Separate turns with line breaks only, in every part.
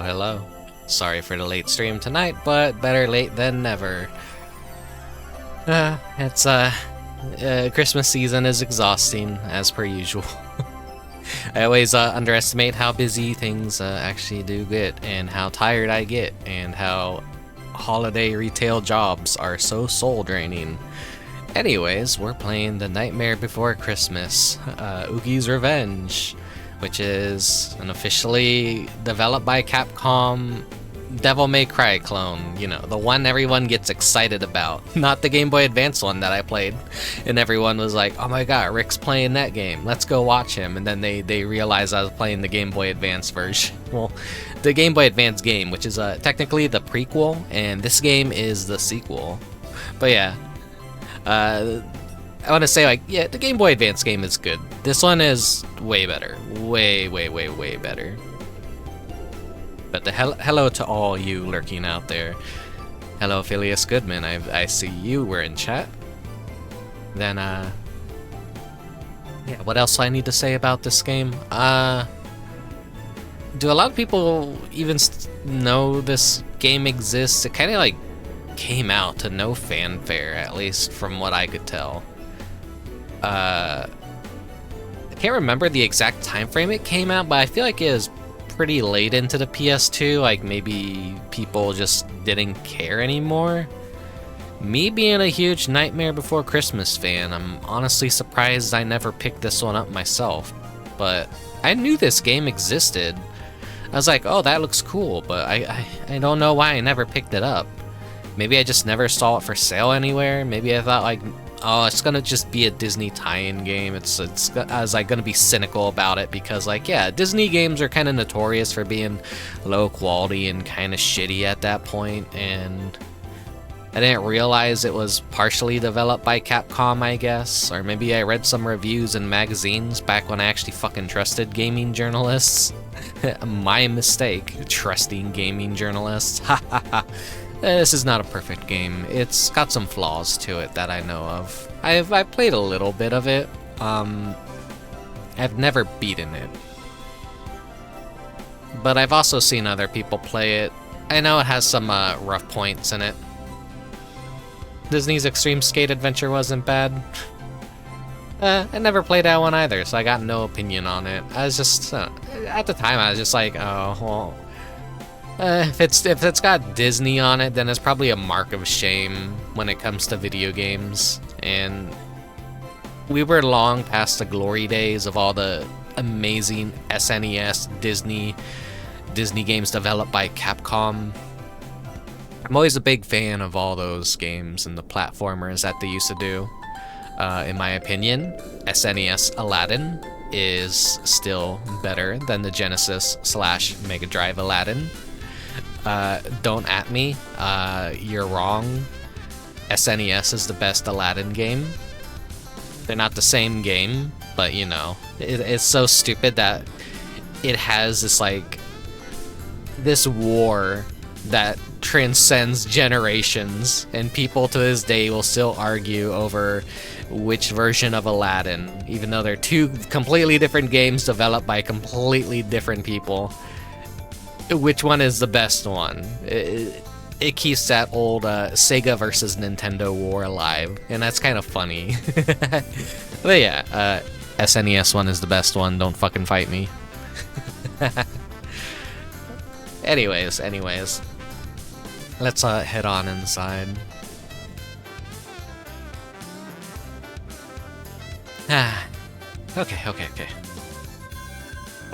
Hello. Sorry for the late stream tonight, but better late than never. It's Christmas season is exhausting, as per usual. I always underestimate how busy things actually do get, and how tired I get, and how holiday retail jobs are so soul-draining. Anyways, we're playing The Nightmare Before Christmas, Oogie's Revenge, which is an officially developed by Capcom Devil May Cry clone, you know, the one everyone gets excited about, not the Game Boy Advance one that I played, and everyone was like, oh my god, Rick's playing that game, let's go watch him, and then they realized I was playing the Game Boy Advance version. Well, the Game Boy Advance game, which is technically the prequel, and this game is the sequel. But yeah, I want to say, like, yeah, the Game Boy Advance game is good. This one is way better. Way better. But hello to all you lurking out there. Hello, Phileas Goodman. I see you were in chat. Then, yeah, what else do I need to say about this game? Do a lot of people even know this game exists? It kind of, like, came out to no fanfare, at least from what I could tell. I can't remember the exact time frame it came out, but I feel like it was pretty late into the PS2, like maybe people just didn't care anymore. Me being a huge Nightmare Before Christmas fan, I'm honestly surprised I never picked this one up myself, but I knew this game existed. I was like, oh, that looks cool, but I don't know why I never picked it up. Maybe I just never saw it for sale anywhere. Maybe I thought, like, oh, it's gonna just be a Disney tie-in game. I was like gonna be cynical about it because, like, yeah, Disney games are kind of notorious for being low quality and kind of shitty at that point, and I didn't realize it was partially developed by Capcom, I guess, or maybe I read some reviews in magazines back when I actually fucking trusted gaming journalists. My mistake, trusting gaming journalists. Ha ha ha. This is not a perfect game. It's got some flaws to it that I know of. I've played a little bit of it. I've never beaten it. But I've also seen other people play it. I know it has some rough points in it. Disney's Extreme Skate Adventure wasn't bad. I never played that one either, so I got no opinion on it. I was just, at the time I was just like, oh, well, if it's got Disney on it, then it's probably a mark of shame when it comes to video games. And we were long past the glory days of all the amazing SNES Disney Disney games developed by Capcom. I'm always a big fan of all those games and the platformers that they used to do. In my opinion, SNES Aladdin is still better than the Genesis / Mega Drive Aladdin. Don't at me, you're wrong. SNES is the best Aladdin game. They're not the same game, but you know, it's so stupid that it has this like this war that transcends generations, and people to this day will still argue over which version of Aladdin, even though they're two completely different games developed by completely different people. Which one is the best one? It keeps that old Sega versus Nintendo war alive, and that's kind of funny. But yeah, SNES one is the best one. Don't fucking fight me. Anyways, let's head on inside. Okay.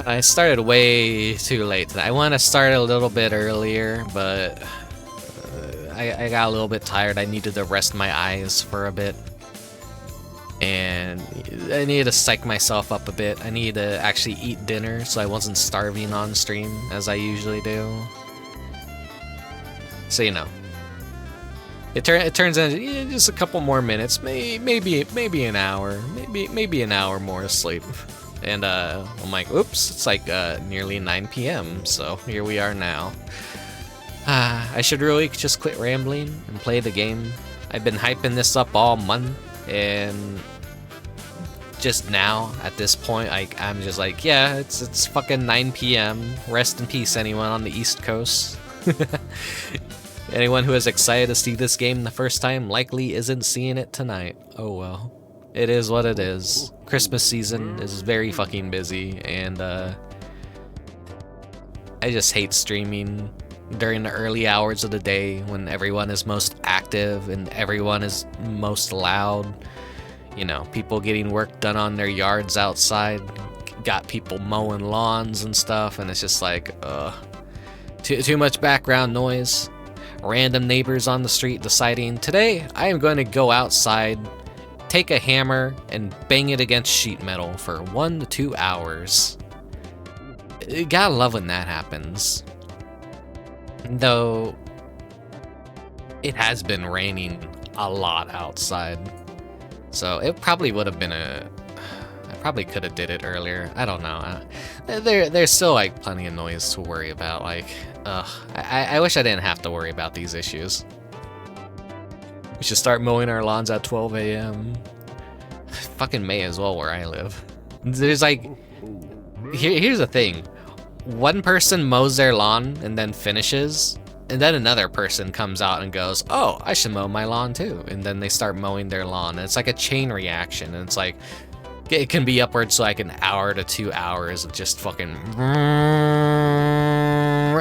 I started way too late today. I want to start a little bit earlier, but I got a little bit tired. I needed to rest my eyes for a bit. And I needed to psych myself up a bit. I needed to actually eat dinner so I wasn't starving on stream as I usually do. So, you know. It turns out just a couple more minutes, maybe an hour, maybe an hour more of sleep. And I'm like, oops, it's like nearly 9 p.m. So here we are now. I should really just quit rambling and play the game. I've been hyping this up all month, and just now at this point, I'm just like, yeah, it's fucking 9 p.m. Rest in peace, anyone on the East Coast. Anyone who is excited to see this game the first time likely isn't seeing it tonight. Oh well. It is what it is. Christmas season is very fucking busy, and I just hate streaming during the early hours of the day when everyone is most active and everyone is most loud. You know, people getting work done on their yards outside, got people mowing lawns and stuff, and it's just like, too much background noise. Random neighbors on the street deciding, today I am going to go outside, take a hammer, and bang it against sheet metal for 1 to 2 hours. You gotta love when that happens. Though, it has been raining a lot outside. So it probably would have been I probably could have did it earlier. I don't know. There's still like plenty of noise to worry about. Like, I wish I didn't have to worry about these issues. We should start mowing our lawns at 12 a.m. Fucking may as well where I live. There's like, here's the thing. One person mows their lawn and then finishes, and then another person comes out and goes, oh, I should mow my lawn too. And then they start mowing their lawn. And it's like a chain reaction. And it's like, it can be upwards to like an hour to 2 hours of just fucking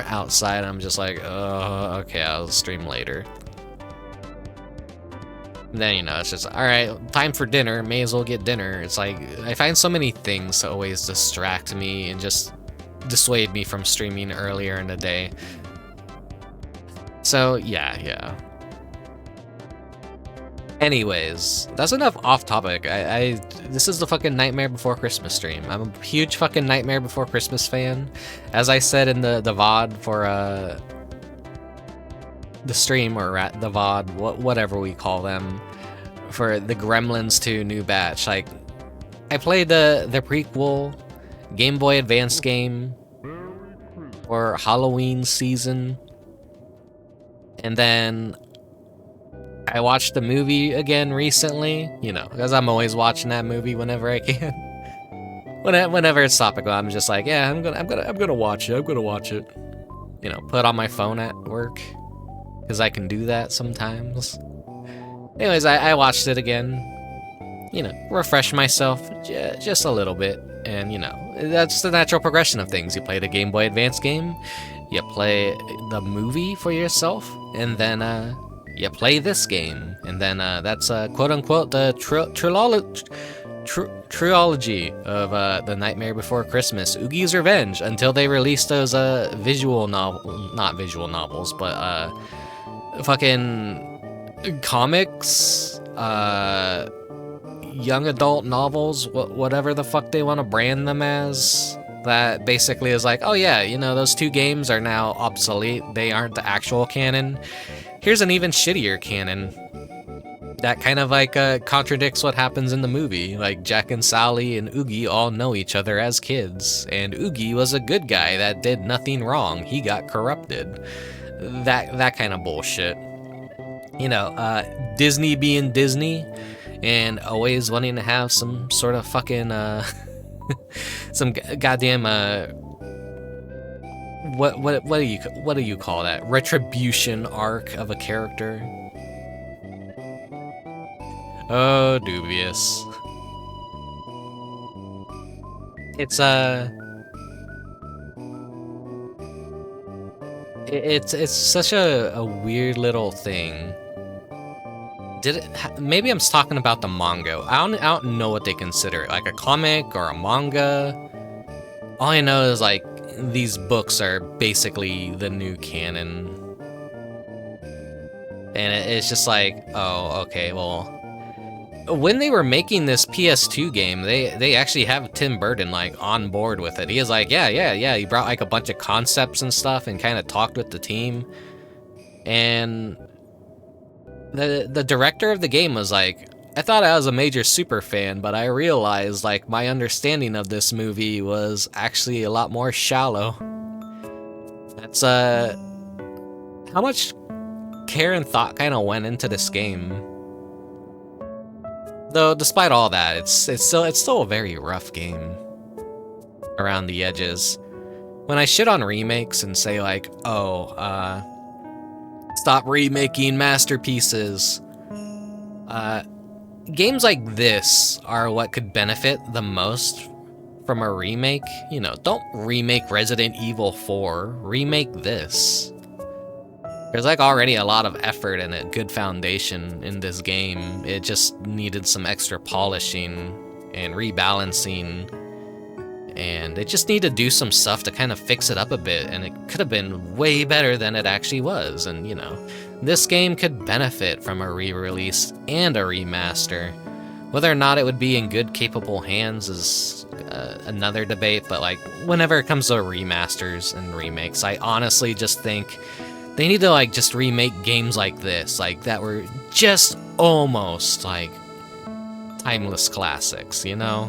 outside. I'm just like, oh, okay, I'll stream later. And then, you know, it's just, alright, time for dinner, may as well get dinner. It's like, I find so many things to always distract me and just dissuade me from streaming earlier in the day. So, yeah. Anyways, that's enough off topic. This is the fucking Nightmare Before Christmas stream. I'm a huge fucking Nightmare Before Christmas fan. As I said in the VOD for, the stream, or the VOD, whatever we call them, for the Gremlins 2 new batch. Like, I played the prequel Game Boy Advance game for Halloween season, and then I watched the movie again recently, you know, because I'm always watching that movie whenever I can. Whenever it's topical, I'm just like, yeah, I'm gonna watch it. You know, put it on my phone at work, because I can do that sometimes. Anyways, I watched it again, you know, refresh myself just a little bit, and you know, that's the natural progression of things. You play the Game Boy Advance game, you play the movie for yourself, and then you play this game, and then that's quote-unquote the trilogy of The Nightmare Before Christmas, Oogie's Revenge, until they released those not visual novels, but fucking comics, young adult novels, whatever the fuck they want to brand them as. That basically is like, oh yeah, you know, those 2 games are now obsolete. They aren't the actual canon. Here's an even shittier canon. That kind of like contradicts what happens in the movie. Like Jack and Sally and Oogie all know each other as kids, and Oogie was a good guy that did nothing wrong. He got corrupted. That kind of bullshit. You know, Disney being Disney and always wanting to have some sort of fucking some goddamn what do you call that? Retribution arc of a character. Oh, dubious. It's it's such a weird little thing. Maybe I'm talking about the manga. I don't know what they consider it, like a comic or a manga. All I know is like these books are basically the new canon, and it's just like, oh, okay, well. When they were making this PS2 game, they actually have Tim Burton like on board with it. He is like, yeah. He brought like a bunch of concepts and stuff and kind of talked with the team. And the director of the game was like, I thought I was a major super fan, but I realized like my understanding of this movie was actually a lot more shallow. That's how much care and thought kind of went into this game. Though, despite all that, it's still a very rough game around the edges. When I shit on remakes and say like, oh, stop remaking masterpieces, games like this are what could benefit the most from a remake. You know, don't remake Resident Evil 4, remake this. There's like already a lot of effort and a good foundation in this game. It just needed some extra polishing and rebalancing, and it just needed to do some stuff to kind of fix it up a bit, and it could have been way better than it actually was. And you know, this game could benefit from a re-release and a remaster. Whether or not it would be in good, capable hands is another debate, but like whenever it comes to remasters and remakes, I honestly just think they need to like just remake games like this, like that were just almost like timeless classics, you know?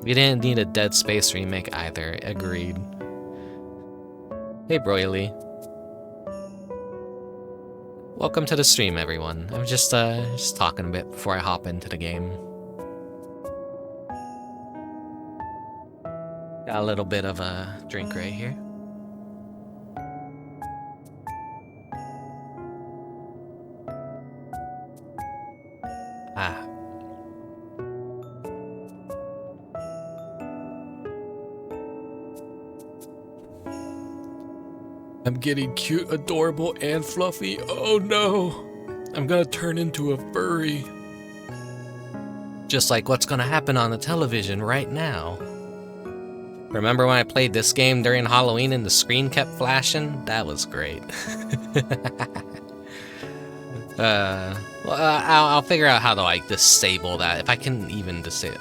We didn't need a Dead Space remake either, agreed. Hey Broily. Welcome to the stream, everyone. I'm just talking a bit before I hop into the game. Got a little bit of a drink right here. I'm getting cute, adorable, and fluffy. Oh no! I'm gonna turn into a furry. Just like what's gonna happen on the television right now. Remember when I played this game during Halloween and the screen kept flashing? That was great. I'll figure out how to like disable that, if I can even disable.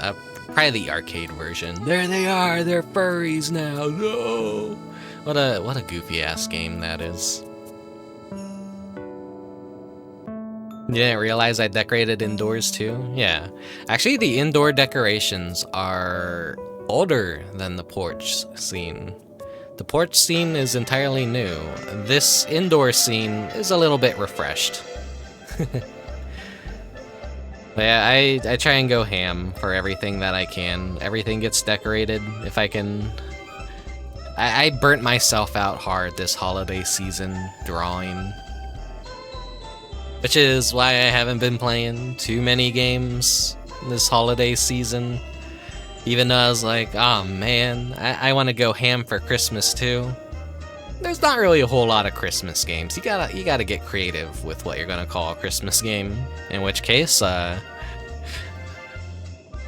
Probably the arcade version. There they are. They're furries now. No. What a goofy ass game that is. You didn't realize I decorated indoors too? Yeah. Actually, the indoor decorations are older than the porch scene. The porch scene is entirely new. This indoor scene is a little bit refreshed. But yeah, I try and go ham for everything that I can. Everything gets decorated if I can. I burnt myself out hard this holiday season drawing. Which is why I haven't been playing too many games this holiday season. Even though I was like, oh man, I want to go ham for Christmas too. There's not really a whole lot of Christmas games. You gotta get creative with what you're gonna call a Christmas game. In which case,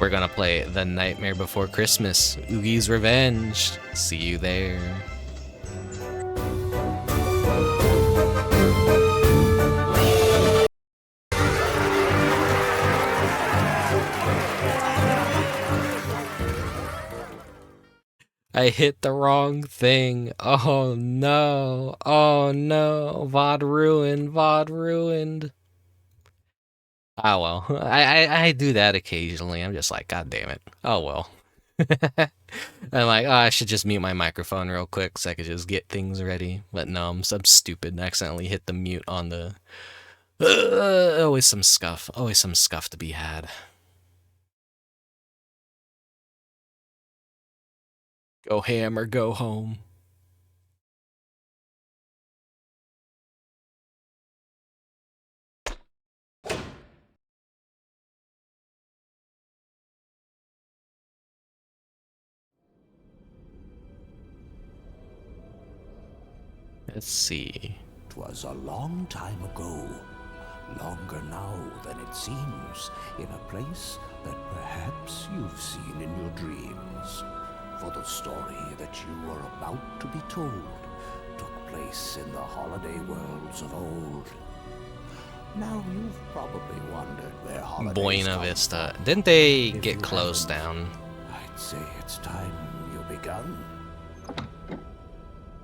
We're gonna play The Nightmare Before Christmas, Oogie's Revenge. See you there. I hit the wrong thing. Oh no. Oh no. VOD ruined. VOD ruined. Ah well. I do that occasionally. I'm just like, God damn it. Oh well. I'm like, oh, I should just mute my microphone real quick so I could just get things ready. But no, I'm stupid. I accidentally hit the mute on the... always some scuff. Always some scuff to be had. Go ham or go home. Let's see.
'Twas a long time ago, longer now than it seems, in a place that perhaps you've seen in your dreams. For the story that you are about to be told took place in the holiday worlds of old. Now you've probably wondered where holidays
Buena
come
Vista.
from.
Didn't they
If
get
you
closed
haven't,
down?
I'd say it's time you begun.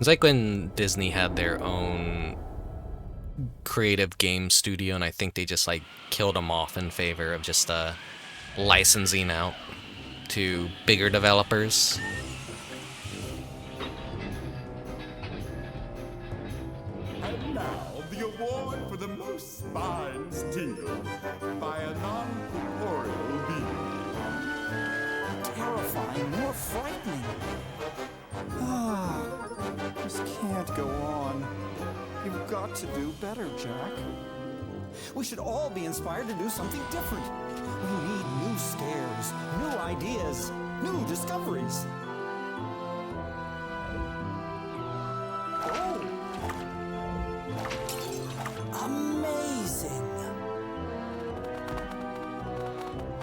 It's like when Disney had their own creative game studio, and I think they just like killed them off in favor of just licensing out to bigger developers.
And now, the award for the most spine steal by a non-corporeal being.
Terrifying, more frightening. This can't go on. You've got to do better, Jack. We should all be inspired to do something different. We need new scares, new ideas, new discoveries. Oh! Amazing!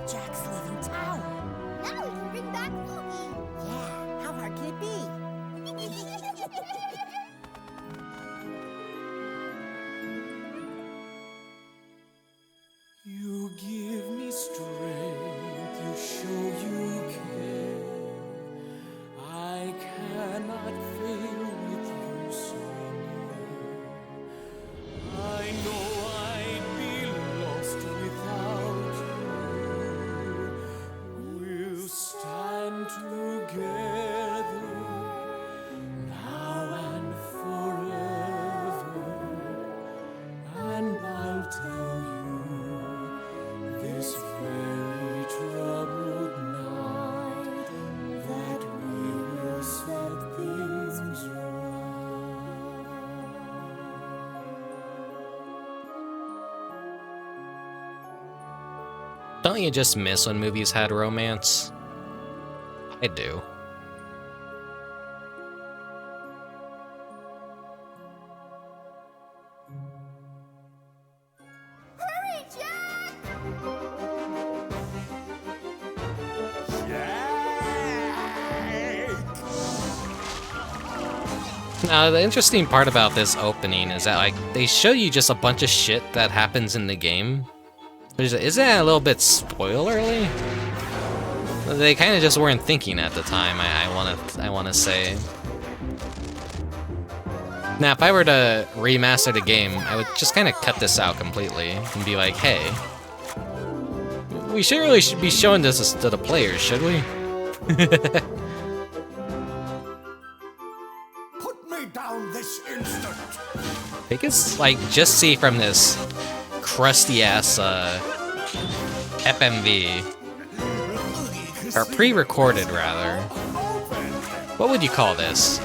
Jack's leaving town. Now we can bring back Oogie. Yeah, how hard can it be?
You give me strength, you show you care. I cannot fail with you so near. I know I'd be lost without you. We'll stand together now and forever, and I'll tell you this very troubled night that we will set things right.
Don't you just miss when movies had romance? I do.
Hurry, Jack!
Now, the interesting part about this opening is that, like, they show you just a bunch of shit that happens in the game. Isn't that a little bit spoilerly? They kind of just weren't thinking at the time, I wanna say. Now, if I were to remaster the game, I would just kind of cut this out completely and be like, hey, we should be showing this to the players, should we?
Put me down this instant!
They could, like, just see from this crusty-ass, FMV, or pre-recorded, rather. What would you call this?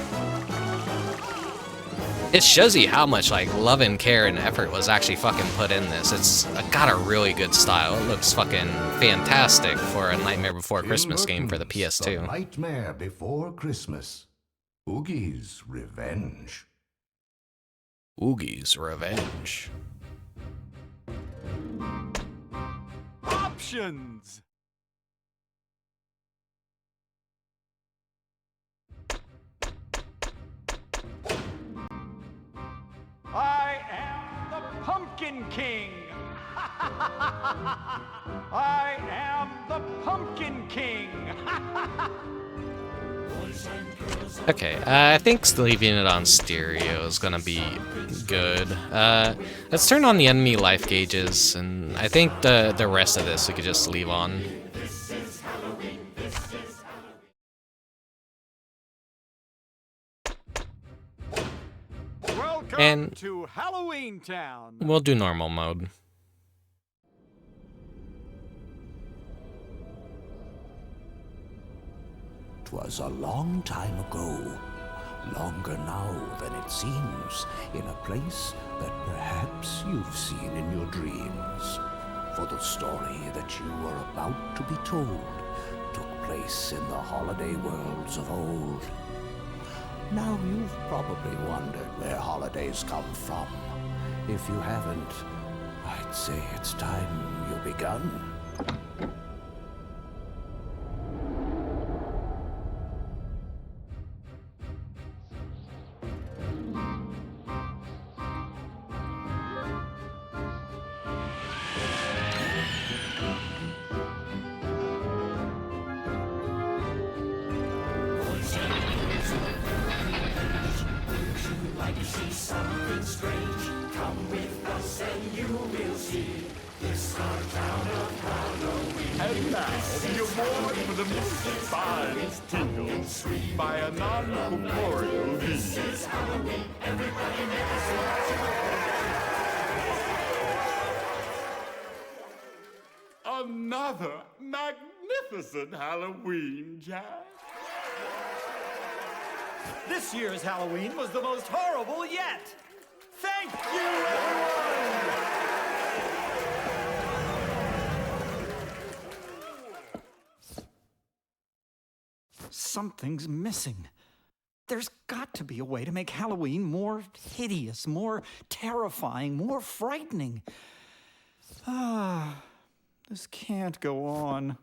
It shows you how much, like, love and care and effort was actually fucking put in this. It's got a really good style. It looks fucking fantastic for a Nightmare Before Christmas game for the
The
PS2.
Nightmare Before Christmas. Oogie's Revenge.
Oogie's Revenge.
Options!
Pumpkin King! I am the Pumpkin King!
Okay, I think leaving it on stereo is gonna be good. Let's turn on the enemy life gauges, and I think the rest of this we could just leave on.
Welcome
And
to Halloween Town!
we'll do normal mode.
"'Twas a long time ago, longer now than it seems, in a place that perhaps you've seen in your dreams. For the story that you are about to be told took place in the holiday worlds of old. Now you've probably wondered where holidays come from. If you haven't, I'd say it's time you begun."
And now, the award for the most finest tingles by a non-corporeal being. Another magnificent Halloween, Jack.
This year's Halloween was the most horrible yet! Thank you, everyone!
Something's missing. There's got to be a way to make Halloween more hideous, more terrifying, more frightening. This can't go on.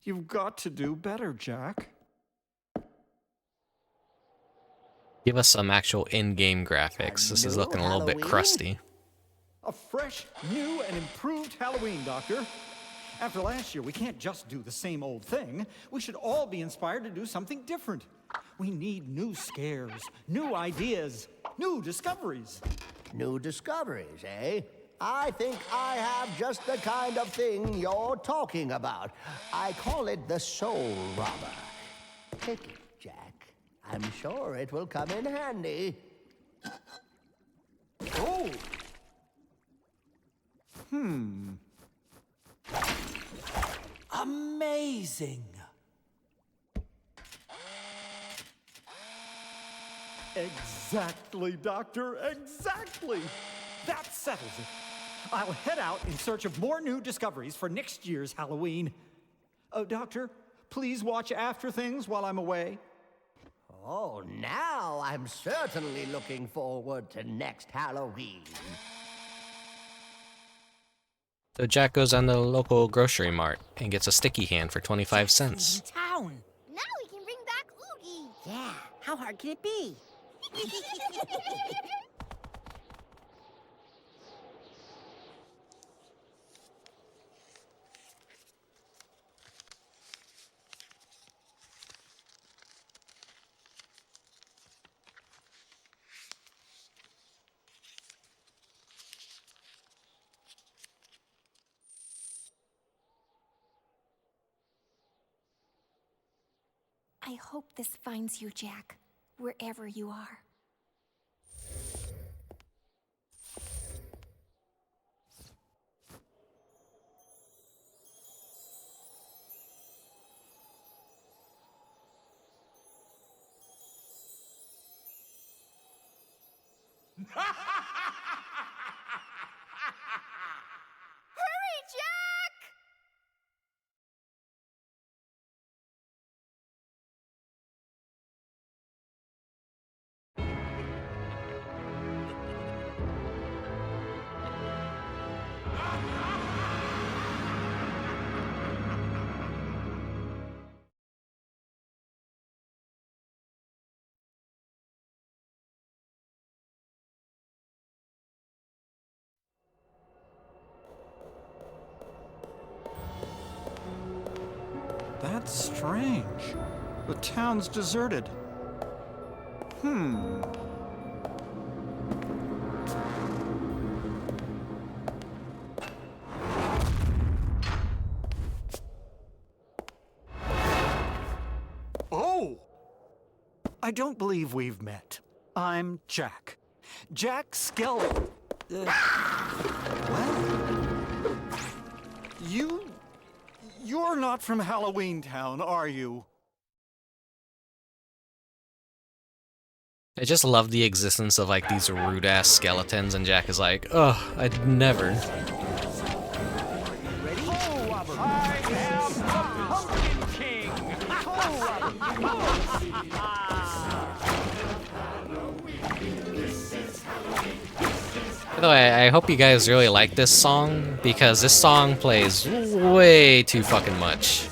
You've got to do better, Jack.
Give us some actual in-game graphics. This is looking a little bit crusty.
A fresh, new, and improved Halloween, Doctor. After last year, we can't just do the same old thing. We should all be inspired to do something different. We need new scares, new ideas, new discoveries.
New discoveries, eh? I think I have just the kind of thing you're talking about. I call it the soul robber. Take it, Jack. I'm sure it will come in handy.
Oh! Amazing! Exactly, Doctor, exactly! That settles it. I'll head out in search of more new discoveries for next year's Halloween. Doctor, please watch after things while I'm away.
Oh, now I'm certainly looking forward to next Halloween.
So Jack goes on the local grocery mart and gets a sticky hand for 25 cents.
Town. Now we can bring back Oogie. Yeah, how hard can it be?
I hope this finds you, Jack, wherever you are.
Hurry, Jack!
That's strange. The town's deserted. Oh! I don't believe we've met. I'm Jack. Jack Skeleton. What? You're not from Halloween Town, are you?
I just love the existence of like these rude ass skeletons, and Jack is like, oh, I'd never.
I am the Pumpkin King!
By the way, I hope you guys really like this song, because this song plays way too fucking much.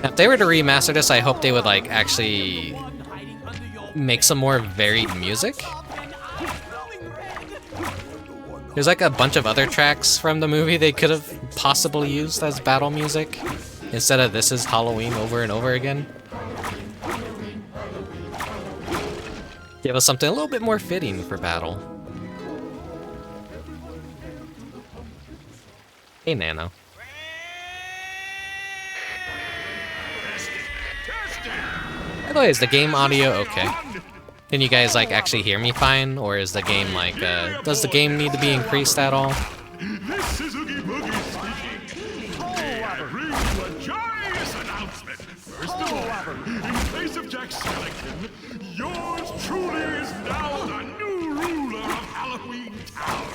If they were to remaster this, I hope they would like actually make some more varied music. There's like a bunch of other tracks from the movie they could have possibly used as battle music, instead of This Is Halloween over and over again. Give us something a little bit more fitting for battle. Hey, Nano. By the way, is the game audio okay? Can you guys like actually hear me fine, or is the game like, does the game need to be increased at all?
This is Oogie Boogie speaking. I bring you a joyous announcement. First of all, in place of Jack Skellington, yours truly is now the new ruler of Halloween Town.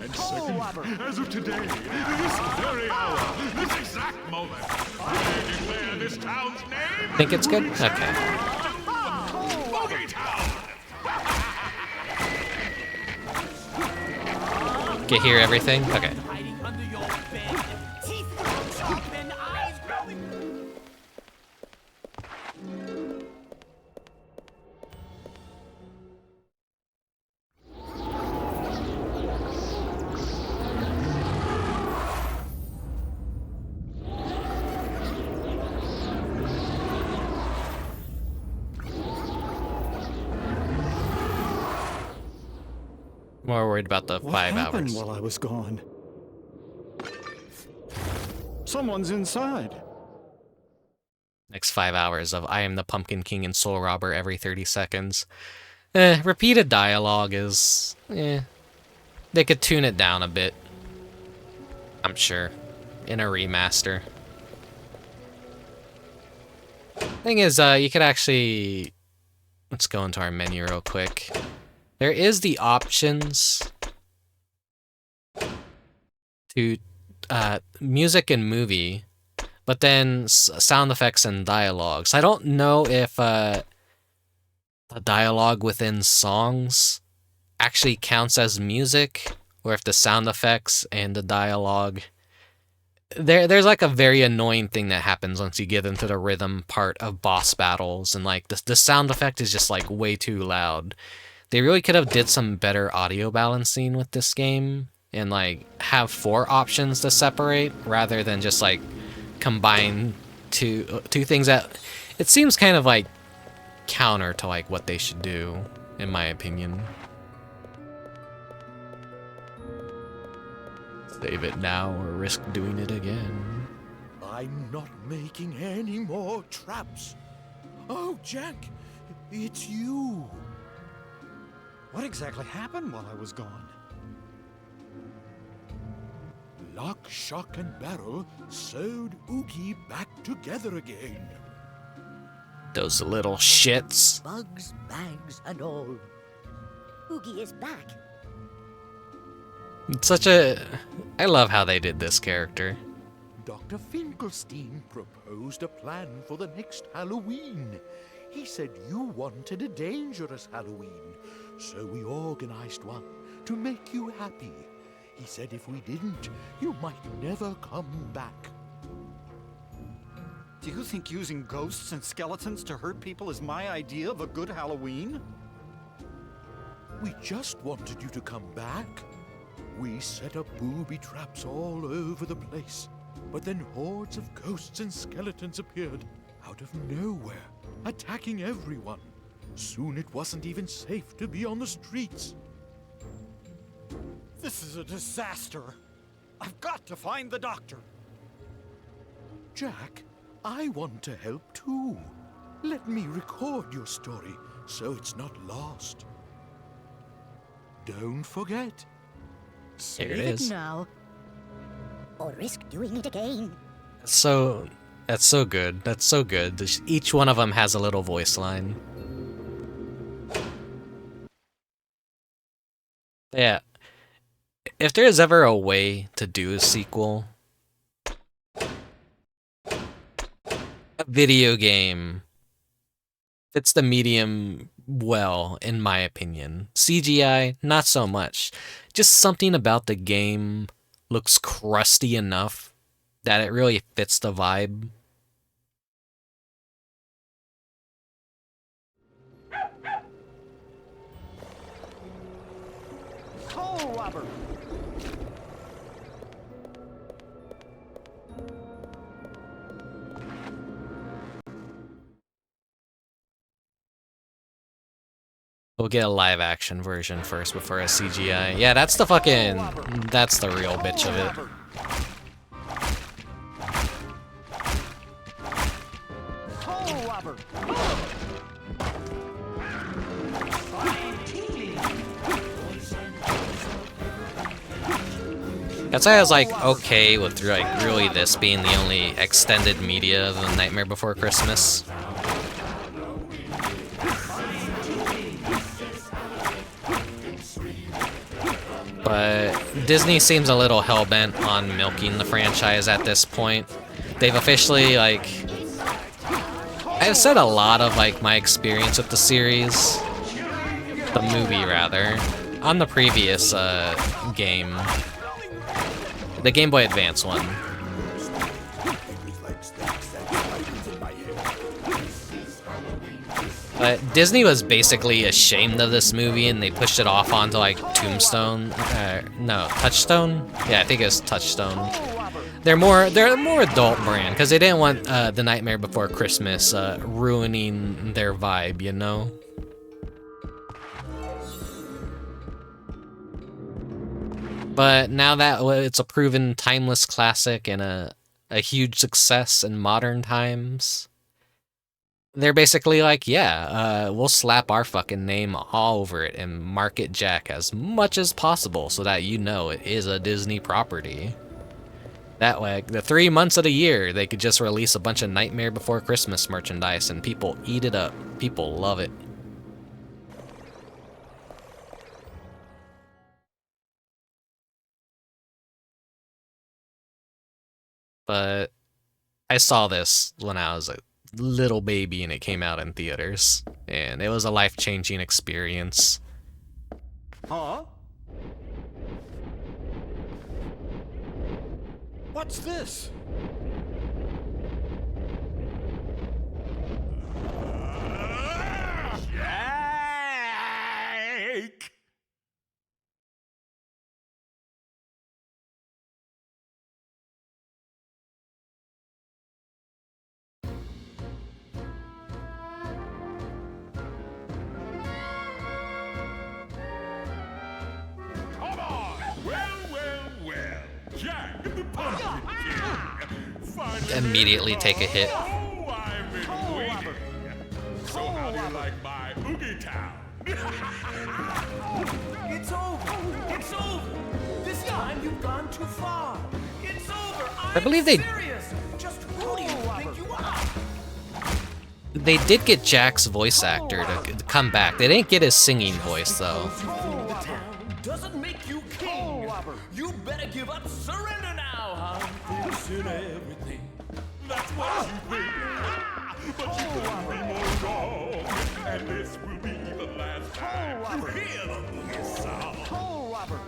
And second, as of today, this very hour, this exact moment, I declare this town's name.
Think it's good? Okay.
Boogie Town.
Can you hear everything? Okay. More worried about the 5
What happened
hours.
while I was gone? Someone's inside.
Next 5 hours of I am the Pumpkin King and Soul Robber every 30 seconds. Repeated dialogue is... They could tune it down a bit. I'm sure. In a remaster. Thing is, you could actually... Let's go into our menu real quick. There is the options to music and movie, but then sound effects and dialogue. So I don't know if the dialogue within songs actually counts as music, or if the sound effects and the dialogue... There's like a very annoying thing that happens once you get into the rhythm part of boss battles, and like the sound effect is just like way too loud. They really could have did some better audio balancing with this game and like have 4 options to separate rather than just like combine two things that it seems kind of like counter to like what they should do, in my opinion. Save it now or risk doing it again.
I'm not making any more traps. Oh, Jack, it's you.
What exactly happened while I was gone?
Lock, Shock, and Barrel sewed Oogie back together again.
Those little shits.
Bugs, bags, and all.
Oogie is back.
It's such a... I love how they did this character.
Dr. Finkelstein proposed a plan for the next Halloween. He said you wanted a dangerous Halloween, so we organized one to make you happy. He said if we didn't, you might never come back.
Do you think using ghosts and skeletons to hurt people is my idea of a good Halloween?
We just wanted you to come back. We set up booby traps all over the place, but then hordes of ghosts and skeletons appeared out of nowhere, attacking everyone. Soon it wasn't even safe to be on the streets.
This is a disaster. I've got to find the doctor.
Jack, I want to help too. Let me record your story so it's not lost. Don't forget.
Here it is.
Now, or risk doing it again.
That's so good. That's so good. Each one of them has a little voice line. Yeah. If there's ever a way to do a sequel, a video game fits the medium well, in my opinion. CGI, not so much. Just something about the game looks crusty enough that it really fits the vibe.
Soul Robber!
We'll get a live action version first before a CGI. Yeah, that's the real bitch of it.
Soul Robber!
That's why I was like okay with like really this being the only extended media of the Nightmare Before Christmas. But Disney seems a little hell-bent on milking the franchise at this point. They've officially, like... I've said a lot of, like, my experience with the series. The movie, rather. On the previous, game. The Game Boy Advance one. But Disney was basically ashamed of this movie, and they pushed it off onto like Tombstone. No, Touchstone. Yeah, I think it was Touchstone. They're more adult brand because they didn't want the Nightmare Before Christmas ruining their vibe, you know. But now that it's a proven timeless classic and a huge success in modern times, they're basically like, yeah, we'll slap our fucking name all over it and market Jack as much as possible so that you know it is a Disney property. That way, the 3 months of the year, they could just release a bunch of Nightmare Before Christmas merchandise and people eat it up. People love it. But I saw this when I was a little baby and it came out in theaters, and it was a life-changing experience.
Huh? What's this?
Jake! Come on! Well. Jack the Pumpkin King! Finally
Immediately take a hit.
Oh, I've been waiting. So how do you like my Oogie Town?
It's over! It's over! This time you've gone too far! It's over!
I believe they
Serious! Just who do you think you are?
They did get Jack's voice actor to come back. They didn't get his singing voice though.
The town doesn't make you king! You better give up! Surrender now! I'm fixing everything.
That's what you think. But you couldn't be more wrong. And this will be the last time you hear the Oogie sound.
Soul Robber!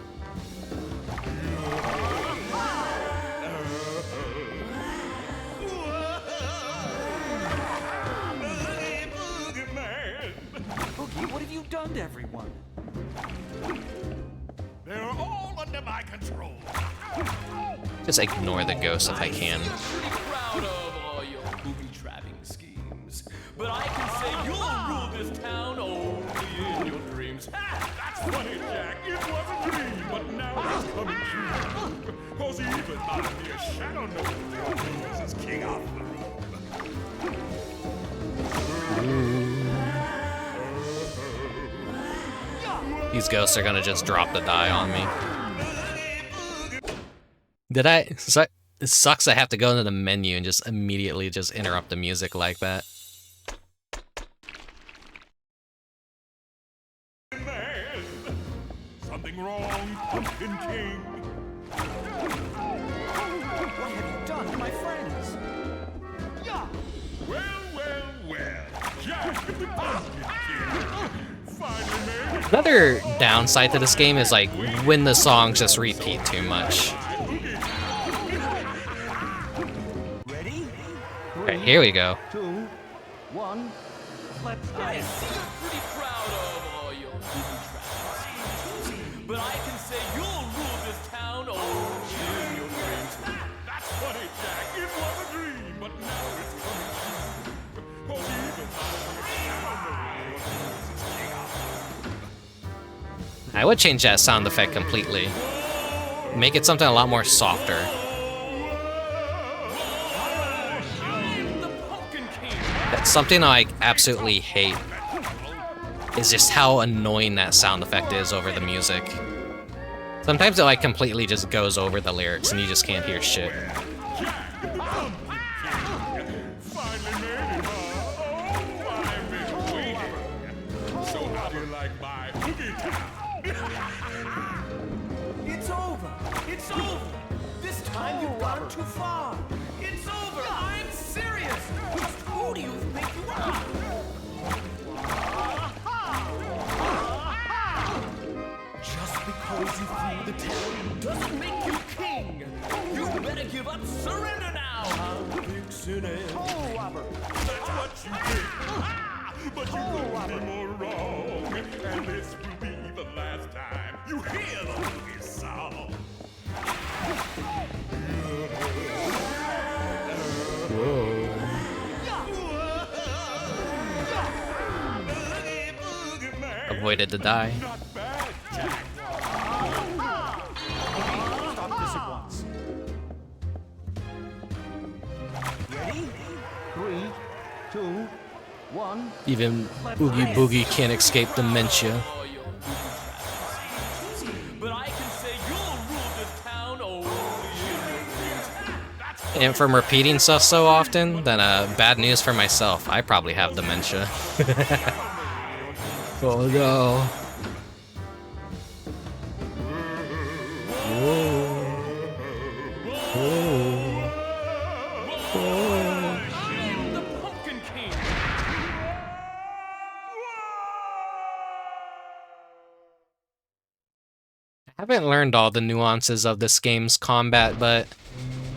Oogie, what have you done to everyone?
They're all under under my control.
Just ignore the ghost if I can.
Pretty proud of all your booby-trapping schemes. But I can say you'll rule this town only in your dreams.
That's funny, Jack. It was a dream, but now it's coming true. Cause even out of mere shadow knows this is king of the room.
These ghosts are gonna just drop the die on me. Did I? It sucks I have to go into the menu and just immediately just interrupt the music like that.
Man, something wrong, Pumpkin King.
What have you done to my friends?
Well, Jack the Pumpkin King finally made it.
Another downside to this game is like when the songs just repeat too much.
Ready?
Okay, here we go.
2, 1. Let's go.
I see you're pretty proud of all your booby-trapping schemes. But I can say you'll rule this town only in your dreams.
That's funny, Jack. It was a dream, but now it's coming true. Cause even out of mere shadow knows this is king of the room.
I would change that sound effect completely. Make it something a lot more softer. That's something I absolutely hate. Is just how annoying that sound effect is over the music. Sometimes it like completely just goes over the lyrics and you just can't hear shit.
Finally made it, huh? Oh, I've been waiting. So how do you like my Oogie Town?
It's over. It's over. This time you've gone too far. It's over. I'm serious. Just who do you think you are? Just because you flew the town doesn't make you king. You better give up. Surrender now. I'm fixing it.
That's what you think. But you couldn't be more wrong. And this will be the last time you hear the Oogie song.
Avoided the die.
Not bad, Jack.
Stop this at once.
Ready? 3, 2, 1.
Even Oogie Boogie can't escape dementia.
All your booby-trapping schemes. But I can say you'll rule this town only in your dreams.
And from repeating stuff so often, then bad news for myself. I probably have dementia. Oh no.
I'm the Pumpkin King.
I haven't learned all the nuances of this game's combat, but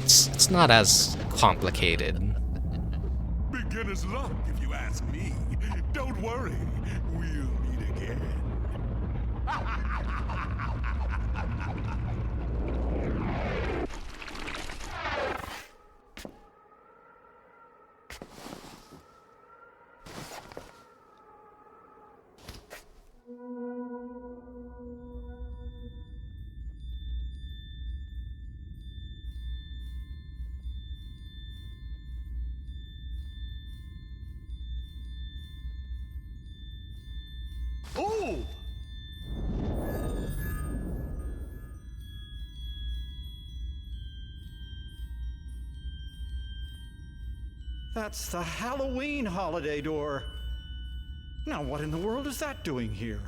it's not as complicated.
Beginner's luck, if you ask me. Don't worry, we'll meet again. Oh!
That's the Halloween holiday door. Now, what in the world is that doing here?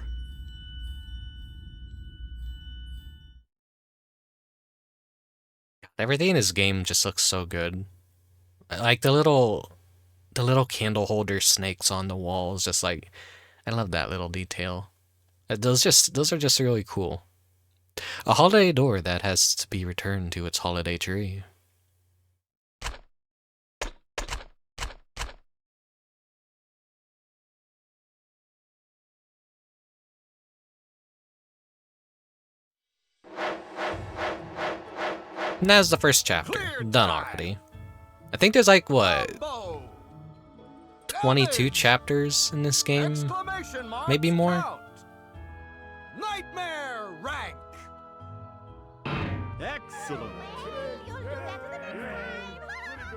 Everything in this game just looks so good. Like the little candle holder snakes on the walls, just like I love that little detail. Those are just really cool. A holiday door that has to be returned to its holiday tree. And that's the first chapter. Done already. I think there's like, what, 22 chapters in this game? Maybe more?
Nightmare rank.
Excellent.
You'll do better the next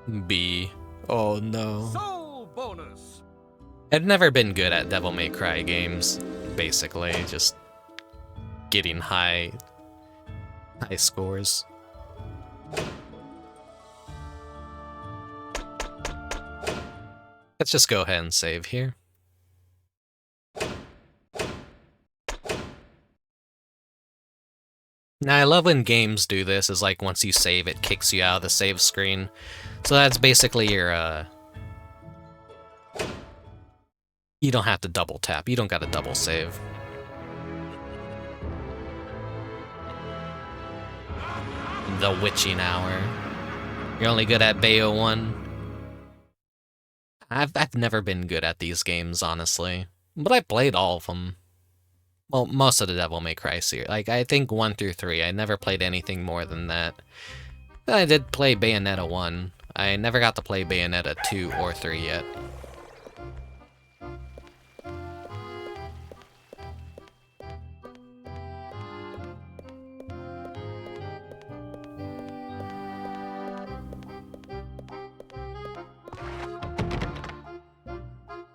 time.
B. Oh no.
Soul bonus.
I've never been good at Devil May Cry games, basically, just getting high scores. Let's just go ahead and save here. Now I love when games do this, is like once you save it kicks you out of the save screen. So that's basically your you don't have to double tap, you don't gotta double save. The Witching Hour. You're only good at Bayo 1. I've never been good at these games, honestly. But I played all of them. Well, most of the Devil May Cry series. Like, I think 1 through 3. I never played anything more than that. I did play Bayonetta 1. I never got to play Bayonetta 2 or 3 yet.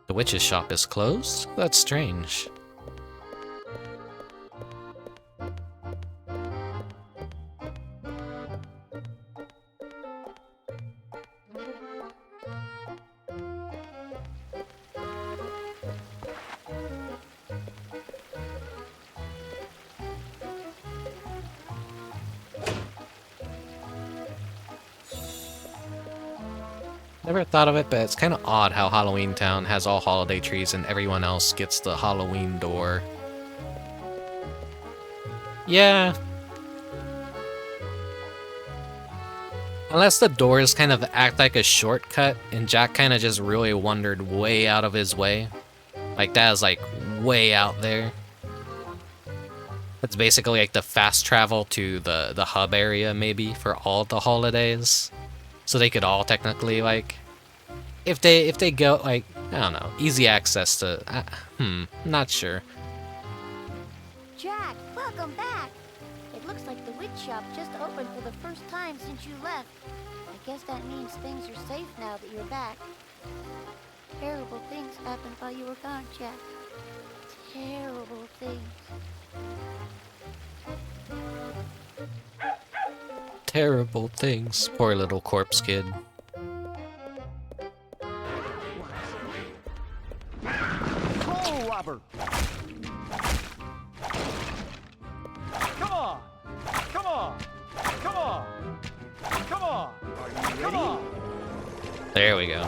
The witch's shop is closed? That's strange. Never thought of it, but it's kind of odd how Halloween Town has all holiday trees and everyone else gets the Halloween door. Yeah. Unless the doors kind of act like a shortcut and Jack kind of just really wandered way out of his way. Like that is like way out there. It's basically like the fast travel to the hub area maybe for all the holidays. So they could all technically, like, if they go, like, I don't know, easy access to, not sure.
Jack, welcome back. It looks like the witch shop just opened for the first time since you left. I guess that means things are safe now that you're back. Terrible things happened while you were gone, Jack. Terrible things.
Terrible things. Poor little corpse kid.
Soul robber. Come on. Come on. Come on. Come on. Come on.
There we go.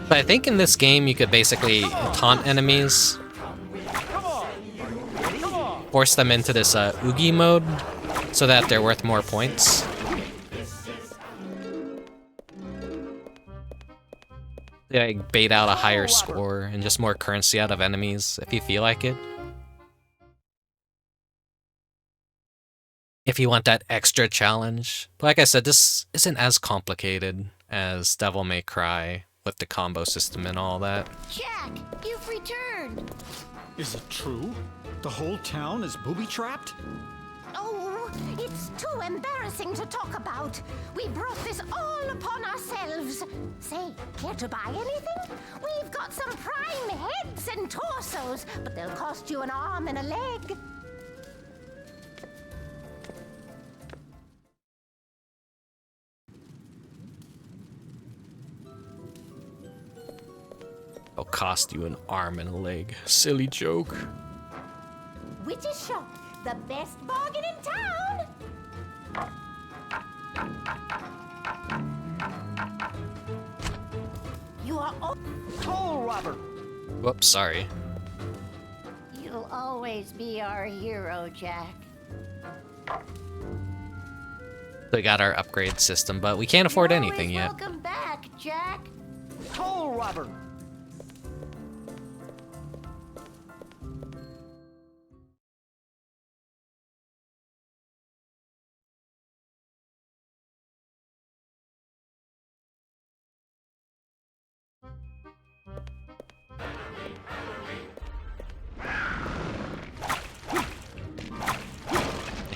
But I think in this game you could basically taunt enemies, force them into this Oogie mode so that they're worth more points. They like bait out a higher score and just more currency out of enemies if you feel like it. If you want that extra challenge. But like I said, this isn't as complicated as Devil May Cry with the combo system and all that.
Jack, you've returned.
Is it true? The whole town is booby-trapped?
Oh, it's too embarrassing to talk about. We brought this all upon ourselves. Say, care to buy anything? We've got some prime heads and torsos, but they'll cost you an arm and a leg.
It'll cost you an arm and a leg. Silly joke.
Witch's Shop, the best bargain in town. You are all
Soul robber.
Whoops, sorry.
You'll always be our hero, Jack.
We got our upgrade system, but we can't afford anything yet.
Welcome back, Jack.
Soul robber.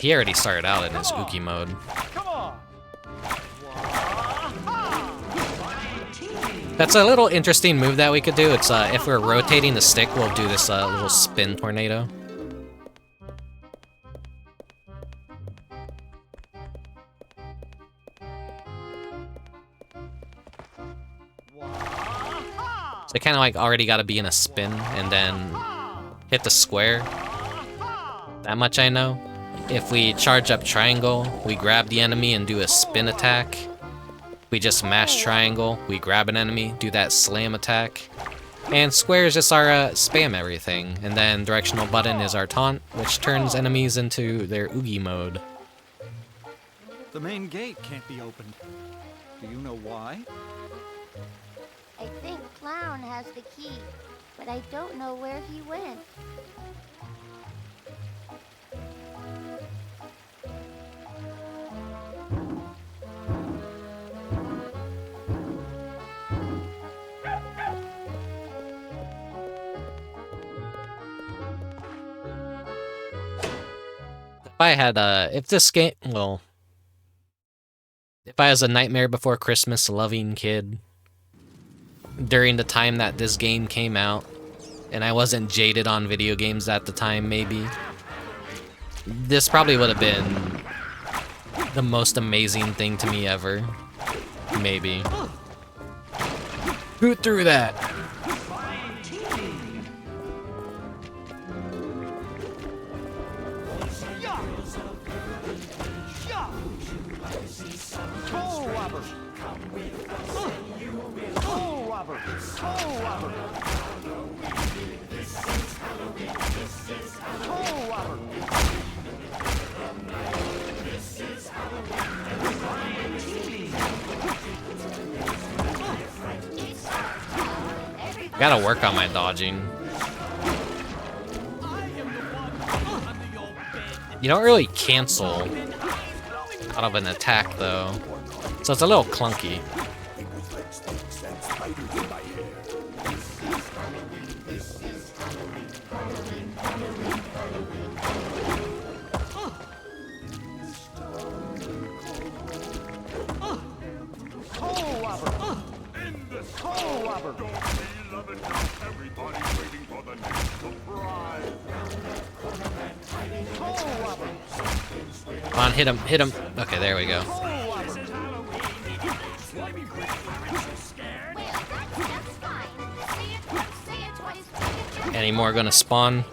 He already started out in his Oogie mode.
Come on.
That's a little interesting move that we could do. It's if we're rotating the stick, we'll do this little spin tornado. So kind of like already got to be in a spin and then hit the square. That much I know. If we charge up triangle, we grab the enemy and do a spin attack. We just mash triangle, we grab an enemy, do that slam attack. And square is just our spam everything. And then directional button is our taunt, which turns enemies into their Oogie mode.
The main gate can't be opened. Do you know why?
I think Clown has the key, but I don't know where he went.
If I had if this game, well, if I was a Nightmare Before Christmas loving kid during the time that this game came out, and I wasn't jaded on video games at the time, maybe, this probably would have been the most amazing thing to me ever. Maybe. Who threw that? Gotta work on my dodging. You don't really cancel out of an attack though, so it's a little clunky. Come on, hit him, hit him. Okay, there we go. Any more gonna spawn?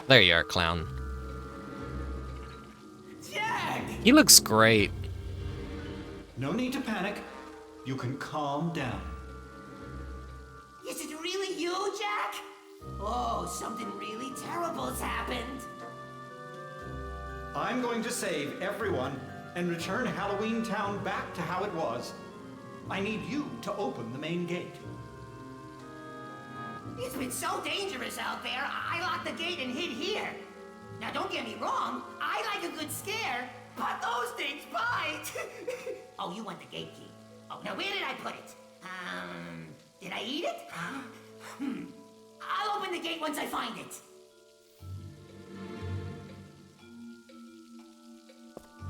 There you are, Clown. He looks great.
No need to panic. You can calm down.
Is it really you, Jack? Oh, something really terrible's happened.
I'm going to save everyone and return Halloween Town back to how it was. I need you to open the main gate.
It's been so dangerous out there, I locked the gate and hid here. Now don't get me wrong, I like a good scare, but those things bite. Oh, you want the gate key. Oh, now where did I put it? Did I eat it? I'll open the gate once I find it.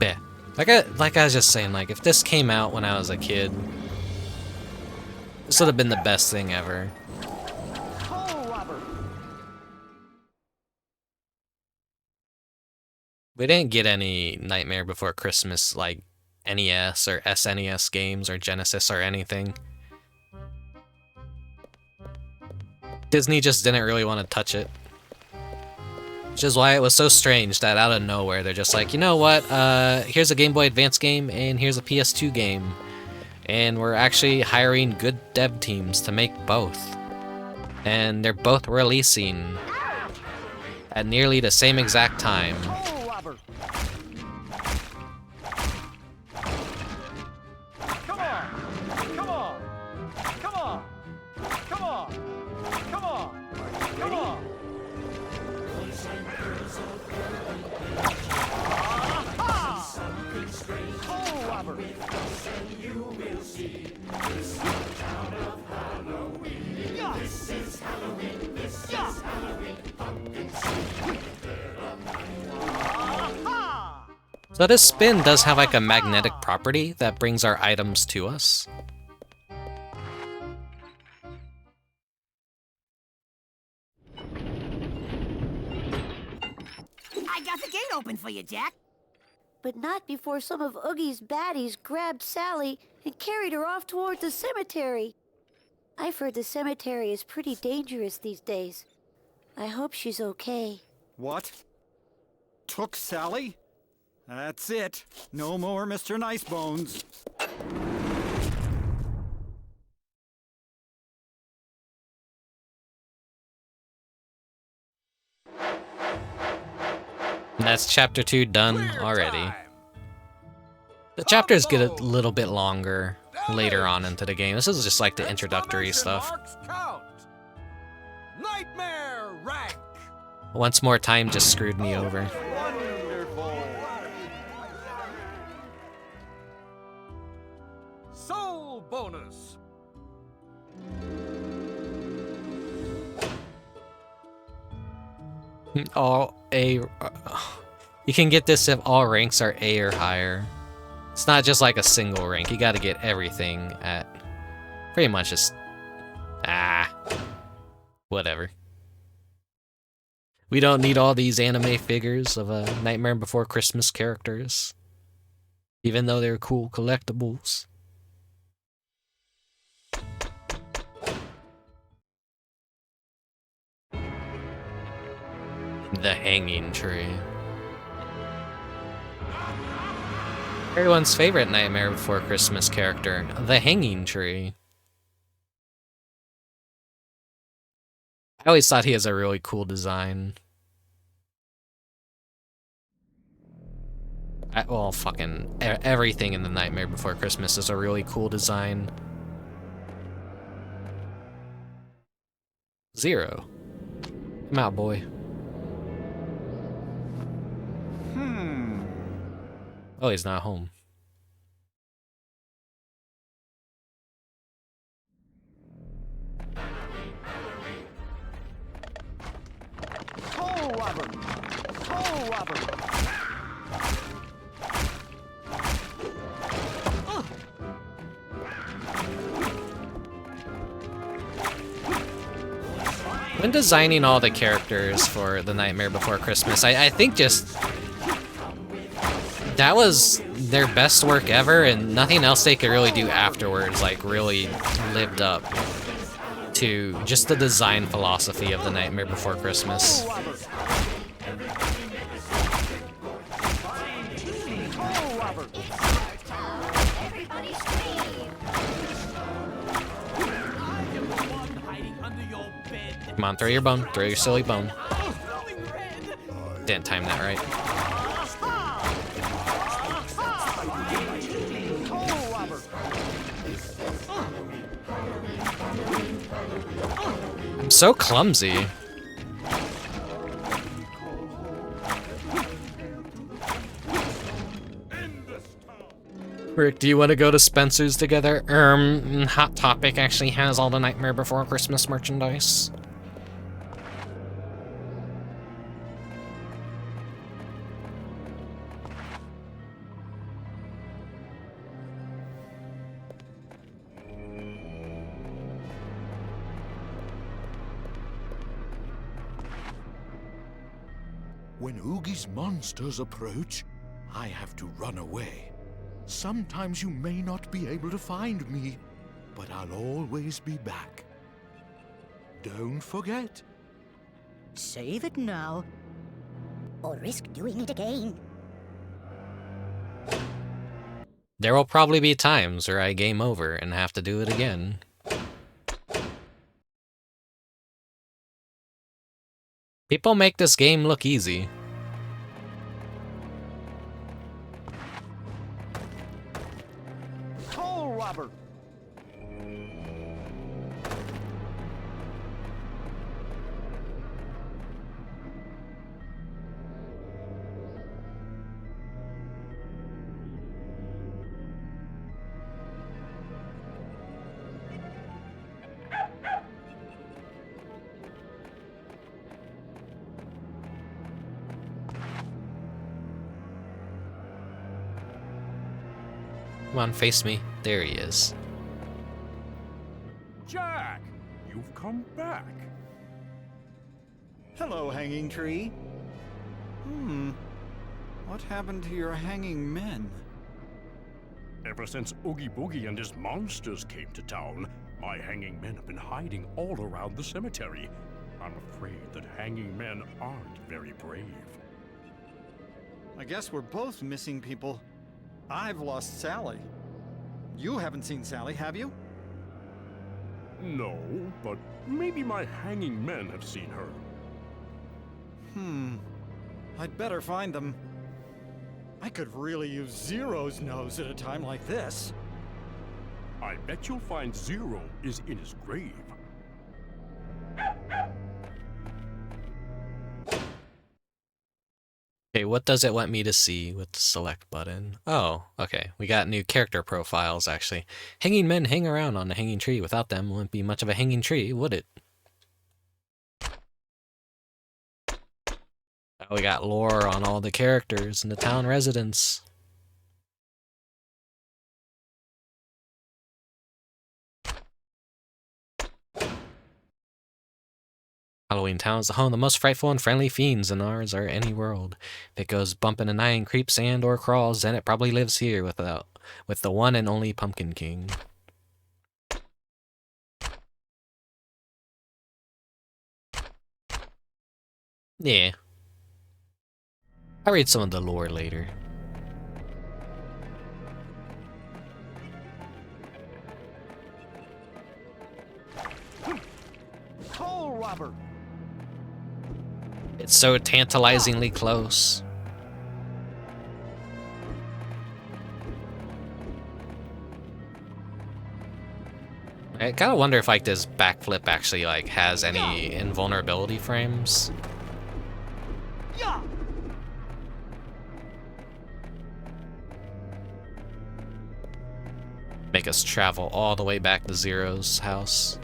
Yeah. Like I was just saying, like, if this came out when I was a kid, this would have been the best thing ever. We didn't get any Nightmare Before Christmas, like, NES or SNES games or Genesis or anything. Disney just didn't really want to touch it. Which is why it was so strange that out of nowhere they're just like, you know what, here's a Game Boy Advance game and here's a PS2 game. And we're actually hiring good dev teams to make both. And they're both releasing at nearly the same exact time. So this spin does have like a magnetic property that brings our items to us.
I got the gate open for you, Jack.
But not before some of Oogie's baddies grabbed Sally and carried her off toward the cemetery. I've heard the cemetery is pretty dangerous these days. I hope she's okay.
What? Took Sally? That's it. No more Mr. Nicebones.
That's chapter 2 done already. The chapters get a little bit longer later on into the game. This is just like the introductory stuff.
Nightmare rank.
Once more time just screwed me over.
Wonderful. Soul bonus.
All A. You can get this if all ranks are A or higher. It's not just like a single rank. You gotta get everything at pretty much just... whatever. We don't need all these anime figures of Nightmare Before Christmas characters. Even though they're cool collectibles. The hanging tree. Everyone's favorite Nightmare Before Christmas character, the hanging tree. I always thought he has a really cool design. Well, fucking everything in the Nightmare Before Christmas is a really cool design. 0. Come out, boy. Oh, he's not home.
Toe robber. Toe robber.
When designing all the characters for the Nightmare Before Christmas, I think just that was their best work ever, and nothing else they could really do afterwards like really lived up to just the design philosophy of the Nightmare Before Christmas. Come on, throw your bone. Throw your silly bone. Didn't time that right. I'm so clumsy. Rick, do you want to go to Spencer's together? Hot Topic actually has all the Nightmare Before Christmas merchandise.
When Oogie's monsters approach, I have to run away. Sometimes you may not be able to find me, but I'll always be back. Don't forget.
Save it now, or risk doing it again.
There will probably be times where I game over and have to do it again. People make this game look easy.
Toe robber.
Come on, face me. There he is.
Jack, you've come back.
Hello, hanging tree. What happened to your hanging men?
Ever since Oogie Boogie and his monsters came to town, my hanging men have been hiding all around the cemetery. I'm afraid that hanging men aren't very brave.
I guess we're both missing people. I've lost Sally. You haven't seen Sally, have you?
No, but maybe my hanging men have seen her.
I'd better find them. I could really use Zero's nose at a time like this.
I bet you'll find Zero is in his grave.
Okay, what does it want me to see with the select button? Oh, okay. We got new character profiles, actually. Hanging men hang around on the hanging tree. Without them, wouldn't be much of a hanging tree, would it? Oh, we got lore on all the characters and the town residents. Halloween Town is the home of the most frightful and friendly fiends in ours or any world. If it goes bumping and nine, creeps and or crawls, then it probably lives here with the one and only Pumpkin King. Yeah. I'll read some of the lore later.
Coal robber.
It's so tantalizingly close. I gotta wonder if like this backflip actually like has any invulnerability frames.
Yeah.
Make us travel all the way back to Zero's house.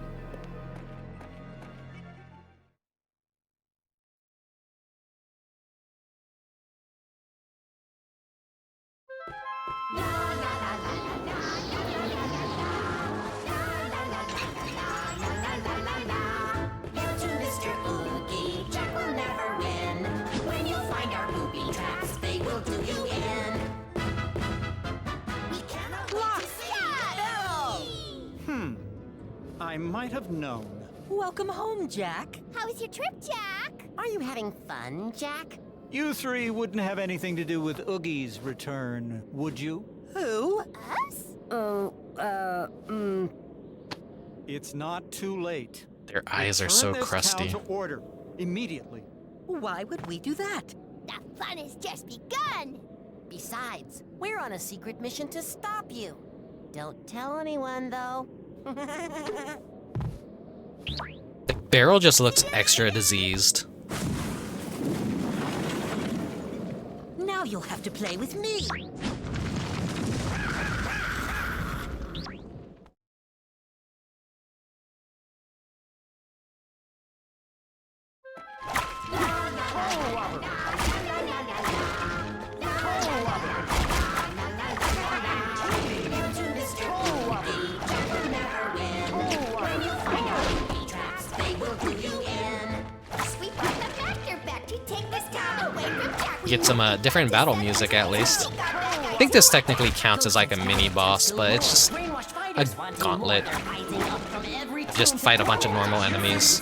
I might have known.
Welcome home, Jack.
How was your trip, Jack?
Are you having fun, Jack?
You three wouldn't have anything to do with Oogie's return, would you?
Who?
Us?
It's not too late.
Their eyes are so crusty.
Turn this town to order, immediately.
Why would we do that?
The fun has just begun!
Besides, we're on a secret mission to stop you. Don't tell anyone, though.
The barrel just looks extra diseased.
Now you'll have to play with me.
Get some different battle music at least. I think this technically counts as like a mini boss, but it's just a gauntlet. Just fight a bunch of normal enemies.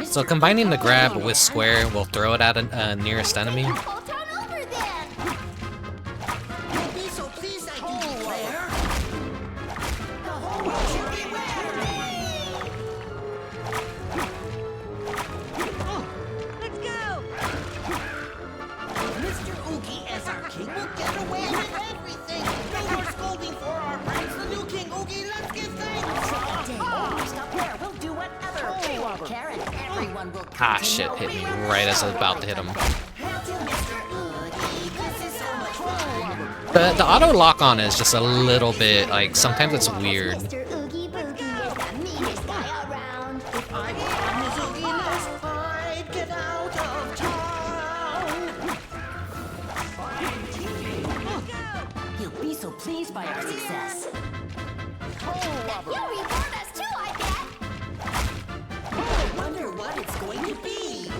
So combining the grab with square will throw it at a nearest enemy. Ah, shit, hit me right as I was about to hit him. The auto lock on is just a little bit, like, sometimes it's weird.
Mr. Oogie Boogie is the meanest guy around.
I am his Oogie most pride. Get out of town.
He'll be so pleased by our success.
You'll reward us too, I bet!
I wonder what it's going to be.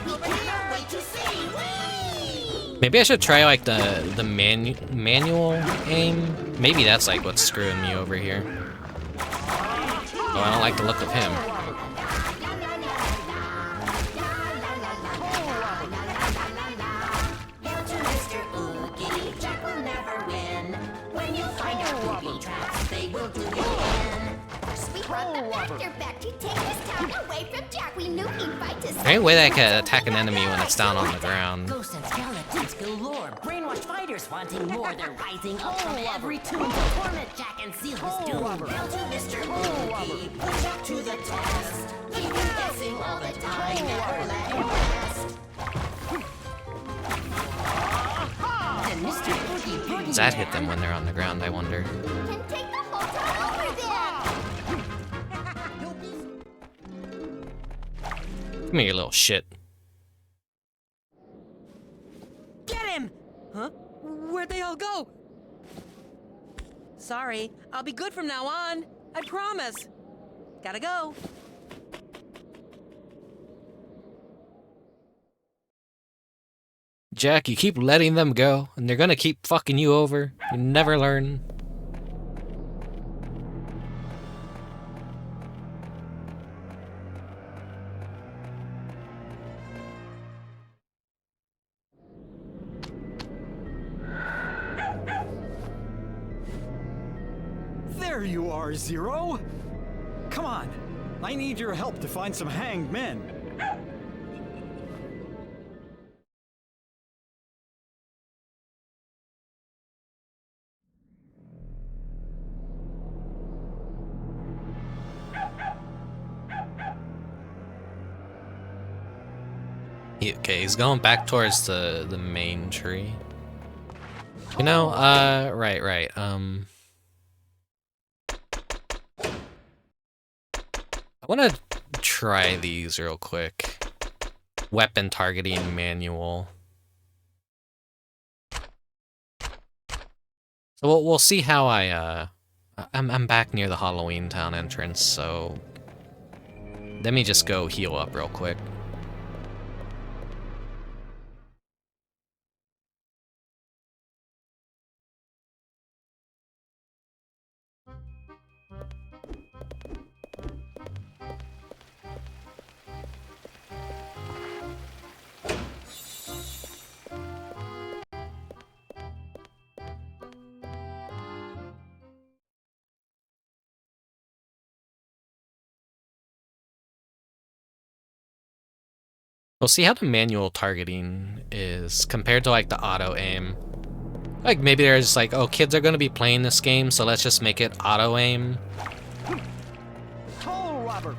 We can't wait to see. Whee!
Maybe I should try like the manual aim. Maybe that's like what's screwing me over here. Oh, I don't like the look of him.
Hail to Mr. Oogie, Jack will never win. When you find our booby traps, they will do you in.
We brought the factor back to take this town away from Jack. We knew he'd fight to
There ain't a way that I can attack an enemy when it's down on the ground.
Ghosts and skeletons galore. Brainwashed fighters wanting more. They're rising up from every tomb to torment Jack and seal his doom. Hail to Mr. Oogie, put Jack to the test. Keep him guessing all the time, never let him rest. And Mr. Oogie Boogie
Does that hit them when they're on the ground, I wonder?
can take the whole town over then!
Come here, you little shit.
Get him! Huh? Where'd they all go? Sorry, I'll be good from now on. I promise. Gotta go.
Jack, you keep letting them go, and they're gonna keep fucking you over. You never learn.
There you are, Zero! Come on, I need your help to find some hanged men.
Okay, he's going back towards the main tree. You know, right. I want to try these real quick. Weapon targeting manual. So we'll see how I'm back near the Halloween Town entrance, so let me just go heal up real quick. We'll see how the manual targeting is compared to like the auto aim. Like maybe they're just like, oh, kids are gonna be playing this game, so let's just make it auto aim.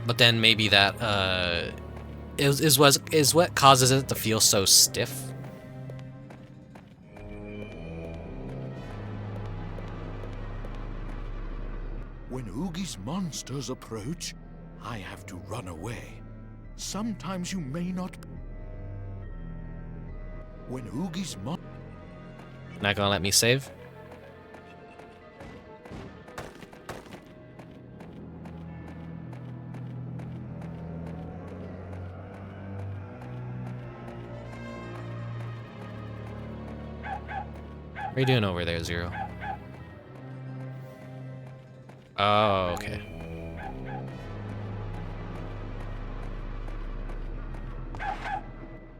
But then maybe that is what causes it to feel so stiff.
When Oogie's monsters approach, I have to run away. Sometimes you may not. When Oogie's
Not gonna let me save? What are you doing over there, Zero? Oh, okay.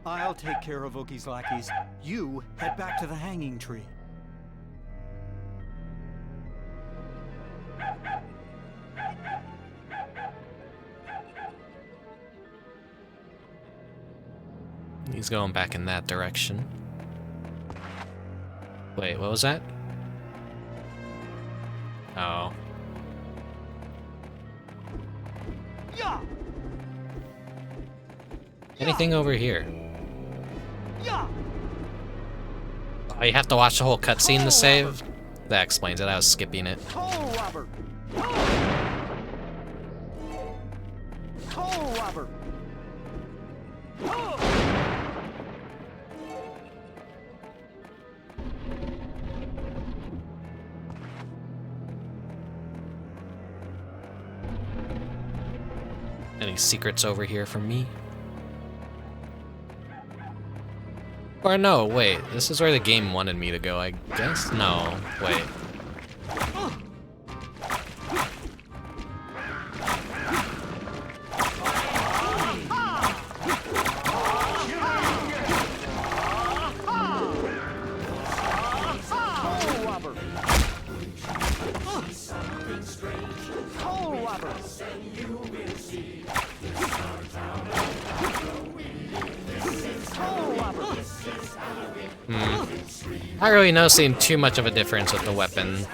I'll take care of Oogie's lackeys. You head back to the hanging tree.
He's going back in that direction. Wait, what was that? Oh. Anything over here? Oh, you have to watch the whole cutscene to save? That explains it. I was skipping it.
Hole robber!
Any secrets over here from me? Or no, wait. This is where the game wanted me to go, I guess? No, wait. Not really noticing too much of a difference with the weapon.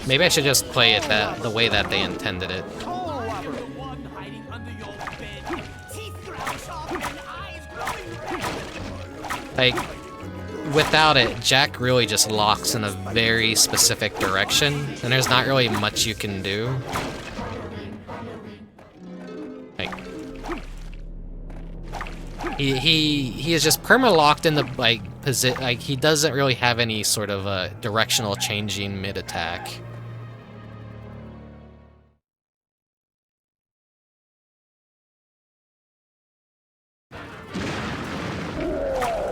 Maybe I should just play it the way that they intended it. Like, without it, Jack really just locks in a very specific direction, and there's not really much you can do. Like, he is just perma-locked in the position. Like, he doesn't really have any sort of directional changing mid-attack.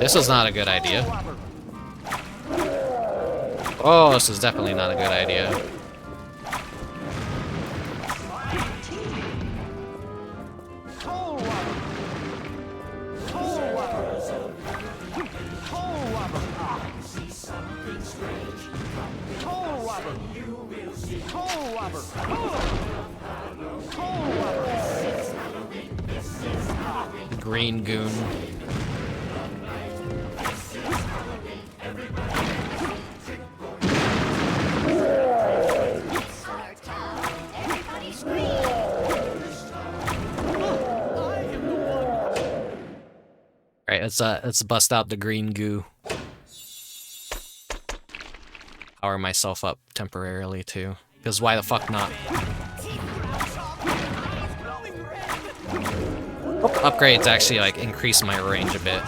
This was not a good idea. Oh, this is definitely not a good idea. Green goon. Alright, let's bust out the green goo. Power myself up temporarily too. Because why the fuck not? Upgrades actually like increase my range a bit.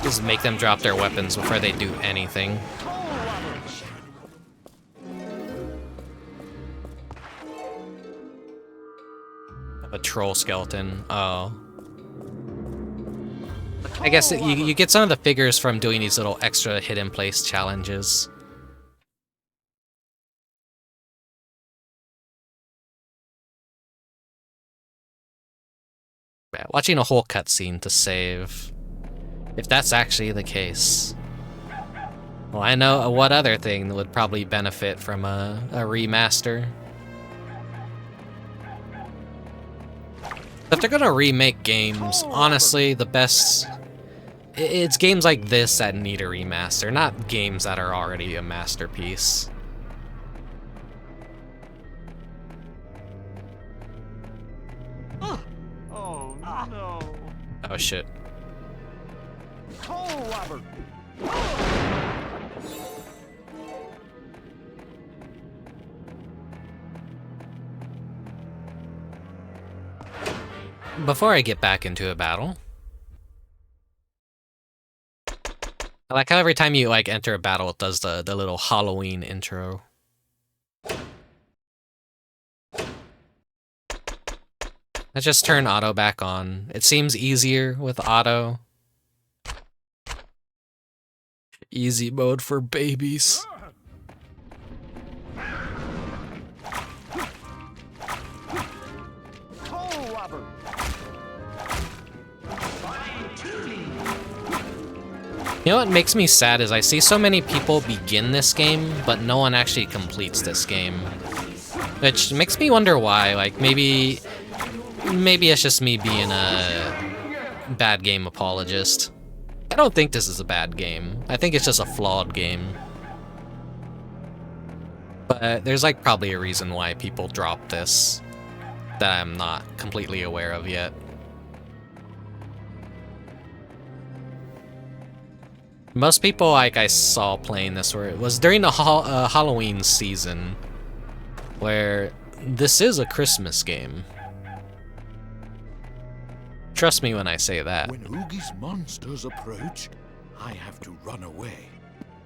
Just make them drop their weapons before they do anything. A troll skeleton. Oh. I guess you get some of the figures from doing these little extra hidden place challenges. Yeah, watching a whole cutscene to save. If that's actually the case. Well, I know what other thing would probably benefit from a remaster. If they're gonna remake games, honestly, the best... It's games like this that need a remaster, not games that are already a masterpiece.
Oh no.
Oh shit.
Hole robber.
Before I get back into a battle, I like how every time you like enter a battle, it does the little Halloween intro. Let's just turn auto back on. It seems easier with auto. Easy mode for babies. You know what makes me sad is I see so many people begin this game, but no one actually completes this game. Which makes me wonder why. Like, maybe it's just me being a bad game apologist. I don't think this is a bad game. I think it's just a flawed game. But there's like probably a reason why people drop this that I'm not completely aware of yet. Most people like I saw playing this were it was during the Halloween season, where this is a Christmas game. Trust me when I say that.
When Oogie's monsters approach, I have to run away.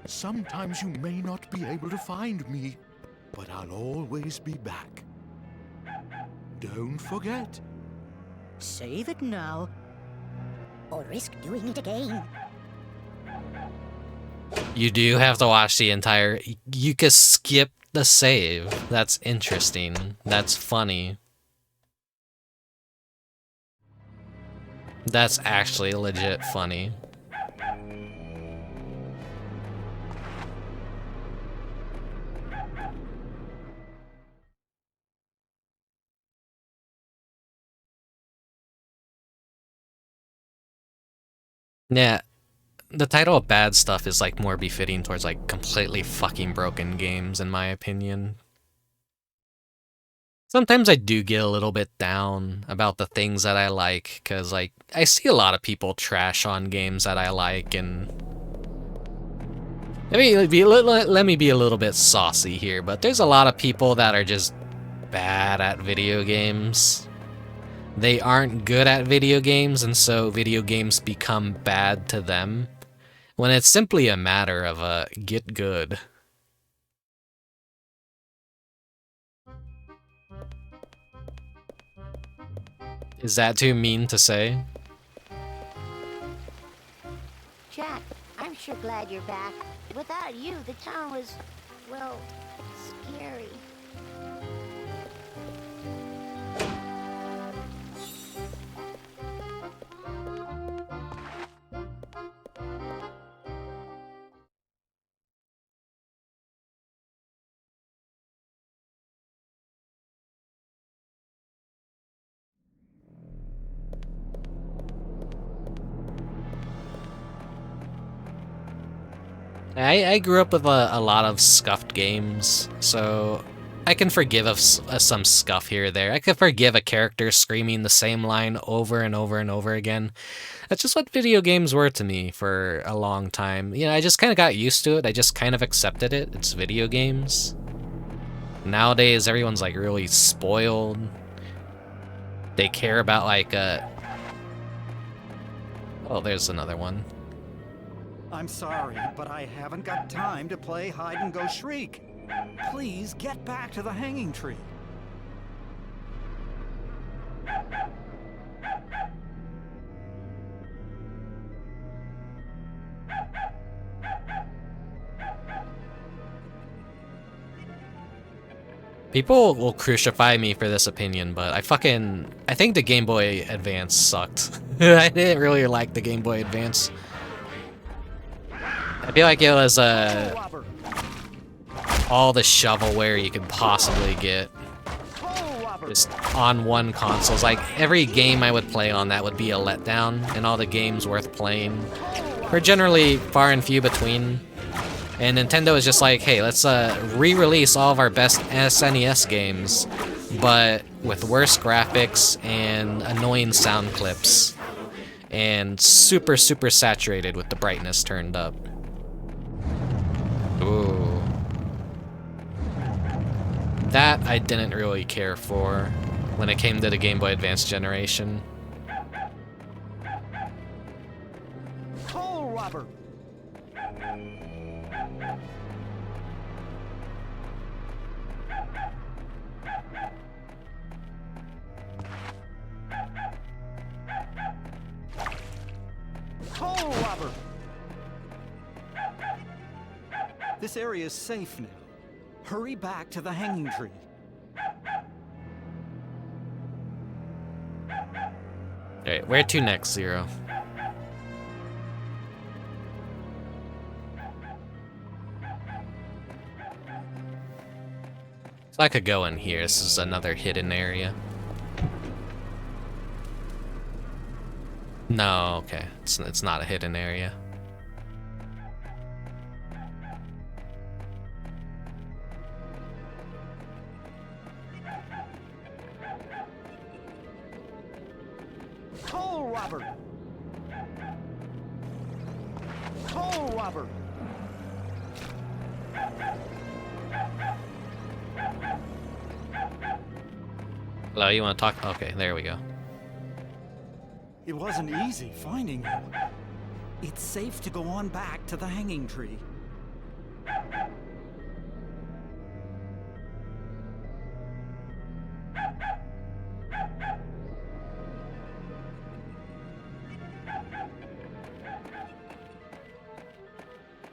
Sometimes you may not be able to find me, but I'll always be back. Don't forget.
Save it now, or risk doing it again.
You do have to watch the entire... You could skip the save. That's interesting. That's funny. That's actually legit funny. Yeah. The title of bad stuff is like more befitting towards like completely fucking broken games in my opinion. Sometimes I do get a little bit down about the things that I like, cause like I see a lot of people trash on games that I like, and let me be a little bit saucy here, but there's a lot of people that are just bad at video games. They aren't good at video games, and so video games become bad to them. When it's simply a matter of get good. Is that too mean to say?
Jack, I'm sure glad you're back. Without you, the town was, well, scary.
I grew up with a lot of scuffed games, so I can forgive some scuff here or there. I can forgive a character screaming the same line over and over and over again. That's just what video games were to me for a long time. You know, I just kind of got used to it. I just kind of accepted it. It's video games. Nowadays, everyone's like really spoiled. They care about like oh, there's another one.
I'm sorry, but I haven't got time to play hide and go shriek. Please get back to the hanging tree.
People will crucify me for this opinion, but I think the Game Boy Advance sucked. I didn't really like the Game Boy Advance. I feel like it was all the shovelware you could possibly get just on one console. It's like every game I would play on that would be a letdown, and all the games worth playing were generally far and few between. And Nintendo was just like, hey, let's re-release all of our best SNES games, but with worse graphics and annoying sound clips, and super saturated with the brightness turned up. Ooh. That I didn't really care for when it came to the Game Boy Advance generation.
Hole robber! Hole robber! This area is safe now. Hurry back to the hanging tree.
Alright, where to next, Zero? So I could go in here. This is another hidden area. No, okay. It's not a hidden area.
Hole robber! Hole robber!
Hello, you want to talk? Okay, there we go.
It wasn't easy finding you. It's safe to go on back to the hanging tree.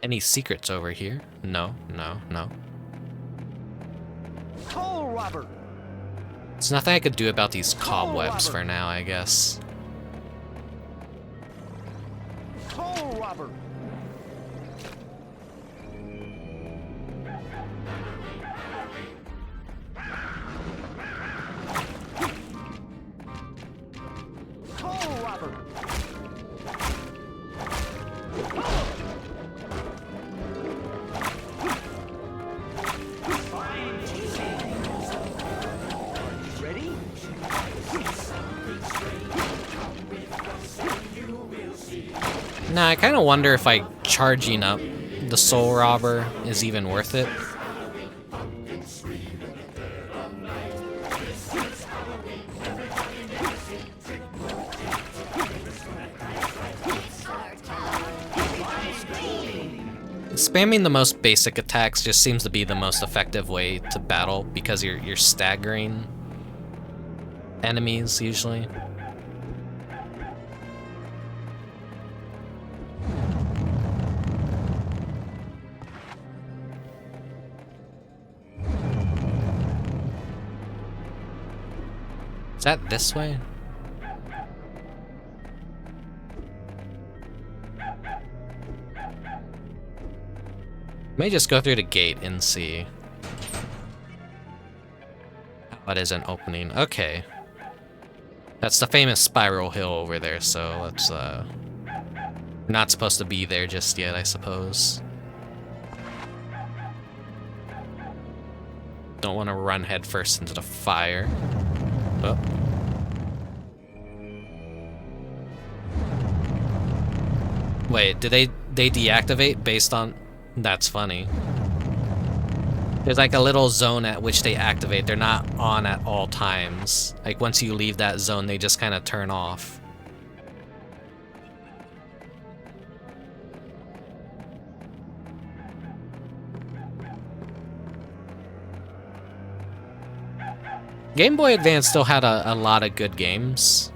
Any secrets over here? No, no, no.
Hole robber!
There's nothing I could do about these cobwebs for now, I guess.
Hole robber! Hole robber!
Now, I kind of wonder if like charging up the Soul Robber is even worth it. Spamming the most basic attacks just seems to be the most effective way to battle because you're staggering enemies usually. Is that this way? May just go through the gate and see. That is an opening. Okay. That's the famous Spiral Hill over there, so let's not supposed to be there just yet, I suppose. Don't want to run headfirst into the fire. Oh. Wait, did they deactivate based on... That's funny. There's like a little zone at which they activate. They're not on at all times. Like once you leave that zone, they just kind of turn off. Game Boy Advance still had a lot of good games.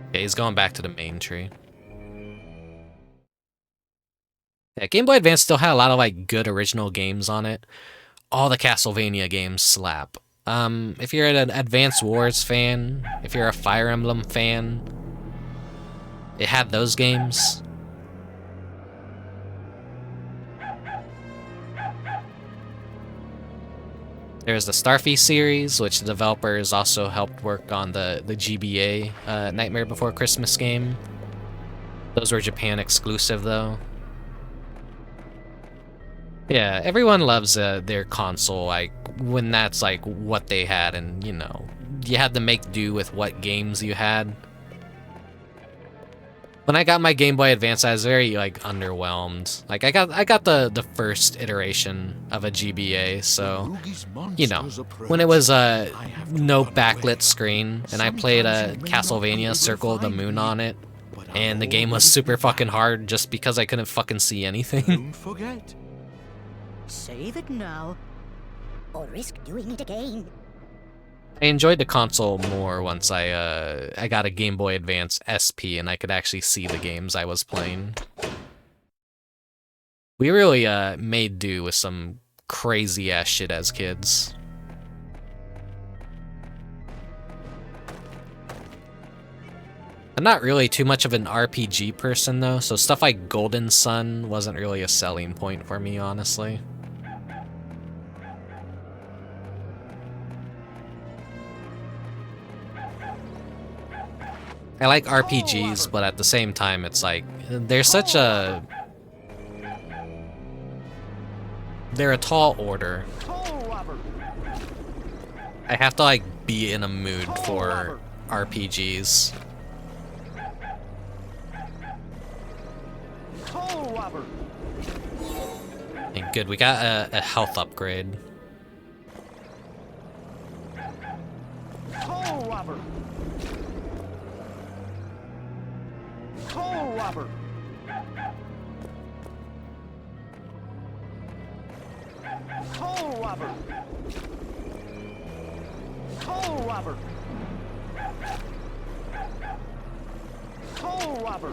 Okay, he's going back to the main tree. Yeah, Game Boy Advance still had a lot of like good original games on it. All the Castlevania games slap. If you're an Advance Wars fan, if you're a Fire Emblem fan, it had those games. There's the Starfy series, which the developers also helped work on the GBA Nightmare Before Christmas game. Those were Japan exclusive though. Yeah, everyone loves their console, like when that's like what they had, and you know, you had to make do with what games you had. When I got my Game Boy Advance, I was very like underwhelmed. Like I got the first iteration of a GBA, so you know, when it was no backlit screen and I played a Castlevania Circle of the Moon on it, and the game was super fucking hard just because I couldn't fucking see anything.
Don't forget.
Save it now, or risk doing it again.
I enjoyed the console more once I got a Game Boy Advance SP and I could actually see the games I was playing. We really made do with some crazy ass shit as kids. I'm not really too much of an RPG person though, so stuff like Golden Sun wasn't really a selling point for me, honestly. I like RPGs, but at the same time, it's like, they're such a... They're a tall order. I have to, like, be in a mood for RPGs. And good, we got a health upgrade.
Robber. Toll robber. Toll robber. Toll robber.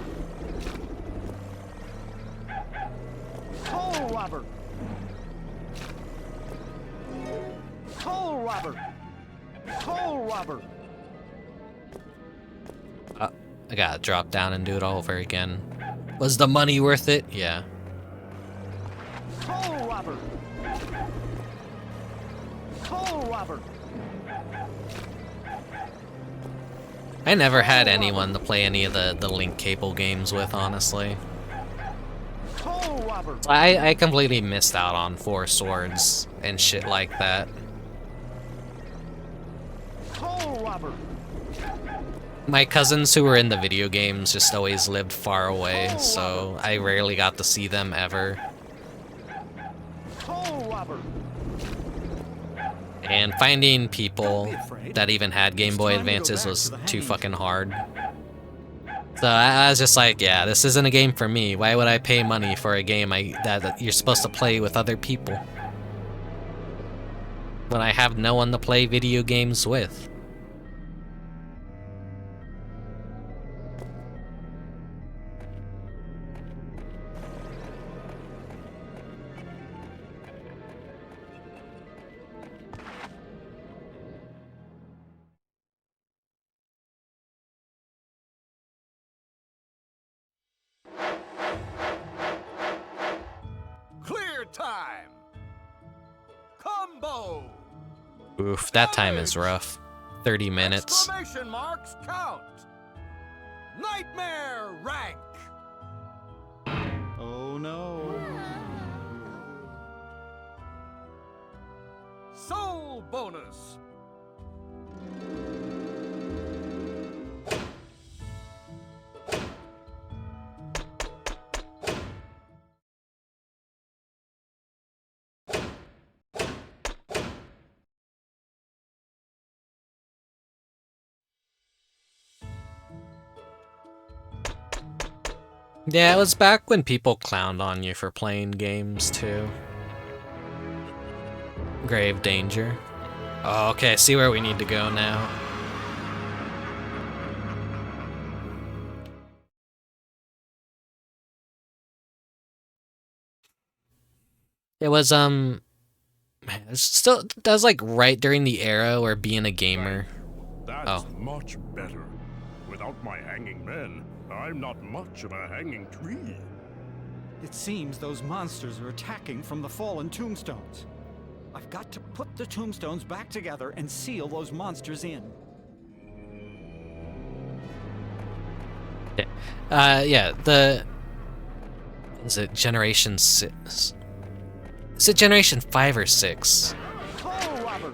Toll robber. Toll robber. Toll robber.
I gotta drop down and do it all over again. Was the money worth it? Yeah.
Toll robber. Toll robber.
I never had anyone to play any of the Link Cable games with, honestly.
Toll robber.
I completely missed out on Four Swords and shit like that.
Toll robber.
My cousins who were in the video games just always lived far away, so I rarely got to see them ever. And finding people that even had Game Boy Advances was too fucking hard. So I was just like, yeah, this isn't a game for me. Why would I pay money for a game that you're supposed to play with other people when I have no one to play video games with?
Time. Combo.
Oof, that time is rough. 30 minutes.
Exclamation marks count. Nightmare rank.
Oh no.
Soul bonus.
Yeah, it was back when people clowned on you for playing games, too. Grave danger. Oh, okay, I see where we need to go now. It was, man, it's still, that was like right during the era where being a gamer.
That's much better. Without my hanging men, I'm not much of a hanging tree.
It seems those monsters are attacking from the fallen tombstones. I've got to put the tombstones back together and seal those monsters in.
Yeah, is it Generation 6? Is it Generation 5 or 6?
Oh, Robert!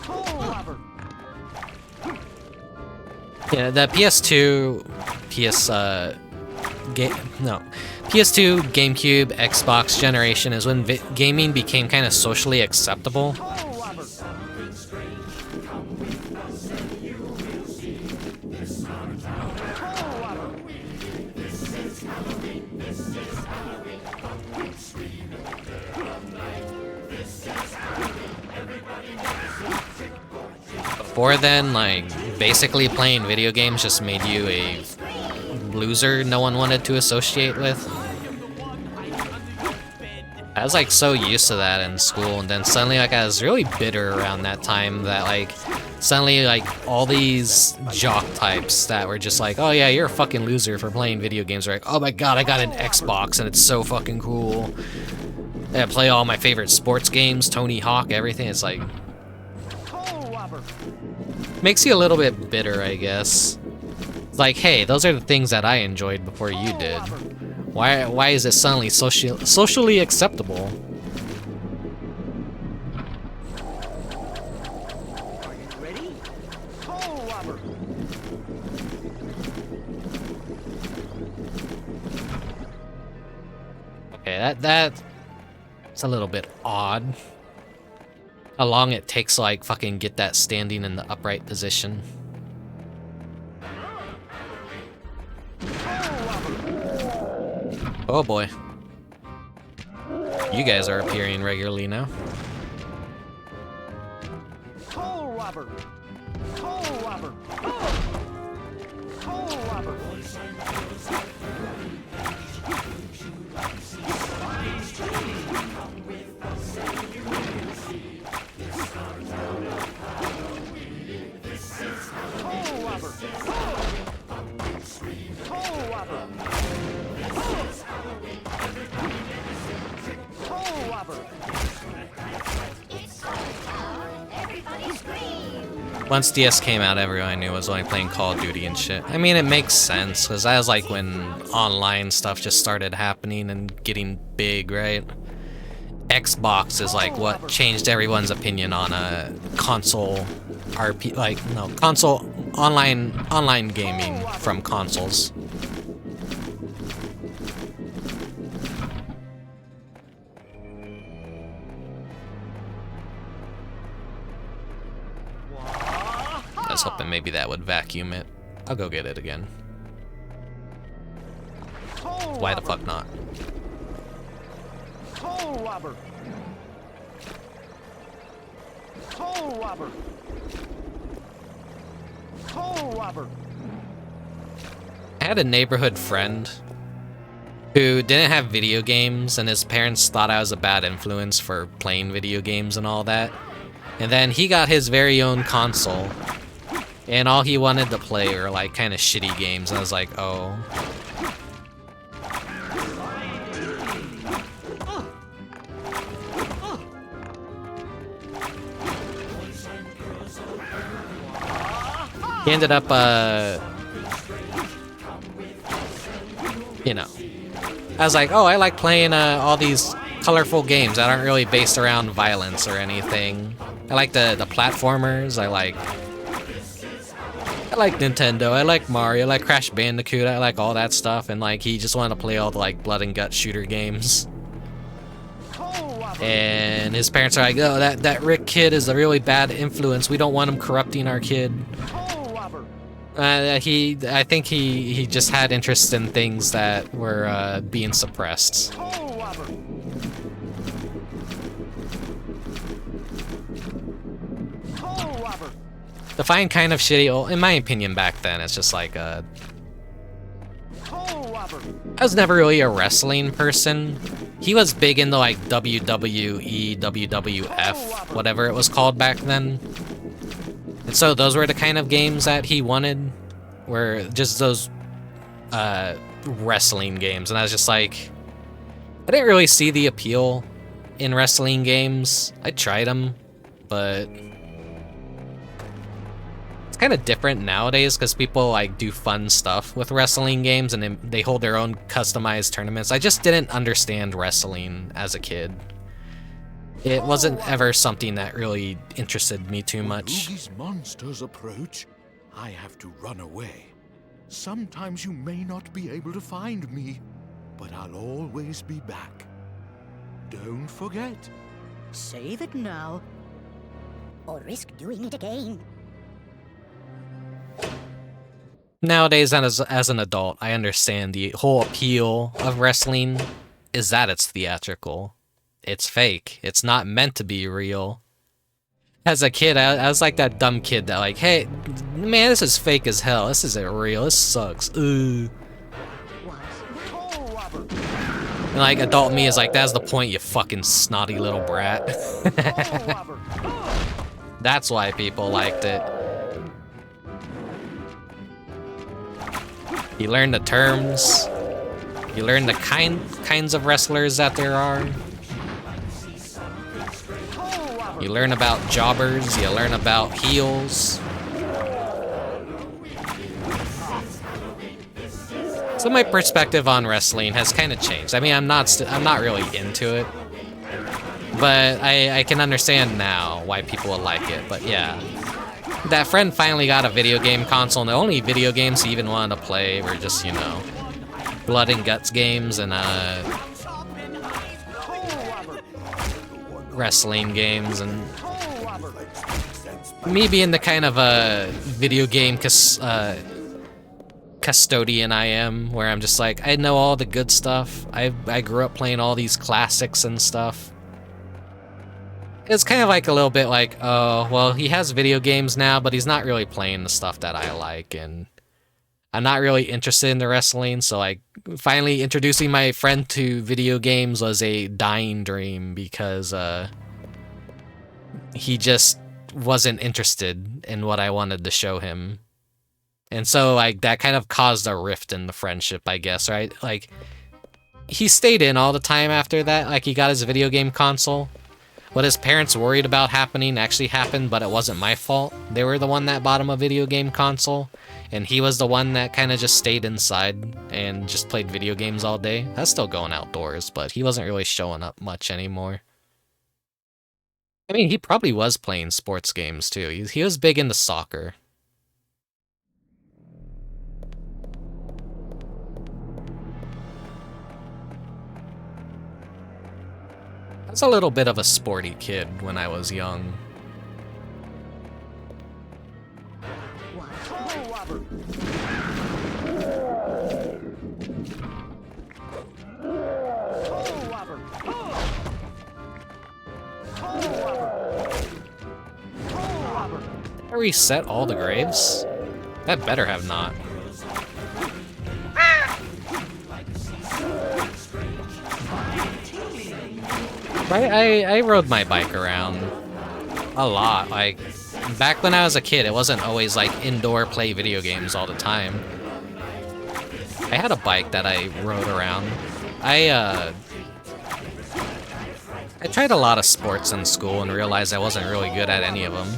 Oh, Robert!
Yeah, the PS2, PS2, GameCube, Xbox generation is when gaming became kind of socially acceptable. before then, like, basically playing video games just made you a loser no one wanted to associate with. I was like so used to that in school, and then suddenly like I was really bitter around that time that like suddenly like all these jock types that were just like, oh yeah, you're a fucking loser for playing video games, are like, oh my god, I got an Xbox and it's so fucking cool. I play all my favorite sports games, Tony Hawk, everything. It's like makes you a little bit bitter, I guess. It's like, hey, those are the things that I enjoyed before you did. Why is it suddenly socially acceptable?
Are you ready? Hole robber.
Okay, that's a little bit odd. How long it takes to like fucking get that standing in the upright position. Oh boy. You guys are appearing regularly now.
Hole robber. Hole robber. Hole robber.
Once DS came out, everyone I knew was only playing Call of Duty and shit. I mean, it makes sense, because that was like when online stuff just started happening and getting big, right? Xbox is like what changed everyone's opinion on a console console online gaming from consoles. I was hoping maybe that would vacuum it. I'll go get it again. Why the fuck not?
Hole robber. Hole robber. Hole robber.
I had a neighborhood friend who didn't have video games, and his parents thought I was a bad influence for playing video games and all that. And then he got his very own console, and all he wanted to play were like kind of shitty games, and I was like, oh. He ended up, you know, I was like, oh, I like playing all these colorful games that aren't really based around violence or anything. I like the platformers. I like Nintendo. I like Mario. I like Crash Bandicoot. I like all that stuff. And like, he just wanted to play all the like blood and gut shooter games. And his parents are like, oh, that Rick kid is a really bad influence. We don't want him corrupting our kid. I think he just had interest in things that were being suppressed. The fine kind of shitty, well, in my opinion back then, it's just like I was never really a wrestling person. He was big into like WWE, WWF, whatever it was called back then. And so those were the kind of games that he wanted, were just those wrestling games. And I was just like, I didn't really see the appeal in wrestling games. I tried them, but it's kind of different nowadays because people like do fun stuff with wrestling games and they hold their own customized tournaments. I just didn't understand wrestling as a kid. It wasn't ever something that really interested me too much.
When Oogie's monsters approach, I have to run away. Sometimes you may not be able to find me, but I'll always be back. Don't forget.
Save it now, or risk doing it again.
Nowadays, as an adult, I understand the whole appeal of wrestling is that it's theatrical. It's fake. It's not meant to be real. As a kid, I was like that dumb kid that like, hey, man, this is fake as hell. This isn't real. This sucks. Ugh. And like adult me is like, that's the point, you fucking snotty little brat. That's why people liked it. You learn the terms. You learn the kinds of wrestlers that there are. You learn about jobbers. You learn about heels. So my perspective on wrestling has kind of changed. I mean, I'm not really into it, but I can understand now why people would like it. But yeah, that friend finally got a video game console, and the only video games he even wanted to play were just, you know, blood and guts games and wrestling games. And me being the kind of a video game custodian I am, where I'm just like, I know all the good stuff. I grew up playing all these classics and stuff. It's kind of like a little bit like, oh, well, he has video games now, but he's not really playing the stuff that I like, and I'm not really interested in the wrestling, so like finally introducing my friend to video games was a dying dream because he just wasn't interested in what I wanted to show him. And so, like, that kind of caused a rift in the friendship, I guess, right? Like, he stayed in all the time after that. Like, he got his video game console. What his parents worried about happening actually happened, but it wasn't my fault. They were the one that bought him a video game console, and he was the one that kind of just stayed inside and just played video games all day. That's still going outdoors, but he wasn't really showing up much anymore. I mean, he probably was playing sports games, too. He was big into soccer. I was a little bit of a sporty kid when I was young. I reset all the graves? That better have not. I rode my bike around a lot. Like, back when I was a kid, it wasn't always like indoor play video games all the time. I had a bike that I rode around. I tried a lot of sports in school and realized I wasn't really good at any of them.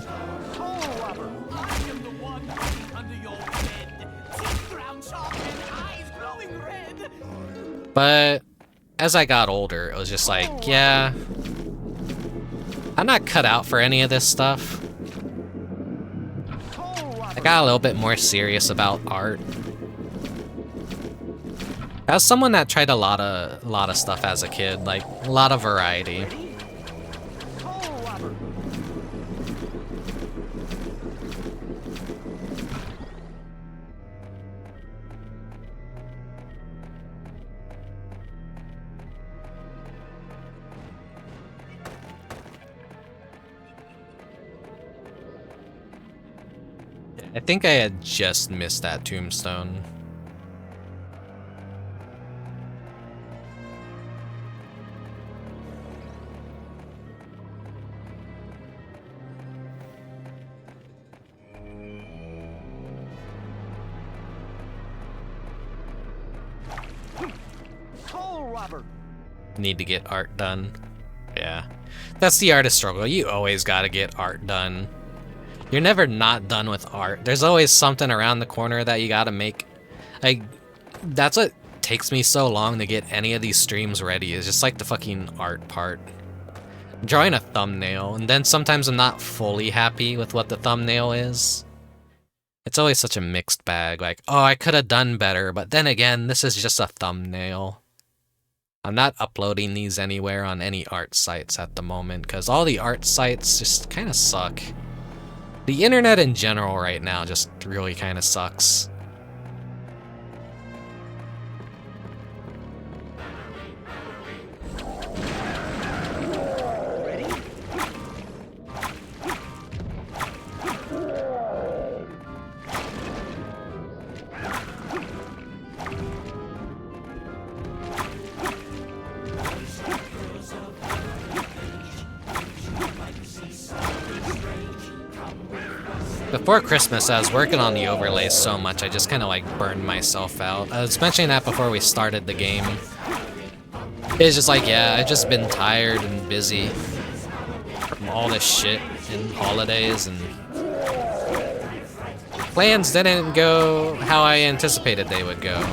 But as I got older, it was just like, yeah, I'm not cut out for any of this stuff. I got a little bit more serious about art. I was someone that tried a lot of stuff as a kid, like a lot of variety. I think I had just missed that tombstone. Need to get art done. Yeah. That's the artist struggle. You always gotta get art done. You're never not done with art. There's always something around the corner that you gotta make. Like, that's what takes me so long to get any of these streams ready, is just like the fucking art part. Drawing a thumbnail, and then sometimes I'm not fully happy with what the thumbnail is. It's always such a mixed bag, like, oh, I could have done better, but then again, this is just a thumbnail. I'm not uploading these anywhere on any art sites at the moment, because all the art sites just kind of suck. The internet in general right now just really kind of sucks. Before Christmas, I was working on the overlays so much, I just kind of like burned myself out. I was mentioning that before we started the game. It's just like, yeah, I've just been tired and busy from all this shit and holidays, and plans didn't go how I anticipated they would go.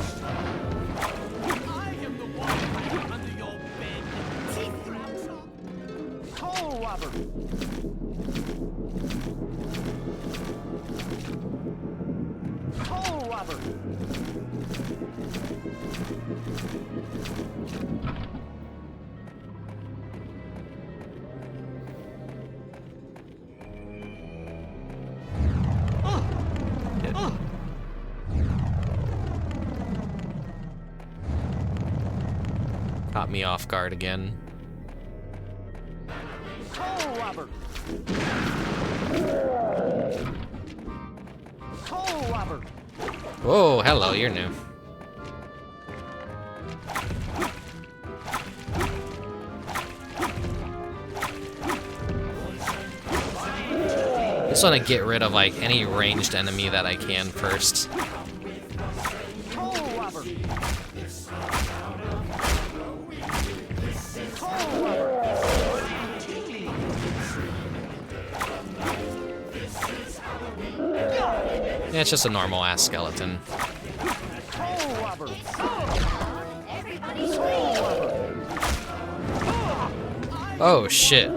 Caught me off guard again. Whoa, hello, you're new. Just want to get rid of like any ranged enemy that I can first. Yeah, it's just a normal ass skeleton. Oh shit.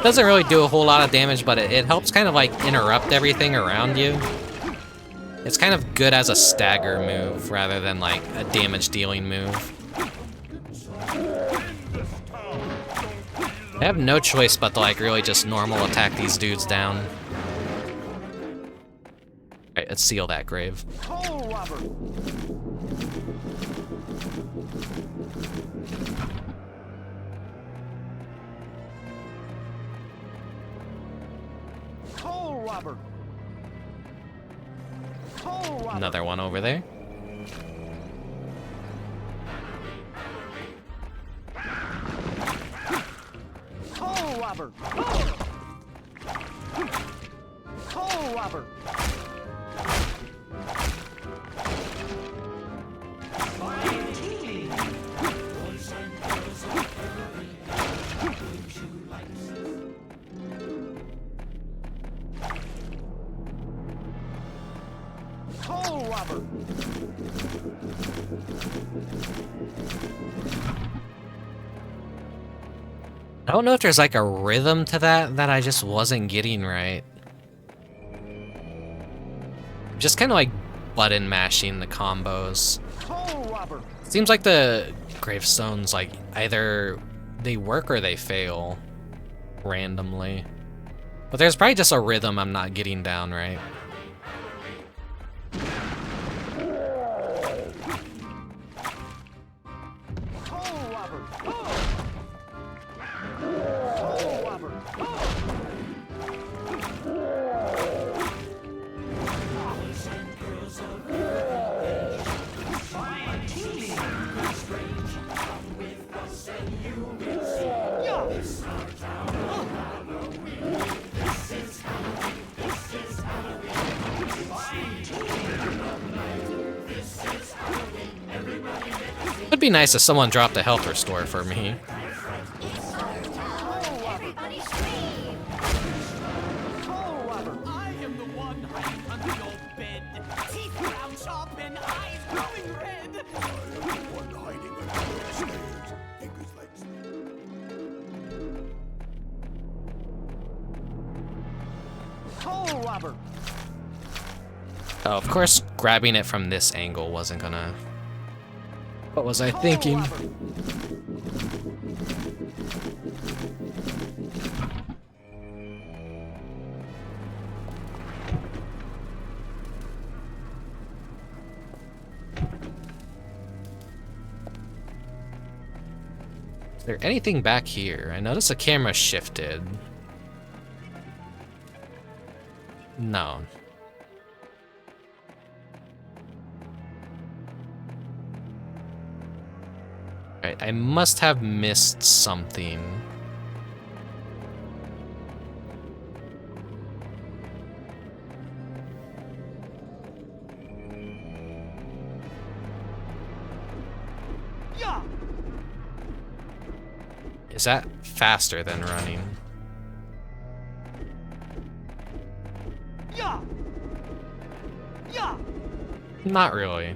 Doesn't really do a whole lot of damage, but it helps kind of like interrupt everything around you. It's kind of good as a stagger move rather than like a damage dealing move. I have no choice but to like really just normal attack these dudes down. Alright, let's seal that grave. Another one over there. I don't know if there's like a rhythm to that I just wasn't getting right. Just kind of like button mashing the combos. Seems like the gravestones like either they work or they fail randomly. But there's probably just a rhythm I'm not getting down right. It'd be nice if someone dropped a health restore for me. Oh, of course, grabbing it from this angle wasn't gonna... What was I thinking? Is there anything back here? I noticed the camera shifted. No. I must have missed something.
Yeah.
Is that faster than running?
Yeah. Yeah.
Not really.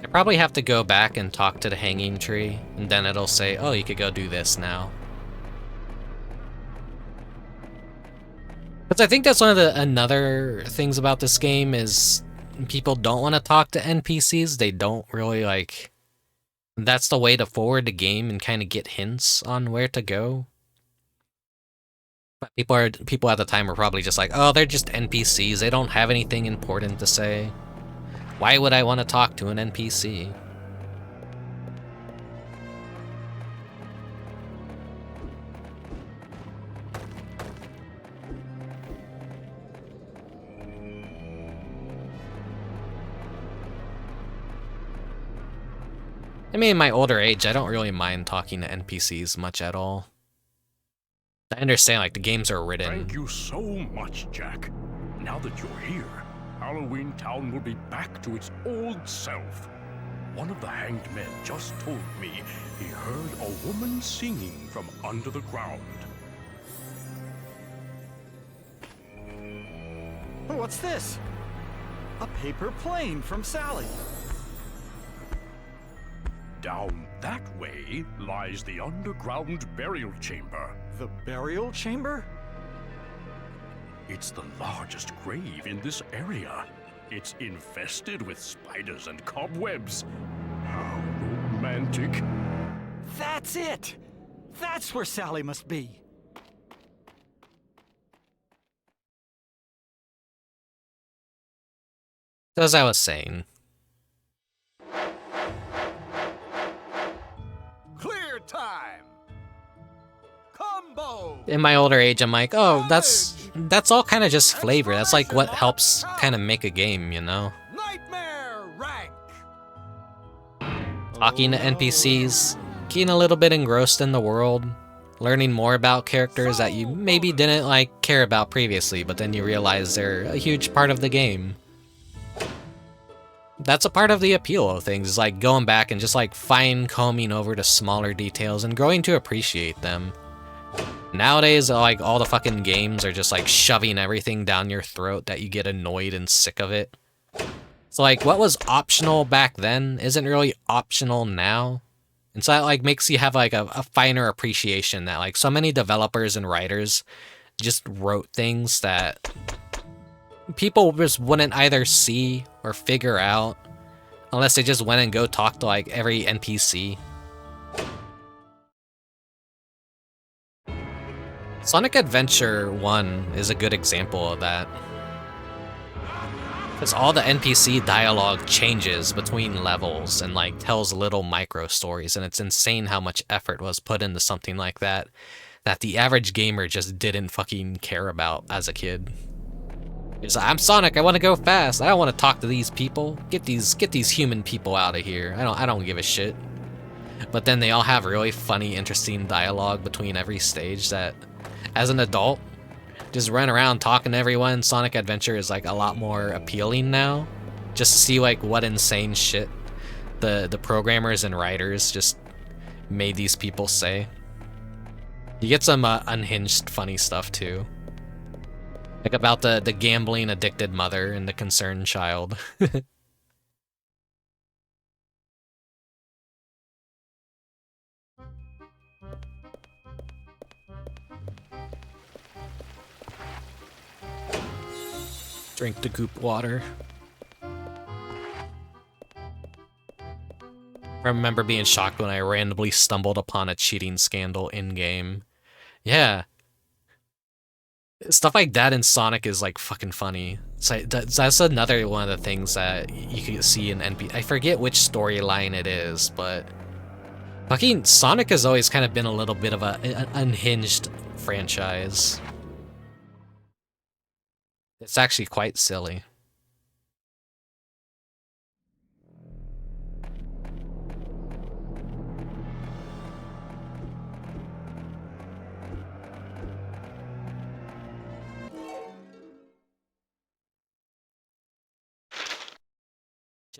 I probably have to go back and talk to the hanging tree, and then it'll say, oh, you could go do this now. Because I think that's one of the another things about this game is people don't want to talk to NPCs. They don't really like... That's the way to forward the game and kind of get hints on where to go. But people at the time were probably just like, oh, they're just NPCs. They don't have anything important to say. Why would I want to talk to an NPC? I mean, in my older age, I don't really mind talking to NPCs much at all. I understand, like, the games are written.
Thank you so much, Jack. Now that you're here, Halloween Town will be back to its old self. One of the hanged men just told me he heard a woman singing from under the ground.
What's this? A paper plane from Sally.
Down that way lies the underground burial chamber.
The burial chamber?
It's the largest grave in this area. It's infested with spiders and cobwebs. How romantic.
That's it! That's where Sally must be.
As I was saying.
Clear time. Combo.
In my older age, I'm like, oh, that's all kind of just flavor. That's like what helps kind of make a game, you know?
Nightmare rank.
Talking to NPCs, getting a little bit engrossed in the world, learning more about characters that you maybe didn't like care about previously, but then you realize they're a huge part of the game. That's a part of the appeal of things, is like going back and just like fine-combing over the smaller details and growing to appreciate them. Nowadays, like, all the fucking games are just like shoving everything down your throat that you get annoyed and sick of it. So like, what was optional back then isn't really optional now. And so that like makes you have like a finer appreciation that like so many developers and writers just wrote things that people just wouldn't either see or figure out unless they just went and go talk to like every NPC. Sonic Adventure 1 is a good example of that. Because all the NPC dialogue changes between levels and like tells little micro stories, and it's insane how much effort was put into something like that that the average gamer just didn't fucking care about as a kid. He's like, I'm Sonic, I want to go fast. I don't want to talk to these people. Get these human people out of here. I don't give a shit. But then they all have really funny, interesting dialogue between every stage that, as an adult, just run around talking to everyone. Sonic Adventure is like a lot more appealing now. Just to see like what insane shit the programmers and writers just made these people say. You get some unhinged funny stuff too. Like about the gambling addicted mother and the concerned child. Drink the goop water. I remember being shocked when I randomly stumbled upon a cheating scandal in-game. Yeah. Stuff like that in Sonic is like fucking funny. So that's another one of the things that you can see in NP. I forget which storyline it is, but fucking Sonic has always kind of been a little bit of an unhinged franchise. It's actually quite silly.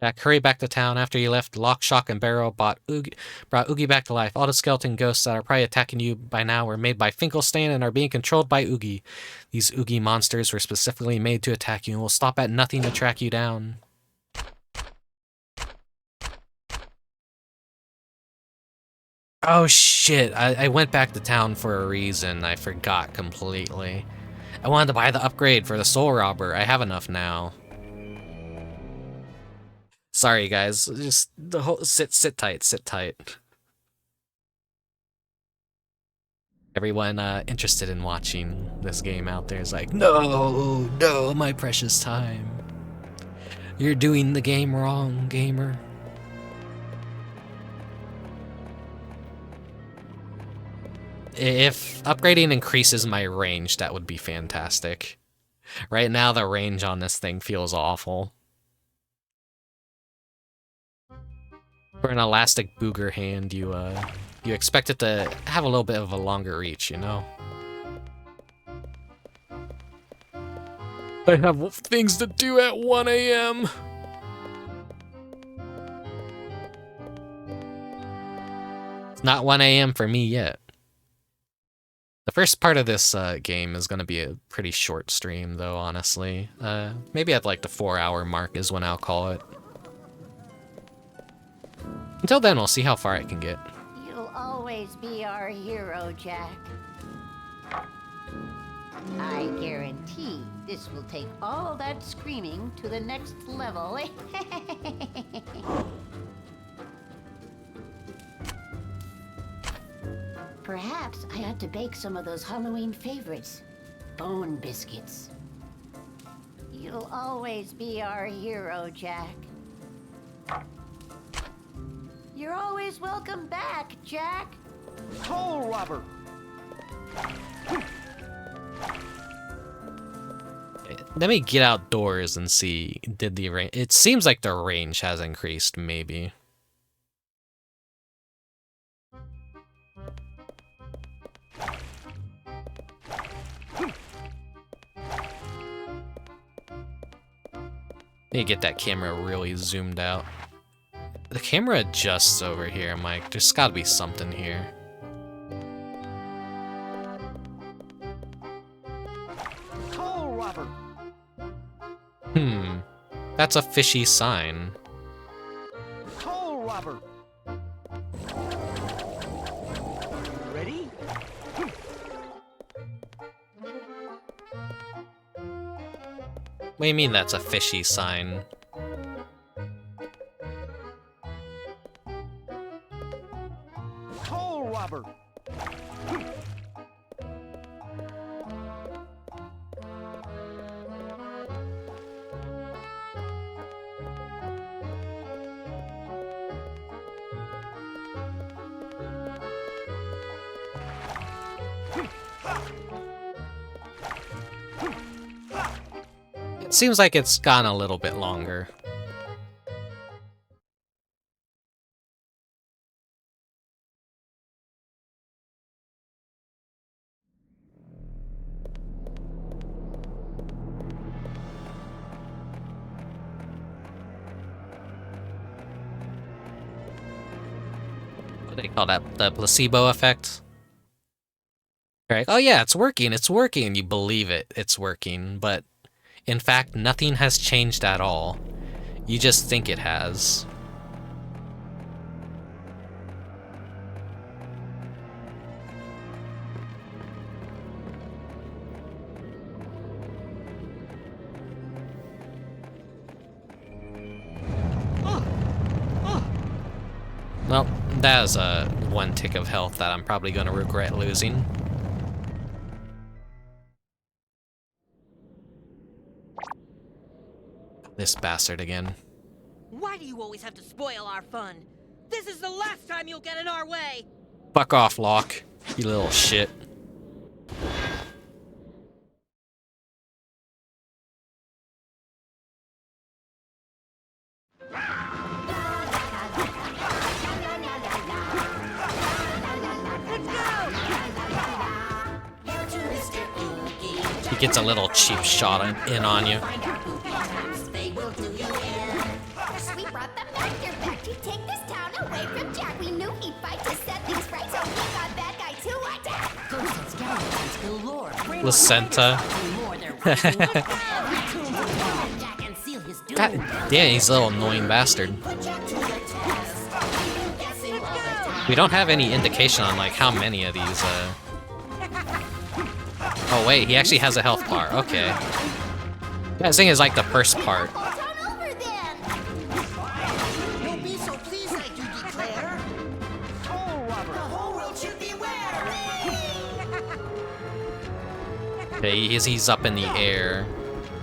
Jack, hurry back to town. After you left, Lock, Shock, and Barrow brought Oogie back to life. All the skeleton ghosts that are probably attacking you by now were made by Finkelstein and are being controlled by Oogie. These Oogie monsters were specifically made to attack you and will stop at nothing to track you down. Oh shit, I went back to town for a reason. I forgot completely. I wanted to buy the upgrade for the Soul Robber. I have enough now. Sorry guys, just the whole sit tight. Everyone interested in watching this game out there is like, no, my precious time. You're doing the game wrong, gamer. If upgrading increases my range, that would be fantastic. Right now, the range on this thing feels awful. For an elastic booger hand, you expect it to have a little bit of a longer reach, you know? I have things to do at 1 AM. It's not 1 AM for me yet. The first part of this game is going to be a pretty short stream, though, honestly. Maybe at like the 4-hour mark is when I'll call it. Until then, we'll see how far I can get.
You'll always be our hero, Jack. I guarantee this will take all that screaming to the next level. Perhaps I ought to bake some of those Halloween favorites. Bone biscuits. You'll always be our hero, Jack. You're always welcome back, Jack.
Soul Robber!
Let me get outdoors and see, did the range... It seems like the range has increased, maybe. Need to get that camera really zoomed out. The camera adjusts over here, Mike. There's gotta be something here.
Soul Robber!
That's a fishy sign.
Soul Robber! Ready?
What do you mean that's a fishy sign?
Soul Robber!
It seems like it's gone a little bit longer. What do they call that? The placebo effect? Right? Oh yeah, it's working, you believe it, it's working, but in fact, nothing has changed at all. You just think it has. Well, that is one tick of health that I'm probably going to regret losing. This bastard again.
Why do you always have to spoil our fun? This is the last time you'll get in our way!
Fuck off, Locke. You little shit. He gets a little cheap shot in on you.
We brought the master back to take this town away from Jack. We knew he'd fight to set things right, so we got that guy to attack.
Ghosts and skeletons galore.
Placenta. God damn, he's a little annoying bastard. We don't have any indication on like how many of these Oh wait, he actually has a health bar. Okay. Yeah, this thing is like the first part.
You'll be so pleased, I do declare. The whole world should beware.
Okay, he's up in the air.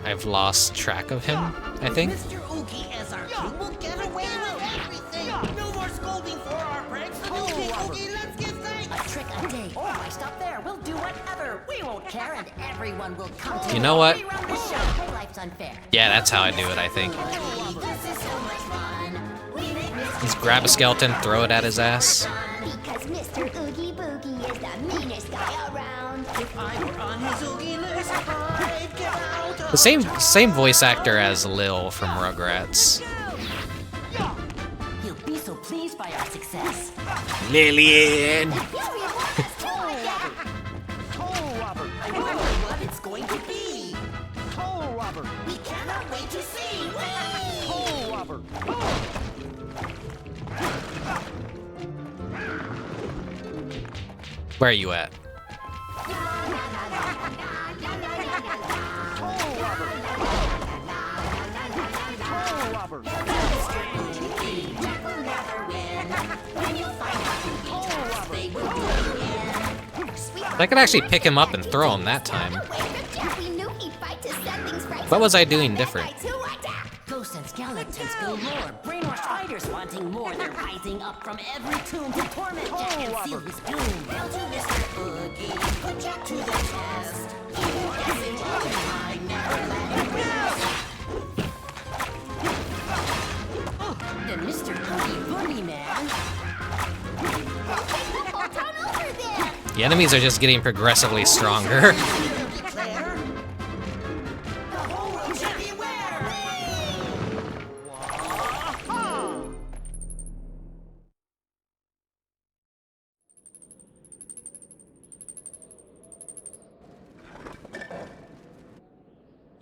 I've lost track of him, I think.
Mr. Oogie as our king will get away with everything. No more scolding for our pranks. The new king Oogie, let's give thanks.
A trick a day. Oh, why stop there? We'll do whatever. We won't care, and everyone will come to
You know what?
We run the show. Hey, life's unfair.
Yeah, that's how I do it, I think.
This is so much fun. We make
Just grab a skeleton, throw it at his ass.
Because Mr. Oogie Boogie is the meanest guy around.
If I were on his Oogie list, I'd get out of
The same voice actor as Lil from Rugrats.
He'll be so pleased by our success.
Lillian!
I wonder what it's going to be. We cannot wait to see.
Where are you at? I could actually pick him up and throw him that time. What was I doing different?
Ghosts and skeletons galore. Brainwashed fighters wanting more. They're rising up from every tomb to torment Jack and seal his doom.
Hail to Mr. Oogie, put Jack to the test. Guessing all the time, never let him rest.
The Mr. Oogie Boogeyman.
The enemies are just getting progressively stronger.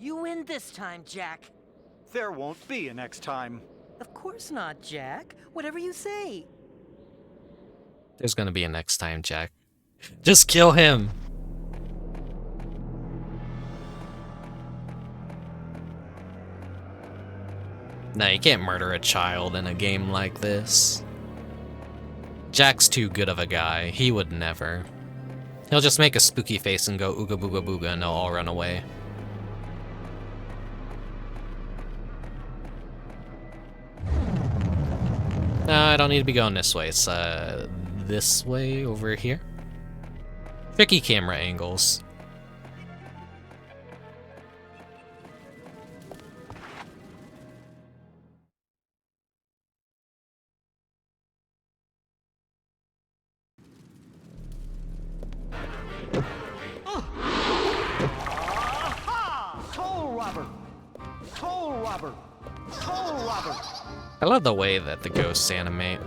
You win this time, Jack.
There won't be a next time.
Of course not, Jack. Whatever you say.
There's gonna be a next time, Jack. Just kill him. Nah, you can't murder a child in a game like this. Jack's too good of a guy. He would never. He'll just make a spooky face and go ooga booga booga and they'll all run away. No, I don't need to be going this way. It's this way over here. Tricky camera angles. I love the way that the ghosts animate.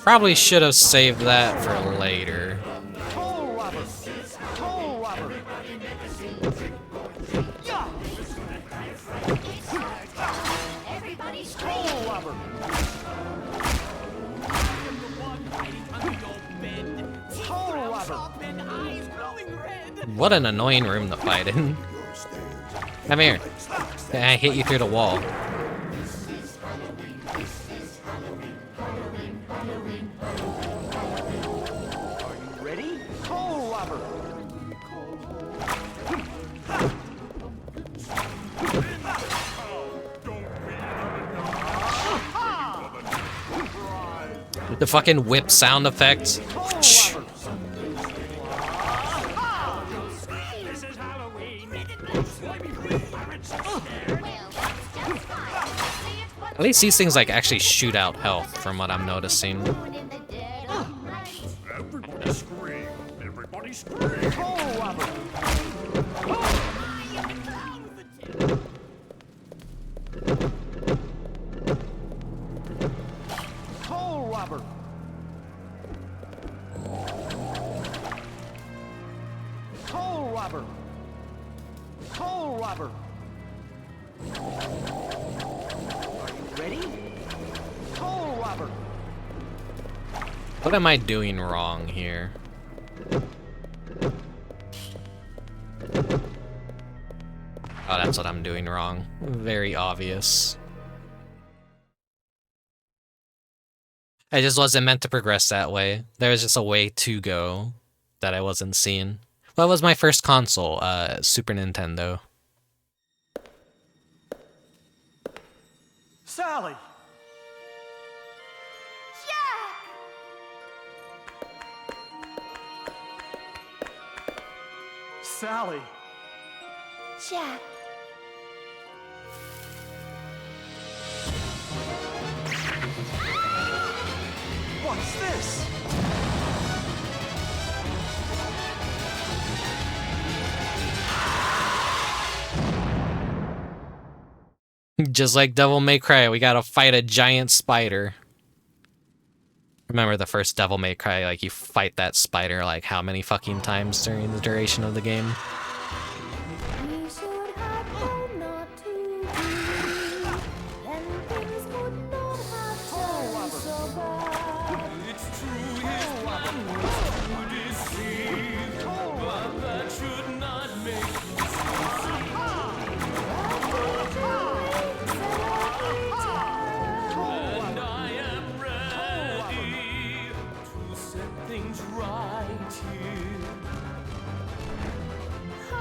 Probably should have saved that for later. What an annoying room to fight in. Come here. I hit you through the wall.
Ready? Coal robber!
The fucking whip sound effects. At least these things like actually shoot out health from what I'm noticing.
Everybody scream! Everybody scream!
Coal robber! Coal robber! Coal robber! Coal robber! Ready? Coal robber!
What am I doing wrong here? Oh, that's what I'm doing wrong. Very obvious. I just wasn't meant to progress that way. There was just a way to go that I wasn't seeing. What was my first console? Super Nintendo.
Sally! Sally!
Jack.
What's this?
Just like Devil May Cry, we gotta fight a giant spider. Remember the first Devil May Cry, like you fight that spider like how many fucking times during the duration of the game?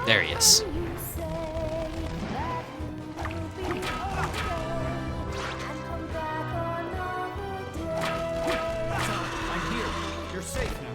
There he is.
I'm here. You're safe now.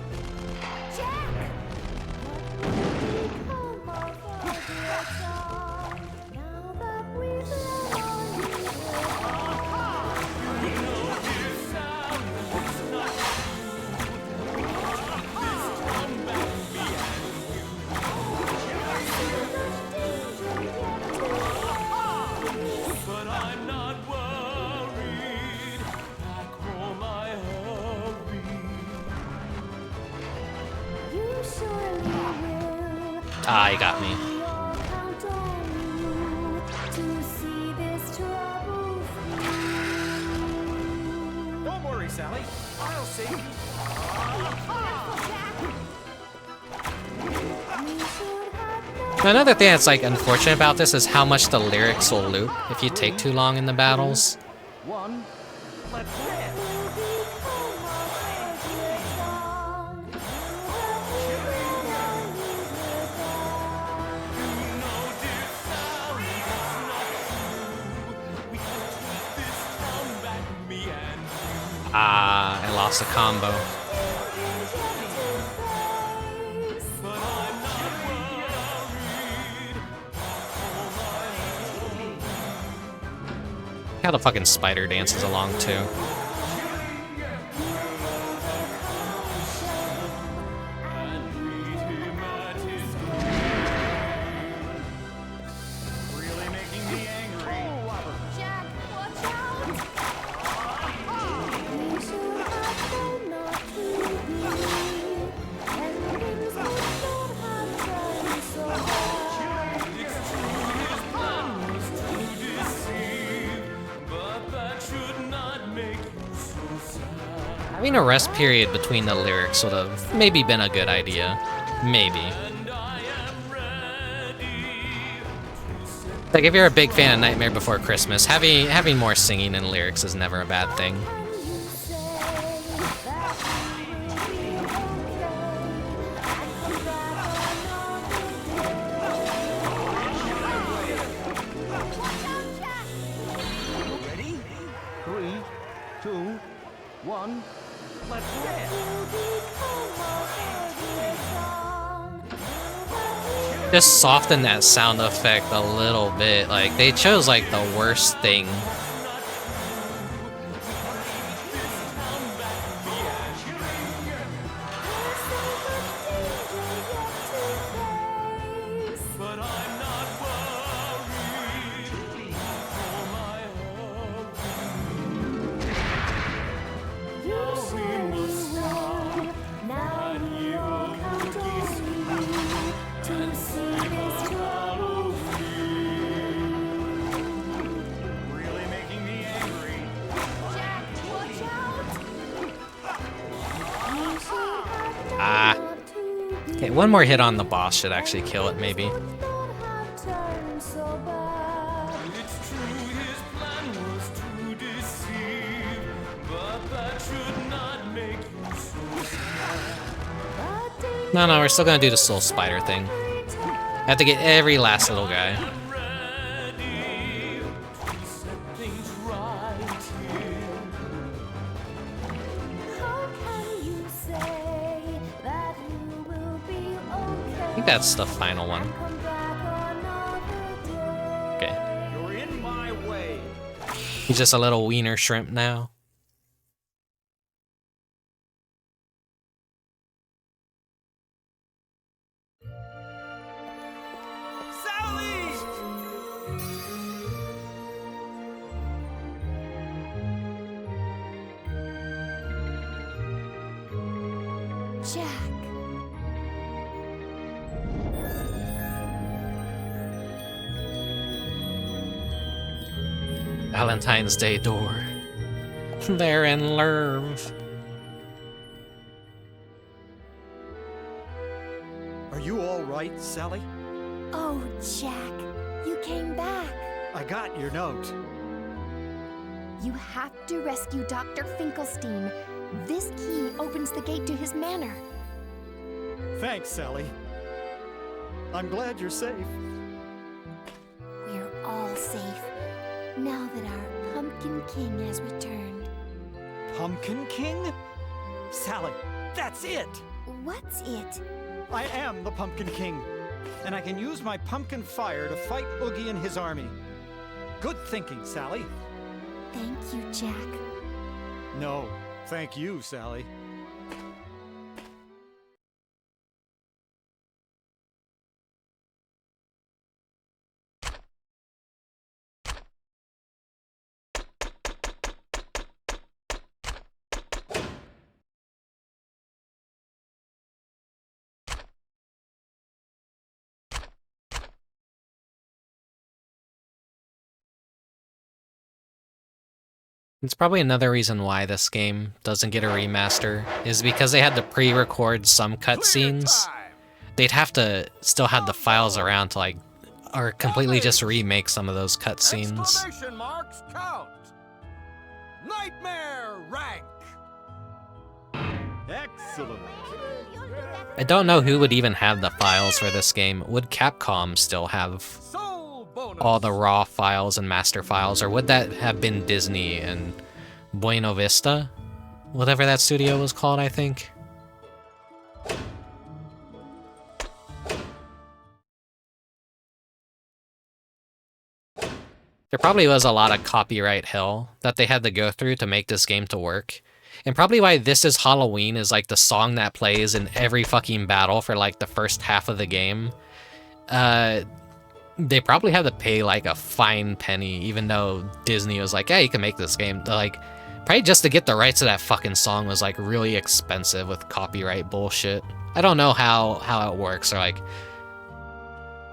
Ah, he got me.
Don't worry, Sally. I'll save you.
Another thing that's like unfortunate about this is how much the lyrics will loop if you take too long in the battles.
One. Let's dance.
Ah, I lost a combo. How the fucking spider dances along too.
Really making me angry.
Jack, watch out!
Having a rest period between the lyrics would have maybe been a good idea. Maybe. Like, if you're a big fan of Nightmare Before Christmas, having more singing and lyrics is never a bad thing.
Ready? 3, 2, 1. Let's dance.
Just soften that sound effect a little bit. Like, they chose like the worst thing. Okay, one more hit on the boss should actually kill it, maybe. No, we're still gonna do the soul spider thing. I have to get every last little guy. I think that's the final one. Okay.
You're in my way.
He's just a little wiener shrimp now.
Jack.
Valentine's Day door. They're in love.
Are you all right, Sally?
Oh, Jack, you came back.
I got your note.
You have to rescue Dr. Finkelstein. This key opens the gate to his manor.
Thanks, Sally. I'm glad you're safe.
We're all safe, now that our Pumpkin King has returned.
Pumpkin King? Sally, that's it!
What's it?
I am the Pumpkin King, and I can use my pumpkin fire to fight Oogie and his army. Good thinking, Sally.
Thank you, Jack.
No, thank you, Sally.
It's probably another reason why this game doesn't get a remaster, is because they had to pre-record some cutscenes. They'd have to still have the files around to like, or completely just remake some of those cutscenes.
Exclamation marks count. Nightmare rank.
Excellent.
I don't know who would even have the files for this game. Would Capcom still have all the raw files and master files, or would that have been Disney and Buena Vista? Whatever that studio was called, I think. There probably was a lot of copyright hell that they had to go through to make this game to work. And probably why This Is Halloween is like the song that plays in every fucking battle for like the first half of the game. They probably had to pay like a fine penny, even though Disney was like, yeah, you can make this game. Like, probably just to get the rights to that fucking song was like really expensive with copyright bullshit. I don't know how it works, or like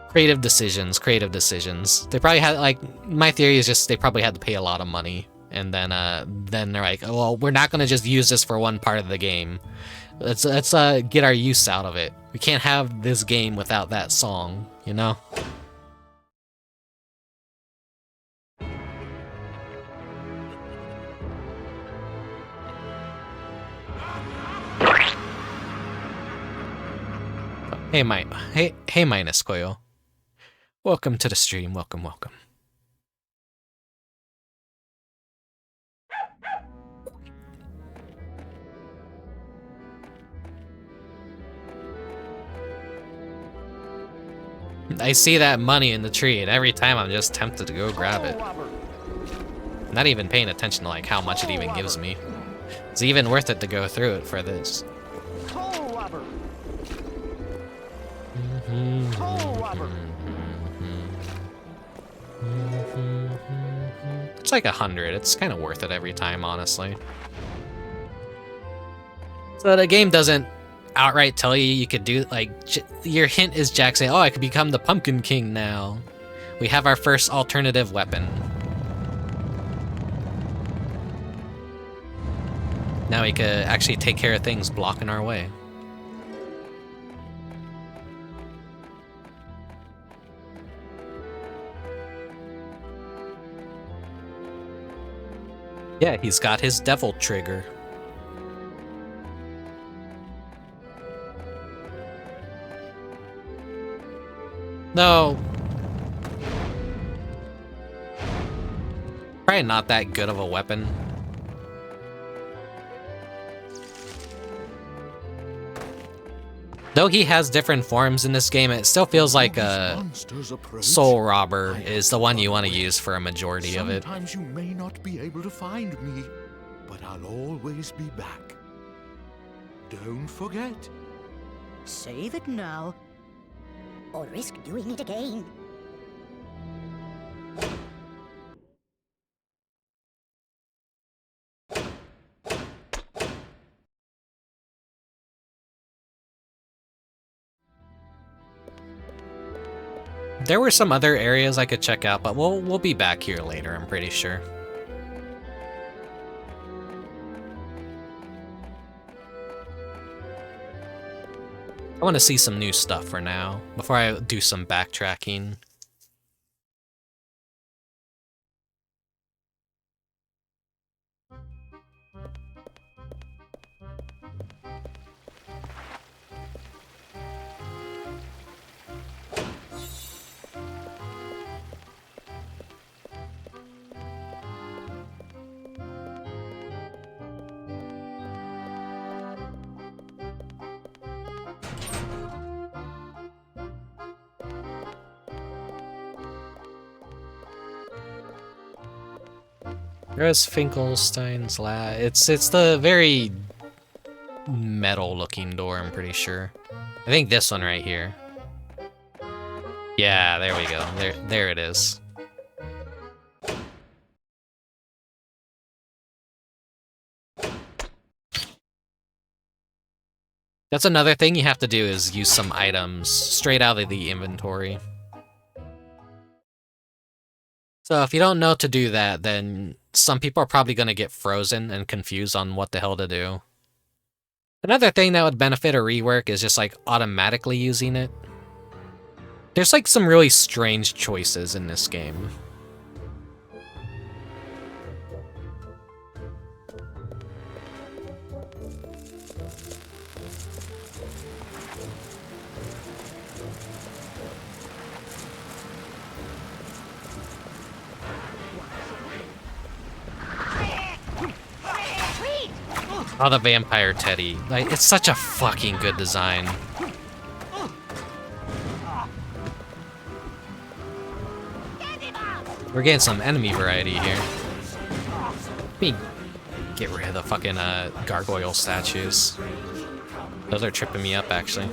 creative decisions. They probably had, like, my theory is just they probably had to pay a lot of money, and then they're like, oh, well, we're not gonna just use this for one part of the game. Let's get our use out of it. We can't have this game without that song, you know? Hey, Minus Koyo. Welcome to the stream. Welcome. I see that money in the tree, and every time I'm just tempted to go grab it. Not even paying attention to like how much it even gives me. It's even worth it to go through it for this. It's like 100. It's kind of worth it every time, honestly. So the game doesn't outright tell you could do, like, your hint is Jack saying, oh, I could become the Pumpkin King now. We have our first alternative weapon. Now we could actually take care of things blocking our way. Yeah, he's got his devil trigger. No. Probably not that good of a weapon. Though he has different forms in this game, it still feels like a Soul Robber is the one you want to use for a majority of it.
Sometimes you may not be able to find me, but I'll always be back. Don't forget.
Save it now, or risk doing it again.
There were some other areas I could check out, but we'll be back here later, I'm pretty sure. I want to see some new stuff for now, before I do some backtracking. There's Finkelstein's lab. It's the very metal-looking door, I'm pretty sure. I think this one right here. Yeah, there we go. There it is. That's another thing you have to do is use some items straight out of the inventory. So if you don't know to do that, then some people are probably going to get frozen and confused on what the hell to do. Another thing that would benefit a rework is just like automatically using it. There's like some really strange choices in this game. Oh, the vampire teddy. Like, it's such a fucking good design. We're getting some enemy variety here. Let me get rid of the fucking gargoyle statues. Those are tripping me up, actually.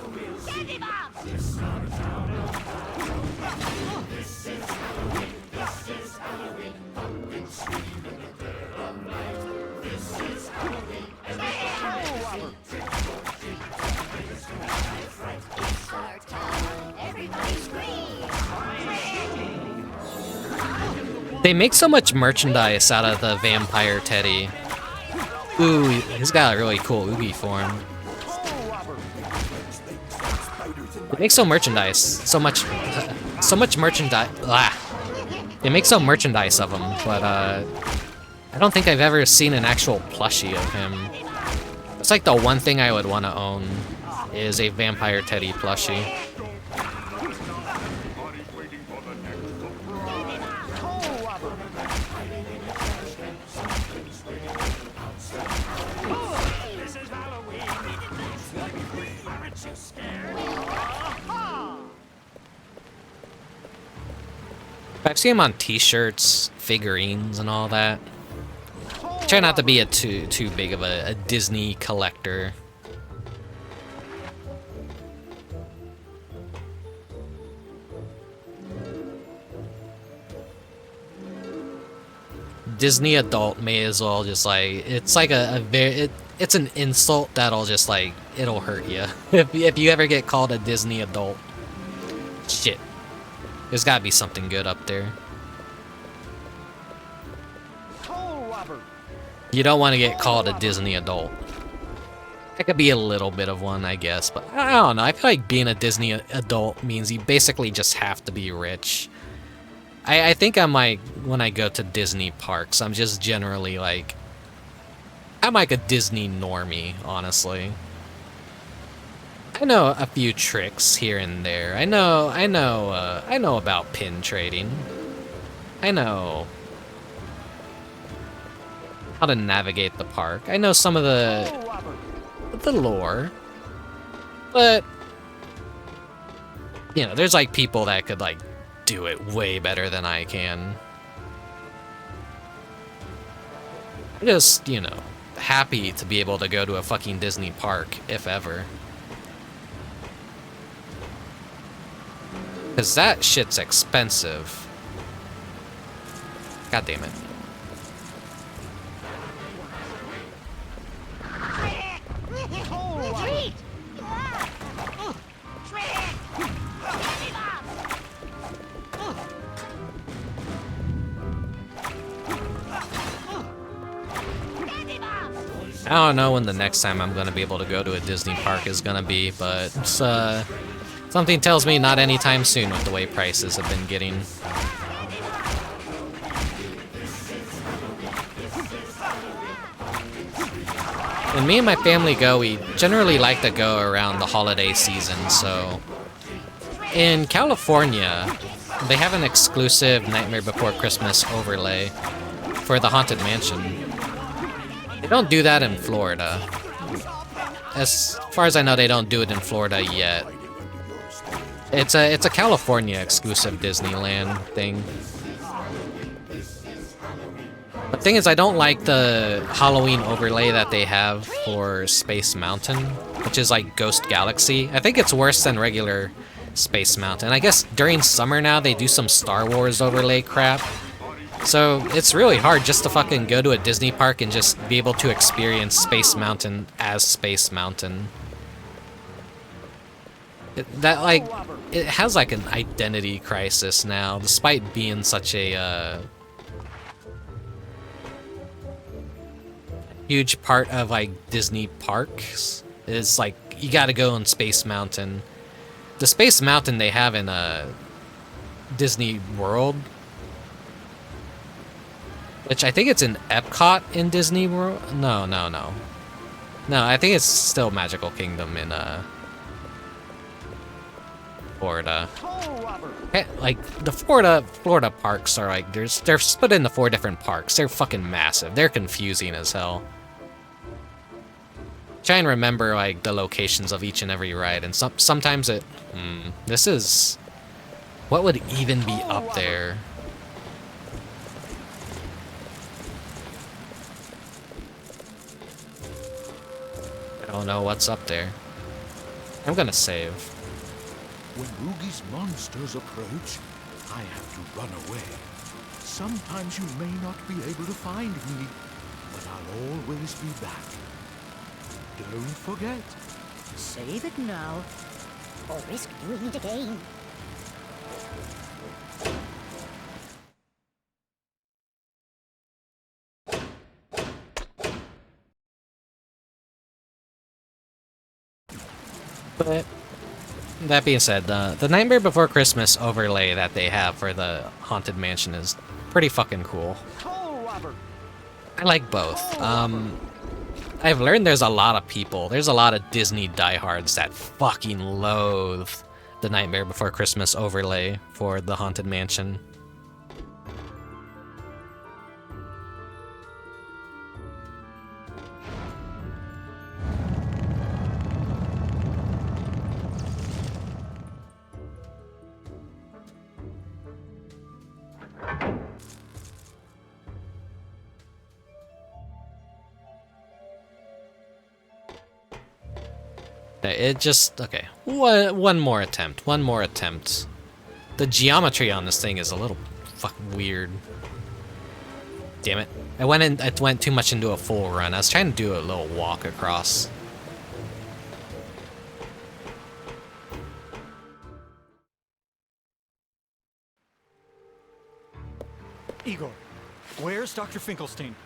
They make so much merchandise out of the vampire teddy. Ooh, he's got a really cool Oogie form. They make so much merchandise. They make so merchandise of him, but I don't think I've ever seen an actual plushie of him. It's like the one thing I would want to own is a Vampire Teddy plushie. I've seen him on t-shirts, figurines, and all that. I try not to be too big of a Disney collector. Disney adult may as well just like, it's like it's an insult that'll just like, it'll hurt you if you ever get called a Disney adult. Shit. There's gotta be something good up there. You don't want to get called a Disney adult. That could be a little bit of one, I guess, but I don't know. I feel like being a Disney adult means you basically just have to be rich. I think I'm like, when I go to Disney parks, I'm just generally like, I'm like a Disney normie, honestly. I know a few tricks here and there. I know about pin trading. I know how to navigate the park. I know some of the lore, but you know, there's like people that could like do it way better than I can. I'm just, you know, happy to be able to go to a fucking Disney park, if ever. Because that shit's expensive. God damn it. I don't know when the next time I'm gonna be able to go to a Disney park is gonna be, but it's, something tells me not anytime soon with the way prices have been getting. When me and my family go, we generally like to go around the holiday season, so... In California, they have an exclusive Nightmare Before Christmas overlay for the Haunted Mansion. They don't do that in Florida. As far as I know, they don't do it in Florida yet. It's a California exclusive Disneyland thing. The thing is, I don't like the Halloween overlay that they have for Space Mountain, which is like Ghost Galaxy. I think it's worse than regular Space Mountain. I guess during summer now they do some Star Wars overlay crap. So it's really hard just to fucking go to a Disney park and just be able to experience Space Mountain as Space Mountain. It has like an identity crisis now, despite being such a huge part of like Disney parks. It's like you gotta go on Space Mountain. The Space Mountain they have in Disney World, which I think it's in Epcot in Disney World. No, I think it's still Magical Kingdom in Florida. Like the Florida parks are like they're split into 4 different parks. They're fucking massive. They're confusing as hell. Try and remember like the locations of each and every ride, and sometimes it. This is what would even be up there. I don't know what's up there. I'm gonna save.
When Oogie's monsters approach, I have to run away. Sometimes you may not be able to find me, but I'll always be back. Don't forget.
Save it now, or risk doing it again.
But that being said, the Nightmare Before Christmas overlay that they have for the Haunted Mansion is pretty fucking cool. I like both. I've learned there's a lot of people, there's a lot of Disney diehards that fucking loathe the Nightmare Before Christmas overlay for the Haunted Mansion. It just, okay, one more attempt. The geometry on this thing is a little fucking weird. Damn it. I went too much into a full run. I was trying to do a little walk across.
Igor, where's Dr. Finkelstein?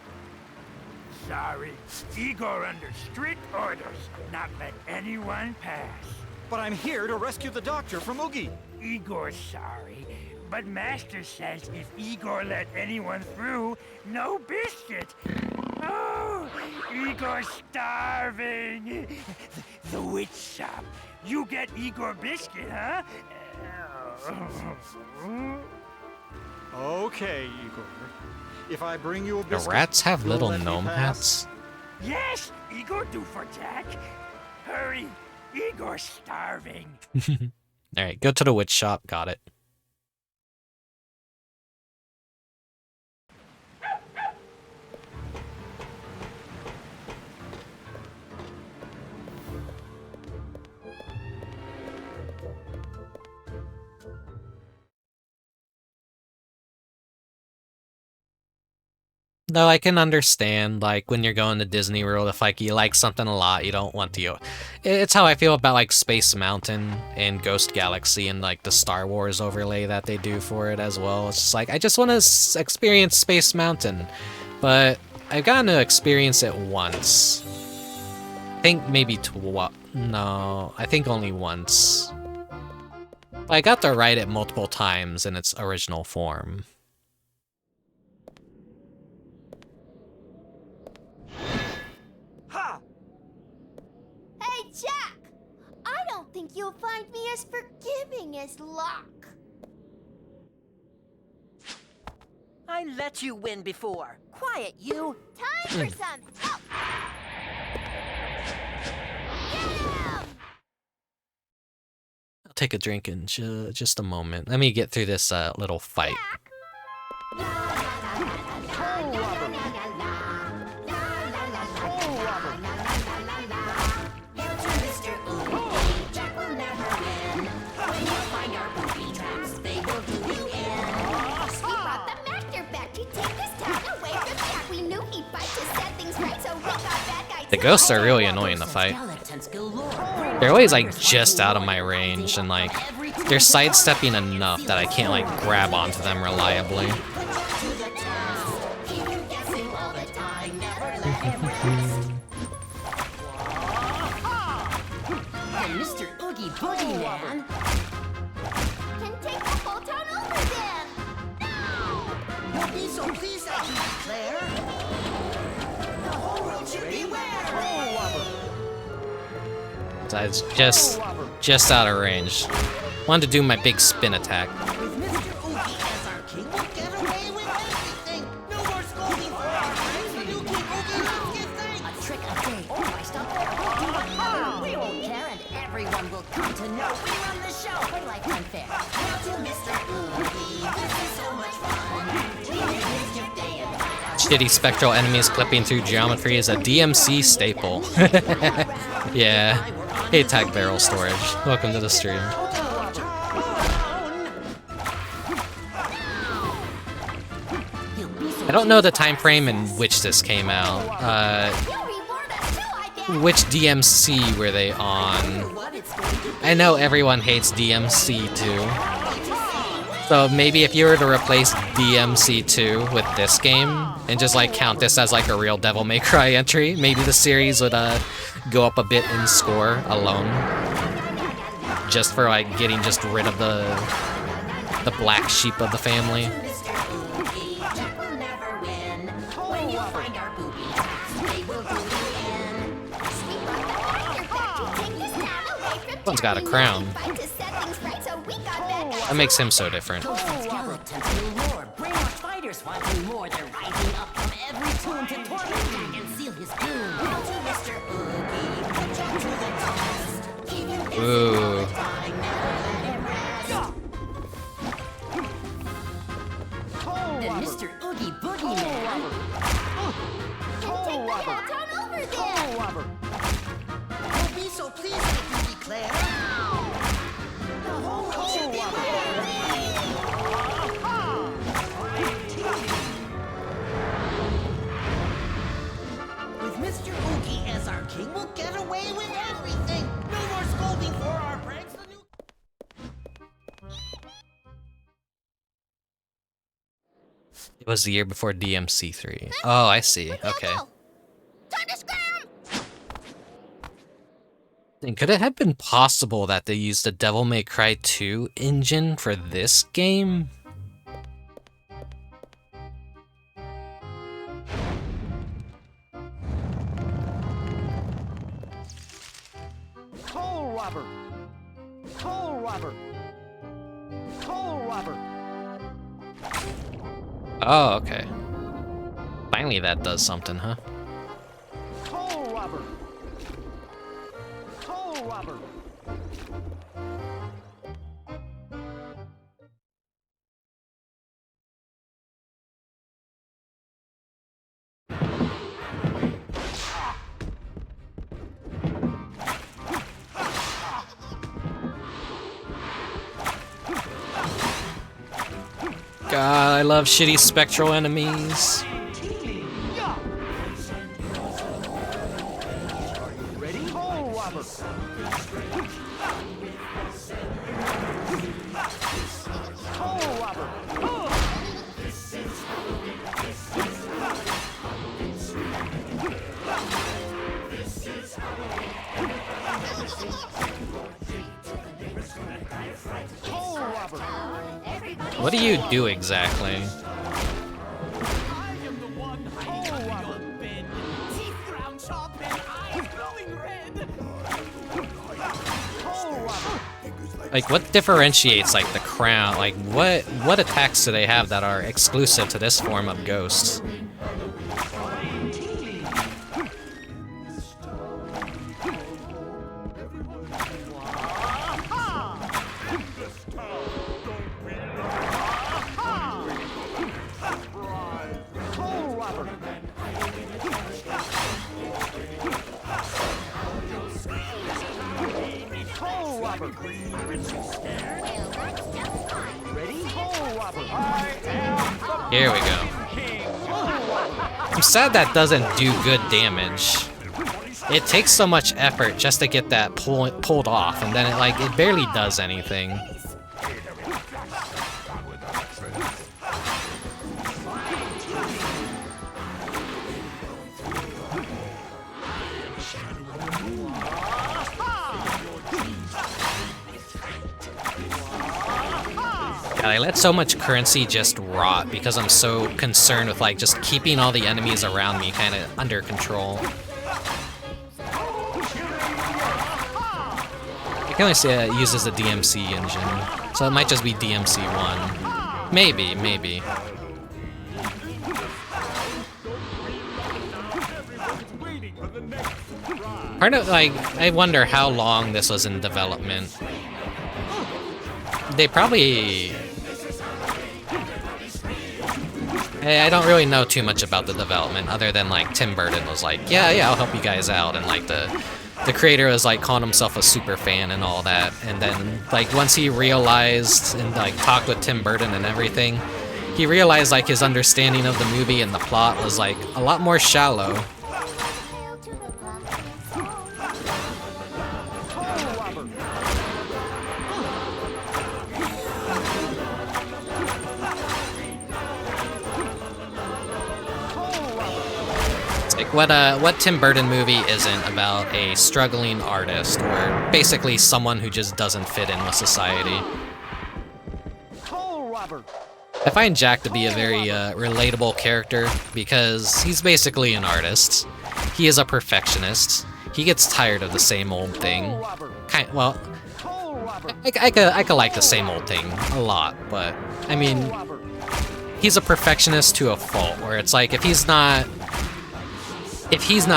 Sorry, Igor under strict orders, not let anyone pass.
But I'm here to rescue the doctor from Oogie.
Igor's sorry, but Master says if Igor let anyone through, no biscuit. Oh, Igor's starving. The witch shop. You get Igor biscuit, huh?
Okay, Igor. If I bring you a biscuit,
The rats have little gnome hats?
Yes, Igor do for Jack. Hurry, Igor's starving.
Alright, go to the witch shop, got it. Though I can understand, like, when you're going to Disney World, if, like, you like something a lot, you don't want to... It's how I feel about, like, Space Mountain and Ghost Galaxy and, like, the Star Wars overlay that they do for it as well. It's just like, I just want to experience Space Mountain, but I've gotten to experience it once. I think maybe no, I think only once. But I got to ride it multiple times in its original form.
Hey, Jack! I don't think you'll find me as forgiving as Locke.
I let you win before. Quiet, you.
Time for some help! Get him!
I'll take a drink in just a moment. Let me get through this little fight. The ghosts are really annoying to fight. They're always like just out of my range, and like they're sidestepping enough that I can't like grab onto them reliably.
Mr. Oogie Boogie Man
can take the whole town over then! No!
Don't be so pleased at you, Claire. The whole world should beware.
It's just out of range. Wanted to do my big spin attack.
With Mr. Oogie as our king, we'll get away with everything. No more scolding for our friends. The new king Oogie loves give thanks. A trick a day. Oh, I stopped there. We'll do another. We won't care, and everyone will come to know we run the show. Play like unfair. Now to Mr. Oogie, this is so much fun. We make mischief day and night.
Shitty spectral enemies clipping through geometry is a DMC staple. Yeah. Hey, Tag Barrel Storage. Welcome to the stream. I don't know the time frame in which this came out. Which DMC were they on? I know everyone hates DMC 2. So maybe if you were to replace DMC 2 with this game and just like count this as like a real Devil May Cry entry, maybe the series would go up a bit in score alone. Just for like getting just rid of the black sheep of the family. one's got a crown. That makes him so different.
Skeletons galore, brainwashed fighters wanting more. They're rising up from every tomb to torment Jack and seal his doom. Now to Mr. Oogie, put Jack to the test. Even if
Ooh.
dying, never let him rest. And Mr. Oogie Boogie Man.
Don't be so pleased if you declare. The whole world should be with Mr. Oogie as our king, we'll get away with everything. No more scolding for our pranks. The new
It was the year before DMC3. Oh, I see. Okay. And could it have been possible that they used the Devil May Cry 2 engine for this game?
Coal robber! Coal robber! Coal robber!
Oh, okay. Finally that does something, huh?
Coal robber! Coal robber!
God, I love shitty spectral enemies.
Ready? Coal robber! Coal robber! Coal robber!
What do you do exactly?
I am the one hiding under your bed. Teeth ground sharp and eyes glowing red. Coal robber!
Like, what differentiates, like, the crown? Like, what attacks do they have that are exclusive to this form of ghosts?
Coal robber! Coal robber! Ready? Coal robber! I am
Here we go. I'm sad that doesn't do good damage. It takes so much effort just to get that pulled off, and then it barely does anything. God, I let so much currency just rot because I'm so concerned with just keeping all the enemies around me kind of under control. I can only say it uses the DMC engine, so it might just be DMC 1. Maybe. Part of, I wonder how long this was in development. They probably... I don't really know too much about the development, other than, Tim Burton was like, yeah, I'll help you guys out, and, the creator was, calling himself a super fan and all that, and then, once he realized and, talked with Tim Burton and everything, he realized, his understanding of the movie and the plot was, a lot more shallow. What Tim Burton movie isn't about a struggling artist, or basically someone who just doesn't fit in with society? I find Jack to be a very relatable character because he's basically an artist. He is a perfectionist. He gets tired of the same old thing. I could like the same old thing a lot, but I mean, he's a perfectionist to a fault, where it's like if he's not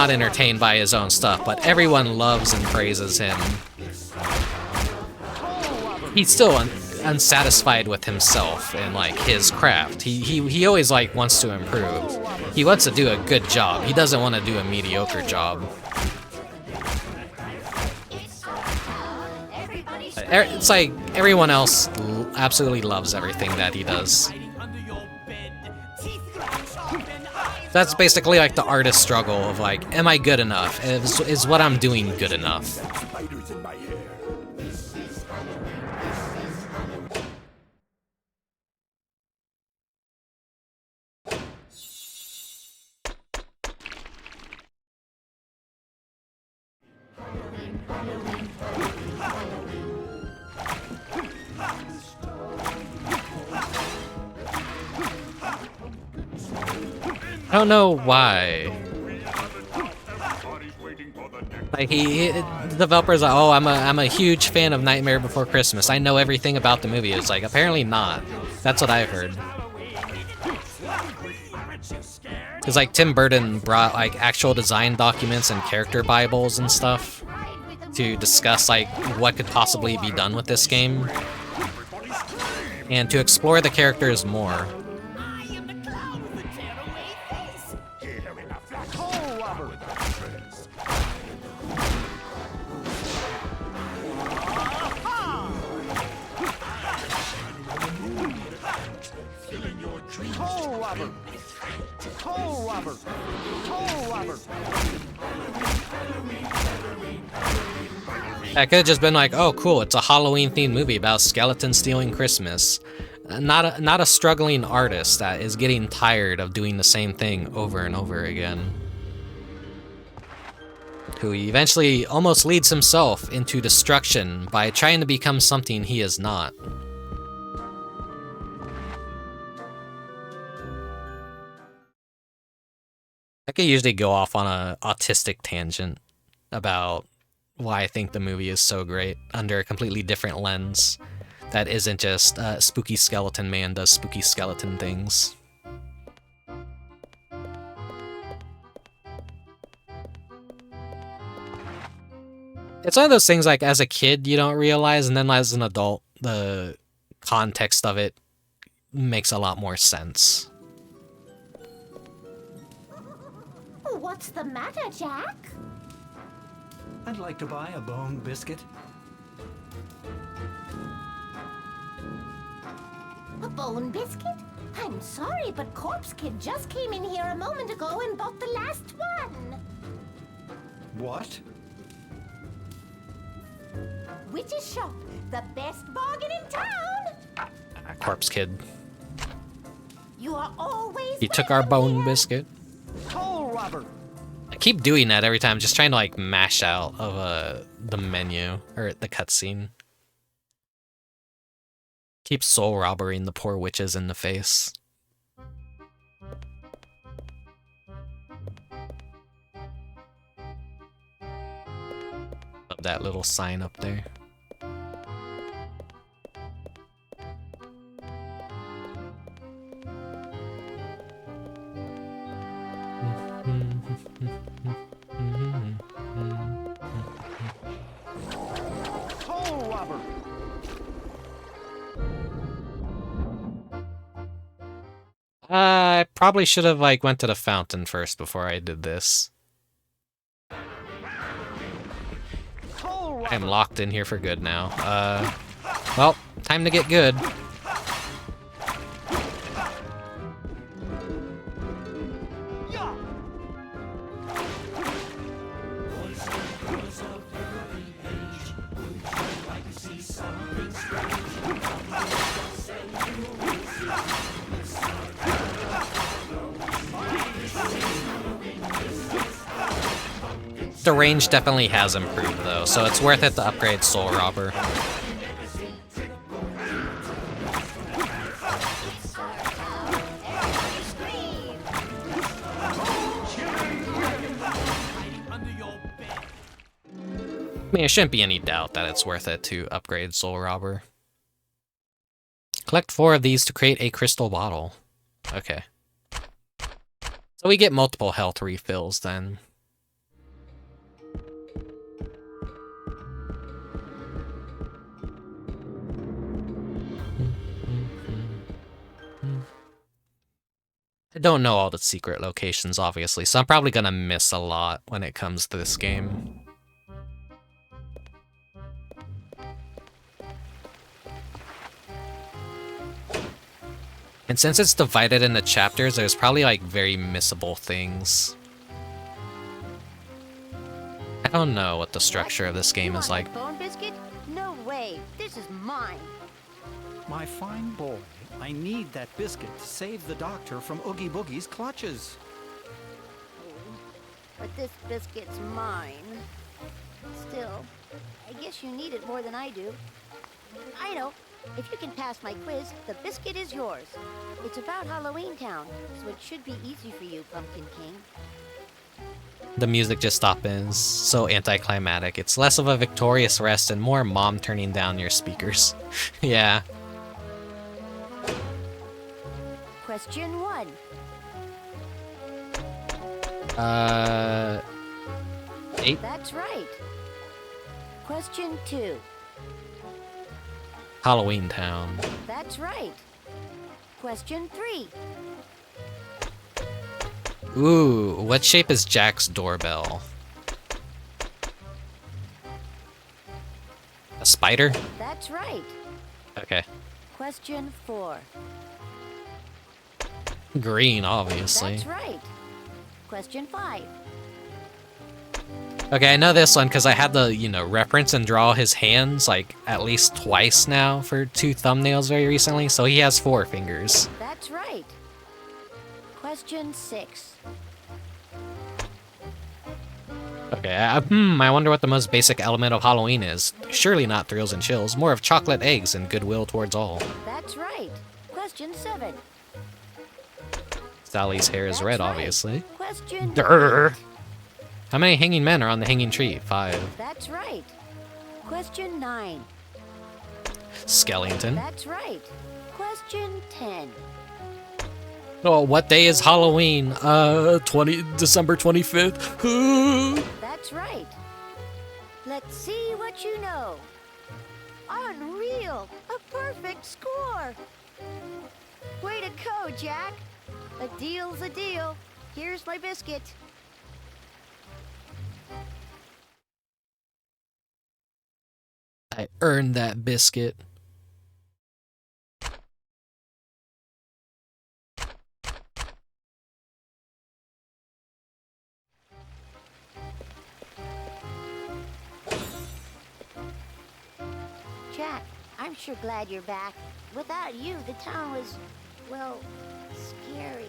entertained by his own stuff, but everyone loves and praises him, he's still unsatisfied with himself and like his craft. He always like wants to improve. He wants to do a good job. He doesn't want to do a mediocre job. It's like everyone else absolutely loves everything that he does. That's basically like the artist struggle of like, am I good enough? Is what I'm doing good enough?
Spiders in my hair.
I don't know why. Like the developer's like, oh, I'm a huge fan of Nightmare Before Christmas. I know everything about the movie. It's like, apparently not. That's what I've heard. Because like Tim Burton brought like actual design documents and character bibles and stuff to discuss like what could possibly be done with this game and to explore the characters more. That could have just been like, oh cool, it's a Halloween-themed movie about skeletons stealing Christmas. Not a struggling artist that is getting tired of doing the same thing over and over again. Who eventually almost leads himself into destruction by trying to become something he is not. I could usually go off on a autistic tangent about why I think the movie is so great under a completely different lens that isn't just spooky skeleton man does spooky skeleton things. It's one of those things like as a kid you don't realize, and then as an adult the context of it makes a lot more sense.
What's the matter, Jack?
I'd like to buy a bone biscuit.
A bone biscuit? I'm sorry, but Corpse Kid just came in here a moment ago and bought the last one.
What?
Witch's Shop, the best bargain in town.
Corpse Kid.
You are always.
He took our bone biscuit.
Toll robber.
I keep doing that every time, just trying to like mash out of the menu or the cutscene. Keep soul robbering the poor witches in the face. Love that little sign up there.
Toll robber.
I probably should have like went to the fountain first before I did this. I'm locked in here for good now. Well, time to get good. The range definitely has improved though, so it's worth it to upgrade Soul Robber. I mean, it shouldn't be any doubt that it's worth it to upgrade Soul Robber. Collect 4 of these to create a crystal bottle. Okay. So we get multiple health refills then. I don't know all the secret locations, obviously, so I'm probably gonna miss a lot when it comes to this game. And since it's divided into chapters, there's probably like very missable things. I don't know what the structure of this game is like.
Bone biscuit? No way. This is mine.
My fine boy, I need that biscuit to save the doctor from Oogie Boogie's clutches.
But this biscuit's mine. Still, I guess you need it more than I do. I know. If you can pass my quiz, the biscuit is yours. It's about Halloween Town, so it should be easy for you, Pumpkin King.
The music just stopped and is so anticlimactic. It's less of a victorious rest and more mom turning down your speakers. Yeah.
Question 1.
8?
That's right. Question 2.
Halloween Town.
That's right. Question 3.
Ooh, what shape is Jack's doorbell? A spider?
That's right.
Okay.
Question 4.
Green, obviously.
That's right. Question 5.
Okay, I know this one because I had to, reference and draw his hands like at least twice now for 2 thumbnails very recently, so he has 4 fingers.
That's right. Question 6.
Okay, I wonder what the most basic element of Halloween is. Surely not thrills and chills, more of chocolate eggs and goodwill towards all.
That's right. Question 7.
Sally's hair is red, obviously.
Question
Durr. How many hanging men are on the hanging tree? 5.
That's right. Question 9.
Skellington.
That's right. Question 10.
Oh, what day is Halloween? December 25th.
That's right. Let's see what you know. Unreal! A perfect score! Way to go, Jack! A deal's a deal. Here's my biscuit.
I earned that biscuit.
Jack, I'm sure glad you're back. Without you, the town was, well, scary.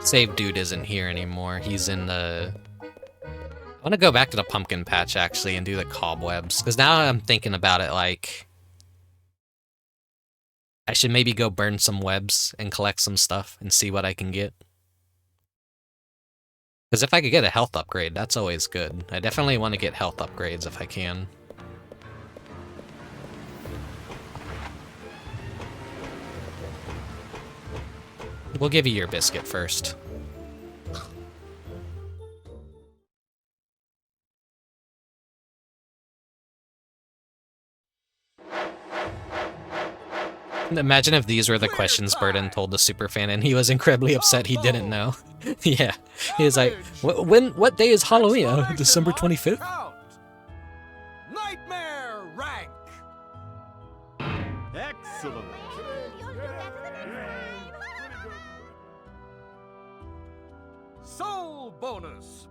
Save Dude isn't here anymore. He's in the... I want to go back to the pumpkin patch, actually, and do the cobwebs. Because now I'm thinking about it, like... I should maybe go burn some webs and collect some stuff and see what I can get. Because if I could get a health upgrade, that's always good. I definitely want to get health upgrades if I can. We'll give you your biscuit first. Imagine if these were the questions Burden told the superfan and he was incredibly upset he didn't know. Yeah, he was like, what day is Halloween? December 25th?
Nightmare rank. Excellent. Soul bonus.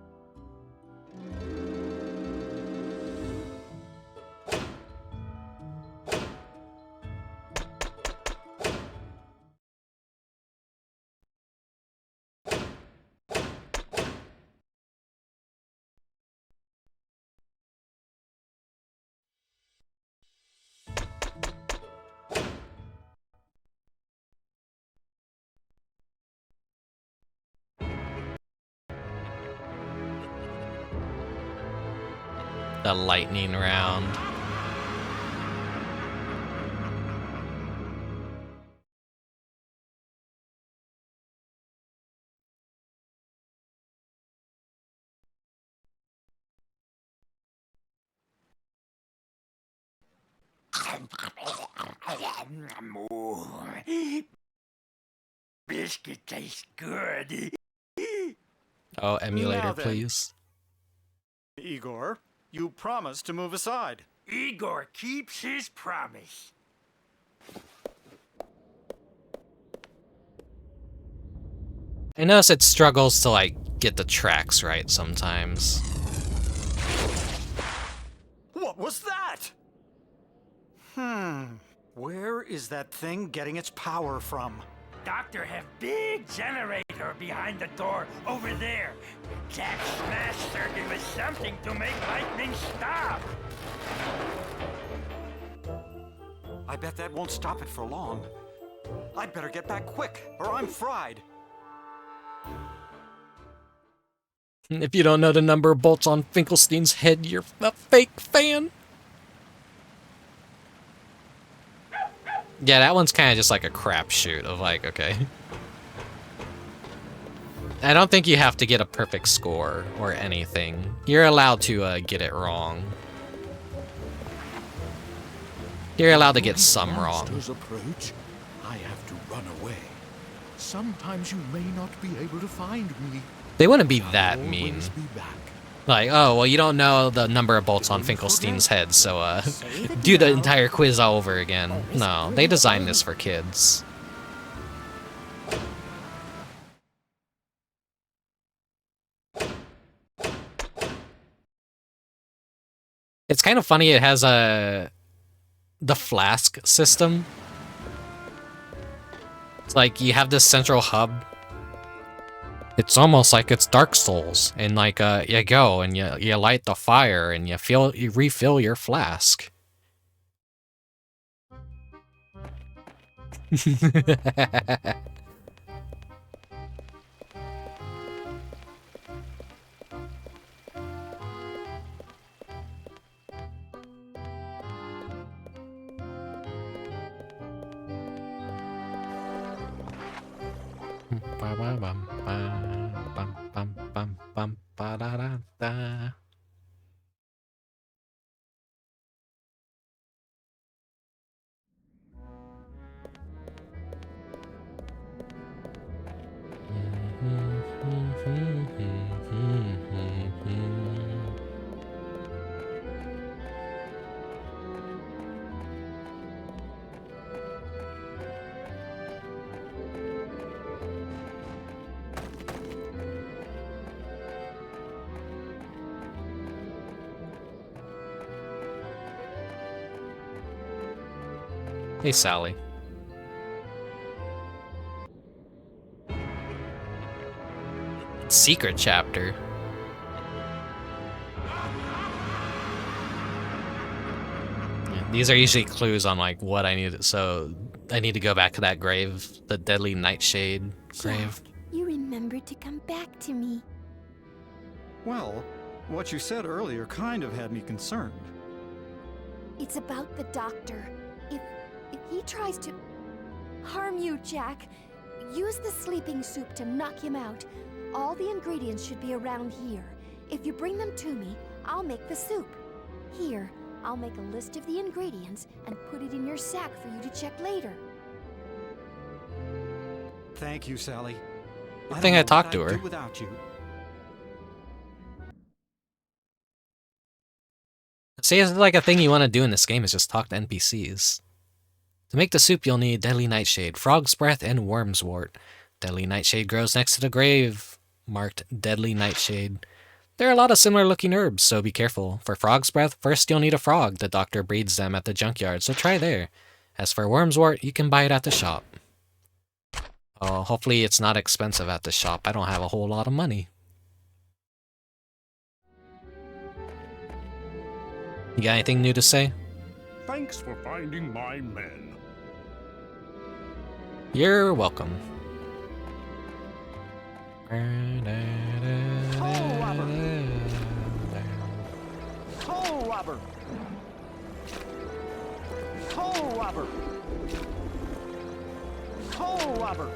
The lightning round.
More. Biscuit tastes good.
Oh, emulator,
Now then.
please.
Igor, you promised to move aside.
Igor keeps his promise.
I notice it struggles to, like, get the tracks right sometimes.
What was that? Where is that thing getting its power from?
Doctor have big generator behind the door over there. Jack smashed circuit with something to make lightning stop.
I bet that won't stop it for long. I'd better get back quick, or I'm fried.
If you don't know the number of bolts on Finkelstein's head, you're a fake fan. Yeah, that one's kind of just like a crapshoot of like, okay. I don't think you have to get a perfect score or anything. You're allowed to get it wrong. You're allowed to get some wrong.
Monsters approach, I have to run away. Sometimes you may not be able to find me.
They wouldn't be that mean.
Always be back.
Like, oh, well, you don't know the number of bolts on Finkelstein's head, so, do the entire quiz all over again. No, they designed this for kids. It's kind of funny, it has the flask system. It's like, you have this central hub. It's almost like it's Dark Souls, and like you go and you light the fire and you refill your flask. Hey, Sally. Secret chapter. Yeah, these are usually clues on like what I need. So I need to go back to that grave, the deadly Nightshade grave.
Jack, you remembered to come back to me.
Well, what you said earlier kind of had me concerned.
It's about the doctor. If he tries to harm you, Jack, use the sleeping soup to knock him out. All the ingredients should be around here. If you bring them to me, I'll make the soup. Here, I'll make a list of the ingredients and put it in your sack for you to check later.
Thank you, Sally.
Good thing I talked to her.
Without you.
See, it's like a thing you want to do in this game is just talk to NPCs. To make the soup, you'll need deadly nightshade, frog's breath, and worm's wort. Deadly nightshade grows next to the grave, marked deadly nightshade. There are a lot of similar looking herbs, so be careful. For frog's breath, first you'll need a frog. The doctor breeds them at the junkyard, so try there. As for worm's wort, you can buy it at the shop. Oh, hopefully it's not expensive at the shop. I don't have a whole lot of money. You got anything new to say?
Thanks for finding my men.
You're welcome.
Wobber! Hole Wobber! Hole Wobber!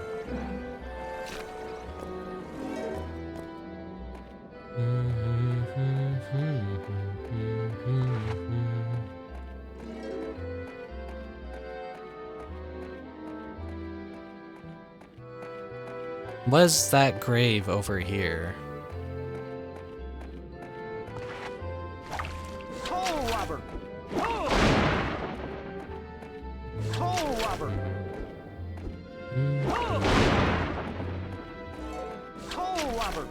Was that grave over here?
Hole Wobber! Hole Wobber! Hole Wobber!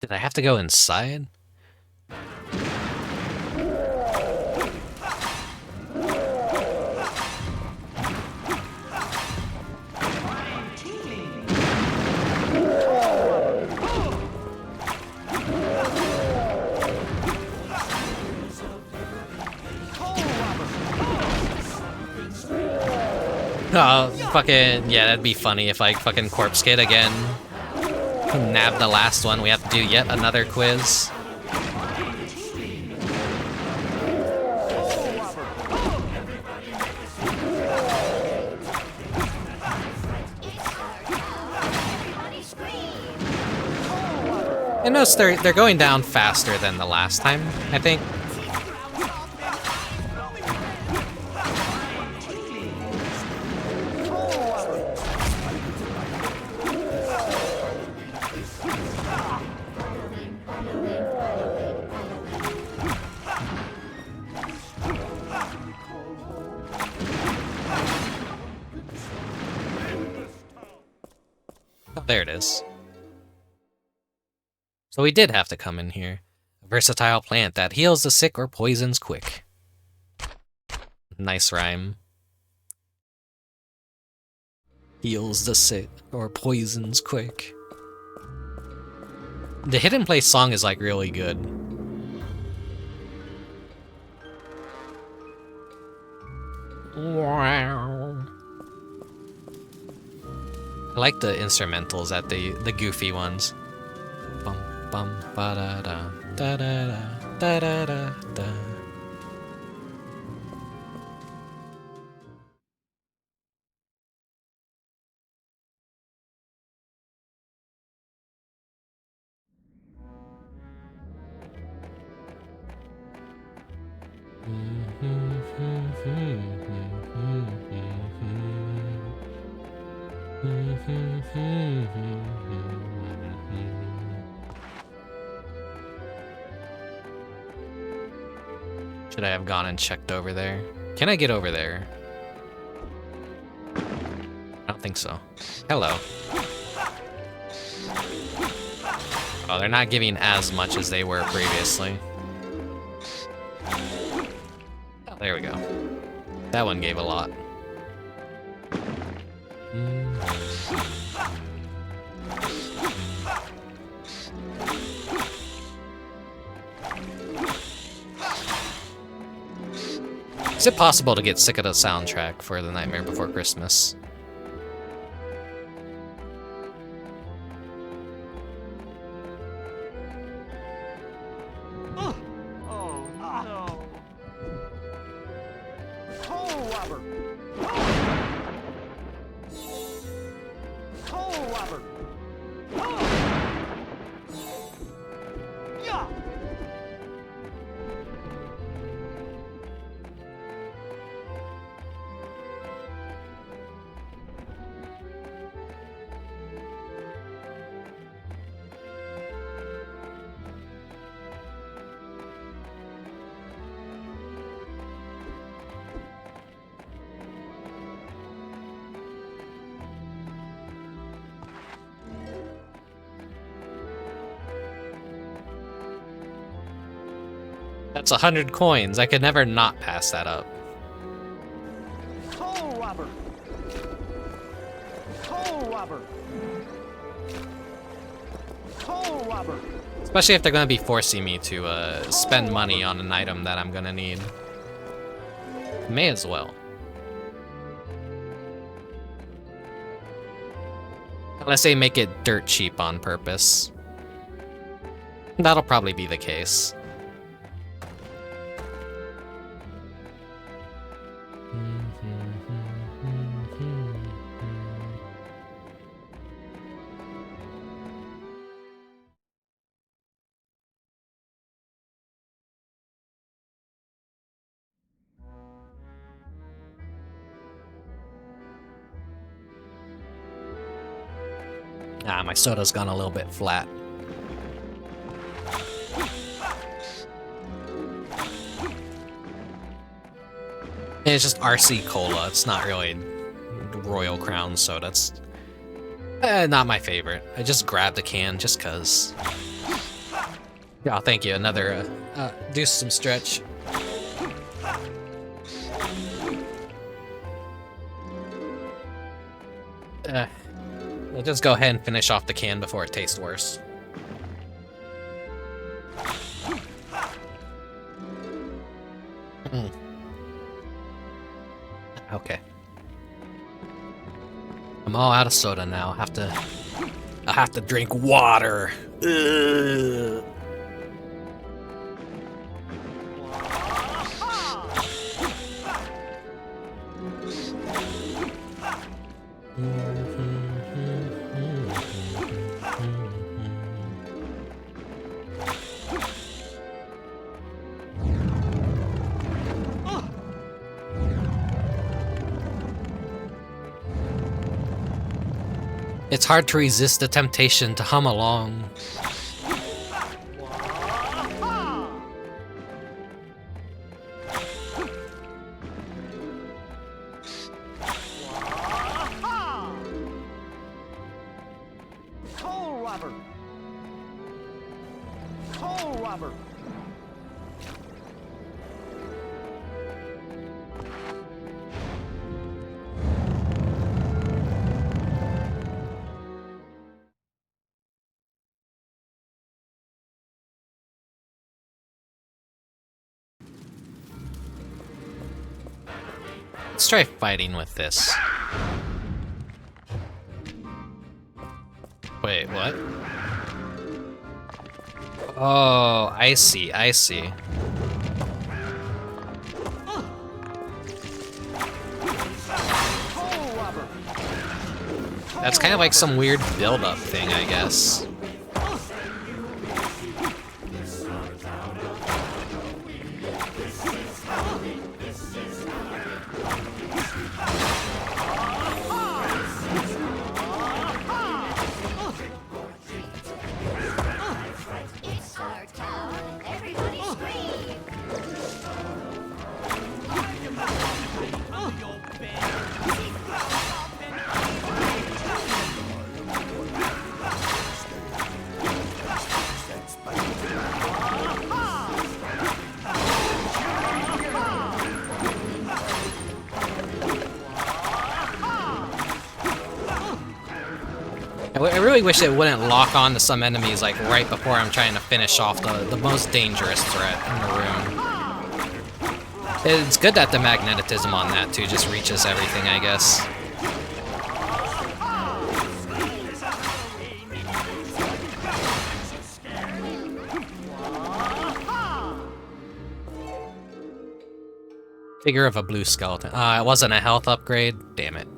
Did I have to go inside? Oh, fucking, yeah, that'd be funny if I fucking corpse kid again. Nab the last one, we have to do yet another quiz. I noticed they're going down faster than the last time, I think. There it is. So we did have to come in here. A versatile plant that heals the sick or poisons quick. Nice rhyme. Heals the sick or poisons quick. The Hidden Place song is like really good. Wow. I like the instrumentals at the goofy ones. Bum bum ba da da da da da da da. Should I have gone and checked over there? Can I get over there? I don't think so. Hello. Oh, they're not giving as much as they were previously. Oh, there we go. That one gave a lot. Is it possible to get sick of the soundtrack for The Nightmare Before Christmas? That's 100 coins. I could never not pass that up.
Toll robber! Toll robber! Toll robber!
Especially if they're going to be forcing me to spend money on an item that I'm going to need. May as well. Unless they make it dirt cheap on purpose. That'll probably be the case. Ah, my soda's gone a little bit flat. It's just RC Cola. It's not really Royal Crown soda. It's not my favorite. I just grabbed a can just cause. Oh, thank you. Another do some stretch. I'll just go ahead and finish off the can before it tastes worse. Okay. I'm all out of soda now. I'll have to drink water. Ugh. It's hard to resist the temptation to hum along.
Toll robber! Toll robber!
Let's try fighting with this. Wait, what? Oh, I see, I see. That's kind of like some weird build-up thing, I guess. I really wish it wouldn't lock on to some enemies like right before I'm trying to finish off the most dangerous threat in the room. It's good that the magnetism on that too just reaches everything, I guess. Figure of a blue skeleton. It wasn't a health upgrade? Damn it.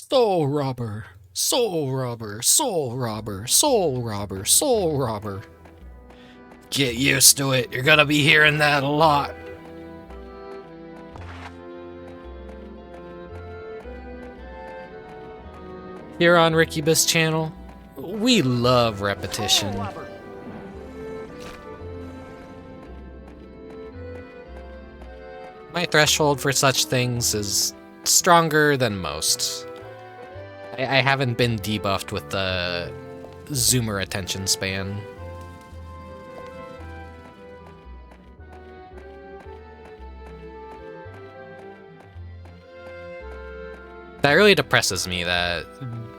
Soul robber, soul robber, soul robber, soul robber, soul robber. Get used to it. You're gonna be hearing that a lot. Here on Rickubus channel, we love repetition. My threshold for such things is stronger than most. I haven't been debuffed with the Zoomer attention span. That really depresses me that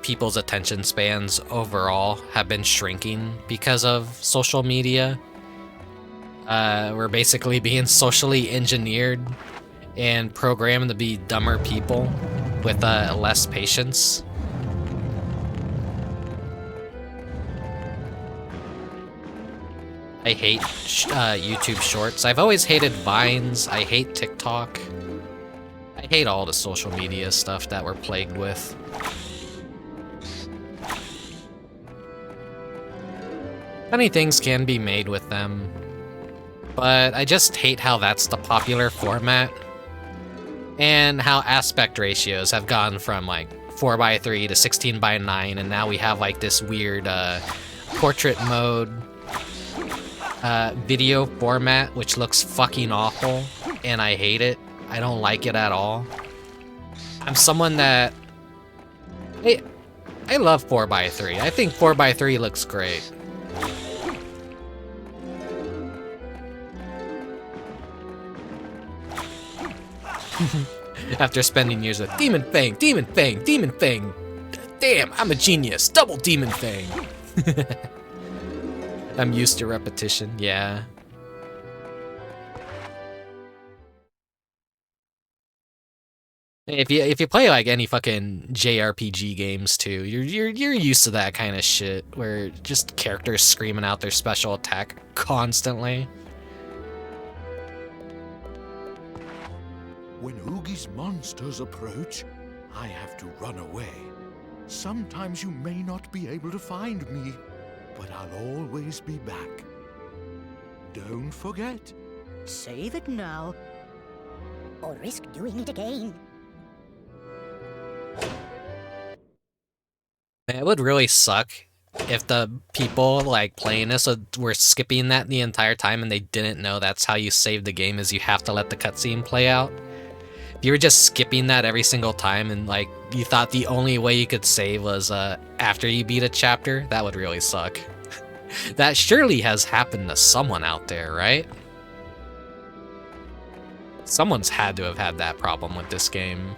people's attention spans overall have been shrinking because of social media. We're basically being socially engineered and programmed to be dumber people with less patience. I hate YouTube Shorts. I've always hated Vines. I hate TikTok. I hate all the social media stuff that we're plagued with. Funny things can be made with them, but I just hate how that's the popular format, and how aspect ratios have gone from like 4:3 to 16:9, and now we have like this weird portrait mode video format, which looks fucking awful, and I hate it. I don't like it at all. I'm someone that... I love 4:3. I think 4:3 looks great. After spending years with Demon Fang, Demon Fang, Demon Fang. Damn, I'm a genius. Double Demon Fang. I'm used to repetition, yeah. If you play like any fucking JRPG games too, you're used to that kind of shit where just characters screaming out their special attack constantly.
When Oogie's monsters approach, I have to run away. Sometimes you may not be able to find me, but I'll always be back. Don't forget.
Save it now, or risk doing it again.
It would really suck if the people like playing this were skipping that the entire time and they didn't know that's how you save the game, is you have to let the cutscene play out. If you were just skipping that every single time and like you thought the only way you could save was after you beat a chapter, that would really suck. That surely has happened to someone out there, right? Someone's had to have had that problem with this game.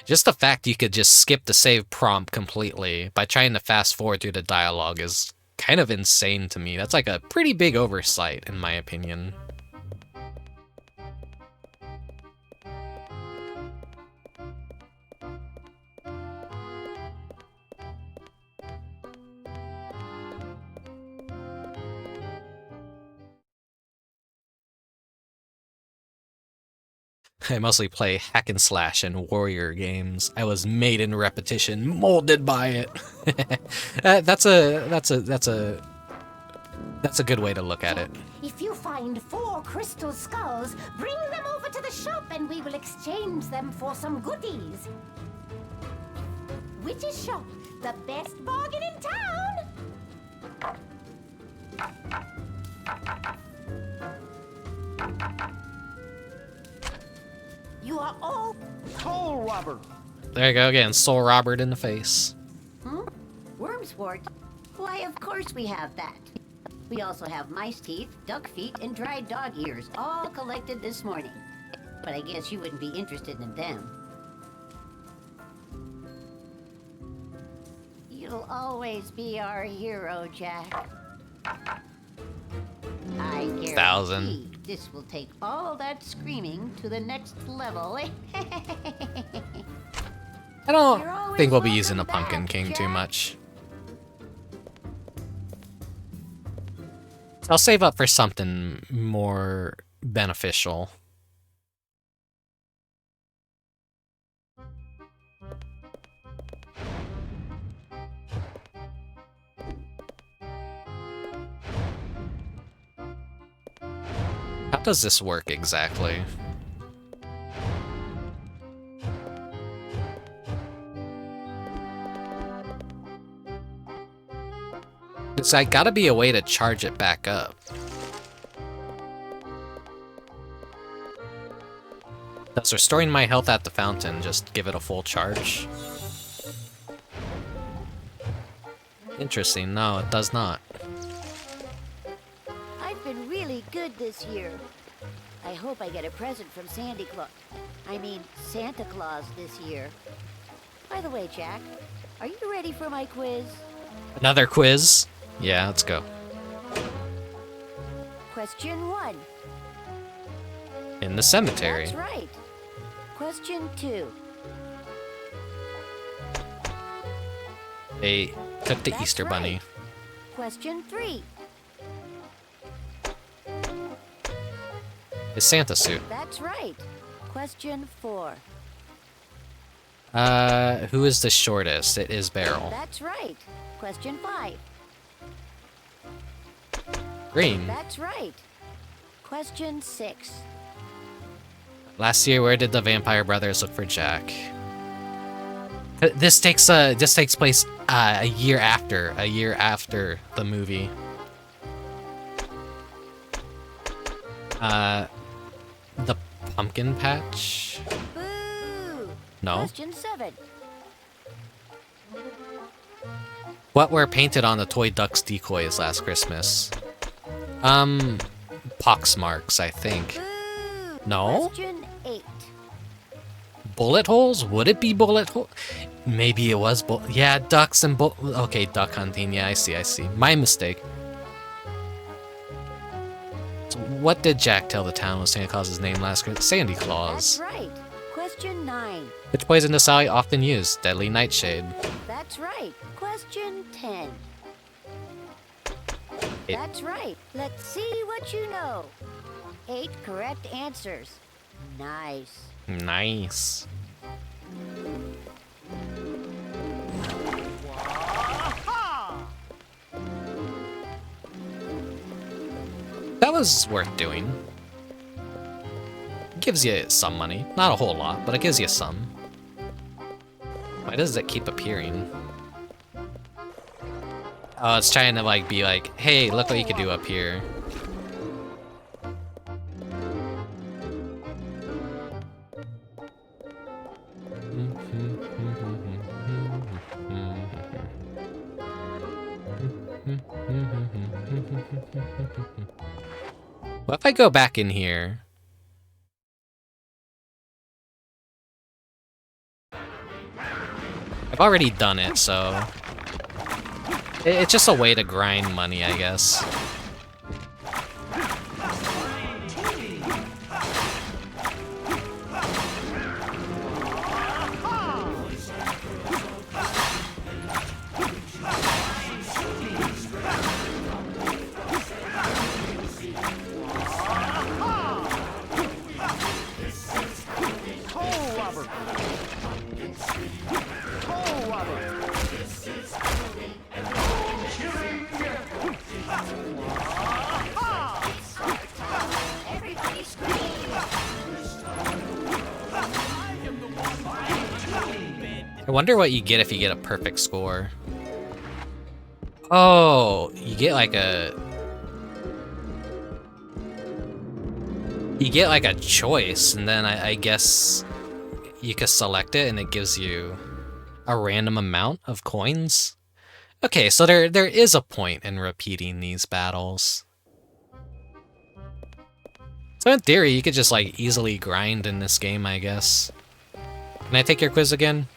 Just the fact you could just skip the save prompt completely by trying to fast forward through the dialogue is kind of insane to me. That's like a pretty big oversight, in my opinion. I mostly play hack and slash and warrior games. I was made in repetition, molded by it. That's a good way to look at it.
If you find 4 crystal skulls, bring them over to the shop and we will exchange them for some goodies. Witch's shop, the best bargain in town. You are all
Soul Robber.
There you go again, Soul Robert in the face.
Wormsport? Why, of course we have that. We also have mice teeth, duck feet, and dried dog ears, all collected this morning. But I guess you wouldn't be interested in them. You'll always be our hero, Jack. I guarantee
1,000.
this will take all that screaming to the next level.
I don't think we'll be using the Pumpkin King too much. I'll save up for something more beneficial. How does this work exactly? There's like gotta be a way to charge it back up. Does restoring my health at the fountain just give it a full charge? Interesting. No, it does not.
I've been really good this year. I hope I get a present from Santa Claus this year. By the way, Jack, are you ready for my quiz?
Another quiz? Yeah, let's go.
Question 1.
In the cemetery.
That's right. Question 2.
They took the
That's
Easter Bunny.
right. Question 3.
His Santa suit.
That's right. Question 4.
Who is the shortest? It is Peril.
That's right. Question 5.
Green.
That's right. Question 6.
Last year, where did the vampire brothers look for Jack? This takes place a year after the movie. The pumpkin patch?
Boo!
No.
Question 7.
What were painted on the toy duck's decoys last Christmas? Pox marks, I think.
Boo!
No?
Question 8.
Bullet holes? Would it be bullet hole? Maybe it was yeah, ducks and okay, duck hunting. Yeah, I see. My mistake. So what did Jack tell the town was Santa Claus's name last Christmas? Santa Claus.
That's right. Question 9.
Which poison does Sally often use? Deadly Nightshade.
That's right. Question 10. That's right. Let's see what you know. 8 correct answers. Nice.
Nice. That was worth doing. Gives you some money. Not a whole lot, but it gives you some. Why does it keep appearing? Oh, it's trying to like be like, hey, look what you can do up here. What if I go back in here? I've already done it, so... It's just a way to grind money, I guess. I wonder what you get if you get a perfect score. Oh, you get like a... You get like a choice, and then I guess you can select it and it gives you a random amount of coins. Okay, so there is a point in repeating these battles. So in theory, you could just like easily grind in this game, I guess. Can I take your quiz again?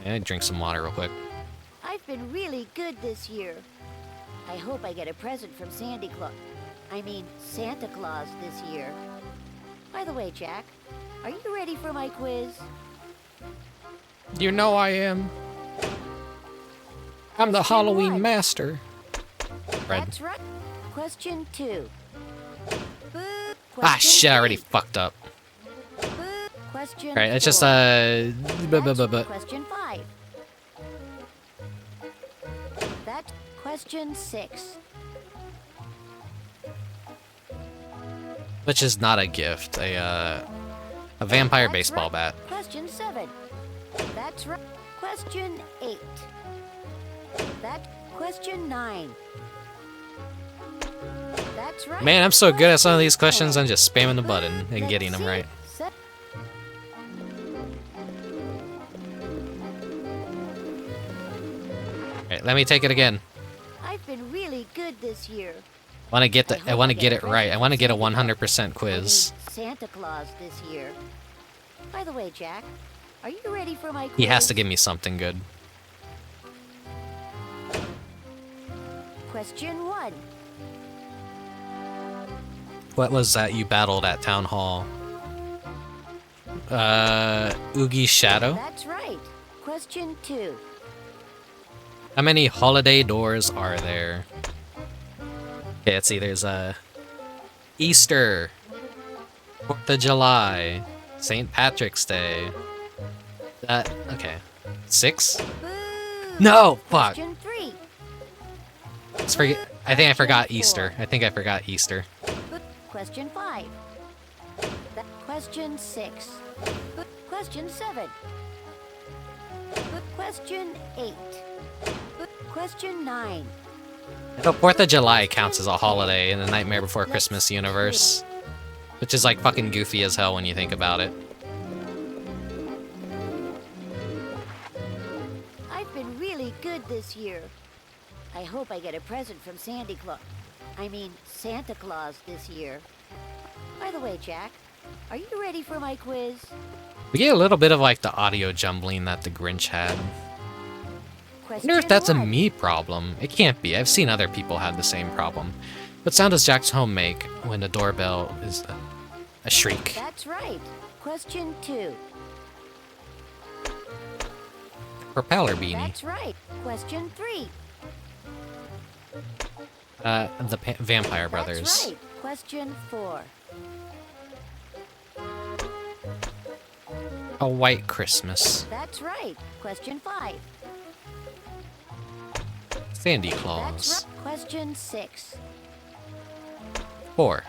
Yeah, drink some water real quick.
I've been really good this year. I hope I get a present from Santa Claus this year. By the way, Jack, are you ready for my quiz?
You know I am. I'm the Halloween master. Fred.
That's right. Question 2.
Ah, shit, I already fucked up.
Question
Alright, it's just,
Question 5. That's question 6.
Which is not a gift, a vampire baseball bat.
Question 7. That's right. Question 8. That's question 9. That's right.
Man, I'm so good at some of these questions, I'm just spamming the button and getting them right. Alright, let me take it again.
I've been really good this year.
I want to get it right. I want to get a 100% quiz.
Santa Claus this year. By the way, Jack, are you ready for my quiz?
He has to give me something good.
Question 1.
What was that you battled at Town Hall? Oogie's Shadow?
That's right. Question 2.
How many holiday doors are there? Okay, let's see. There's Easter, 4th of July, St. Patrick's Day. Okay. 6? No! Fuck.
Question 3.
Let's forget. I think I forgot Easter. I think I forgot Easter.
Question 5. Question 6. Question 7. Question 8. Question 9.
The 4th of July counts as a holiday in the Nightmare Before Christmas universe. Which is like fucking goofy as hell when you think about it.
I've been really good this year. I hope I get a present from Santa Claus this year. By the way, Jack, are you ready for my quiz?
We get a little bit of like the audio jumbling that the Grinch had. I wonder if that's a me problem. It can't be. I've seen other people have the same problem. What sound does Jack's home make when the doorbell is a shriek?
That's right. Question 2.
Propeller beanie.
That's right. Question 3.
The Vampire Brothers.
That's right. Question 4.
A White Christmas.
That's right. Question 5.
Sandy Claus.
That's right. Question 6.
4.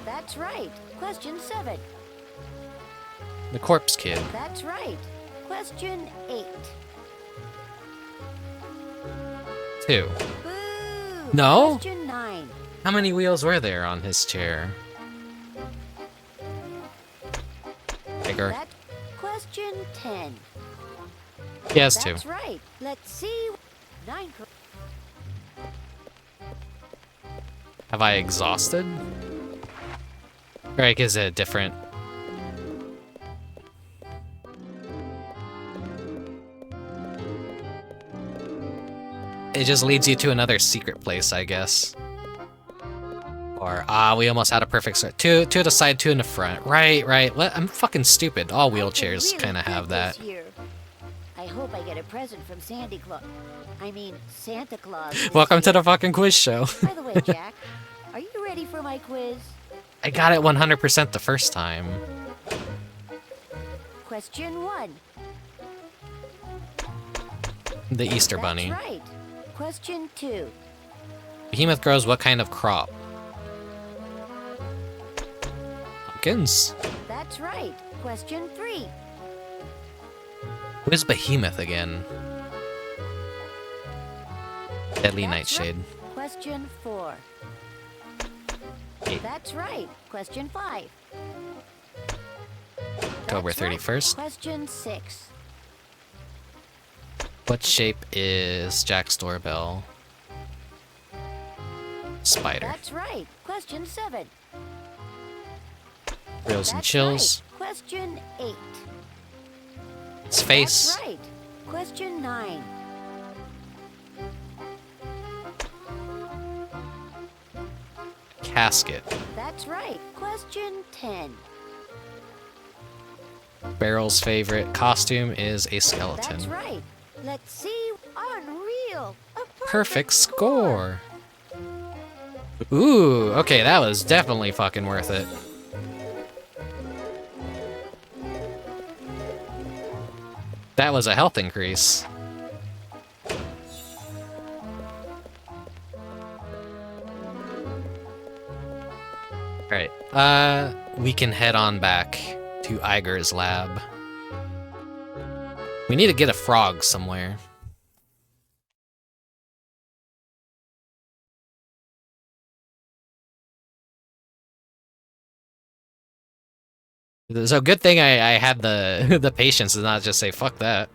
That's right. Question 7.
The Corpse Kid.
That's right. Question 8.
2. No?
Question 9.
How many wheels were there on his chair? Bigger.
Question 10.
He has 2.
That's right. Let's see. 9.
Have I exhausted? Right, is it different? It just leads you to another secret place, I guess. Or, we almost had a perfect start. 2 at the side, 2 in the front. Right. What? I'm fucking stupid. All wheelchairs
Really
kind of have that.
I hope I get a present from Santa Claus. Santa Claus.
Welcome to the fucking quiz show.
By the way, Jack, are you ready for my quiz?
I got it 100% the first time.
Question 1.
The Easter Bunny.
That's right. Question 2.
Behemoth grows what kind of crop? Pumpkins.
That's right. Question 3.
Who is Behemoth again? Deadly Nightshade.
Right. Question 4.
8.
That's right. Question 5.
October 31st.
Question 6.
What shape is Jack's doorbell? Spider.
That's right. Question 7.
Thrills and chills.
Right. Question 8.
His face.
That's right. Question 9.
Casket.
That's right. Question 10.
Beryl's favorite costume is a skeleton.
That's right. Let's see. Unreal. A
Perfect score. Ooh, okay, that was definitely fucking worth it. That was a health increase. Alright, we can head on back to Iger's lab. We need to get a frog somewhere. So good thing I had the patience to not just say fuck that.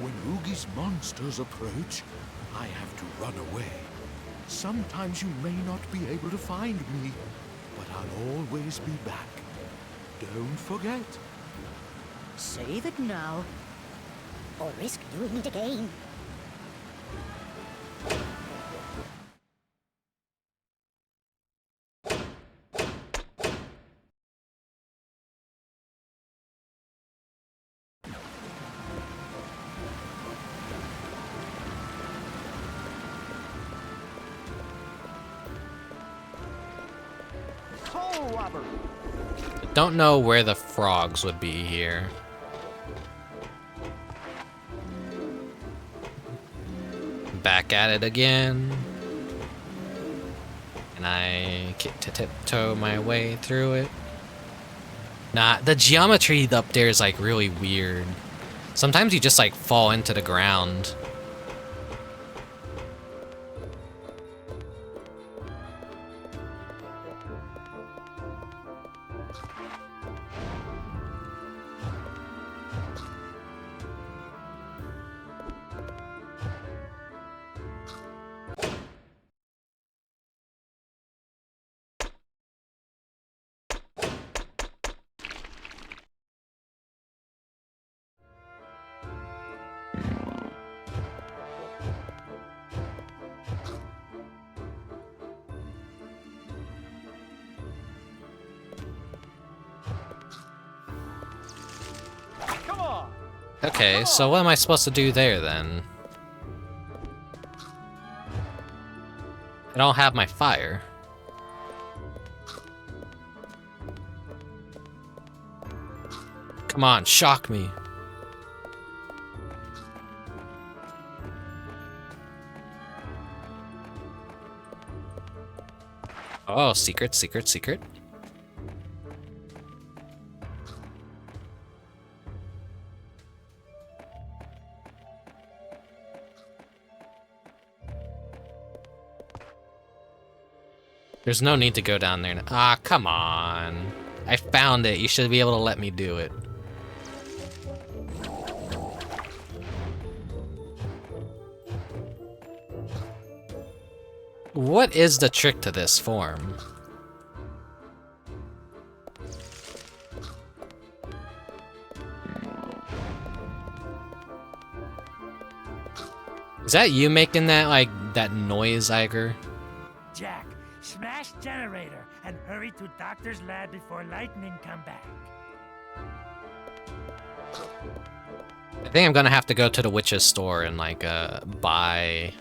When Oogie's monsters approach, I have to run away. Sometimes you may not be able to find me, but I'll always be back. Don't forget.
Save it now, or risk doing it again.
Don't know where the frogs would be here. Back at it again. And I get to tiptoe my way through it. Nah, the geometry up there is like really weird. Sometimes you just like fall into the ground. Okay, so what am I supposed to do there then? I don't have my fire. Come on, shock me. Oh, secret, secret, secret. There's no need to go down there. Ah, come on. I found it. You should be able to let me do it. What is the trick to this form? Is that you making that, like, that noise, Iger?
Jack, smash generator and hurry to doctor's lab before lightning come back.
I think I'm gonna have to go to the witch's store and, like, buy...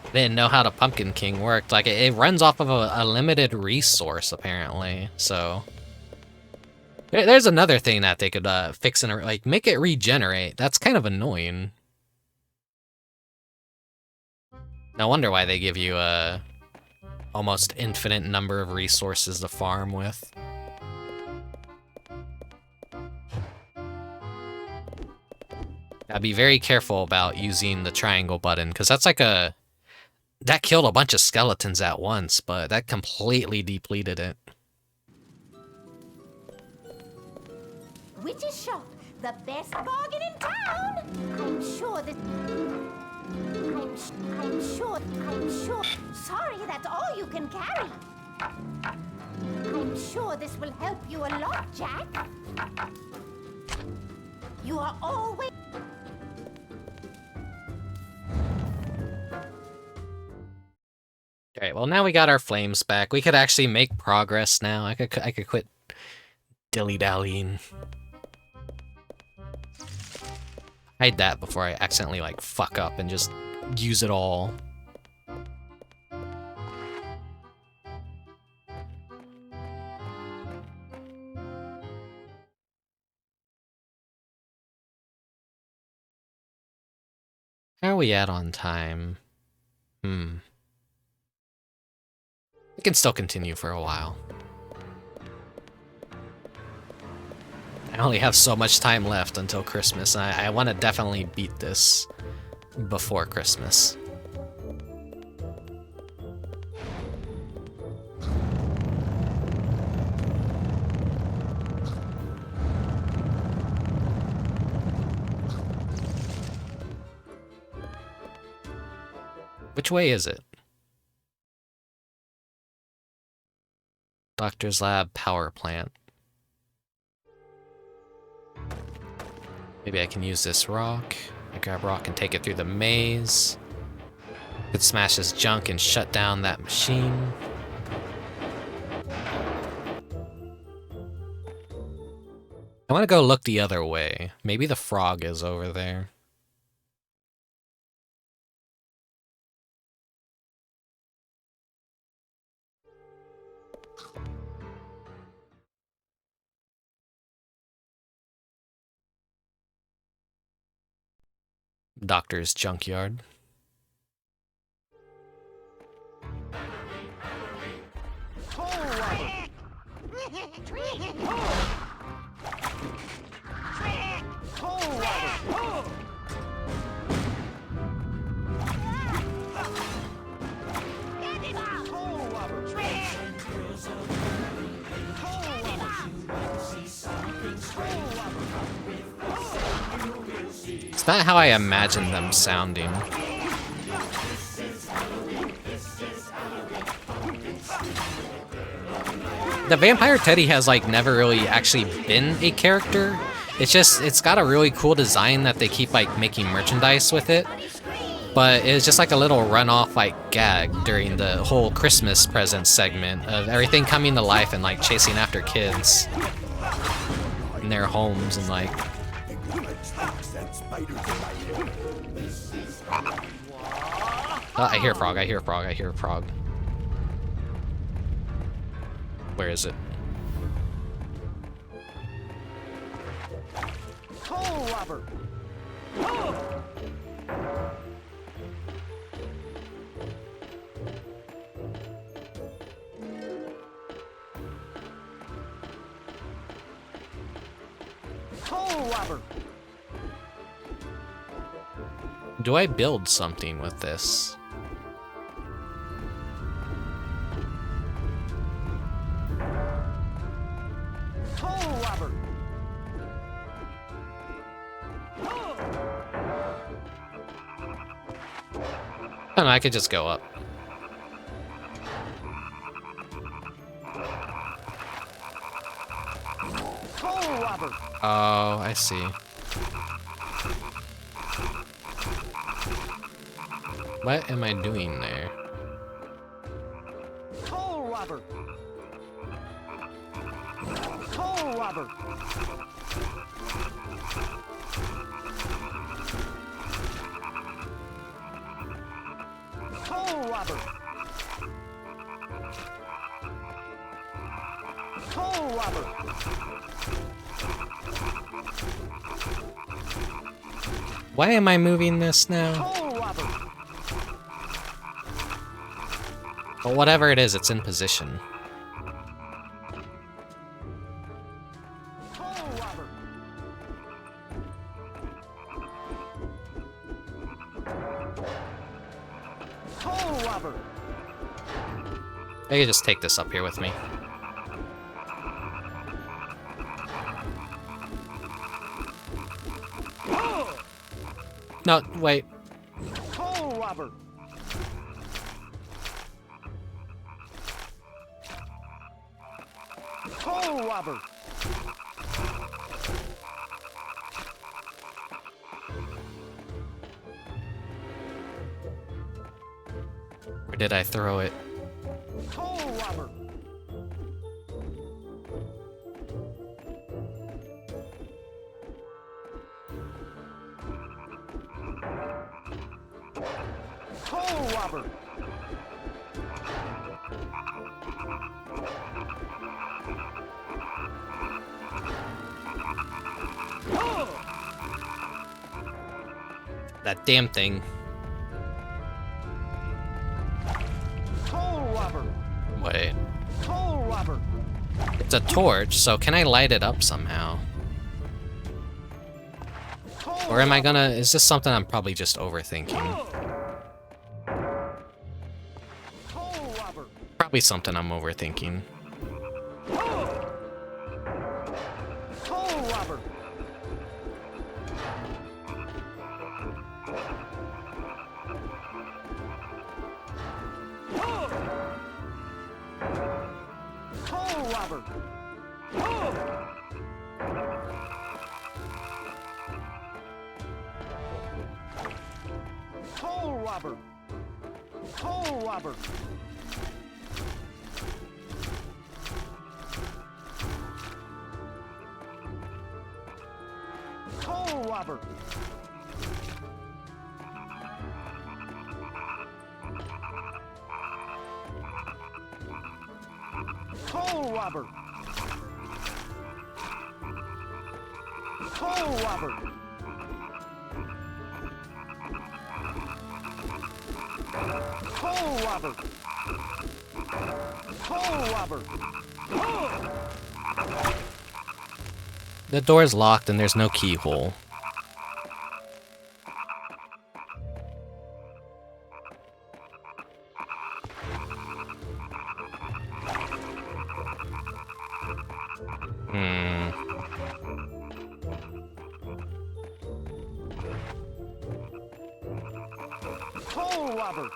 I didn't know how the Pumpkin King worked. Like, it runs off of a limited resource, apparently, so... There's another thing that they could fix and, like, make it regenerate. That's kind of annoying. No wonder why they give you a almost infinite number of resources to farm with. Now be very careful about using the triangle button, because that's like a... That killed a bunch of skeletons at once, but that completely depleted it.
Witch's shop, the best bargain in town. I'm sure that... I'm sure. Sorry, that's all you can carry. I'm sure this will help you a lot, Jack. You are always...
Alright, well now we got our flames back. We could actually make progress now. I could quit dilly-dallying. Hide that before I accidentally, like, fuck up and just use it all. How are we at on time? We can still continue for a while. I only have so much time left until Christmas, and I want to definitely beat this before Christmas. Which way is it? Doctor's lab, power plant. Maybe I can use this rock. I grab rock and take it through the maze. Could smash this junk and shut down that machine. I want to go look the other way. Maybe the frog is over there. Doctor's junkyard. It's not how I imagine them sounding. The Vampire Teddy has like never really actually been a character. It's got a really cool design that they keep like making merchandise with it. But it's just like a little run-off like gag during the whole Christmas present segment of everything coming to life and like chasing after kids in their homes and like. I hear a frog, I hear a frog, I hear a frog. Where is it?
Hole robber! Hole robber!
Do I build something with this?
Hole robber!
I don't know, I could just go up.
Hole robber!
Oh, I see. What am I doing there?
Hole robber! Hole robber! Hole robber! Hole robber!
Why am I moving this now?
Hole robber!
But whatever it is, it's in position.
Hole robber! Hole robber!
I could just take this up here with me. No, wait.
Hole robber! Hole robber!
Where did I throw it?
Hole robber! Hole robber!
That damn thing.
Hole robber!
Wait.
Hole robber!
It's a torch, so can I light it up somehow? Or am I gonna... Is this something I'm probably just overthinking?
Hole robber!
Probably something I'm overthinking.
Hole robber!
robber! Oh! Coal robber! Coal robber! Coal robber! Coal robber! Coal robber! Coal robber! Coal robber!
The door's locked and there's no keyhole.
Coal robber!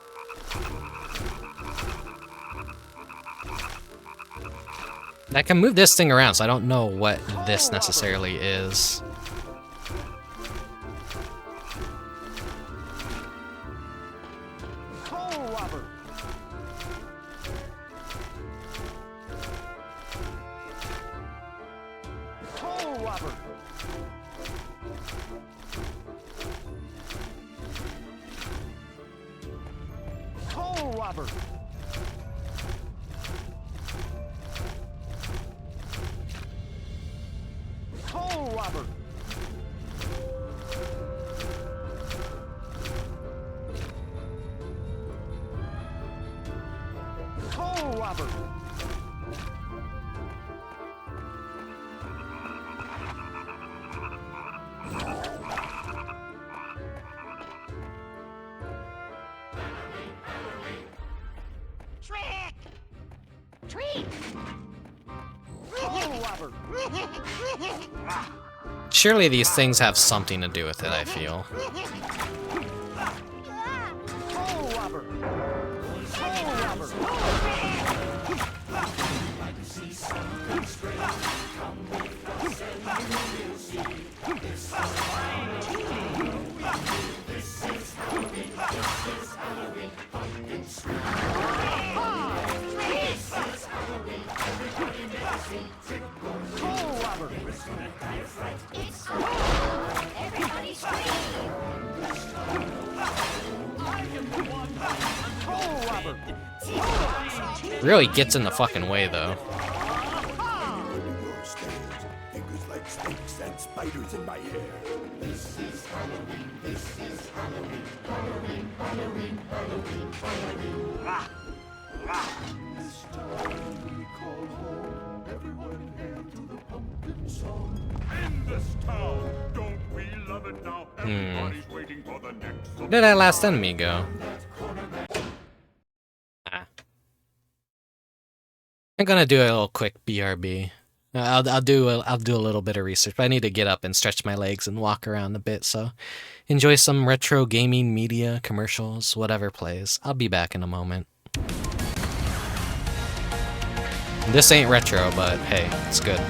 I can move this thing around, so I don't know what this necessarily is.
Coal robber! Coal robber! Coal robber! Coal robber! Coal robber!
Trick! Treat!
Coal robber!
Surely these things have something to do with it, I feel.
Coal robber! Coal robber! Coal robber!
It's cool! Everybody scream!
Coal robber!
Really gets in the fucking way, though.
Fingers like snakes and spiders in my hair. This is Halloween, this is Halloween, Halloween, Halloween, Halloween, Halloween. Ah! Ah! This time we call home. Everyone hail to the pumpkin song.
In this town, don't we love it now? Everybody's waiting for the next.
Where did that last enemy go? Ah. I'm gonna do a little quick BRB. I'll do a little bit of research, but I need to get up and stretch my legs and walk around a bit, so enjoy some retro gaming media, commercials, whatever plays. I'll be back in a moment. This ain't retro, but hey, it's good.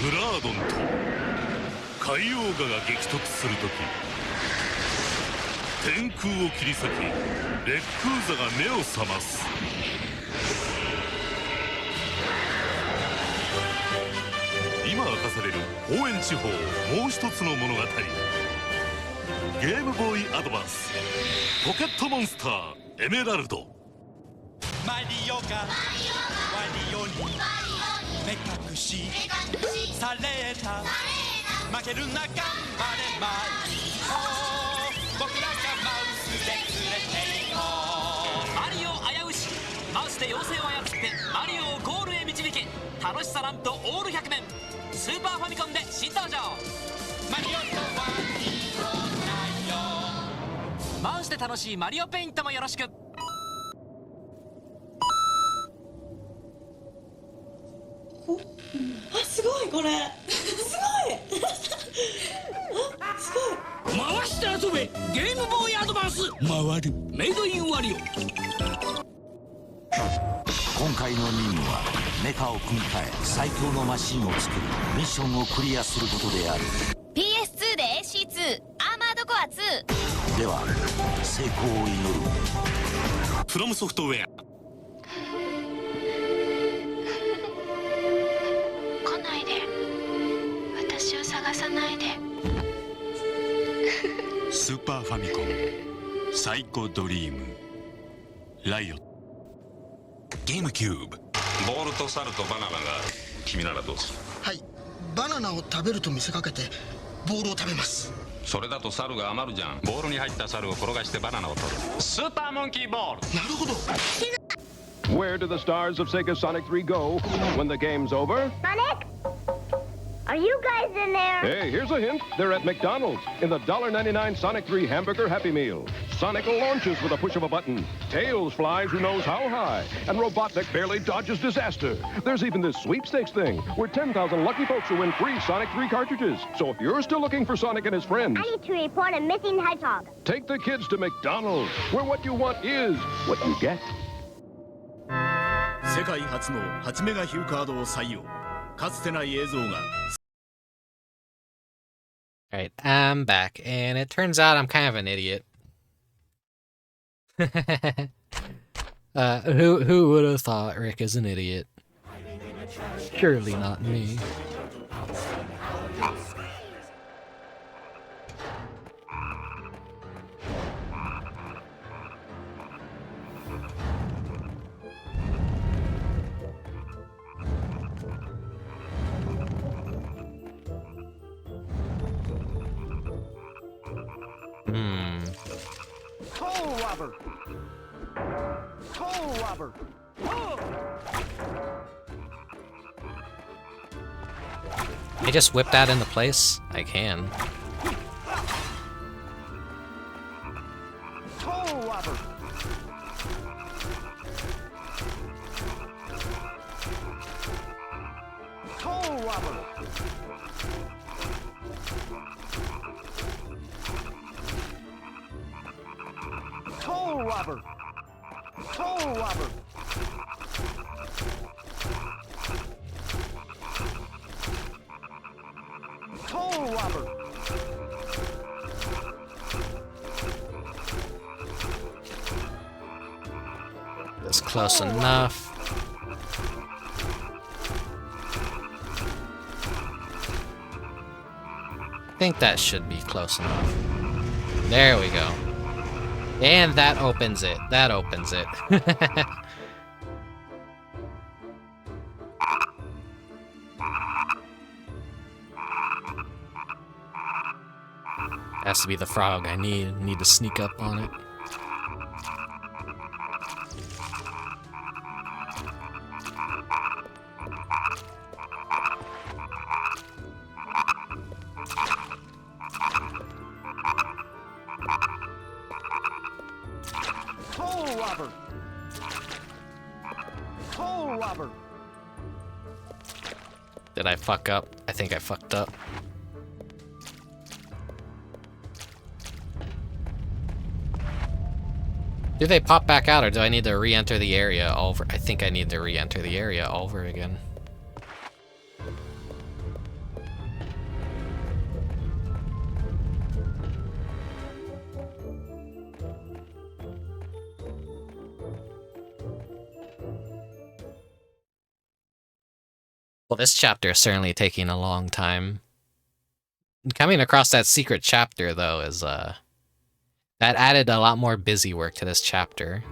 グラードンと海王ガが激突するとき、天空を切り裂きレックーザが目を覚ます。今明かされる方円地方もう一つの物語、ゲームボーイアドバンスポケットモンスターエメラルド。
マリオがワリオに目隠しされた、負けるな頑張れマリオ、僕らがマウスで連れて行こう。マリオ危うし、マウスで妖精を操ってマリオをゴールへ導け。楽しさなんとオール100面、スーパーファミコンで新登場。マリオとワリオだよ。マウスで楽しいマリオペイントもよろしく。
あ、すごいこれすごいあ、すごい。回して遊べゲームボーイアドバンス。回るメイドインワリオ。
今回の任務はメカを組み替え最強のマシンを作りミッションをクリアすることである。
PS2 で AC2 アーマードコア2
では成功を祈る。
フロムソフトウェア。
来ないで、私を探さないで。
スーパーファミコンサイコドリームライオットゲームキューブ。ボールと猿とバナナが君ならどうする？
はい、バナナを食べると見せかけてボールを食べます。
それだと猿が余るじゃん。ボールに入った猿を転がしてバナナを取る。スーパーモンキーボール。
なるほど。
Where do the stars of Sega Sonic 3 go when the game's over?
Sonic? Are you guys in there?
Hey, here's a hint. They're at McDonald's in the $1.99 Sonic 3 Hamburger Happy Meal. Sonic launches with a push of a button. Tails flies who knows how high. And Robotnik barely dodges disaster. There's even this sweepstakes thing where 10,000 lucky folks will win free Sonic 3 cartridges. So if you're still looking for Sonic and his friends,
I need to report a missing hedgehog.
take the kids to McDonald's, where what you want is what you get.
世界初の8メガヒューカードを採用。かつてない映像が。
Alright, I'm back, and it turns out I'm kind of an idiot. Who would have thought Rick is an idiot? Surely not me.
Toe rubber. Toe rubber.
Can I just whip that into place? I can.
Toe rubber. Toe rubber. Toe rubber. Toe rubber. Toe rubber.
That's close enough. I think that should be close enough. There we go. And that opens it. That opens it. Has to be the frog. I need to sneak up on it.
Toe rubber. Toe rubber.
Did I fuck up? I think I fucked up. Do they pop back out, or do I need to re-enter the area all over? I think I need to re-enter the area all over again. Well, this chapter is certainly taking a long time. Coming across that secret chapter, though, is, that added a lot more busy work to this chapter.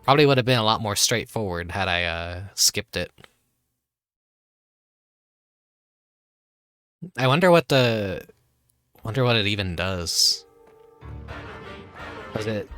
Probably would have been a lot more straightforward had I, skipped it. I wonder what it even does. Was it...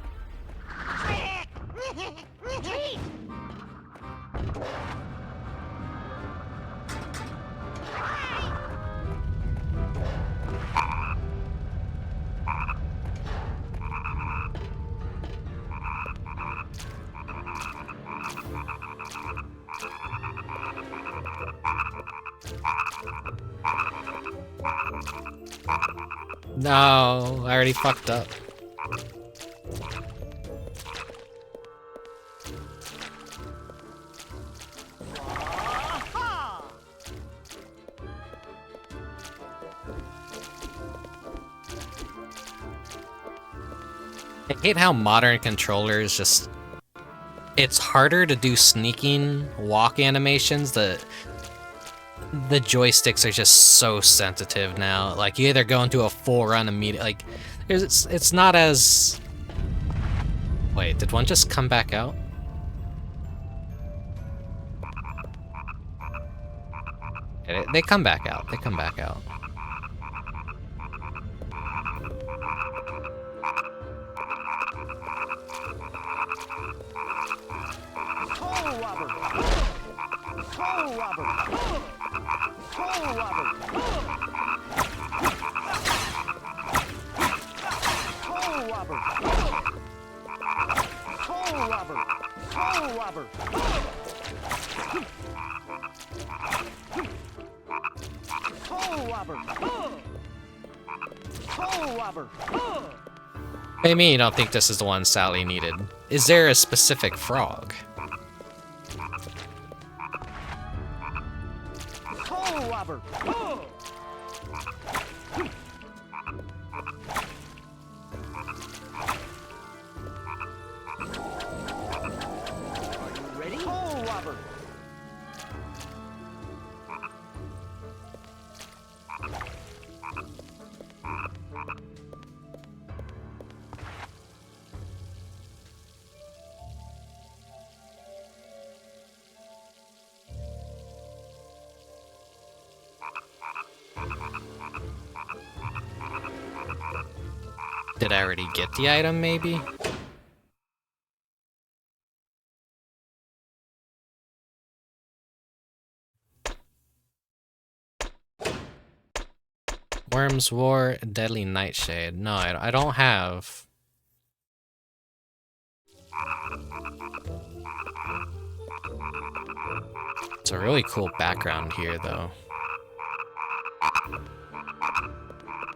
No, I already fucked up. I hate how modern controllers just... It's harder to do sneaking walk animations. The joysticks are just so sensitive now. Like, you either go into a full run immediately. Like, it's not as... Wait, did one just come back out? They come back out. They come back out. What do you mean you don't think this is the one Sally needed? Is there a specific frog? Did I already get the item, maybe? Worms War, Deadly Nightshade. No, I don't have... It's a really cool background here, though.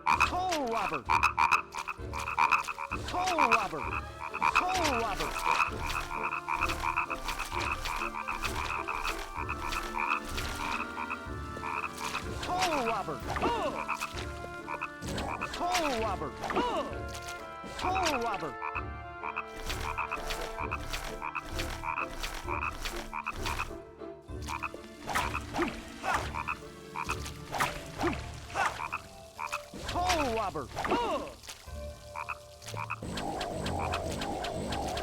Coal robber! Coal robber! Coal robber! Coal robber! Coal robber! Coal robber! Coal robber!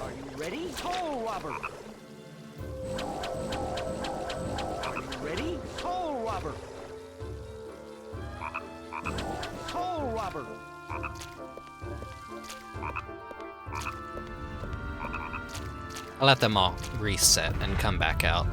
Are you ready? Coal robber! Are you ready? Coal robber! Coal robber!
I'll let them all reset and come back out.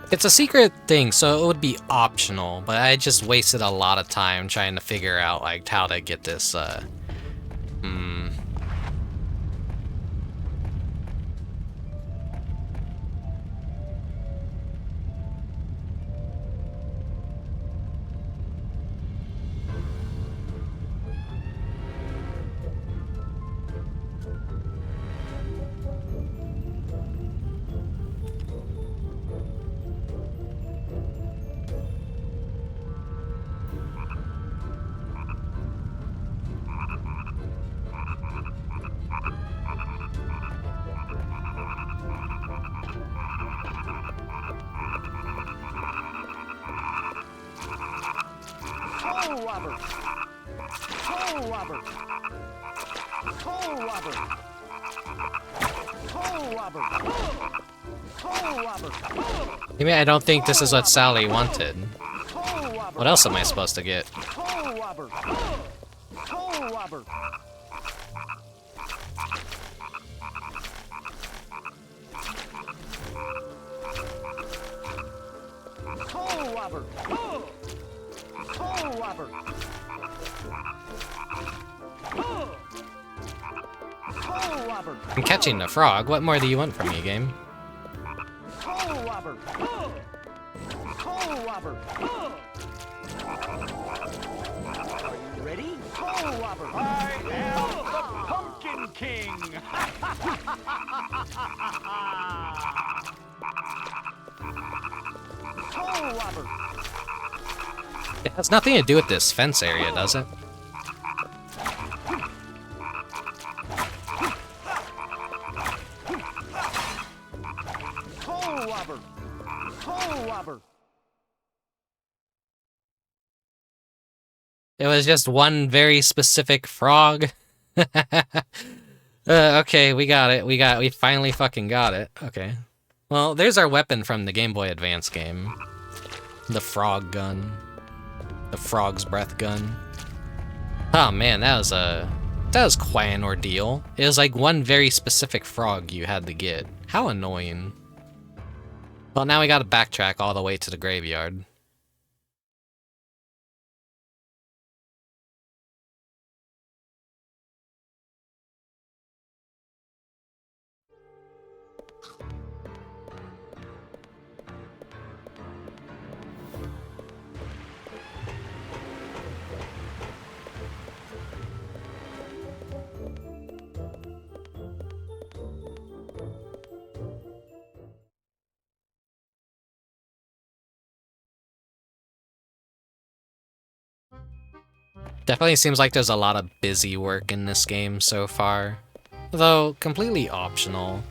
It's a secret thing, so it would be optional, but I just wasted a lot of time trying to figure out, like, how to get this,
robber! Toll robber! Toll robber! Toll robber! Toll robber!
Maybe I don't think this is what Sally wanted.
Toll robber!
What else am I supposed to get?
Toll robber! Toll robber! Toll robber! Toll robber! Toll robber!
I'm catching the frog. What more do you want from me, game?
Toll robber! Toll robber! Are you ready? Toll robber! I am the Pumpkin King! Toll robber!
It has nothing to do with this fence area, does it?
Toll robber! Toll robber!
It was just one very specific frog. Okay, we got it. We finally fucking got it. Okay. Well, there's our weapon from the Game Boy Advance game. The frog gun. The frog's breath gun. Oh man, that was quite an ordeal. It was like one very specific frog you had to get. How annoying. Well, now we gotta backtrack all the way to the graveyard. Definitely seems like there's a lot of busy work in this game so far, though completely optional.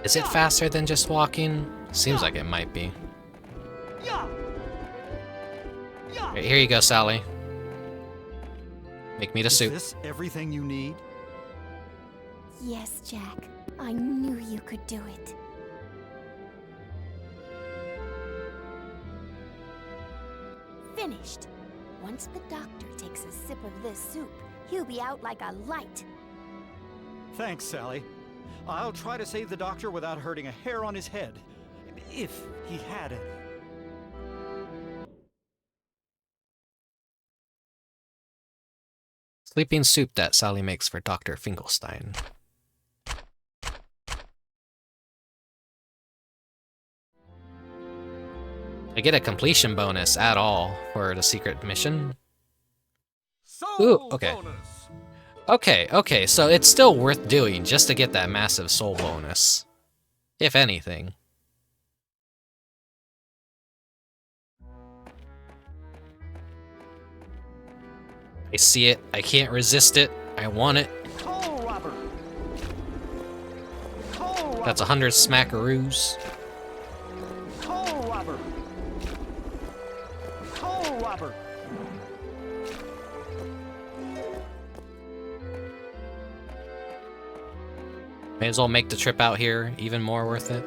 Is it faster than just walking? Seems like it might be. Right, here you go, Sally. Make me the soup.
Is this everything you need?
Yes, Jack. I knew you could do it. Finished. Once the doctor takes a sip of this soup, he'll be out like a light.
Thanks, Sally. I'll try to save the doctor without hurting a hair on his head. If he had any.
Sleeping soup that Sally makes for Dr. Finkelstein. I get a completion bonus at all for the secret mission. Ooh, okay. Okay, so it's still worth doing just to get that massive soul bonus. If anything. I see it, I can't resist it, I want it. That's 100 smackaroos. May as well make the trip out here even more worth it.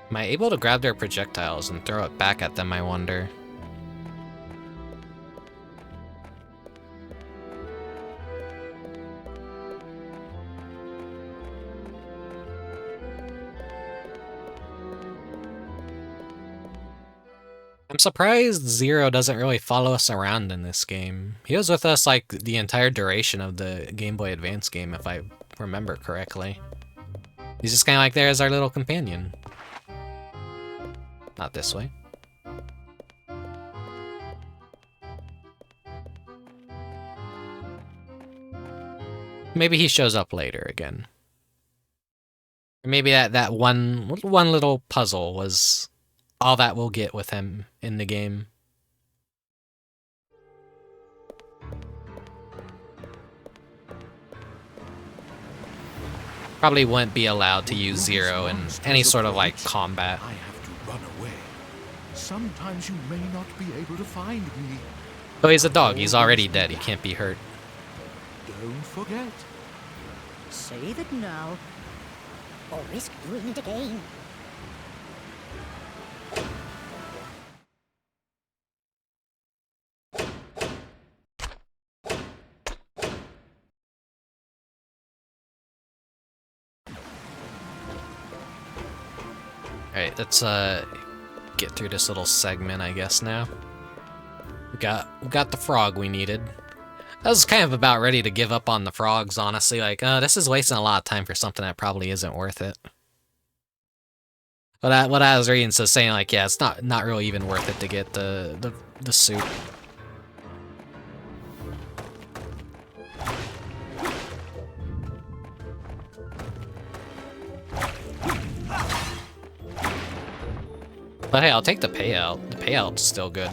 Am I able to grab their projectiles and throw it back at them, I wonder? I'm surprised Zero doesn't really follow us around in this game. He was with us like the entire duration of the Game Boy Advance game, if I remember correctly. He's just kind of like there as our little companion. Not this way. Maybe he shows up later again. Or maybe that one little puzzle was all that we'll get with him in the game. Probably wouldn't be allowed to use Zero in any sort of like combat.
I have to run away. Sometimes you may not be able to find me.
Oh, he's a dog. He's already dead. He can't be hurt.
Don't forget.
Save it now, or risk doing it again.
Alright, let's get through this little segment, I guess, now. We got the frog we needed. I was kind of about ready to give up on the frogs, honestly. Like, this is wasting a lot of time for something that probably isn't worth it. But what I was reading is saying, like, yeah, it's not really even worth it to get the suit. But hey, I'll take the payout. The payout's still good.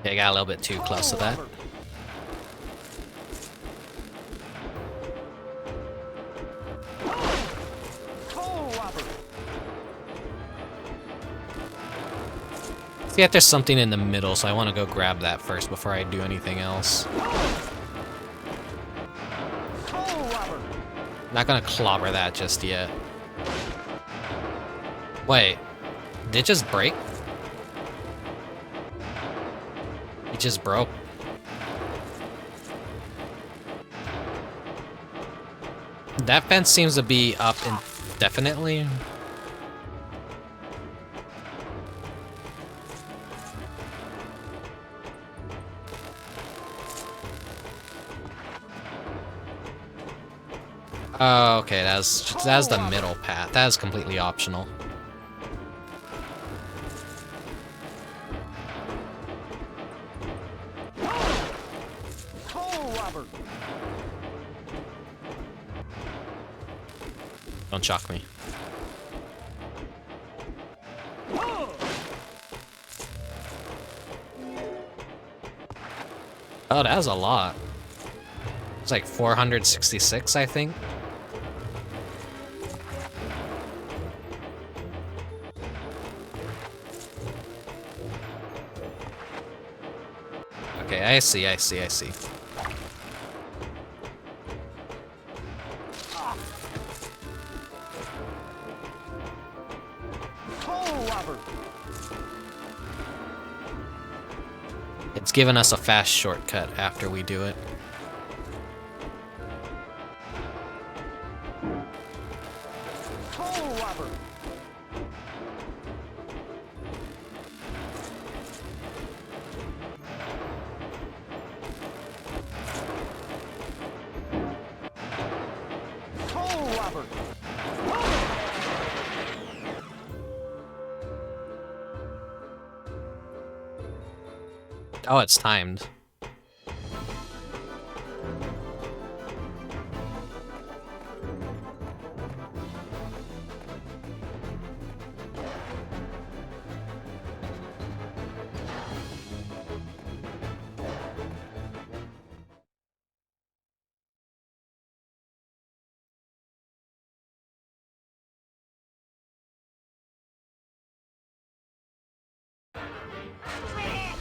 Yeah, I got a little bit too close to that. See if there's something in the middle, so I want to go grab that first before I do anything else. Not gonna clobber that just yet. Wait, did it just break? It just broke. That fence seems to be up indefinitely. Oh, okay, that's the middle path. That is completely optional. Don't shock me. Oh, that was a lot. It's like 466, I think. Okay, I see. It's given us a fast shortcut after we do it. Oh, it's timed.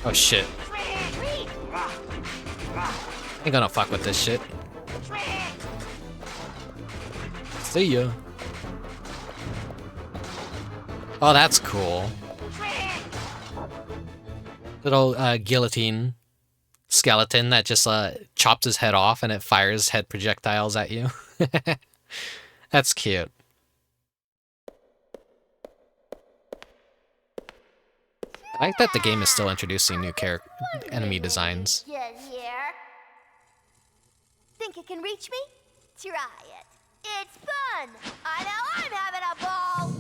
Oh shit. Ain't gonna fuck with this shit. See ya. Oh, that's cool. Little guillotine skeleton that just chops his head off and it fires head projectiles at you. That's cute. I like that the game is still introducing new enemy designs.
Get here. Think you can reach me? Try it. It's fun. I know I'm having a ball.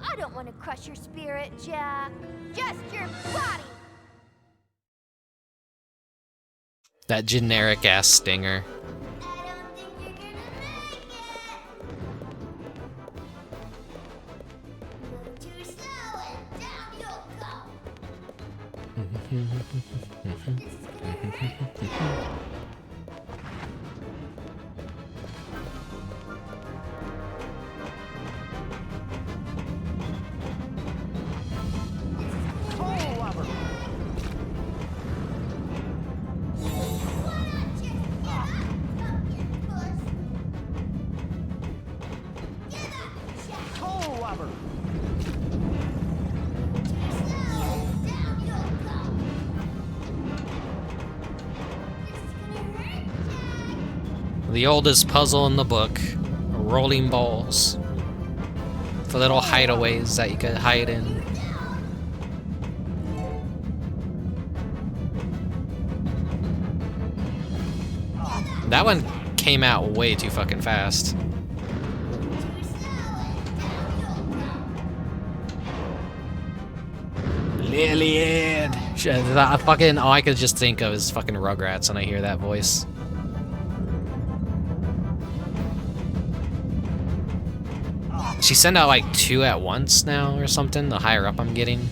I don't want to crush your spirit, Jack. Just your body.
That generic ass stinger. The oldest puzzle in the book, rolling balls. For little hideaways that you could hide in. That one came out way too fucking fast. Lillian! All I could just think of is fucking Rugrats when I hear that voice. She send out like 2 at once now or something, the higher up I'm getting.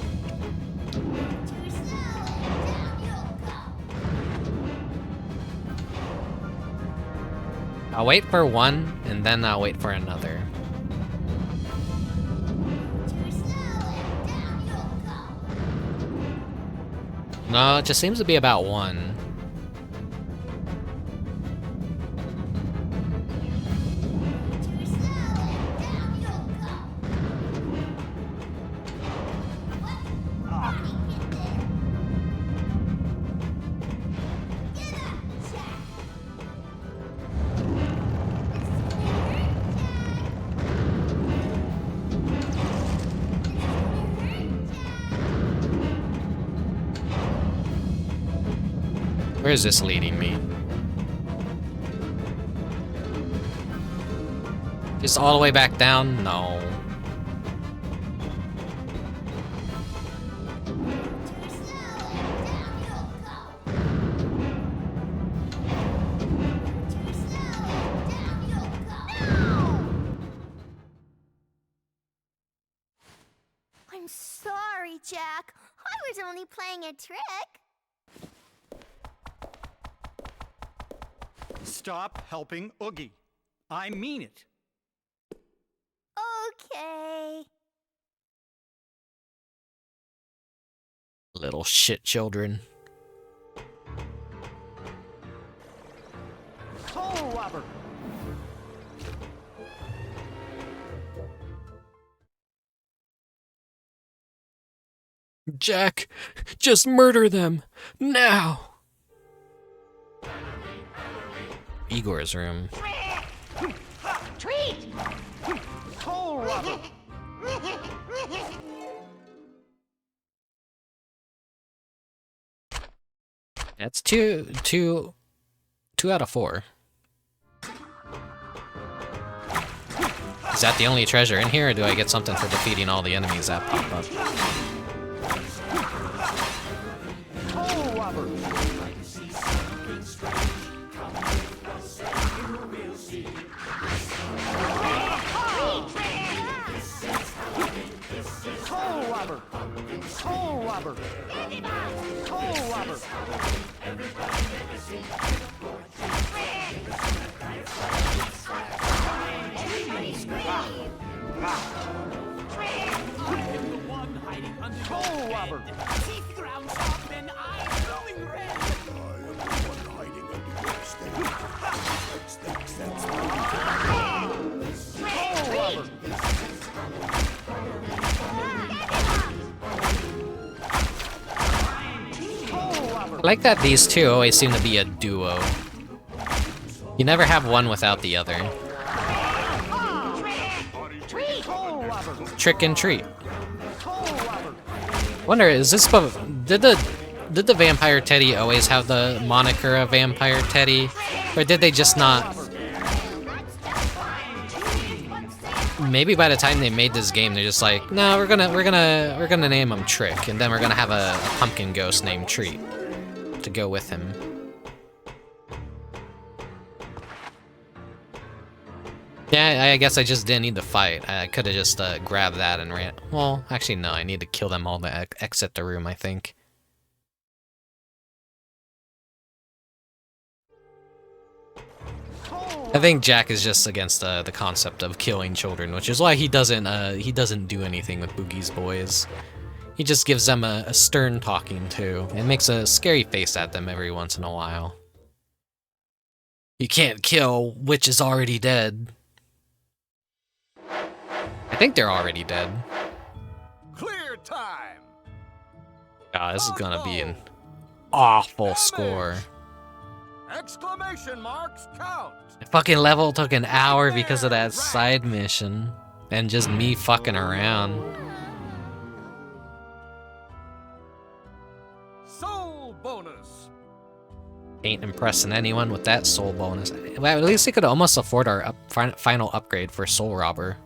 I'll wait for one and then I'll wait for another. No, it just seems to be about one. Where is this leading me? Just all the way back down? No.
I'm sorry, Jack. I was only playing a trick.
Stop helping Oogie. I mean it.
Okay.
Little shit children.
Toe robber.
Jack, just murder them now. Igor's room.
Treat!
Toe robber.
That's two out of 4. Is that the only treasure in here, or do I get something for defeating all the enemies that pop up?
Toe robber. Toe robber. Toe robber. Toe robber.
Oh, Robert!
Teeth ground sharp and eyes glowing red.
I like that these two always seem to be a duo. You never have one without the other. Trick and treat. Wonder, is this did the Vampire Teddy always have the moniker of Vampire Teddy, or did they just not? Maybe by the time they made this game, they're just like, no, we're gonna name him Trick, and then we're gonna have a pumpkin ghost named Treat to go with him. Yeah, I guess I just didn't need to fight. I could have just grabbed that and ran. Well, actually, no, I need to kill them all to exit the room, I think. I think Jack is just against the concept of killing children, which is why he doesn't do anything with Boogie's boys. He just gives them a stern talking to and makes a scary face at them every once in a while. You can't kill which is already dead. I think they're already dead.
Clear time.
God, this is gonna be an awful score.
Exclamation marks count.
The fucking level took an hour because of that side mission and just me fucking around.
Soul bonus.
Ain't impressing anyone with that soul bonus. Well, at least we could almost afford our final upgrade for Soul Robber.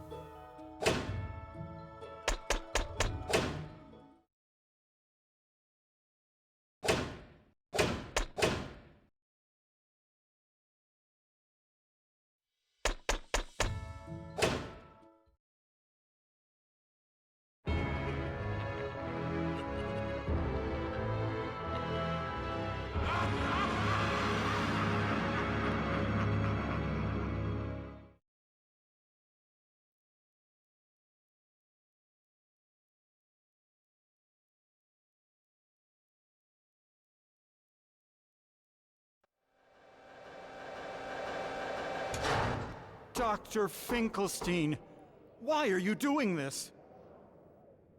Dr. Finkelstein, why are you doing this?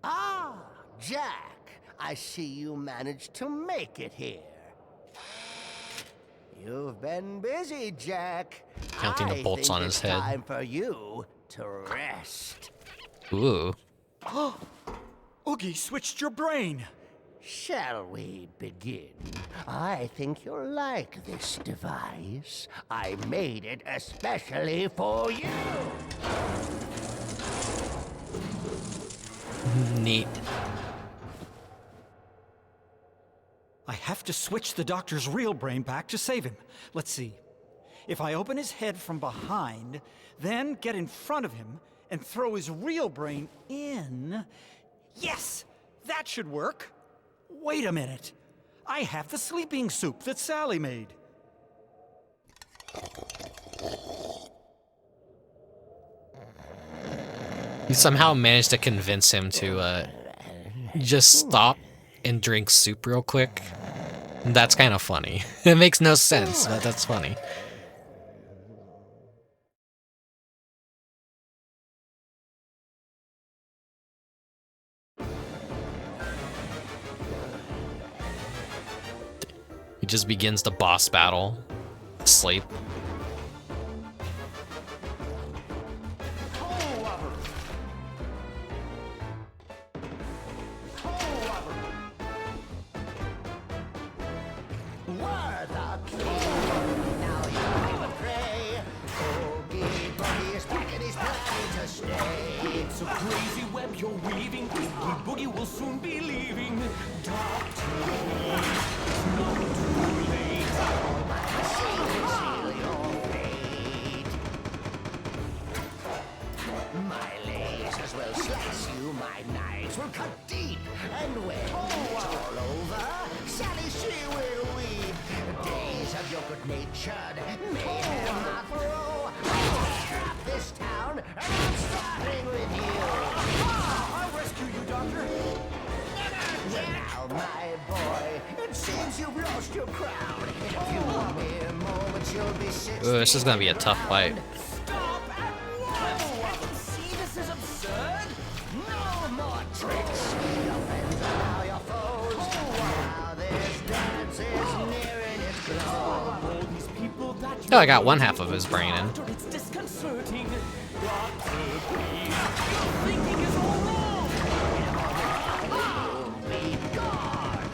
Ah, Jack, I see you managed to make it here. You've been busy, Jack.
Counting the bolts on his head.
Time for you to rest.
Ooh.
Oogie switched your brain.
Shall we begin? I think you'll like this device. I made it especially for you.
Neat.
I have to switch the doctor's real brain back to save him. Let's see. If I open his head from behind, then get in front of him and throw his real brain in... Yes! That should work! Wait a minute. I have the sleeping soup that Sally made.
You somehow managed to convince him to just stop and drink soup real quick. That's kind of funny. It makes no sense, but that's funny. He just begins the boss battle. Asleep.
It's a crazy web you're weaving. Oogie Boogie will soon be leaving. Doctor, it's not too late. Seal your fate.
My lasers will slice you, my knives will cut deep. And when it's all over, Sally, she will weep. Days of your good-natured mayhem are through. I'll tear up this town, and I'm starting with you.
I'll rescue you, Doctor.
Ooh, this is gonna be a tough fight.
See, this is absurd. No more tricks. Your friends are now your foes. Now this dance is nearing its close.
All these people that
Oh, I got one half of his brain in.
it's disconcerting. Doctor, please. Your thinking is all wrong.
Be gone.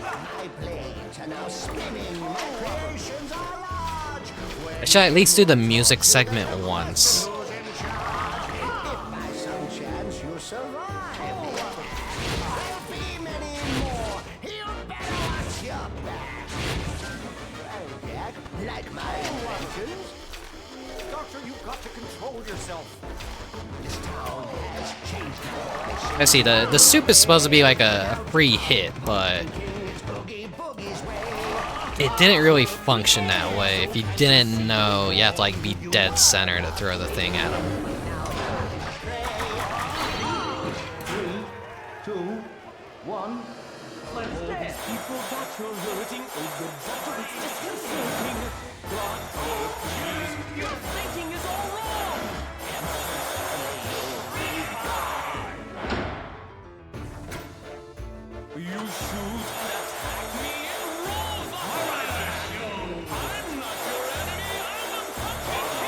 My blades are now spinning. My creations are large.
I should at least do the music segment once.
If by some chance you survive, there'll be many more. You better watch your back. Well, Jack, like my inventions,
Doctor, you've got to control yourself.
this town has changed my voice.
I see, the soup is supposed to be like a free hit, but it didn't really function that way. If you didn't know, you have to like be dead center to throw the thing at him.
3, 2, 1.
All these people that you're hurting. Oh, good doctor, it's disconcerting. Doctor, please. Your thinking is all wrong. You shoot and attack me and roll the I'm not your enemy, I'm the pumpkin.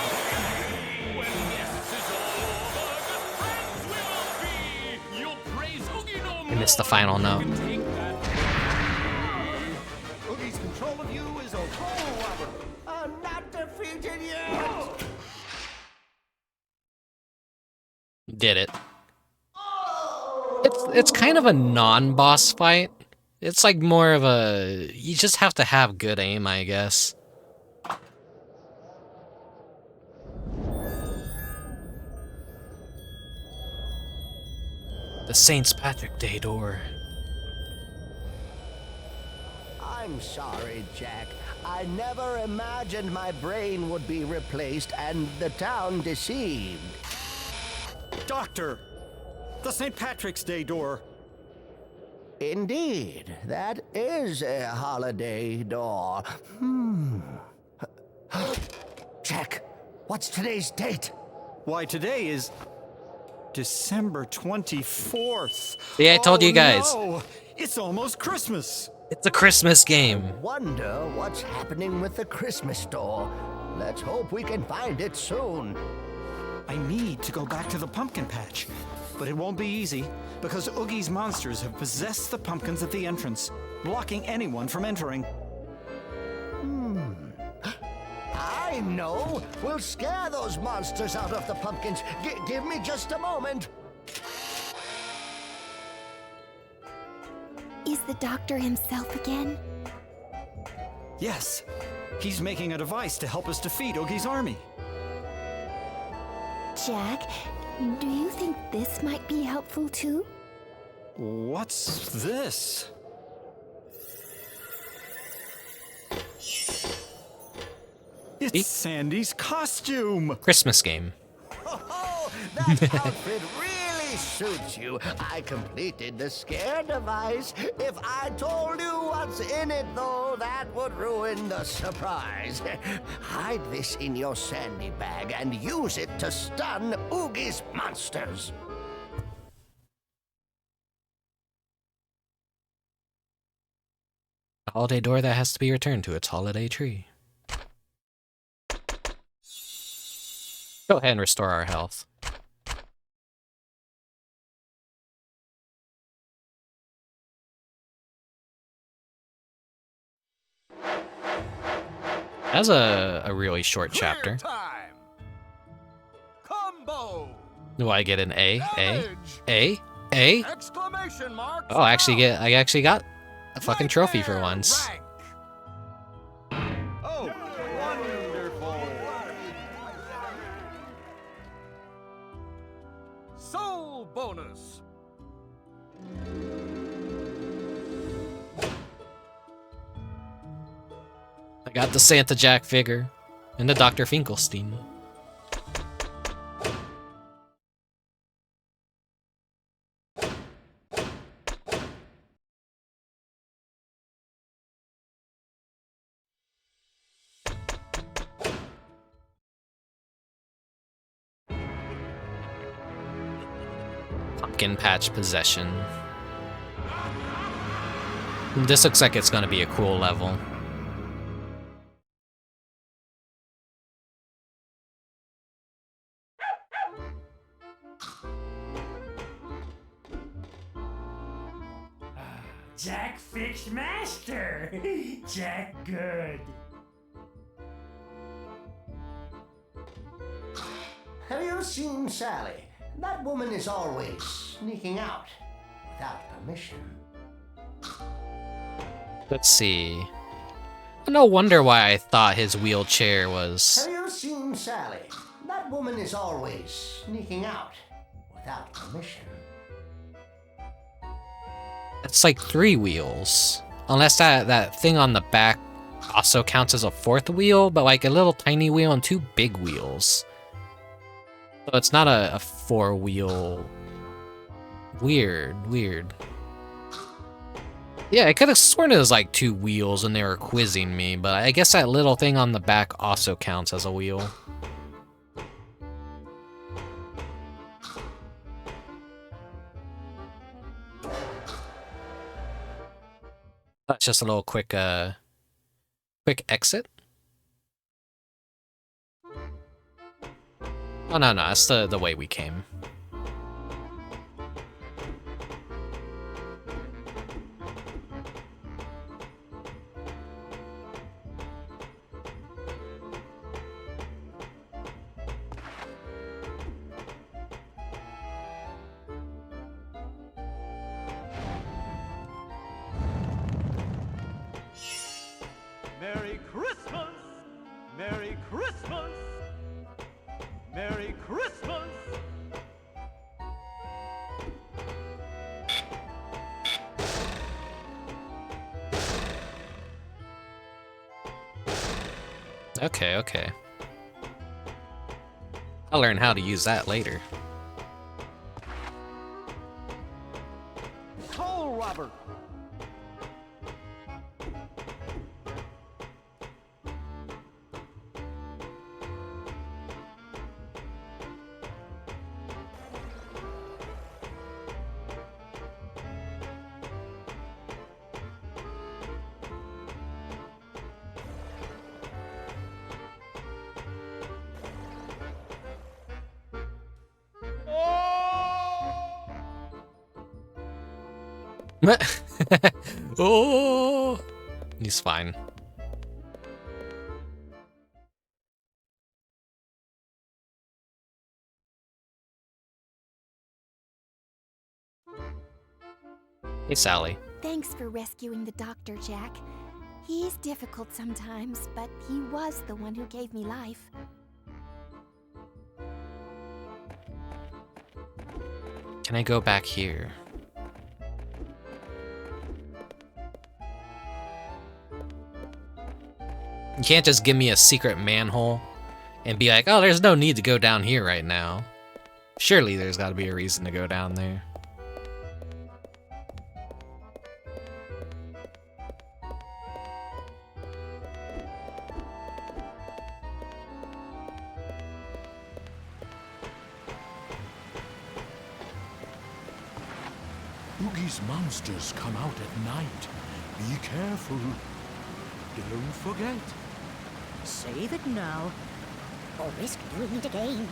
When this is all over, good friends we will be. You'll praise Oogie no more.
I missed the final note.
Oogie's control of you is over.
I'm not defeated yet.
Did it. It's kind of a non-boss fight. It's like more of a... You just have to have good aim, I guess. The Saint Patrick Day door.
I'm sorry, Jack. I never imagined my brain would be replaced and the town deceived.
Doctor! The St. Patrick's Day door.
Indeed, that is a holiday door. Jack, what's today's date?
Why, today is December 24th.
See, I told you guys.
No! It's almost Christmas.
It's a Christmas game.
Wonder what's happening with the Christmas door. Let's hope we can find it soon.
I need to go back to the pumpkin patch, but it won't be easy because Oogie's monsters have possessed the pumpkins at the entrance, blocking anyone from entering.
I know! We'll scare those monsters out of the pumpkins. Give me just a moment.
Is the doctor himself again?
Yes, he's making a device to help us defeat Oogie's army.
Jack, do you think this might be helpful too?
What's this? It's Sandy's costume!
Christmas game.
Oh, that outfit really suits you. I completed the scare device. If I told you what's in it, though, that would ruin the surprise. Hide this in your sandy bag and use it to stun Oogie's monsters.
A holiday door that has to be returned to its holiday tree. Go ahead and restore our health. That's a really short chapter.
Combo.
Do I get an A? A?
Exclamation mark.
Oh, I actually got a fucking trophy for once.
Oh, wonderful. Soul bonus.
I got the Santa Jack figure and the Dr. Finkelstein. Pumpkin Patch Possession. This looks like it's gonna be a cool level.
Jack Fix Master! Jack Good.
Have you seen Sally? That woman is always sneaking out without permission.
Let's see. No wonder why I thought his wheelchair was...
Have you seen Sally? That woman is always sneaking out without permission.
It's like 3 wheels. Unless that thing on the back also counts as a 4th wheel, but like a little tiny wheel and 2 big wheels. So it's not a 4-wheel. Weird. Yeah, I could have sworn it was like 2 wheels when they were quizzing me, but I guess that little thing on the back also counts as a wheel. That's just a little quick exit. Oh no, that's the way we came.
Merry Christmas! Merry Christmas! Merry Christmas!
Okay. I'll learn how to use that later.
Coal robber!
Oh, he's fine. Hey, Sally.
Thanks for rescuing the doctor, Jack. He's difficult sometimes, but he was the one who gave me life.
Can I go back here? You can't just give me a secret manhole and be like, oh, there's no need to go down here right now. Surely there's got to be a reason to go down there.
Oogie's monsters come out at night. Be careful. Don't forget.
Save it now, or risk doing it again.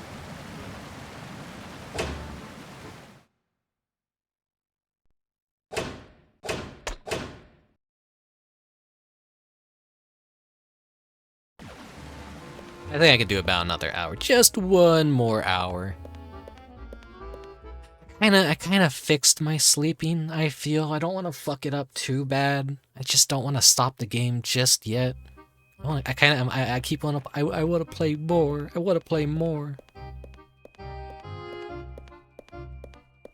I think I could do about another hour. Just one more hour. I kind of fixed my sleeping, I feel. I don't want to fuck it up too bad. I just don't want to stop the game just yet. I keep on. I want to play more. I want to play more.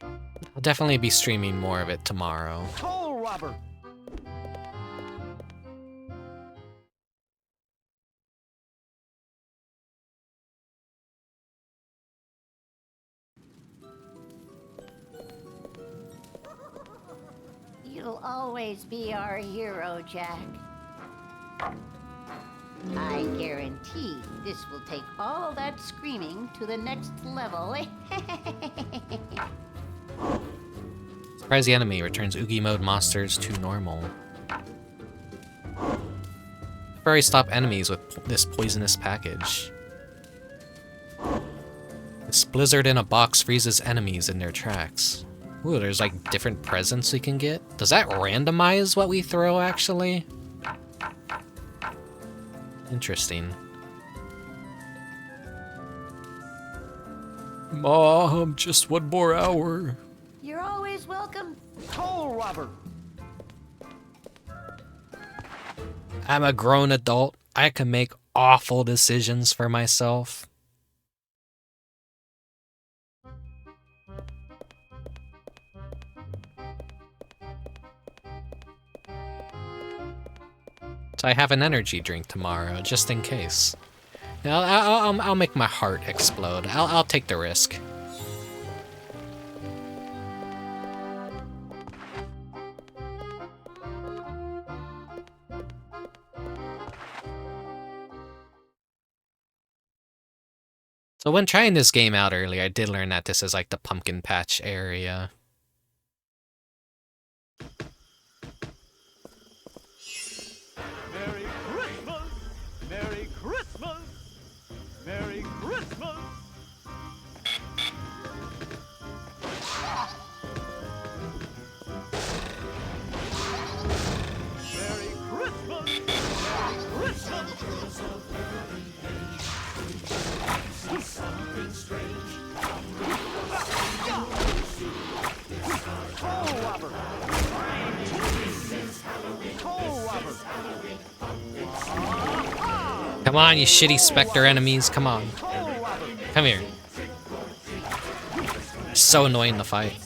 I'll definitely be streaming more of it tomorrow.
Coal robber!
You'll always be our hero, Jack. I guarantee this will take all that screaming to the next level.
Surprise the enemy, returns Oogie mode monsters to normal. Temporary stop enemies with this poisonous package. This blizzard in a box freezes enemies in their tracks. Ooh, there's like different presents we can get. Does that randomize what we throw, actually? Interesting. Mom, just one more hour.
You're always welcome.
Toll robber!
I'm a grown adult. I can make awful decisions for myself. So I have an energy drink tomorrow, just in case. I'll make my heart explode. I'll take the risk. So when trying this game out earlier, I did learn that this is like the pumpkin patch area.
Merry Christmas! Merry Christmas! Merry Christmas! Merry Christmas! Merry Christmas! Something strange. Toll robber! Toll robber!
Come on, you shitty Spectre enemies, come on. Come here. So annoying to fight.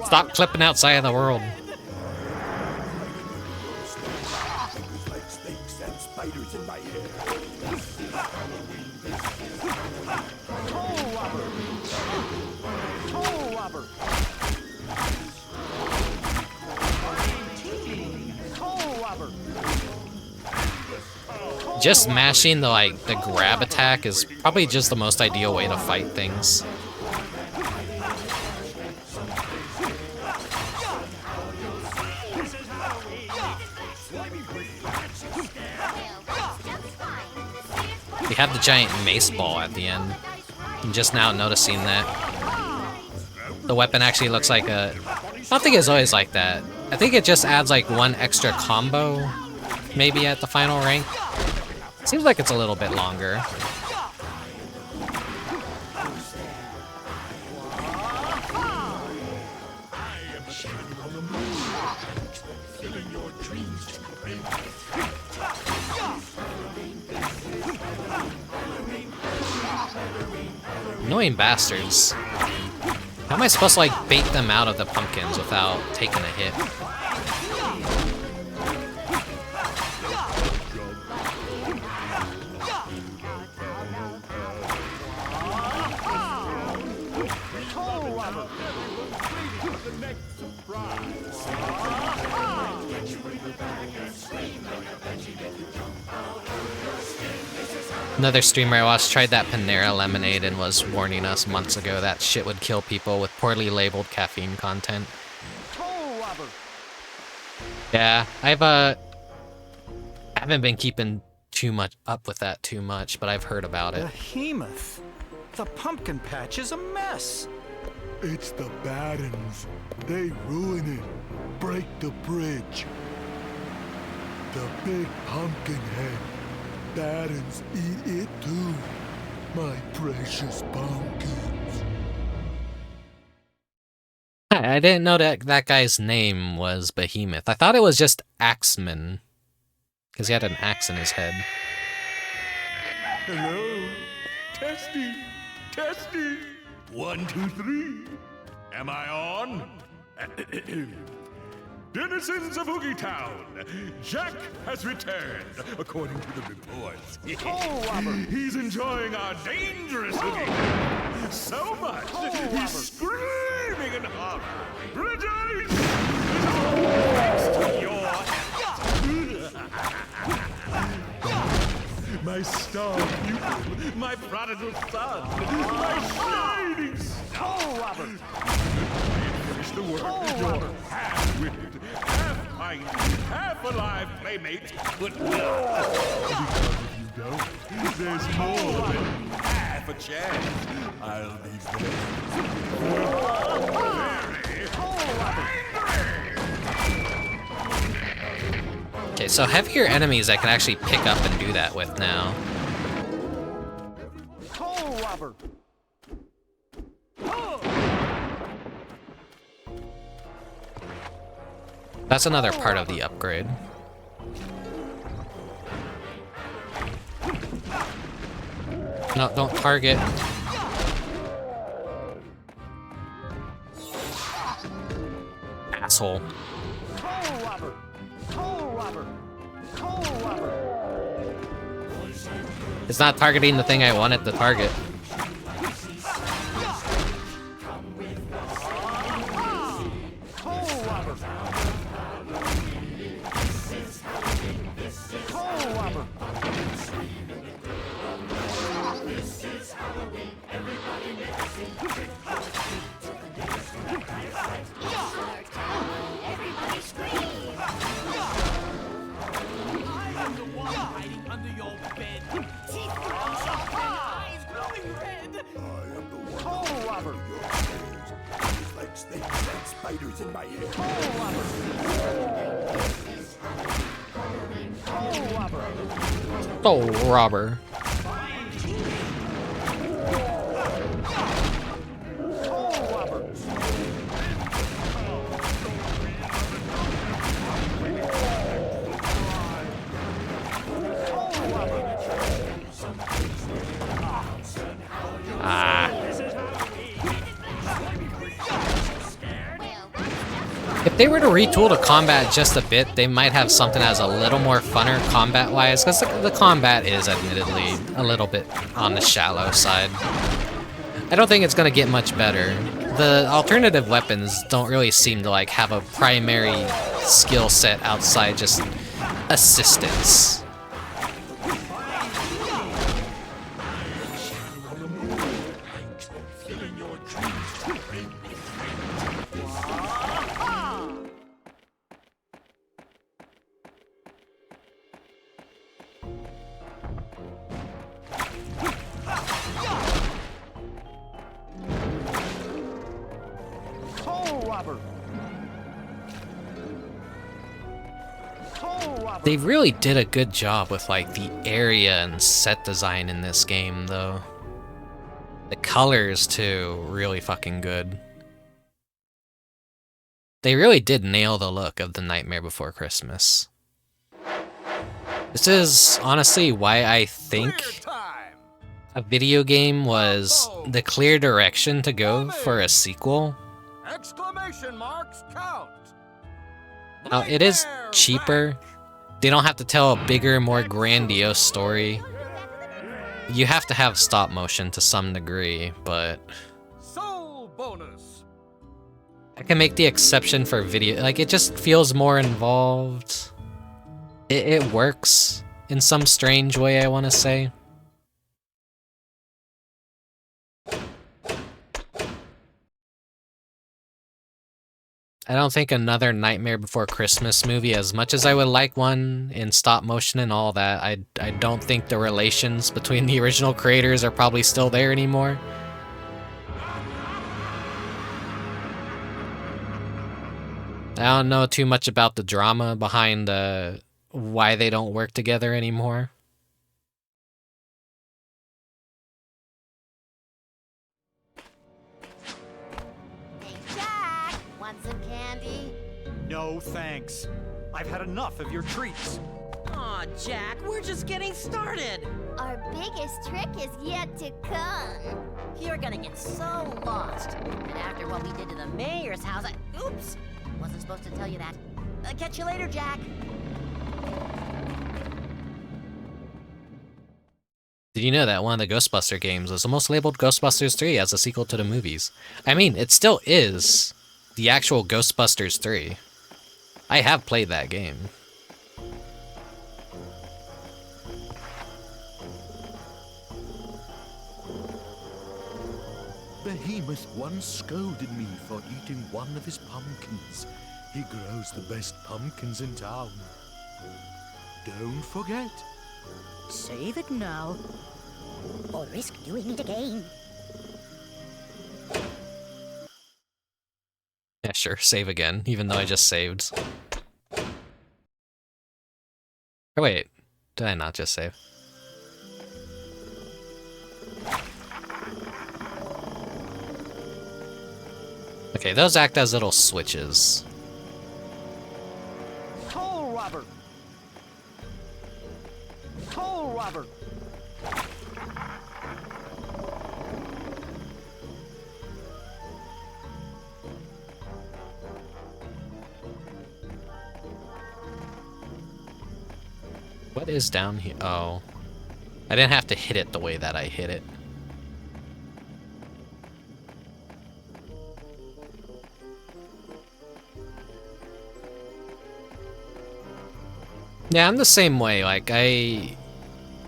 Stop clipping outside of the world.
Like snakes and spiders in my hair.
Toll robber! Toll robber! Toll robber!
Just mashing the grab attack is probably just the most ideal way to fight things. We have the giant mace ball at the end. I'm just now noticing that. The weapon actually looks like a... I don't think it's always like that. I think it just adds like one extra combo, maybe at the final rank. Seems like it's a little bit longer. Annoying bastards. How am I supposed to like bait them out of the pumpkins without taking a hit? Another streamer I watched tried that Panera lemonade and was warning us months ago that shit would kill people with poorly labeled caffeine content. Yeah, I haven't been keeping too much up with that too much, but I've heard about it.
Behemoth! The pumpkin patch is a mess!
It's the bad uns. They ruin it. Break the bridge. The big pumpkin head. Bad uns eat it too. My precious pumpkins.
I didn't know that that guy's name was Behemoth. I thought it was just Axeman, because he had an axe in his head.
Hello? Testing. Testing. 1, 2, 3. Am I on? Denizens of Oogie Town, Jack has returned, according to the reports. He's enjoying our dangerous Oogie so much, he's screaming in horror. Rejoice! Thanks to your my star pupil, my prodigal son, my shining star. Finish the work. You're half-witted, half-minded, half-alive playmate, but now, because if you don't, there's more than half a chance. I'll be
Okay, so heavier enemies I can actually pick up and do that with now. That's another part of the upgrade. No, don't target. Asshole. It's not targeting the thing I wanted to target.
spiders in my hair.
Oh, robber. If they were to retool the combat just a bit, they might have something that's a little more funner combat-wise, because the combat is admittedly a little bit on the shallow side. I don't think it's going to get much better. The alternative weapons don't really seem to like have a primary skill set outside just assistance. They really did a good job with like the area and set design in this game though. The colors too, really fucking good. They really did nail the look of The Nightmare Before Christmas. This is honestly why I think a video game was the clear direction to go for a sequel.
Exclamation marks count.
Now, it is cheaper. They don't have to tell a bigger, more grandiose story. You have to have stop motion to some degree, but
Soul bonus.
I can make the exception for video. Like, it just feels more involved. It works in some strange way, I want to say. I don't think another Nightmare Before Christmas movie, as much as I would like one in stop motion and all that, I don't think the relations between the original creators are probably still there anymore. I don't know too much about the drama behind why they don't work together anymore.
No, thanks. I've had enough of your treats.
Aw, Jack, we're just getting started.
Our biggest trick is yet to come.
You're gonna get so lost. And after what we did to the mayor's house, oops! Wasn't supposed to tell you that. Catch you later, Jack.
Did you know that one of the Ghostbuster games was almost labeled Ghostbusters 3 as a sequel to the movies? I mean, it still is the actual Ghostbusters 3. I have played that game.
behemoth once scolded me for eating one of his pumpkins. He grows the best pumpkins in town. Don't forget.
Save it now, or risk doing it again.
Yeah, sure, save again, even though I just saved. Oh wait, did I not just save? Okay, those act as little switches.
Toll robber! Toll robber!
What is down here? Oh. I didn't have to hit it the way that I hit it. Yeah, I'm the same way. Like, I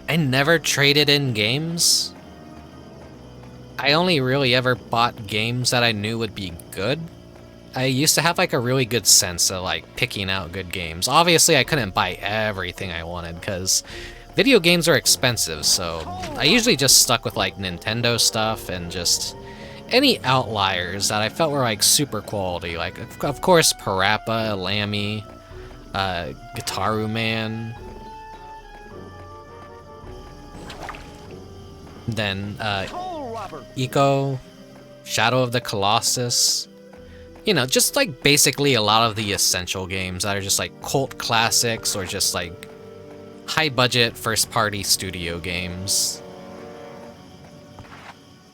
never traded in games. I only really ever bought games that I knew would be good. I used to have like a really good sense of like picking out good games. Obviously, I couldn't buy everything I wanted because video games are expensive, so I usually just stuck with like Nintendo stuff and just any outliers that I felt were like super quality. Like, of course, Parappa, Lammy, Gitaru Man. Then, Ico, Shadow of the Colossus. You know, just like basically a lot of the essential games that are just like cult classics or just like high budget first party studio games.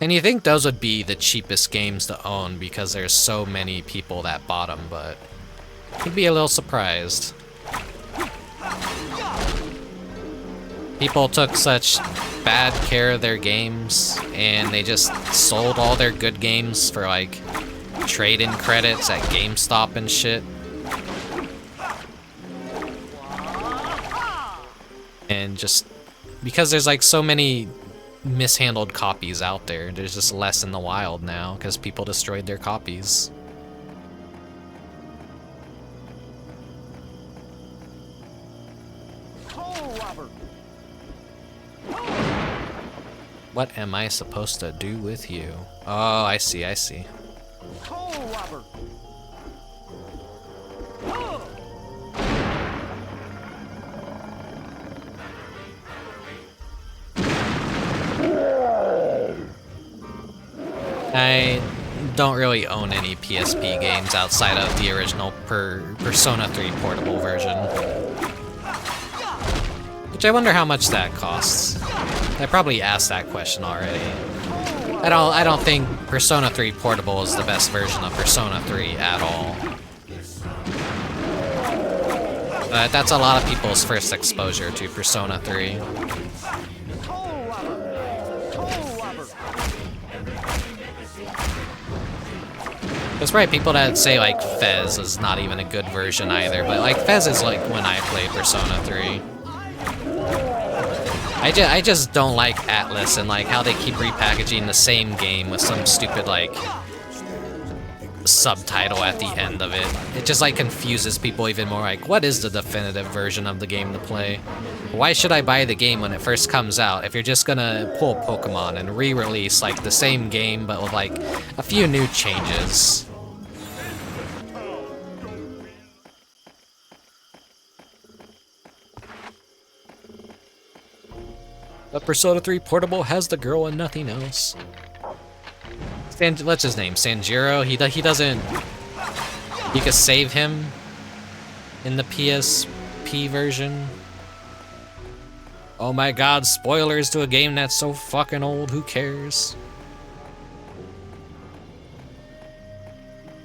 And you think those would be the cheapest games to own because there's so many people that bought them, but you'd be a little surprised. People took such bad care of their games and they just sold all their good games for like trade-in credits at GameStop and shit. And just because there's like so many mishandled copies out there, there's just less in the wild now because people destroyed their copies. What am I supposed to do with you? Oh, I see, I see. I don't really own any PSP games outside of the original Persona 3 portable version. Which I wonder how much that costs. I probably asked that question already. I don't think Persona 3 Portable is the best version of Persona 3 at all. But that's a lot of people's first exposure to Persona 3. There's probably people that say like Fez is not even a good version either, but like Fez is like when I played Persona 3. I just don't like Atlas and like how they keep repackaging the same game with some stupid like subtitle at the end of it. It just like confuses people even more. Like, what is the definitive version of the game to play? Why should I buy the game when it first comes out if you're just gonna pull Pokemon and re-release like the same game but with like a few new changes? But Persona 3 Portable has the girl and nothing else. What's his name? Sanjiro? He doesn't... You can save him in the PSP version. Oh my god, spoilers to a game that's so fucking old, who cares?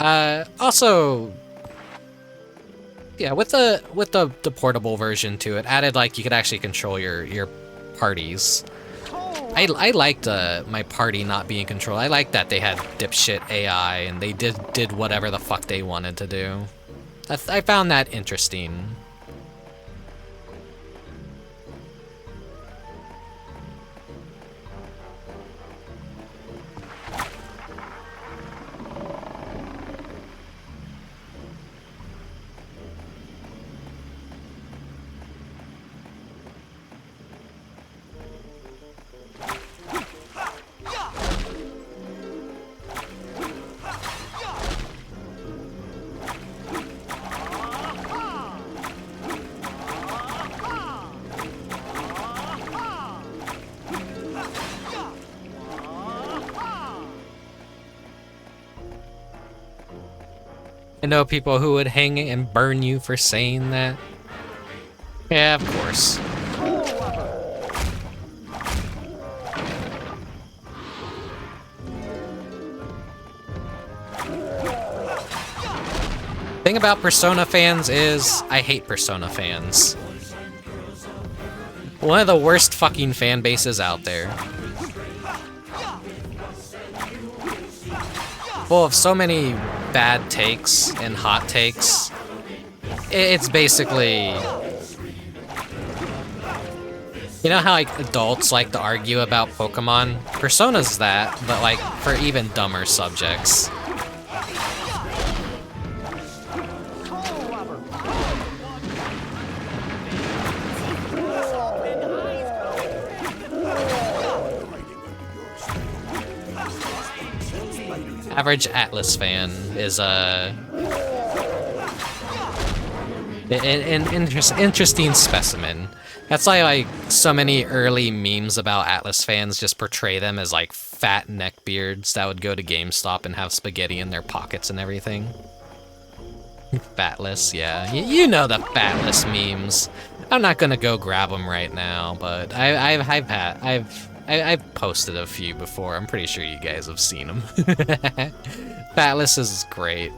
Also... Yeah, with the portable version to it, added like you could actually control your parties. I liked my party not being controlled. I liked that they had dipshit AI and they did whatever the fuck they wanted to do. I found that interesting. I know people who would hang and burn you for saying that. Yeah, of course. Thing about Persona fans is, I hate Persona fans. One of the worst fucking fan bases out there. Full of so many bad takes and hot takes. It's basically... You know how like adults like to argue about Pokemon? Persona's that, but like for even dumber subjects. Average Atlas fan is an interesting specimen. That's why like so many early memes about Atlas fans just portray them as like fat neckbeards that would go to GameStop and have spaghetti in their pockets and everything. Fatless, yeah, you know the Fatless memes. I'm not gonna go grab them right now, but I've posted a few before. I'm pretty sure you guys have seen them. Fatless is great.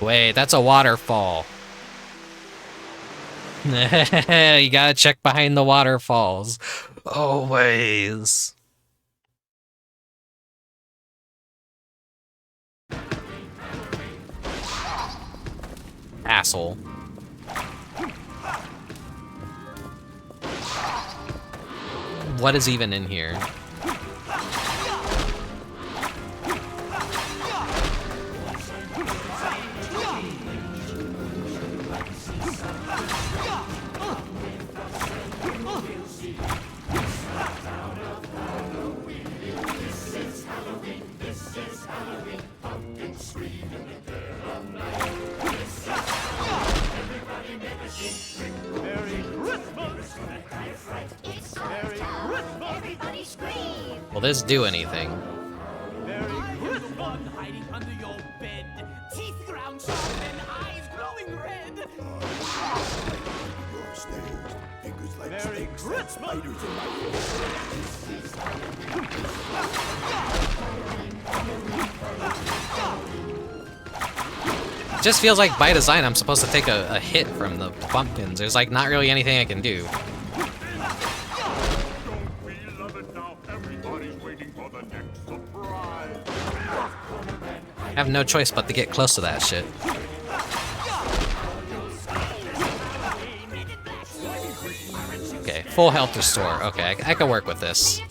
Wait, that's a waterfall. You gotta check behind the waterfalls. Always. Asshole. What is even in here? Will this do anything?
Hiding under your bed, teeth ground sharp and eyes glowing red.
Your stairs, fingers like
Merry
snakes and spiders in my
It just feels like by design I'm supposed to take a hit from the pumpkins. There's like not really anything I can do. I have no choice but to get close to that shit. Okay, full health restore. Okay, I can work with this.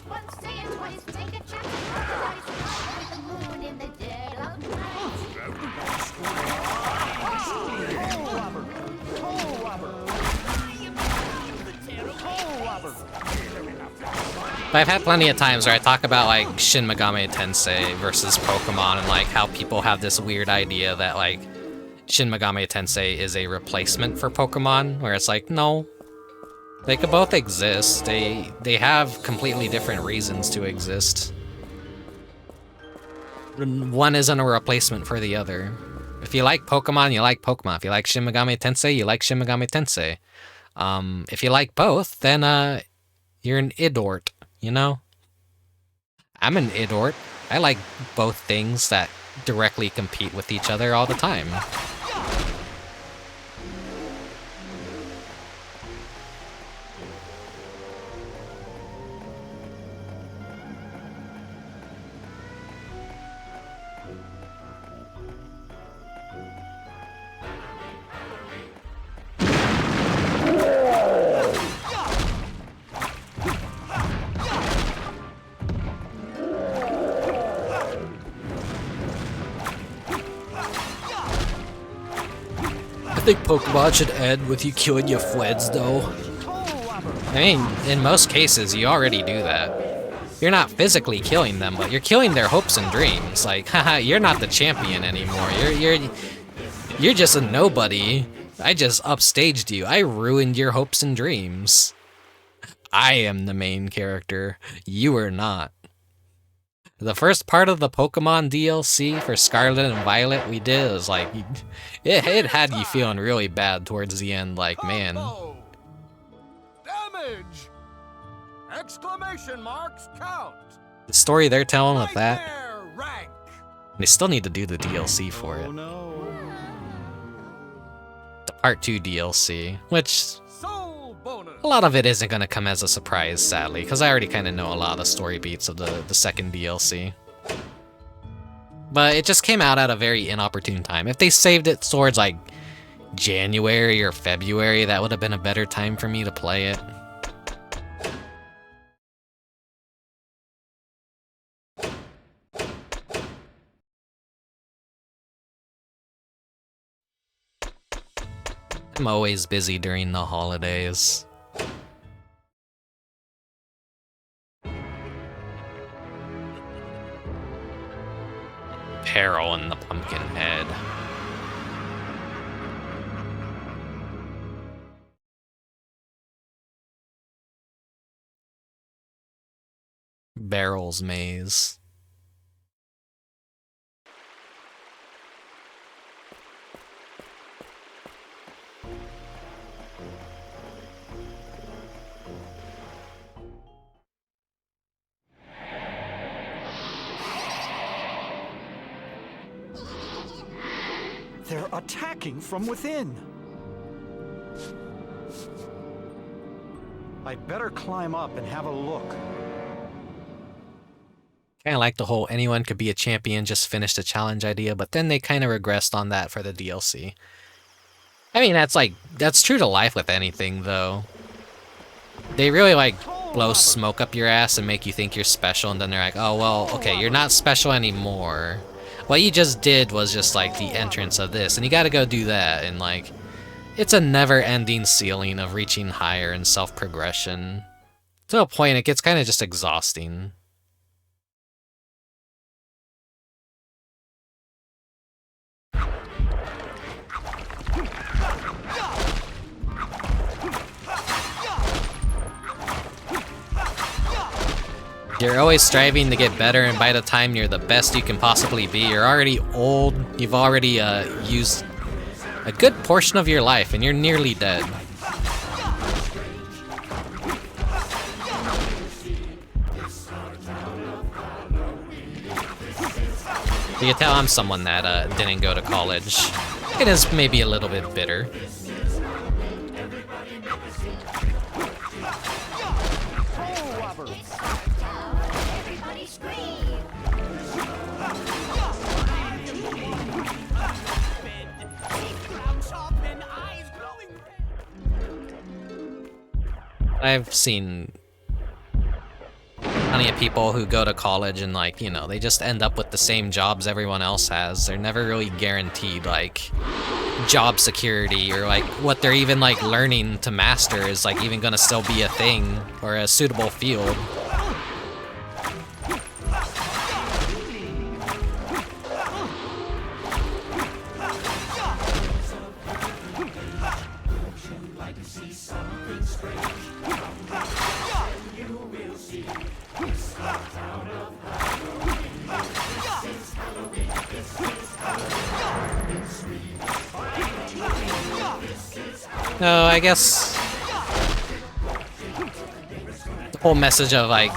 But I've had plenty of times where I talk about like Shin Megami Tensei versus Pokemon and like how people have this weird idea that like Shin Megami Tensei is a replacement for Pokemon, where it's like, no. They could both exist. They have completely different reasons to exist. One isn't a replacement for the other. If you like Pokemon, you like Pokemon. If you like Shin Megami Tensei, you like Shin Megami Tensei. If you like both, then you're an idort. You know? I'm an idort. I like both things that directly compete with each other all the time. I think Pokemon should end with you killing your friends, though. I mean, in most cases, you already do that. You're not physically killing them, but you're killing their hopes and dreams. Like, haha, you're not the champion anymore. You're just a nobody. I just upstaged you. I ruined your hopes and dreams. I am the main character. You are not. The first part of the Pokemon DLC for Scarlet and Violet we did was like, it had you feeling really bad towards the end, like, man.
Damage! Exclamation marks count!
The story they're telling with that,
Rank!
they still need to do the DLC for it. The Part 2 DLC, which a lot of it isn't going to come as a surprise, sadly, because I already kind of know a lot of the story beats of the second DLC. But it just came out at a very inopportune time. If they saved it towards, like, January or February, that would have been a better time for me to play it. I'm always busy during the holidays. Peril and the Pumpkinhead. Barrel's Maze.
They're attacking from within. I'd better climb up and have a look.
Kind of like the whole anyone could be a champion, just finish the challenge idea, but then they kind of regressed on that for the DLC. I mean, that's true to life with anything, though. They really, like, blow smoke up your ass and make you think you're special, and then they're like, oh, well, okay, you're not special anymore. What you just did was just, like, the entrance of this, and you gotta go do that, and, like, it's a never-ending ceiling of reaching higher and self-progression. To a point, it gets kind of just exhausting. You're always striving to get better, and by the time you're the best you can possibly be, you're already old, you've already used a good portion of your life, and you're nearly dead. You can tell I'm someone that didn't go to college. It is maybe a little bit bitter. I've seen plenty of people who go to college and, like, you know, they just end up with the same jobs everyone else has. They're never really guaranteed, like, job security, or, like, what they're even, like, learning to master is, like, even gonna still be a thing or a suitable field. No, I guess the whole message of, like,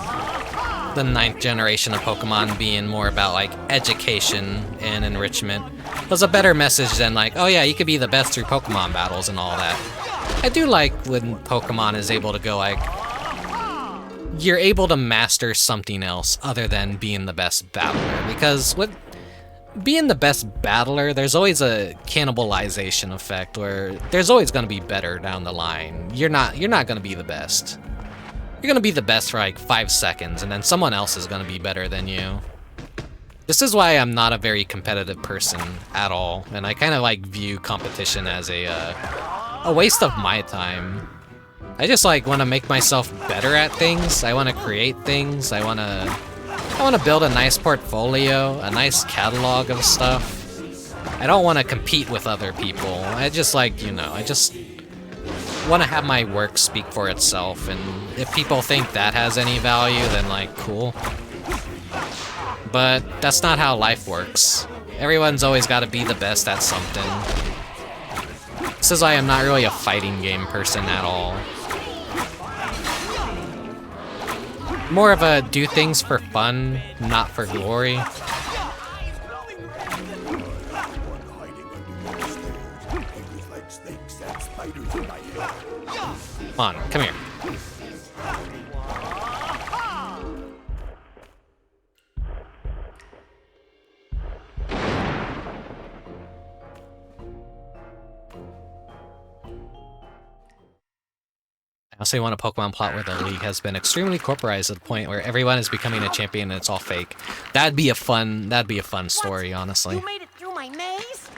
the 9th generation of Pokemon being more about, like, education and enrichment was a better message than, like, oh yeah, you could be the best through Pokemon battles and all that. I do like when Pokemon is able to go, like, you're able to master something else other than being the best battler, because with being the best battler, there's always a cannibalization effect where there's always going to be better down the line. You're not going to be the best. You're going to be the best for like 5 seconds, and then someone else is going to be better than you. This is why I'm not a very competitive person at all, and I kind of like view competition as a waste of my time. I just like want to make myself better at things. I want to create things. I want to build a nice portfolio, a nice catalog of stuff. I don't want to compete with other people. I just like, you know, I just want to have my work speak for itself, and if people think that has any value, then like, cool. But that's not how life works. Everyone's always got to be the best at something. This is why I'm not really a fighting game person at all. More of a do things for fun, not for glory. Come on, come here. I also want a Pokemon plot where the league has been extremely corporatized to the point where everyone is becoming a champion and it's all fake. That'd be a fun story, honestly.
You made it through my maze?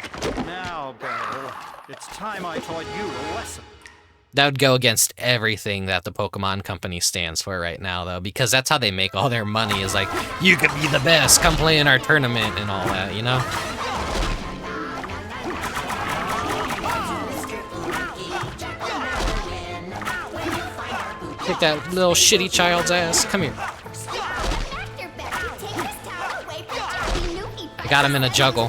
Now, Peril, it's time I taught you a lesson.
That would go against everything that the Pokemon company stands for right now, though, because that's how they make all their money, is like, you could be the best, come play in our tournament and all that, you know? Kick that little shitty child's ass. Come here. I got him in a juggle.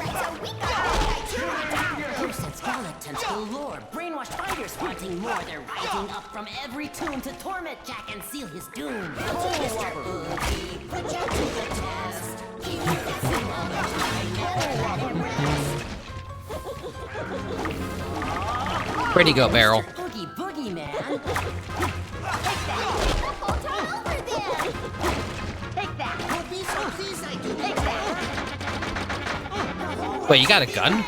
Brainwashed fighters wanting more. They're rising up from every tomb to torment Jack and seal his doom. Mr. Oogie, put Jack to the test. Keep fixing all the time. Never let him rest.
Where'd he go, Peril?
Oogie Boogie, man.
Wait, you got a gun?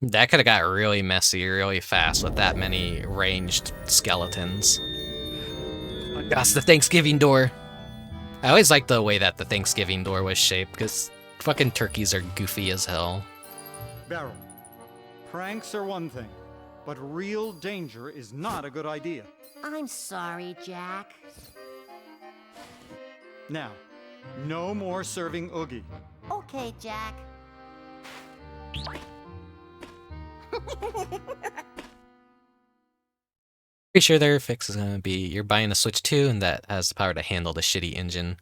That could have got really messy really fast with that many ranged skeletons. That's the Thanksgiving door. I always liked the way that the Thanksgiving door was shaped, because fucking turkeys are goofy as hell.
Peril, pranks are one thing, but real danger is not a good idea.
I'm sorry, Jack.
Now, no more serving Oogie.
Okay, Jack.
Pretty sure their fix is gonna be you're buying a Switch 2 and that has the power to handle the shitty engine.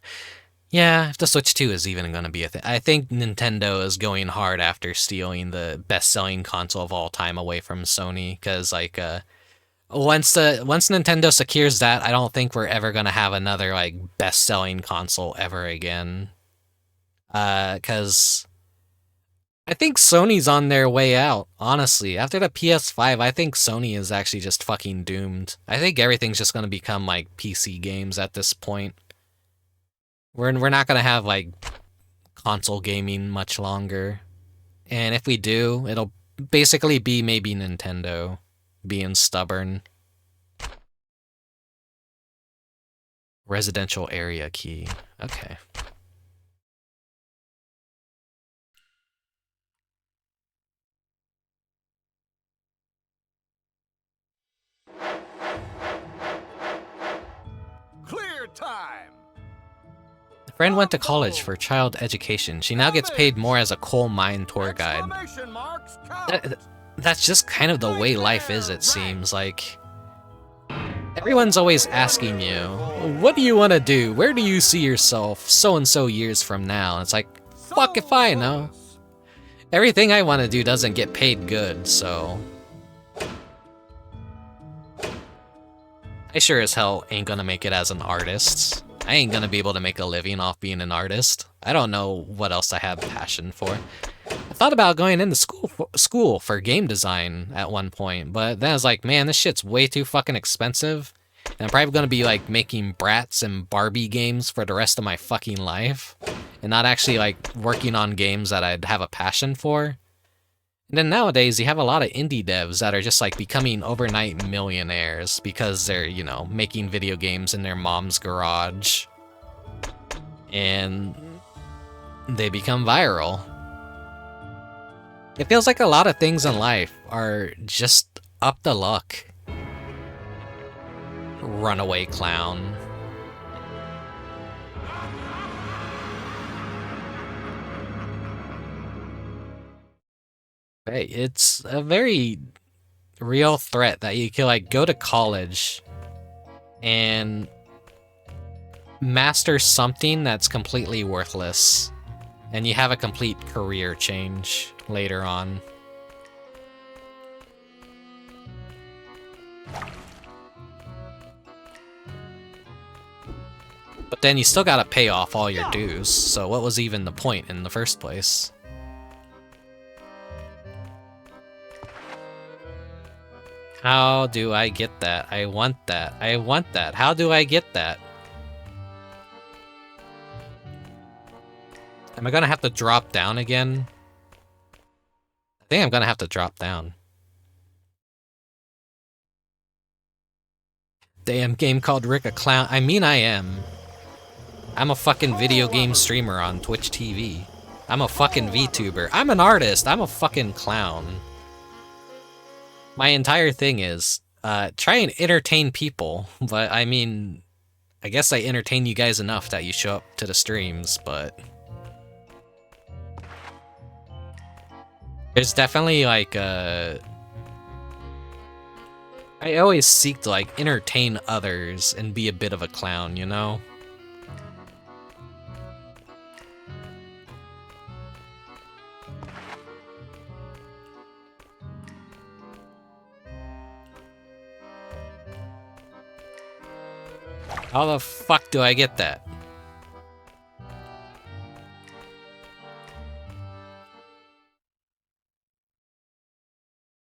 Yeah, if the Switch 2 is even gonna be a thing. I think Nintendo is going hard after stealing the best-selling console of all time away from Sony, because like once Nintendo secures that, I don't think we're ever gonna have another like best-selling console ever again. Because I think Sony's on their way out, honestly. After the PS5, I think Sony is actually just fucking doomed. I think everything's just gonna become like PC games at this point. We're not gonna have like console gaming much longer. And if we do, it'll basically be maybe Nintendo being stubborn. Residential area key. Okay.
Clear time.
The friend went to college for child education. She now gets paid more as a coal mine tour guide. That's just kind of the way life is, it seems. Like, everyone's always asking you, what do you want to do? Where do you see yourself so-and-so years from now? And it's like, fuck if I know. Everything I want to do doesn't get paid good, so I sure as hell ain't gonna make it as an artist. I ain't gonna be able to make a living off being an artist. I don't know what else I have passion for. I thought about going into school for game design at one point, but then I was like, man, this shit's way too fucking expensive. And I'm probably gonna be like making Bratz and Barbie games for the rest of my fucking life. and not actually like working on games that I'd have a passion for. And then nowadays you have a lot of indie devs that are just like becoming overnight millionaires because they're, you know, making video games in their mom's garage. And they become viral. It feels like a lot of things in life are just up to luck. Runaway clown. Hey, it's a very real threat that you can like go to college and master something that's completely worthless, and you have a complete career change later on. But then you still gotta pay off all your dues, so what was even the point in the first place? How do I get that? I want that. I want that. How do I get that? Am I gonna have to drop down again? I think I'm gonna have to drop down. Damn game called Rick a clown. I mean, I am. I'm a fucking video game streamer on Twitch TV. I'm a fucking VTuber. I'm an artist. I'm a fucking clown. My entire thing is, try and entertain people. But I mean, I guess I entertain you guys enough that you show up to the streams, but... There's definitely like I always seek to like entertain others and be a bit of a clown, you know? How the fuck do I get that?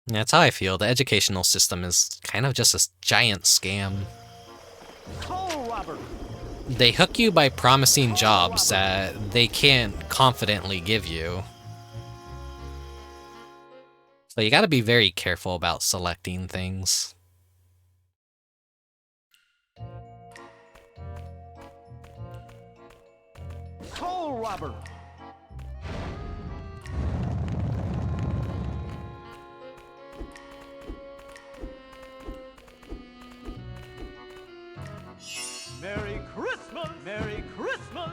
That's how I feel. The educational system is kind of just a giant scam. They hook you by promising jobs that they can't confidently give you. So you gotta be very careful about selecting things.
Toll robber. Merry Christmas! Merry Christmas!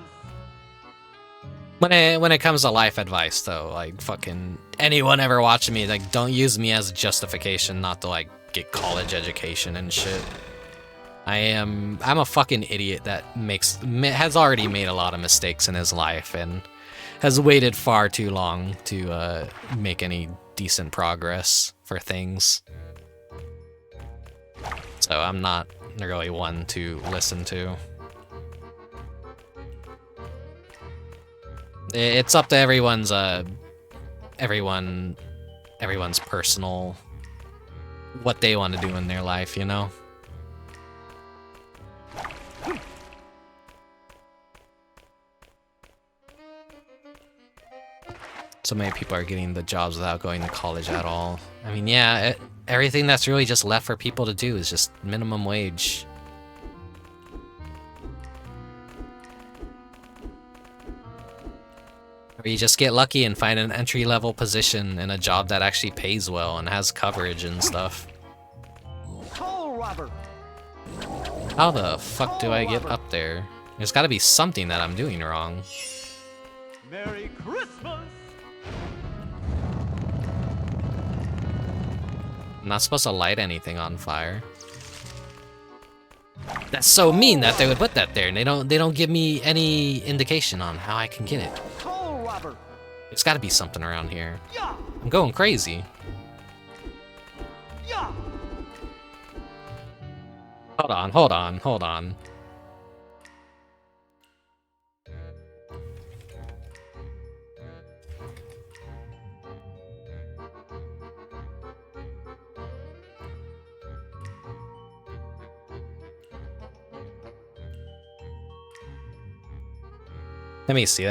When it comes to life advice, though, like, fucking anyone ever watching me, like, don't use me as a justification not to, like, get college education and shit. I'm a fucking idiot that has already made a lot of mistakes in his life and has waited far too long to make any decent progress for things. So I'm not really one to listen to. It's up to everyone's personal, what they want to do in their life, you know? So many people are getting the jobs without going to college at all. I mean, yeah, everything that's really just left for people to do is just minimum wage. Or you just get lucky and find an entry-level position in a job that actually pays well and has coverage and stuff.
Toll robber.
How the fuck do I get up there? There's gotta be something that I'm doing wrong.
Merry Christmas!
I'm not supposed to light anything on fire. That's so mean that they would put that there, and they don't give me any indication on how I can get it.
Toll robber.
There's got to be something around here. I'm going crazy. Hold on. Let me see.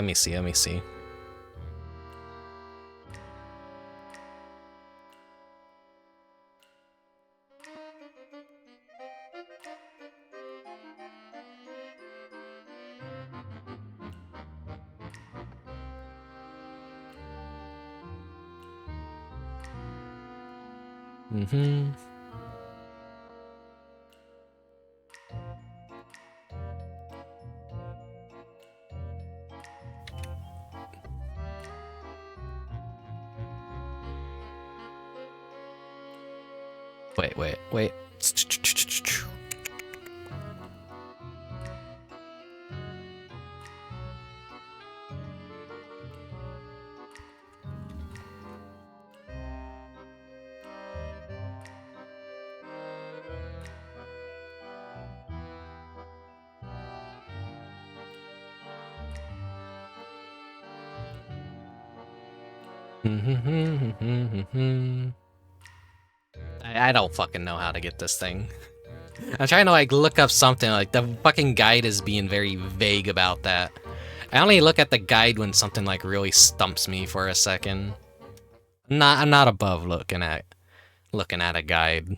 Mm-hmm. Wait. I don't fucking know how to get this thing. I'm trying to like look up something, like the fucking guide is being very vague about that. I only look at the guide when something like really stumps me for a second. I'm not above looking at a guide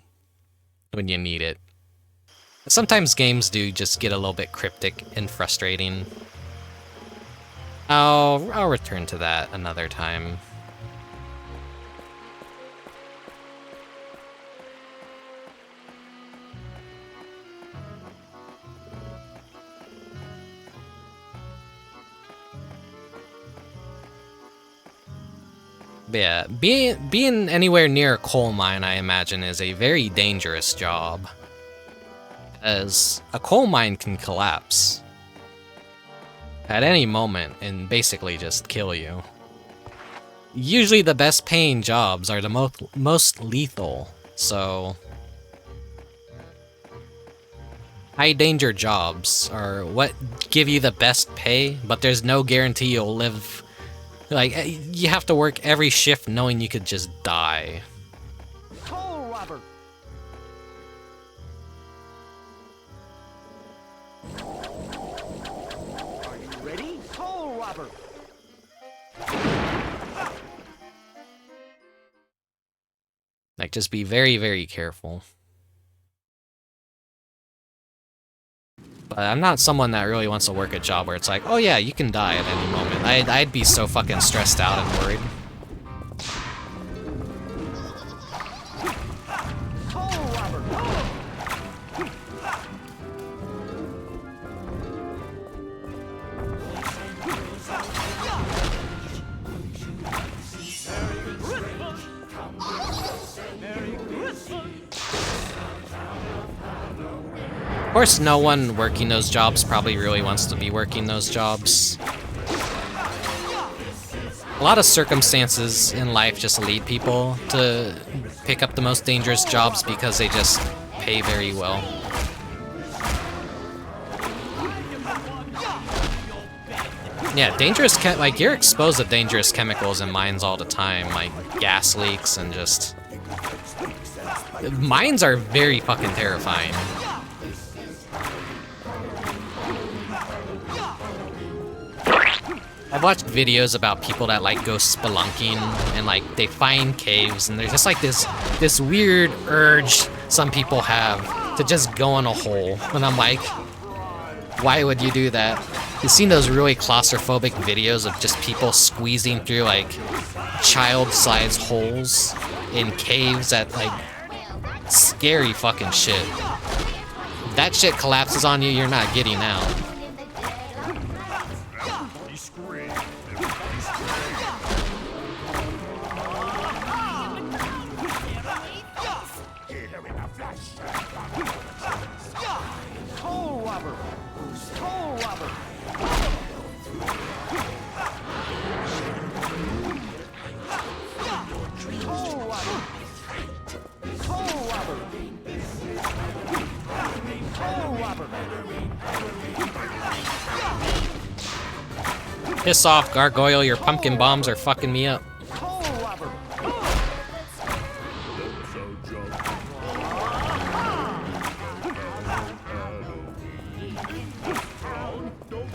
when you need it. Sometimes games do just get a little bit cryptic and frustrating. I'll return to that another time. But yeah, being anywhere near a coal mine, I imagine, is a very dangerous job. As a coal mine can collapse at any moment and basically just kill you. Usually the best paying jobs are the most lethal, so high danger jobs are what give you the best pay, but there's no guarantee you'll live. Like, you have to work every shift knowing you could just die.
Coal robber. Are you ready? Coal robber.
Like, just be very, very careful. But I'm not someone that really wants to work a job where it's like, oh yeah, you can die at any moment. I'd be so fucking stressed out and worried. Of course, no one working those jobs probably really wants to be working those jobs. A lot of circumstances in life just lead people to pick up the most dangerous jobs because they just pay very well. Yeah, like, you're exposed to dangerous chemicals in mines all the time, like gas leaks and just... Mines are very fucking terrifying. I've watched videos about people that like go spelunking and like they find caves and there's just like this weird urge some people have to just go in a hole. And I'm like, why would you do that? You've seen those really claustrophobic videos of just people squeezing through like child-sized holes in caves at like scary fucking shit. If that shit collapses on you, you're not getting out. Piss off, Gargoyle, your pumpkin bombs are fucking me up.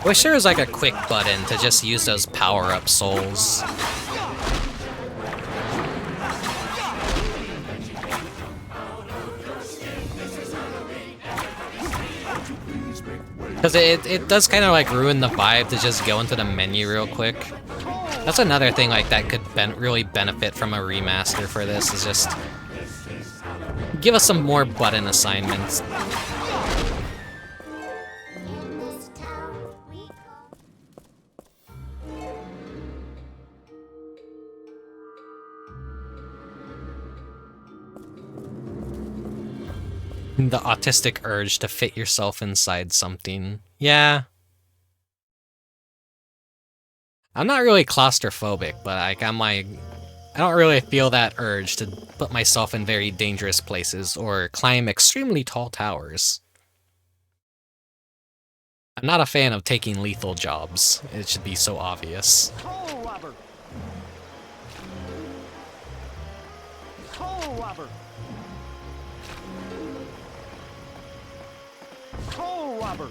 Wish there was like a quick button to just use those power-up souls. Because it does kind of like ruin the vibe to just go into the menu real quick. That's another thing like that could really benefit from a remaster for this, is just give us some more button assignments. The autistic urge to fit yourself inside something. Yeah. I'm not really claustrophobic, but like I don't really feel that urge to put myself in very dangerous places or climb extremely tall towers. I'm not a fan of taking lethal jobs. It should be so obvious.
Toll robber. Toll robber. Toll robber.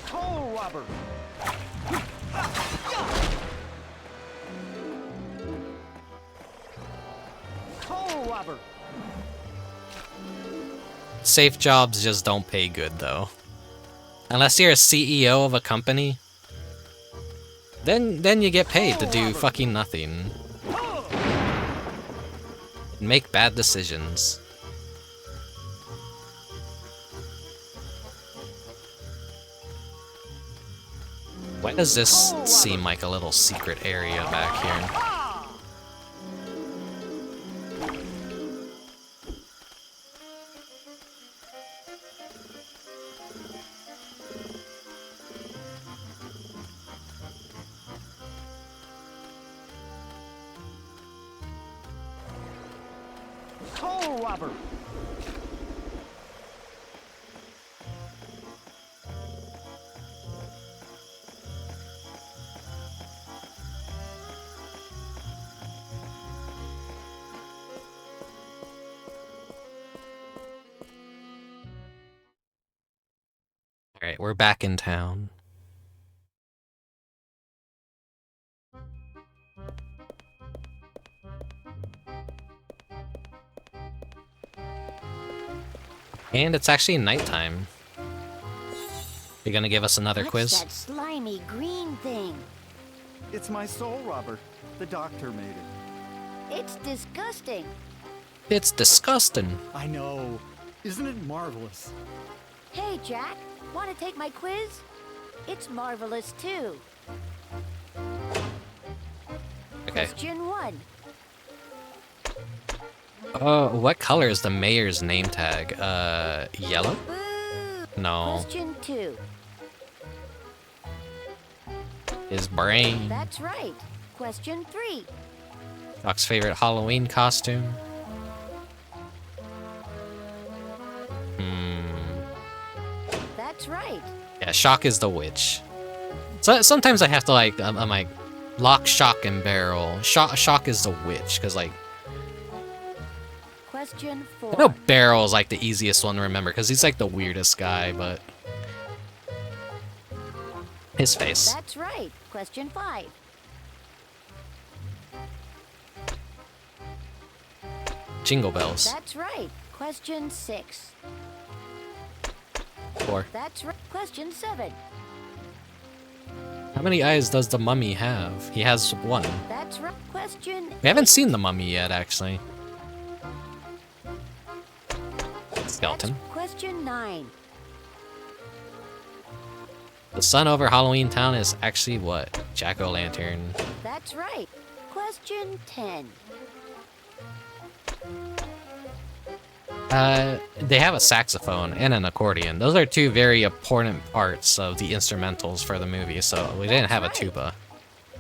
Toll robber. Toll robber.
Safe jobs just don't pay good though. Unless you're a CEO of a company, then you get paid to do fucking nothing. Make bad decisions. Why does this seem like a little secret area back here?
Toll robber.
Alright, we're back in town. And it's actually nighttime. You're gonna give us another quiz?
What's that slimy green thing?
It's my soul robber. The doctor made it.
It's disgusting.
It's disgusting.
I know. Isn't it marvelous?
Hey, Jack, want to take my quiz? It's marvelous too.
Okay.
Question 1.
What color is the mayor's name tag? Yellow? No.
Question 2.
His brain.
That's right. Question 3.
Doc's favorite Halloween costume?
That's right.
Yeah, Shock is the witch. So sometimes I have to like, I'm like, lock, shock, and barrel. Shock is the witch, because like,
Question
I
4.
know Barrel is like the easiest one to remember, because he's like the weirdest guy, but his face.
That's right. Question 5.
Jingle bells.
That's right. Question 6.
4.
That's right. Question 7.
How many eyes does the mummy have? He has 1.
That's right. Question
We haven't seen the mummy yet, actually. Skeleton.
Question 9.
The sun over Halloween Town is actually what? Jack-o'-lantern.
That's right. Question 10.
They have a saxophone and an accordion. Those are 2 very important parts of the instrumentals for the movie, so we didn't have a tuba.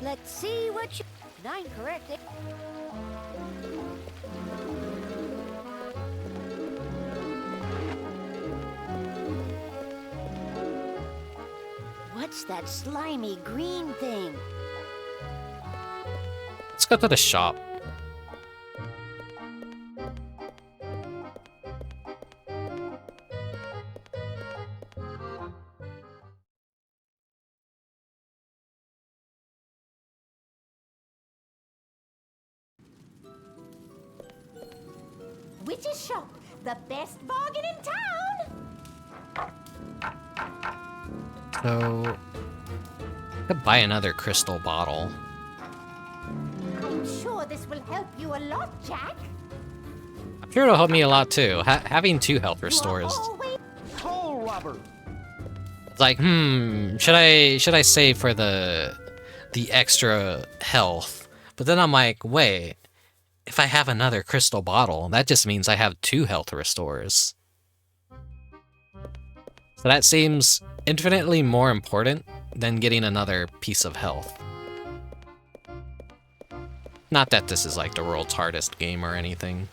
Let's see what you... 9 correct. What's that slimy green thing?
Let's go to the shop.
Witch's shop, the best bargain in town.
So, I could buy another crystal bottle.
I'm sure this will help you a lot, Jack.
I'm sure it'll help me a lot too. Having 2 health restores.
Toll robber.
It's like, should I save for the extra health? But then I'm like, wait, if I have another crystal bottle, that just means I have 2 health restores. So that seems infinitely more important than getting another piece of health. Not that this is like the world's hardest game or anything.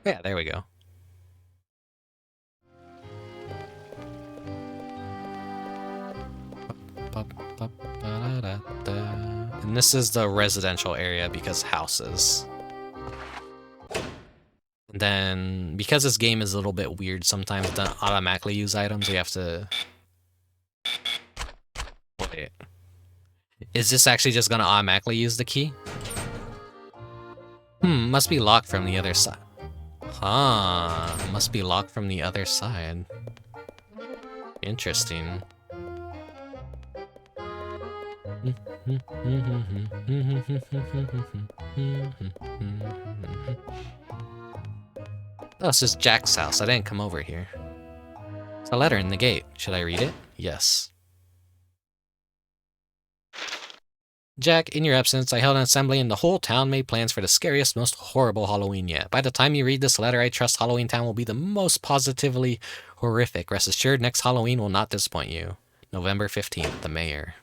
Yeah, there we go. And this is the residential area because houses. And then, because this game is a little bit weird, sometimes it doesn't automatically use items, you have to... Wait. Is this actually just gonna automatically use the key? Must be locked from the other side. Must be locked from the other side. Interesting. Oh, this is Jack's house. I didn't come over here. There's a letter in the gate. Should I read it? Yes. Jack, in your absence, I held an assembly and the whole town made plans for the scariest, most horrible Halloween yet. By the time you read this letter, I trust Halloween Town will be the most positively horrific. Rest assured, next Halloween will not disappoint you. November 15th, the mayor.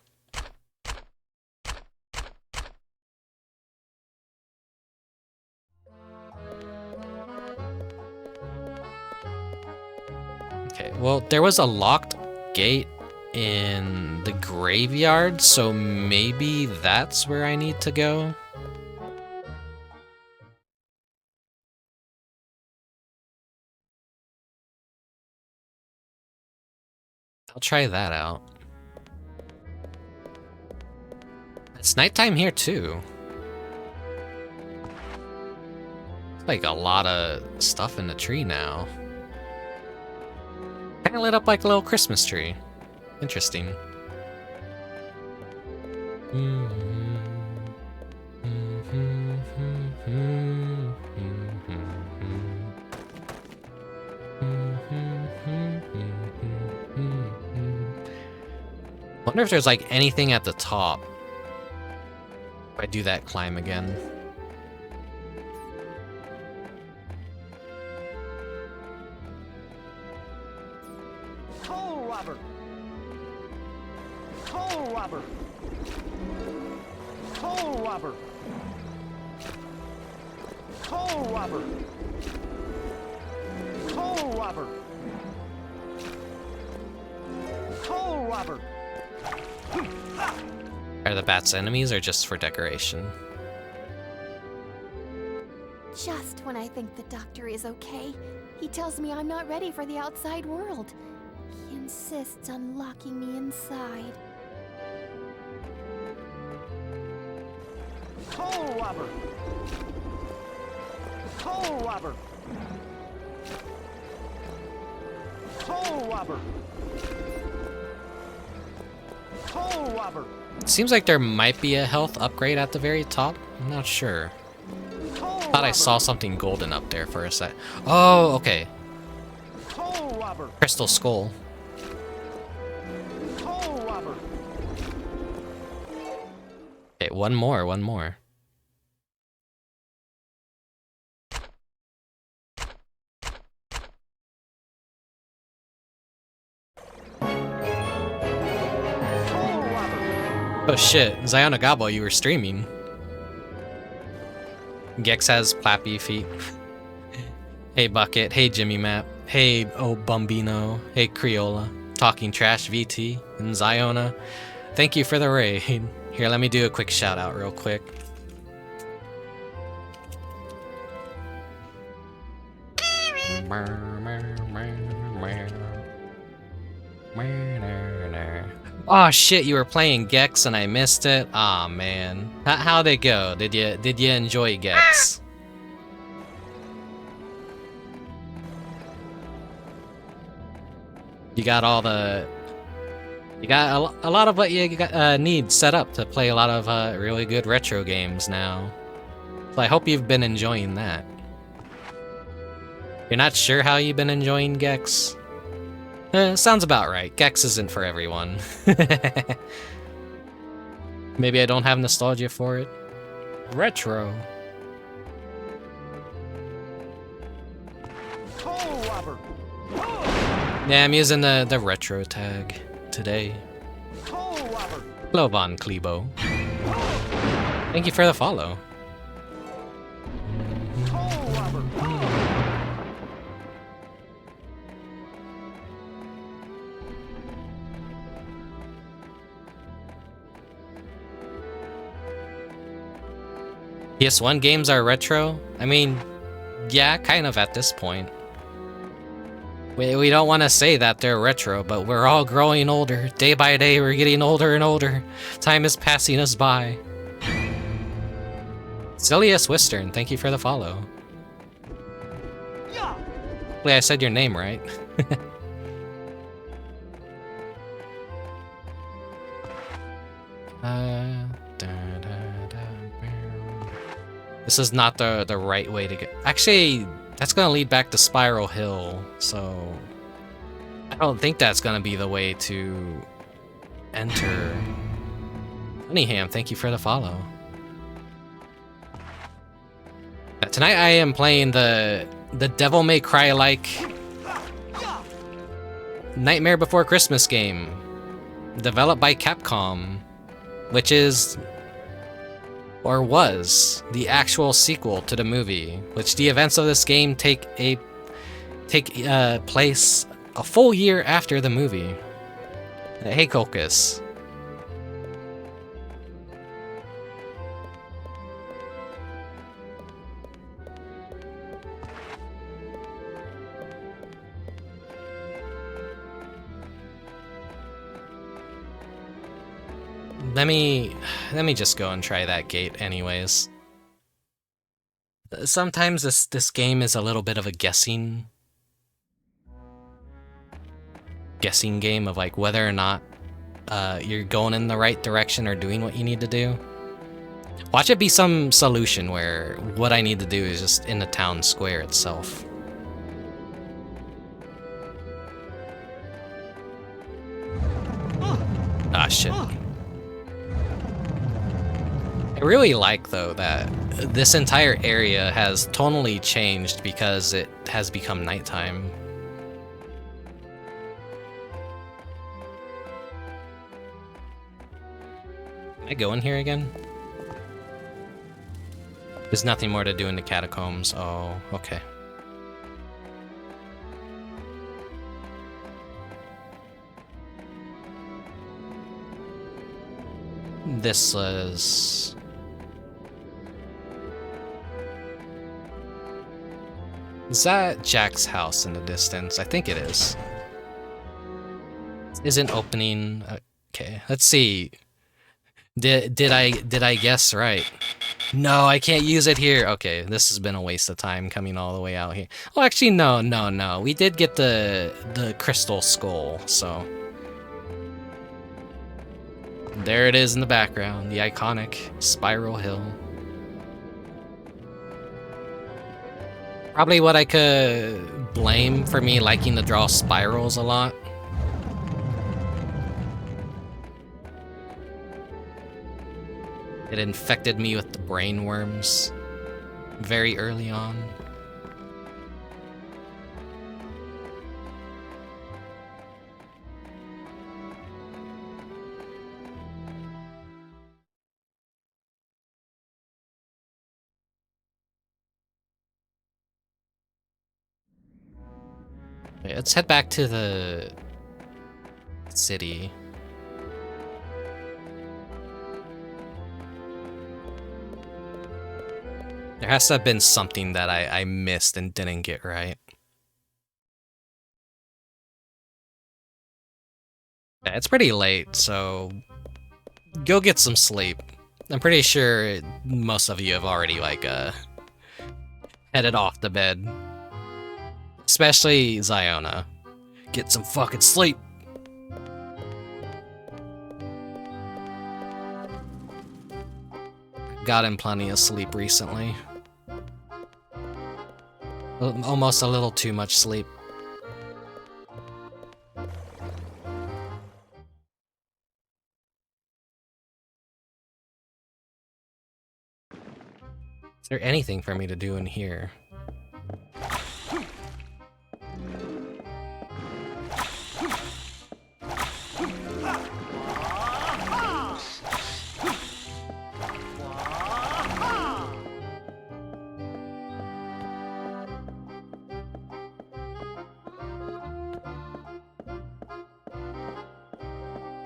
Okay, well, there was a locked gate in the graveyard, so maybe that's where I need to go. I'll try that out. It's nighttime here too. It's like a lot of stuff in the tree now. Kinda lit up like a little Christmas tree. Interesting. Wonder if there's like anything at the top. If I do that climb again.
Toll robber. Toll robber. Toll robber. Toll robber. Toll robber. Toll robber.
Are the bats enemies or just for decoration?
Just when I think the doctor is okay, he tells me I'm not ready for the outside world. He insists on locking me inside.
Toll robber. Toll robber. Toll robber. Toll robber.
It seems like there might be a health upgrade at the very top. I'm not sure. Thought I saw something golden up there for a sec. Oh, okay.
Toll robber.
Crystal skull.
Toll robber.
Okay, one more. Oh shit, Zionagabo, you were streaming. Gex has plappy feet. Hey Bucket, hey Jimmy Map. Hey, oh Bombino. Hey, Criolla. Talking Trash VT and Ziona. Thank you for the raid. Here, let me do a quick shout out real quick. Oh shit, you were playing Gex and I missed it. Aw, man. How'd it go? Did you enjoy Gex? You got all the... You got a lot of what you need set up to play a lot of really good retro games now. So I hope you've been enjoying that. You're not sure how you've been enjoying Gex? Sounds about right. Gex isn't for everyone. Maybe I don't have nostalgia for it. Retro. Yeah, I'm using the retro tag today. Hello, Von Klebo. Thank you for the follow. PS1 games are retro? I mean, yeah, kind of at this point. We don't want to say that they're retro, but we're all growing older. Day by day, we're getting older and older. Time is passing us by. Cilius Wistern, thank you for the follow. Hopefully I said your name right. This is not the right way to go. Actually, that's gonna lead back to Spiral Hill, so I don't think that's gonna be the way to enter. Honeyham, thank you for the follow. Tonight I am playing the Devil May Cry-like Nightmare Before Christmas game, developed by Capcom, which is, or was, the actual sequel to the movie, which the events of this game take place a full year after the movie. Hey, Kokus. Let me just go and try that gate anyways. Sometimes this game is a little bit of a guessing game of like whether or not you're going in the right direction or doing what you need to do. Watch it be some solution where what I need to do is just in the town square itself. Ah, shit. I really like, though, that this entire area has tonally changed because it has become nighttime. Can I go in here again? There's nothing more to do in the catacombs. Oh, okay. This is... Is that Jack's house in the distance? I think it is. Isn't opening... Okay, let's see. Did I guess right? No, I can't use it here. Okay, this has been a waste of time coming all the way out here. Oh, actually, no. We did get the crystal skull, so... There it is in the background, the iconic Spiral Hill. Probably what I could blame for me liking to draw spirals a lot. It infected me with the brain worms very early on. Okay, let's head back to the city. There has to have been something that I missed and didn't get right. Yeah, it's pretty late, so go get some sleep. I'm pretty sure most of you have already, like, headed off to bed. Especially Ziona. Get some fucking sleep! Gotten plenty of sleep recently. Almost a little too much sleep. Is there anything for me to do in here?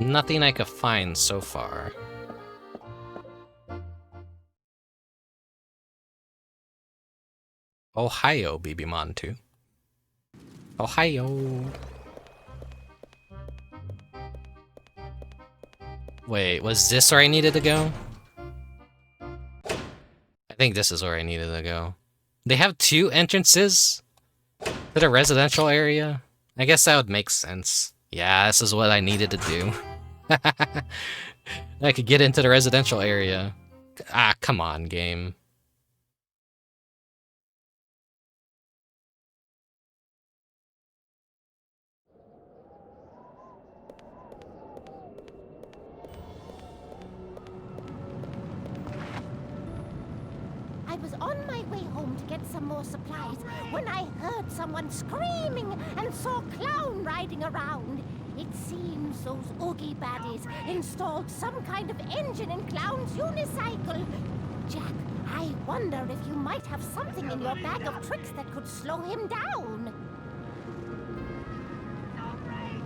Nothing I could find so far. Ohio, BB Montu. Ohio. Wait, was this where I needed to go? I think this is where I needed to go. They have 2 entrances to the residential area? I guess that would make sense. Yeah, this is what I needed to do. I could get into the residential area. Ah, come on, game.
I was on my way home to get some more supplies when I heard someone screaming and saw Clown riding around. It seems those Oogie baddies installed some kind of engine in Clown's unicycle. Jack, I wonder if you might have something in your bag of tricks that could slow him down.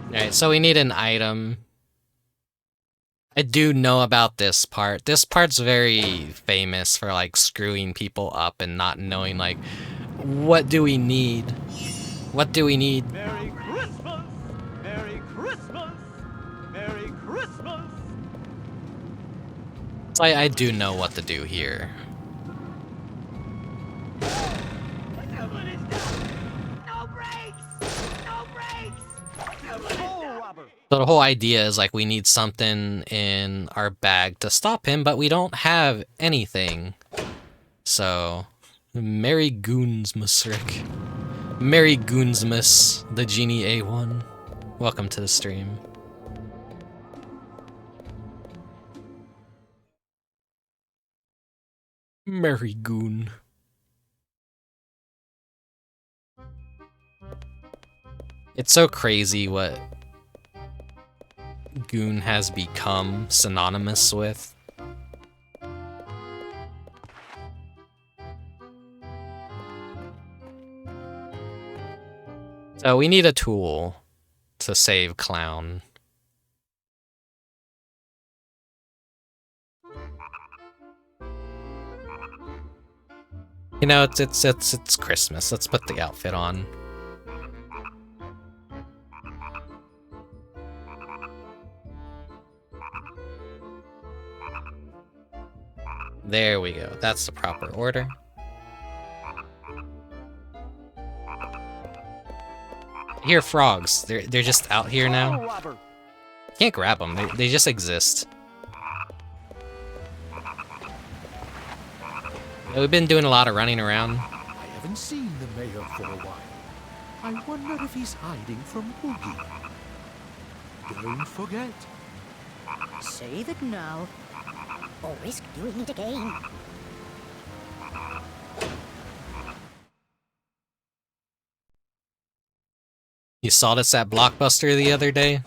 Alright, so we need an item. I do know about this part. This part's very famous for, like, screwing people up and not knowing, like, what do we need? What do we need?
Merry Christmas! Merry Christmas! Merry Christmas!
So I do know what to do here. So the whole idea is, like, we need something in our bag to stop him, but we don't have anything. So, Merry Goonsmas, Rick. Merry Goonsmas, the Genie A1. Welcome to the stream. Merry Goon. It's so crazy what Goon has become synonymous with. So we need a tool to save Clown. You know, it's Christmas. Let's put the outfit on. There we go. That's the proper order. I hear frogs. They're just out here now. Can't grab them. They just exist. We've been doing a lot of running around.
I haven't seen the mayor for a while. I wonder if he's hiding from Oogie. Don't forget.
Save it now, or risk doing it again.
You saw this at Blockbuster the other day?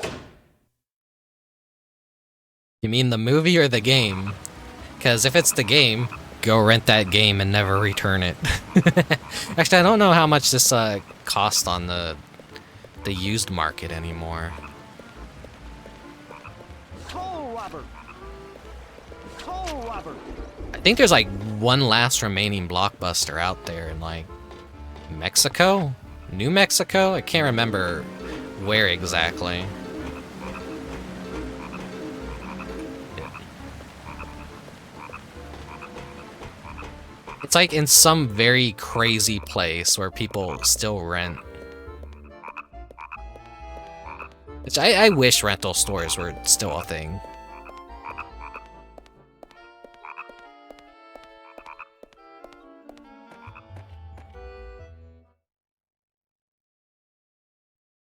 You mean the movie or the game? Because if it's the game, go rent that game and never return it. Actually, I don't know how much this cost on the the used market anymore. I think there's like one last remaining Blockbuster out there in like Mexico? New Mexico? I can't remember where exactly. It's like in some very crazy place where people still rent. Which I wish rental stores were still a thing.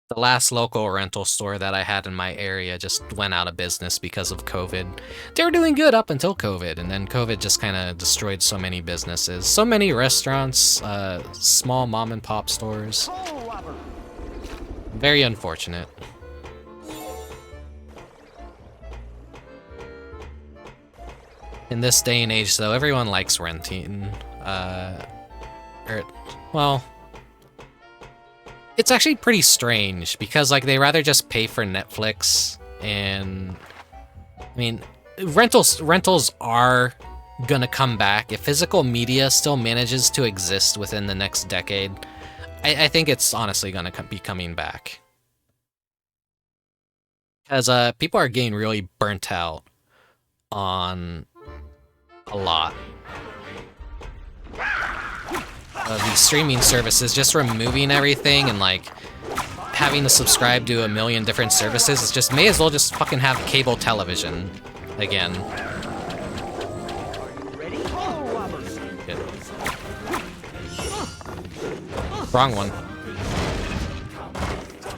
The last local rental store that I had in my area just went out of business because of COVID. They were doing good up until COVID, and then COVID just kind of destroyed so many businesses. So many restaurants, small mom and pop stores. Very unfortunate. In this day and age, though, everyone likes renting. Well... It's actually pretty strange because like they rather just pay for Netflix, and I mean rentals are gonna come back if physical media still manages to exist within the next decade. I think it's honestly gonna be coming back because people are getting really burnt out on a lot of these streaming services, just removing everything and like having to subscribe to a million different services. It's just may as well just fucking have cable television again. Shit. Wrong one.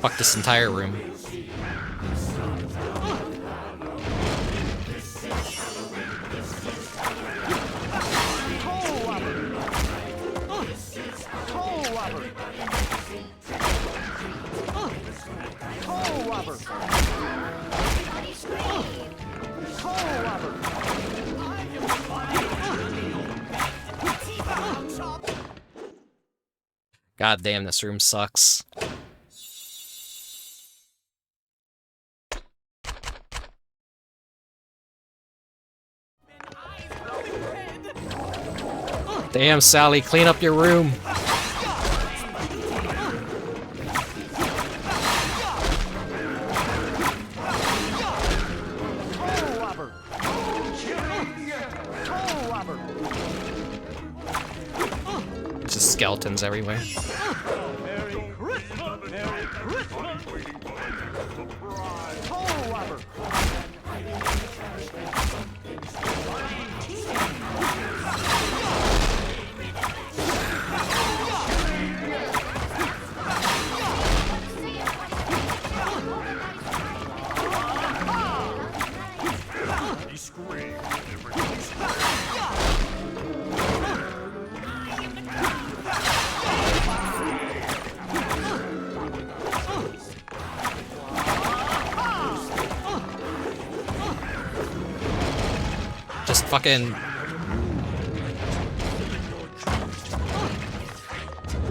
Fuck this entire room. God damn, this room sucks. Damn, Sally, clean up your room. Just skeletons everywhere.
Merry Christmas! Merry Christmas!
Just fucking...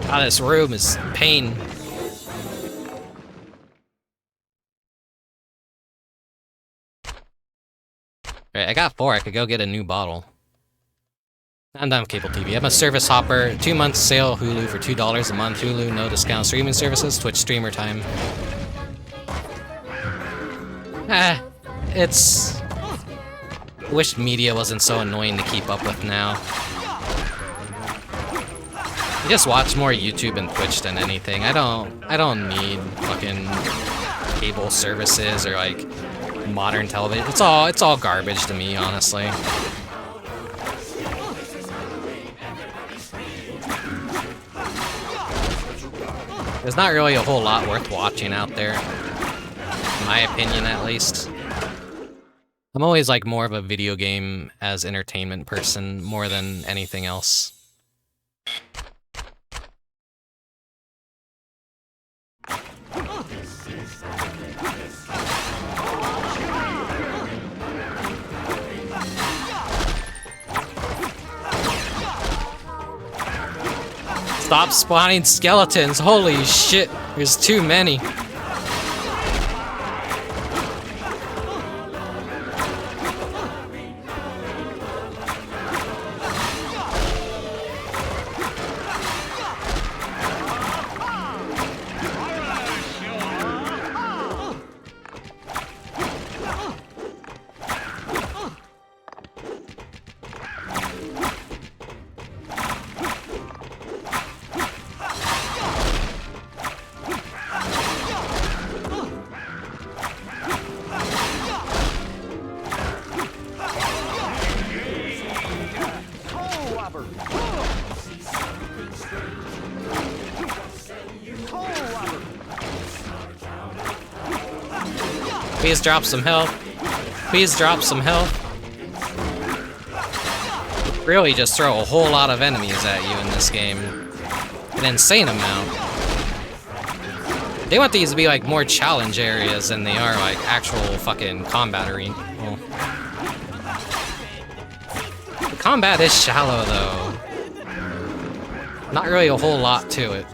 Ah, this room is pain. Alright, I got 4. I could go get a new bottle. I'm done with cable TV. I'm a service hopper. 2 months sale, Hulu for $2 a month. Hulu, no discount. Streaming services, Twitch streamer time. It's... Wish media wasn't so annoying to keep up with now. I just watch more YouTube and Twitch than anything. I don't need fucking cable services or like modern television. It's all garbage to me, honestly. There's not really a whole lot worth watching out there, in my opinion at least. I'm always like more of a video game as entertainment person more than anything else. Stop spawning skeletons, holy shit. There's too many. Please drop some health. Please drop some health. Really just throw a whole lot of enemies at you in this game. An insane amount. They want these to be like more challenge areas than they are like actual fucking combat arena. Well, the combat is shallow though. Not really a whole lot to it.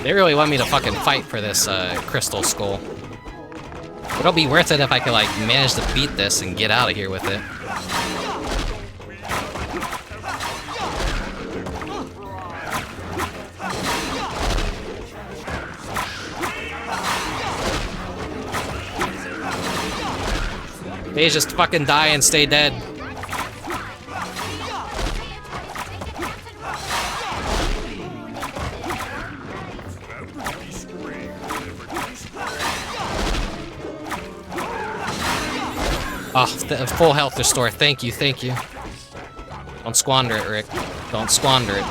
They really want me to fucking fight for this crystal skull. It'll be worth it if I could like manage to beat this and get out of here with it. They just fucking die and stay dead. Oh, full health restore. Thank you, thank you. Don't squander it, Rick. Don't squander it.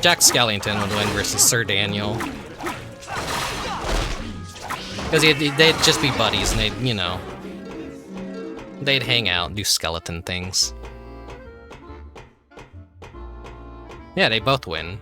Jack Skellington would win versus Sir Daniel. Because they'd just be buddies and they'd, you know, they'd hang out, do skeleton things. Yeah, they both win.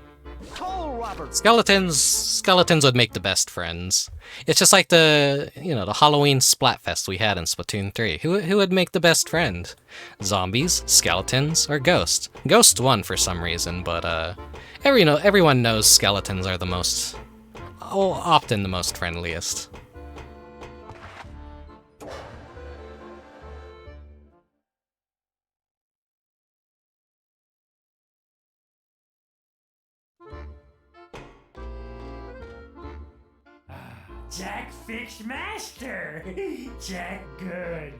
Skeletons would make the best friends. It's just like the, you know, the Halloween Splatfest we had in Splatoon 3. Who would make the best friend? Zombies, skeletons, or ghosts? Ghosts won for some reason, but everyone knows skeletons are the most, often the most friendliest.
Jack Fix Master! Jack Good!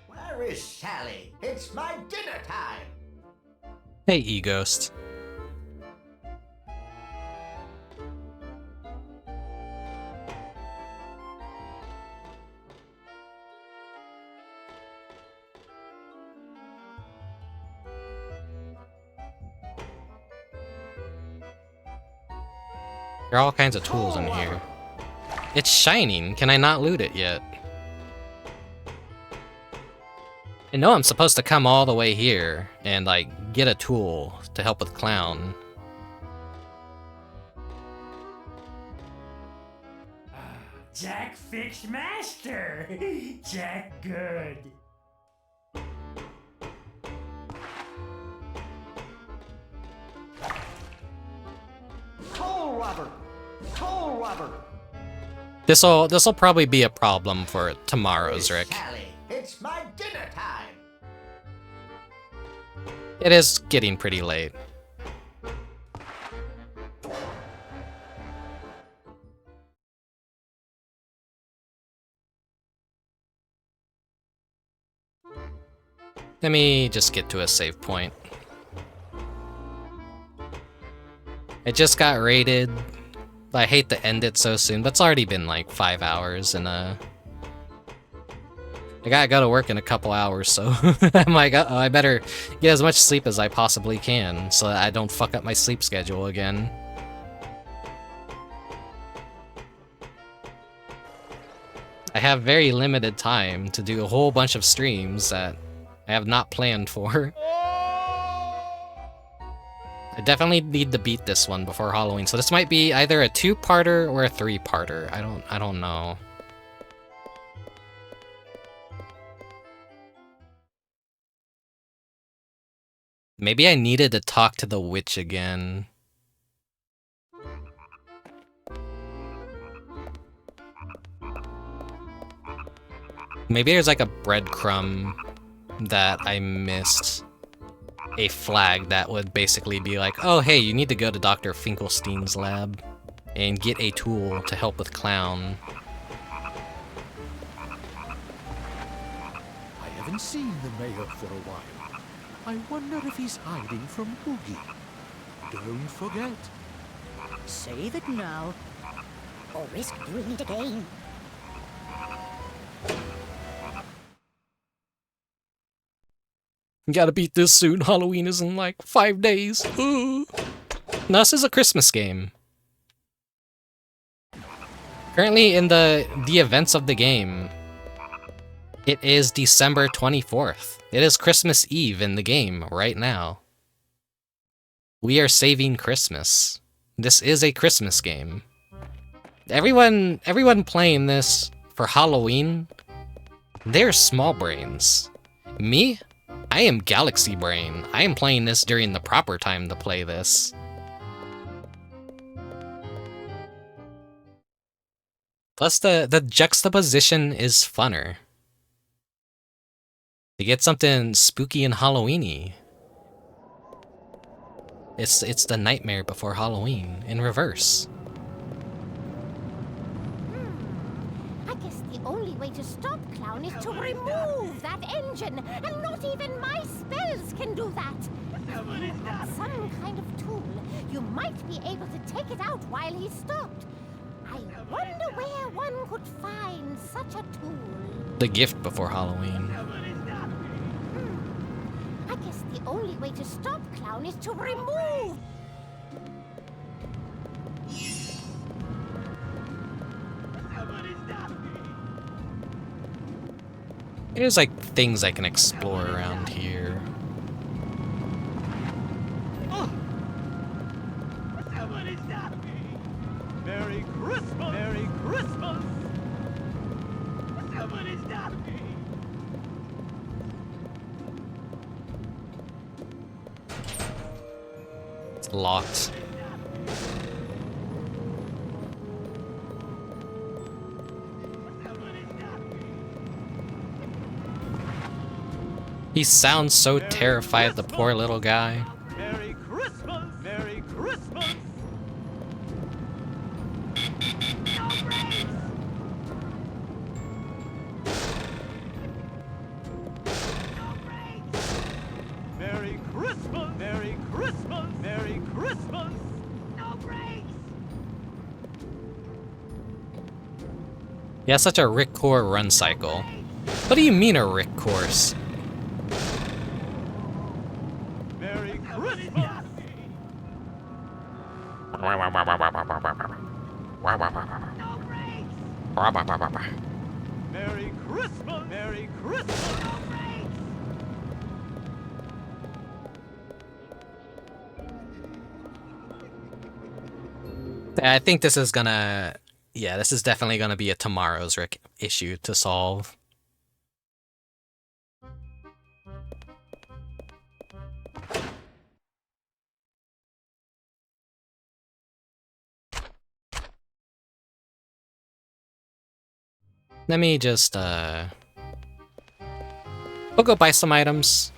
Where is Sally? It's my dinner time!
Hey, E-Ghost. There are all kinds of tools in here. It's shining. Can I not loot it yet? I know I'm supposed to come all the way here and, like, get a tool to help with Clown.
Jack Fix Master! Jack Good!
Coal Robber! Coal Robber!
This'll probably be a problem for tomorrow's Rick.
Sally, it's my dinner time!
It is getting pretty late. Let me just get to a save point. It just got raided. I hate to end it so soon, but it's already been like 5 hours, and I gotta go to work in a couple hours, so I'm like, uh-oh, I better get as much sleep as I possibly can so that I don't fuck up my sleep schedule again. I have very limited time to do a whole bunch of streams that I have not planned for. I definitely need to beat this one before Halloween, so this might be either a 2-parter or a 3-parter. I don't know. Maybe I needed to talk to the witch again. Maybe there's like a breadcrumb that I missed. A flag that would basically be like, oh hey, you need to go to Dr. Finkelstein's lab and get a tool to help with Clown.
I haven't seen the mayor for a while. I wonder if he's hiding from Oogie. Don't forget.
Save it now, or risk doing it again.
Gotta beat this soon. Halloween is in like 5 days. Now, this is a Christmas game. Currently in the events of the game, it is December 24th. It is Christmas Eve in the game right now. We are saving Christmas. This is a Christmas game. Everyone playing this for Halloween, they're small brains. Me? I am Galaxy Brain. I am playing this during the proper time to play this. Plus the juxtaposition is funner. You get something spooky and Halloweeny. It's the Nightmare Before Halloween in reverse.
I guess the only way to stop Clown is to remove that engine, and not even my spells can do that. Some kind of tool. You might be able to take it out while he's stopped. I wonder where one could find such a tool.
The Gift Before Halloween.
I guess the only way to stop Clown is to remove.
There's like things I can explore around here.
Merry Christmas! Merry Christmas! Somebody stop me!
It's locked. He sounds so terrified, the poor little guy.
Merry Christmas! Merry Christmas! Merry Christmas! Merry Christmas! Merry Christmas! No brakes!
He has such a Ripcore run cycle. What do you mean a Rick course?
Merry Christmas! Merry Christmas! Merry Christmas! No brakes!
I think this is gonna... Yeah, this is definitely gonna be a tomorrow's Rick issue to solve. Let me just, we'll go buy some items.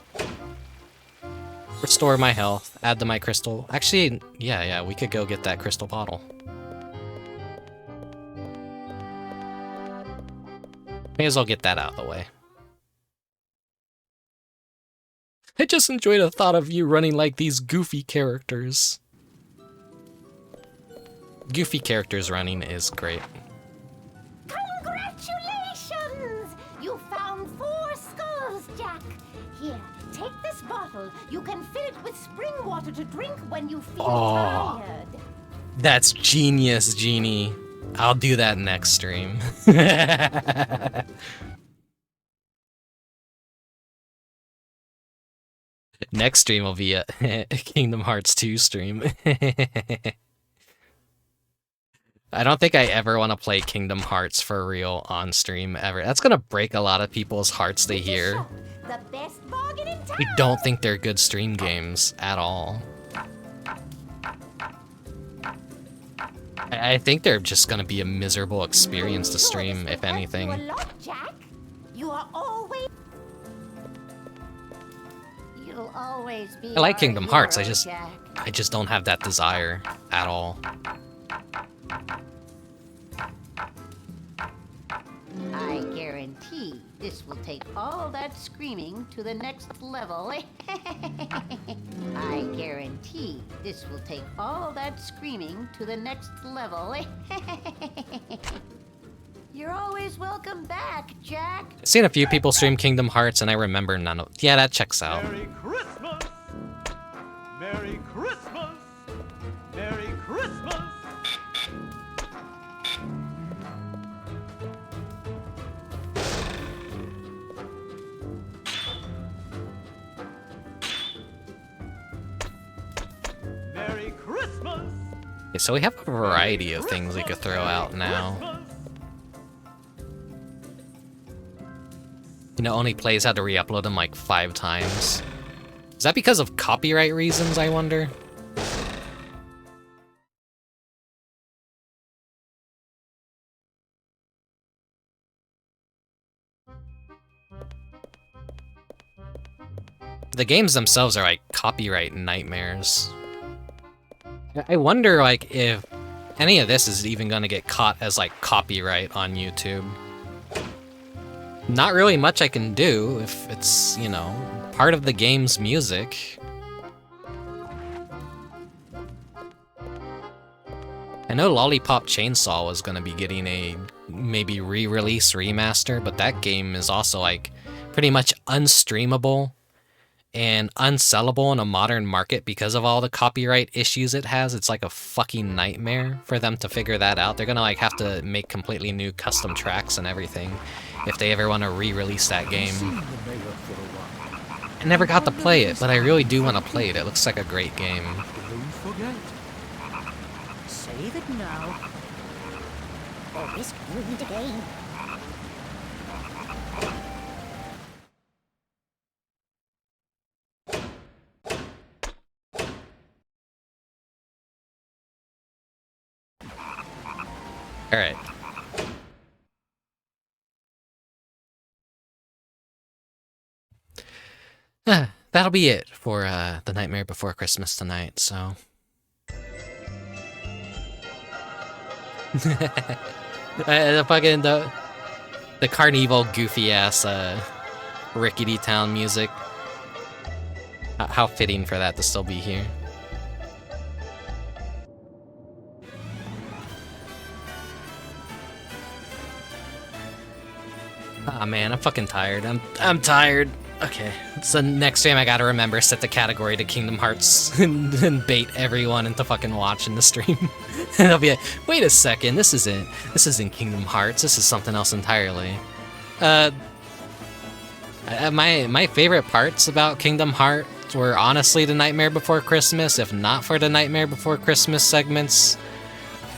Restore my health, add to my crystal. Actually, yeah, we could go get that crystal bottle. May as well get that out of the way. I just enjoy the thought of you running like these goofy characters. Goofy characters running is great.
Congratulations! You found 4 skulls, Jack. Here, take this bottle. You can fill it with spring water to drink when you feel tired.
That's genius, Genie. I'll do that next stream. Next stream will be a Kingdom Hearts 2 stream. I don't think I ever want to play Kingdom Hearts for real on stream ever. That's gonna break a lot of people's hearts to hear.
The best bargain in town.
We don't think they're good stream games at all. I think they're just gonna be a miserable experience to stream, if anything.
You a lot, Jack. You are always. You'll always be.
I like
our
Kingdom Hearts,
hero, Jack.
I just don't have that desire at all.
I guarantee this will take all that screaming to the next level. I guarantee this will take all that screaming to the next level. You're always welcome back, Jack.
I've seen a few people stream Kingdom Hearts, and I remember none of. Yeah, that checks out.
Merry Christmas! Merry Christmas! Merry Christmas! Merry Christmas!
Okay, so we have a variety of things we could throw out now. You know, only plays had to re-upload them like 5 times. Is that because of copyright reasons, I wonder? The games themselves are like copyright nightmares. I wonder like if any of this is even gonna get caught as like copyright on YouTube. Not really much I can do if it's, you know, part of the game's music. I know Lollipop Chainsaw was gonna be getting a maybe re-release remaster, but that game is also like pretty much unstreamable and unsellable in a modern market because of all the copyright issues it has. It's like a fucking nightmare for them to figure that out. They're gonna like have to make completely new custom tracks and everything if they ever want to re-release that game. I never got to play it, but I really do want to play it. It looks like a great game.
Don't forget.
Save it now. Or risk doing it again.
Alright. That'll be it for The Nightmare Before Christmas tonight, so... the fucking, the Carnival goofy-ass Rickety Town music. How fitting for that to still be here. Ah, man, I'm fucking tired. I'm tired. Okay, so next stream I gotta remember set the category to Kingdom Hearts and bait everyone into fucking watching the stream. And they'll be like, wait a second, this isn't Kingdom Hearts. This is something else entirely. My favorite parts about Kingdom Hearts were honestly the Nightmare Before Christmas. If not for the Nightmare Before Christmas segments,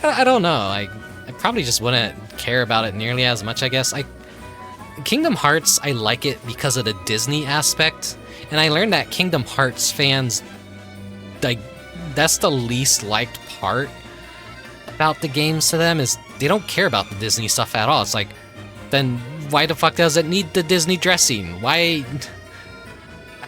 I don't know. I probably just wouldn't care about it nearly as much. I guess Kingdom Hearts, I like it because of the Disney aspect, and I learned that Kingdom Hearts fans, like, that's the least liked part about the games to them, is they don't care about the Disney stuff at all. It's like, then why the fuck does it need the Disney dressing? Why?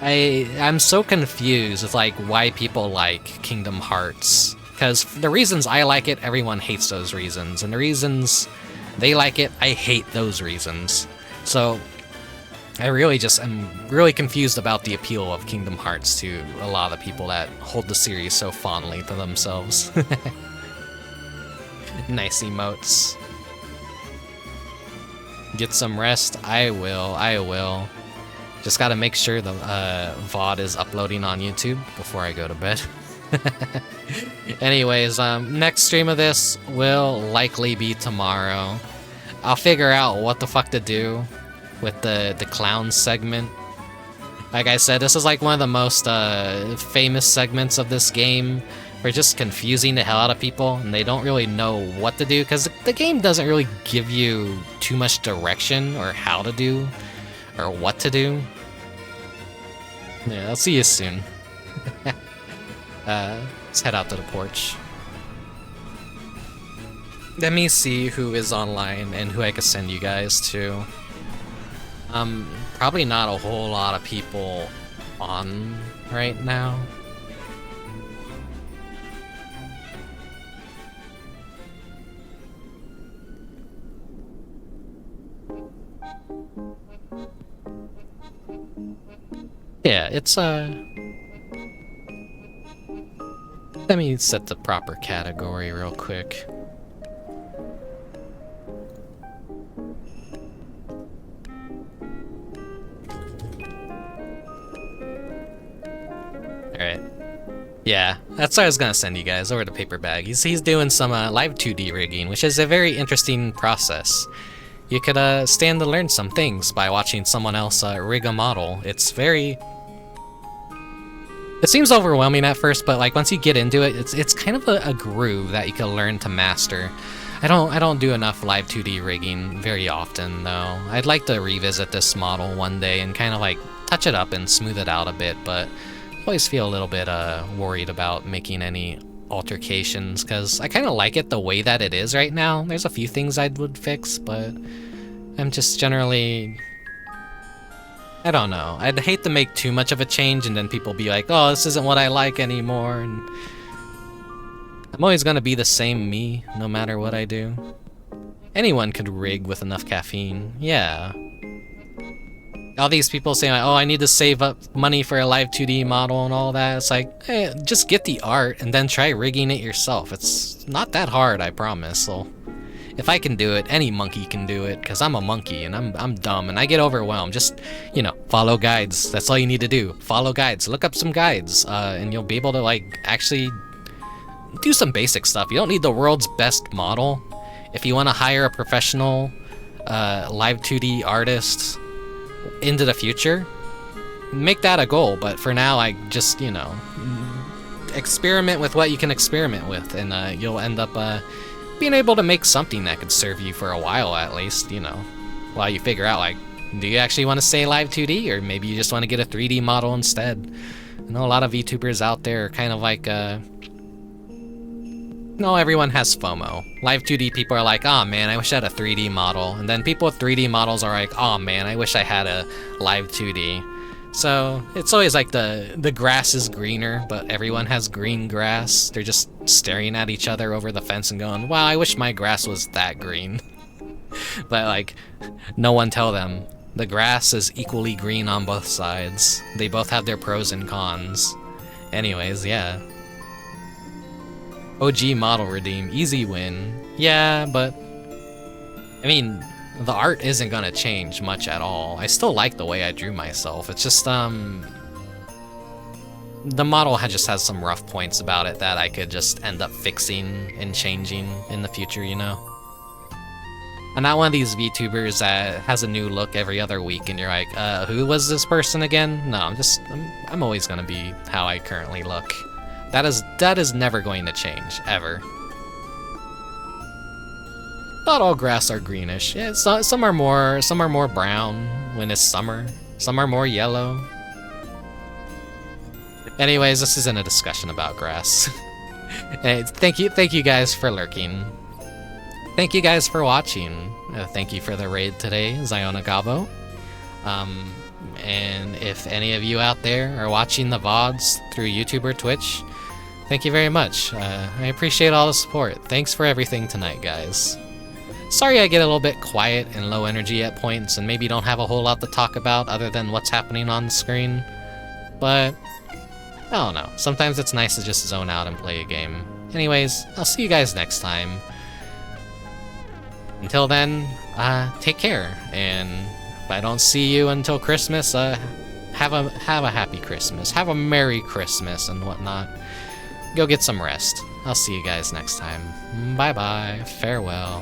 I'm so confused with, like, why people like Kingdom Hearts, because the reasons I like it, everyone hates those reasons, and the reasons they like it, I hate those reasons. So, I'm really confused about the appeal of Kingdom Hearts to a lot of the people that hold the series so fondly to themselves. Nice emotes. Get some rest? I will. Just gotta make sure the VOD is uploading on YouTube before I go to bed. Anyways, next stream of this will likely be tomorrow. I'll figure out what the fuck to do with the clown segment. Like I said, this is like one of the most famous segments of this game. We're just confusing the hell out of people, and they don't really know what to do, because the game doesn't really give you too much direction or how to do or what to do. Yeah, I'll see you soon. Let's head out to the porch. Let me see who is online and who I could send you guys to. Probably not a whole lot of people on right now. Yeah, it's let me set the proper category real quick. Alright. Yeah, that's what I was gonna send you guys over to Paperbag. He's doing some live 2D rigging, which is a very interesting process. You could stand to learn some things by watching someone else rig a model. It's very... It seems overwhelming at first, but like once you get into it, it's kind of a groove that you can learn to master. I don't do enough live 2D rigging very often though. I'd like to revisit this model one day and kind of like touch it up and smooth it out a bit, but I always feel a little bit worried about making any altercations, because I kind of like it the way that it is right now. There's a few things I would fix, but I'm just generally... I don't know. I'd hate to make too much of a change and then people be like, oh, this isn't what I like anymore. And I'm always gonna be the same me, no matter what I do. Anyone could rig with enough caffeine. Yeah. All these people saying, like, oh, I need to save up money for a live 2D model and all that. It's like, hey, just get the art and then try rigging it yourself. It's not that hard, I promise. So if I can do it, any monkey can do it, because I'm a monkey and I'm dumb and I get overwhelmed. Just, you know, follow guides. That's all you need to do. Follow guides. Look up some guides and you'll be able to, like, actually do some basic stuff. You don't need the world's best model. If you want to hire a professional live 2D artist into the future, make that a goal. But for now, I just, you know, experiment with what you can experiment with, and you'll end up being able to make something that could serve you for a while at least, you know, while you figure out, like, do you actually want to stay live 2D, or maybe you just want to get a 3D model instead. I know a lot of VTubers out there are kind of like, no, everyone has FOMO. Live 2D people are like, oh man, I wish I had a 3D model. And then people with 3D models are like, oh man, I wish I had a live 2D. So it's always like the grass is greener, but everyone has green grass. They're just staring at each other over the fence and going, wow, I wish my grass was that green. But like, no one tell them the grass is equally green on both sides. They both have their pros and cons. Anyways, yeah. OG model redeem, easy win. Yeah, but I mean, the art isn't gonna change much at all. I still like the way I drew myself. It's just the model just has some rough points about it that I could just end up fixing and changing in the future, you know. I'm not one of these VTubers that has a new look every other week and you're like, who was this person again? No, I'm always gonna be how I currently look. That is never going to change, ever. Not all grass are greenish. Yeah, some are more brown when it's summer. Some are more yellow. Anyways, this isn't a discussion about grass. Hey, thank you guys for lurking. Thank you guys for watching. Thank you for the raid today, Ziona Gabo. And if any of you out there are watching the VODs through YouTube or Twitch, thank you very much. I appreciate all the support. Thanks for everything tonight, guys. Sorry I get a little bit quiet and low energy at points and maybe don't have a whole lot to talk about other than what's happening on the screen. But, I don't know. Sometimes it's nice to just zone out and play a game. Anyways, I'll see you guys next time. Until then, take care. And if I don't see you until Christmas, have a happy Christmas. Have a Merry Christmas and whatnot. Go get some rest. I'll see you guys next time. Bye-bye. Farewell.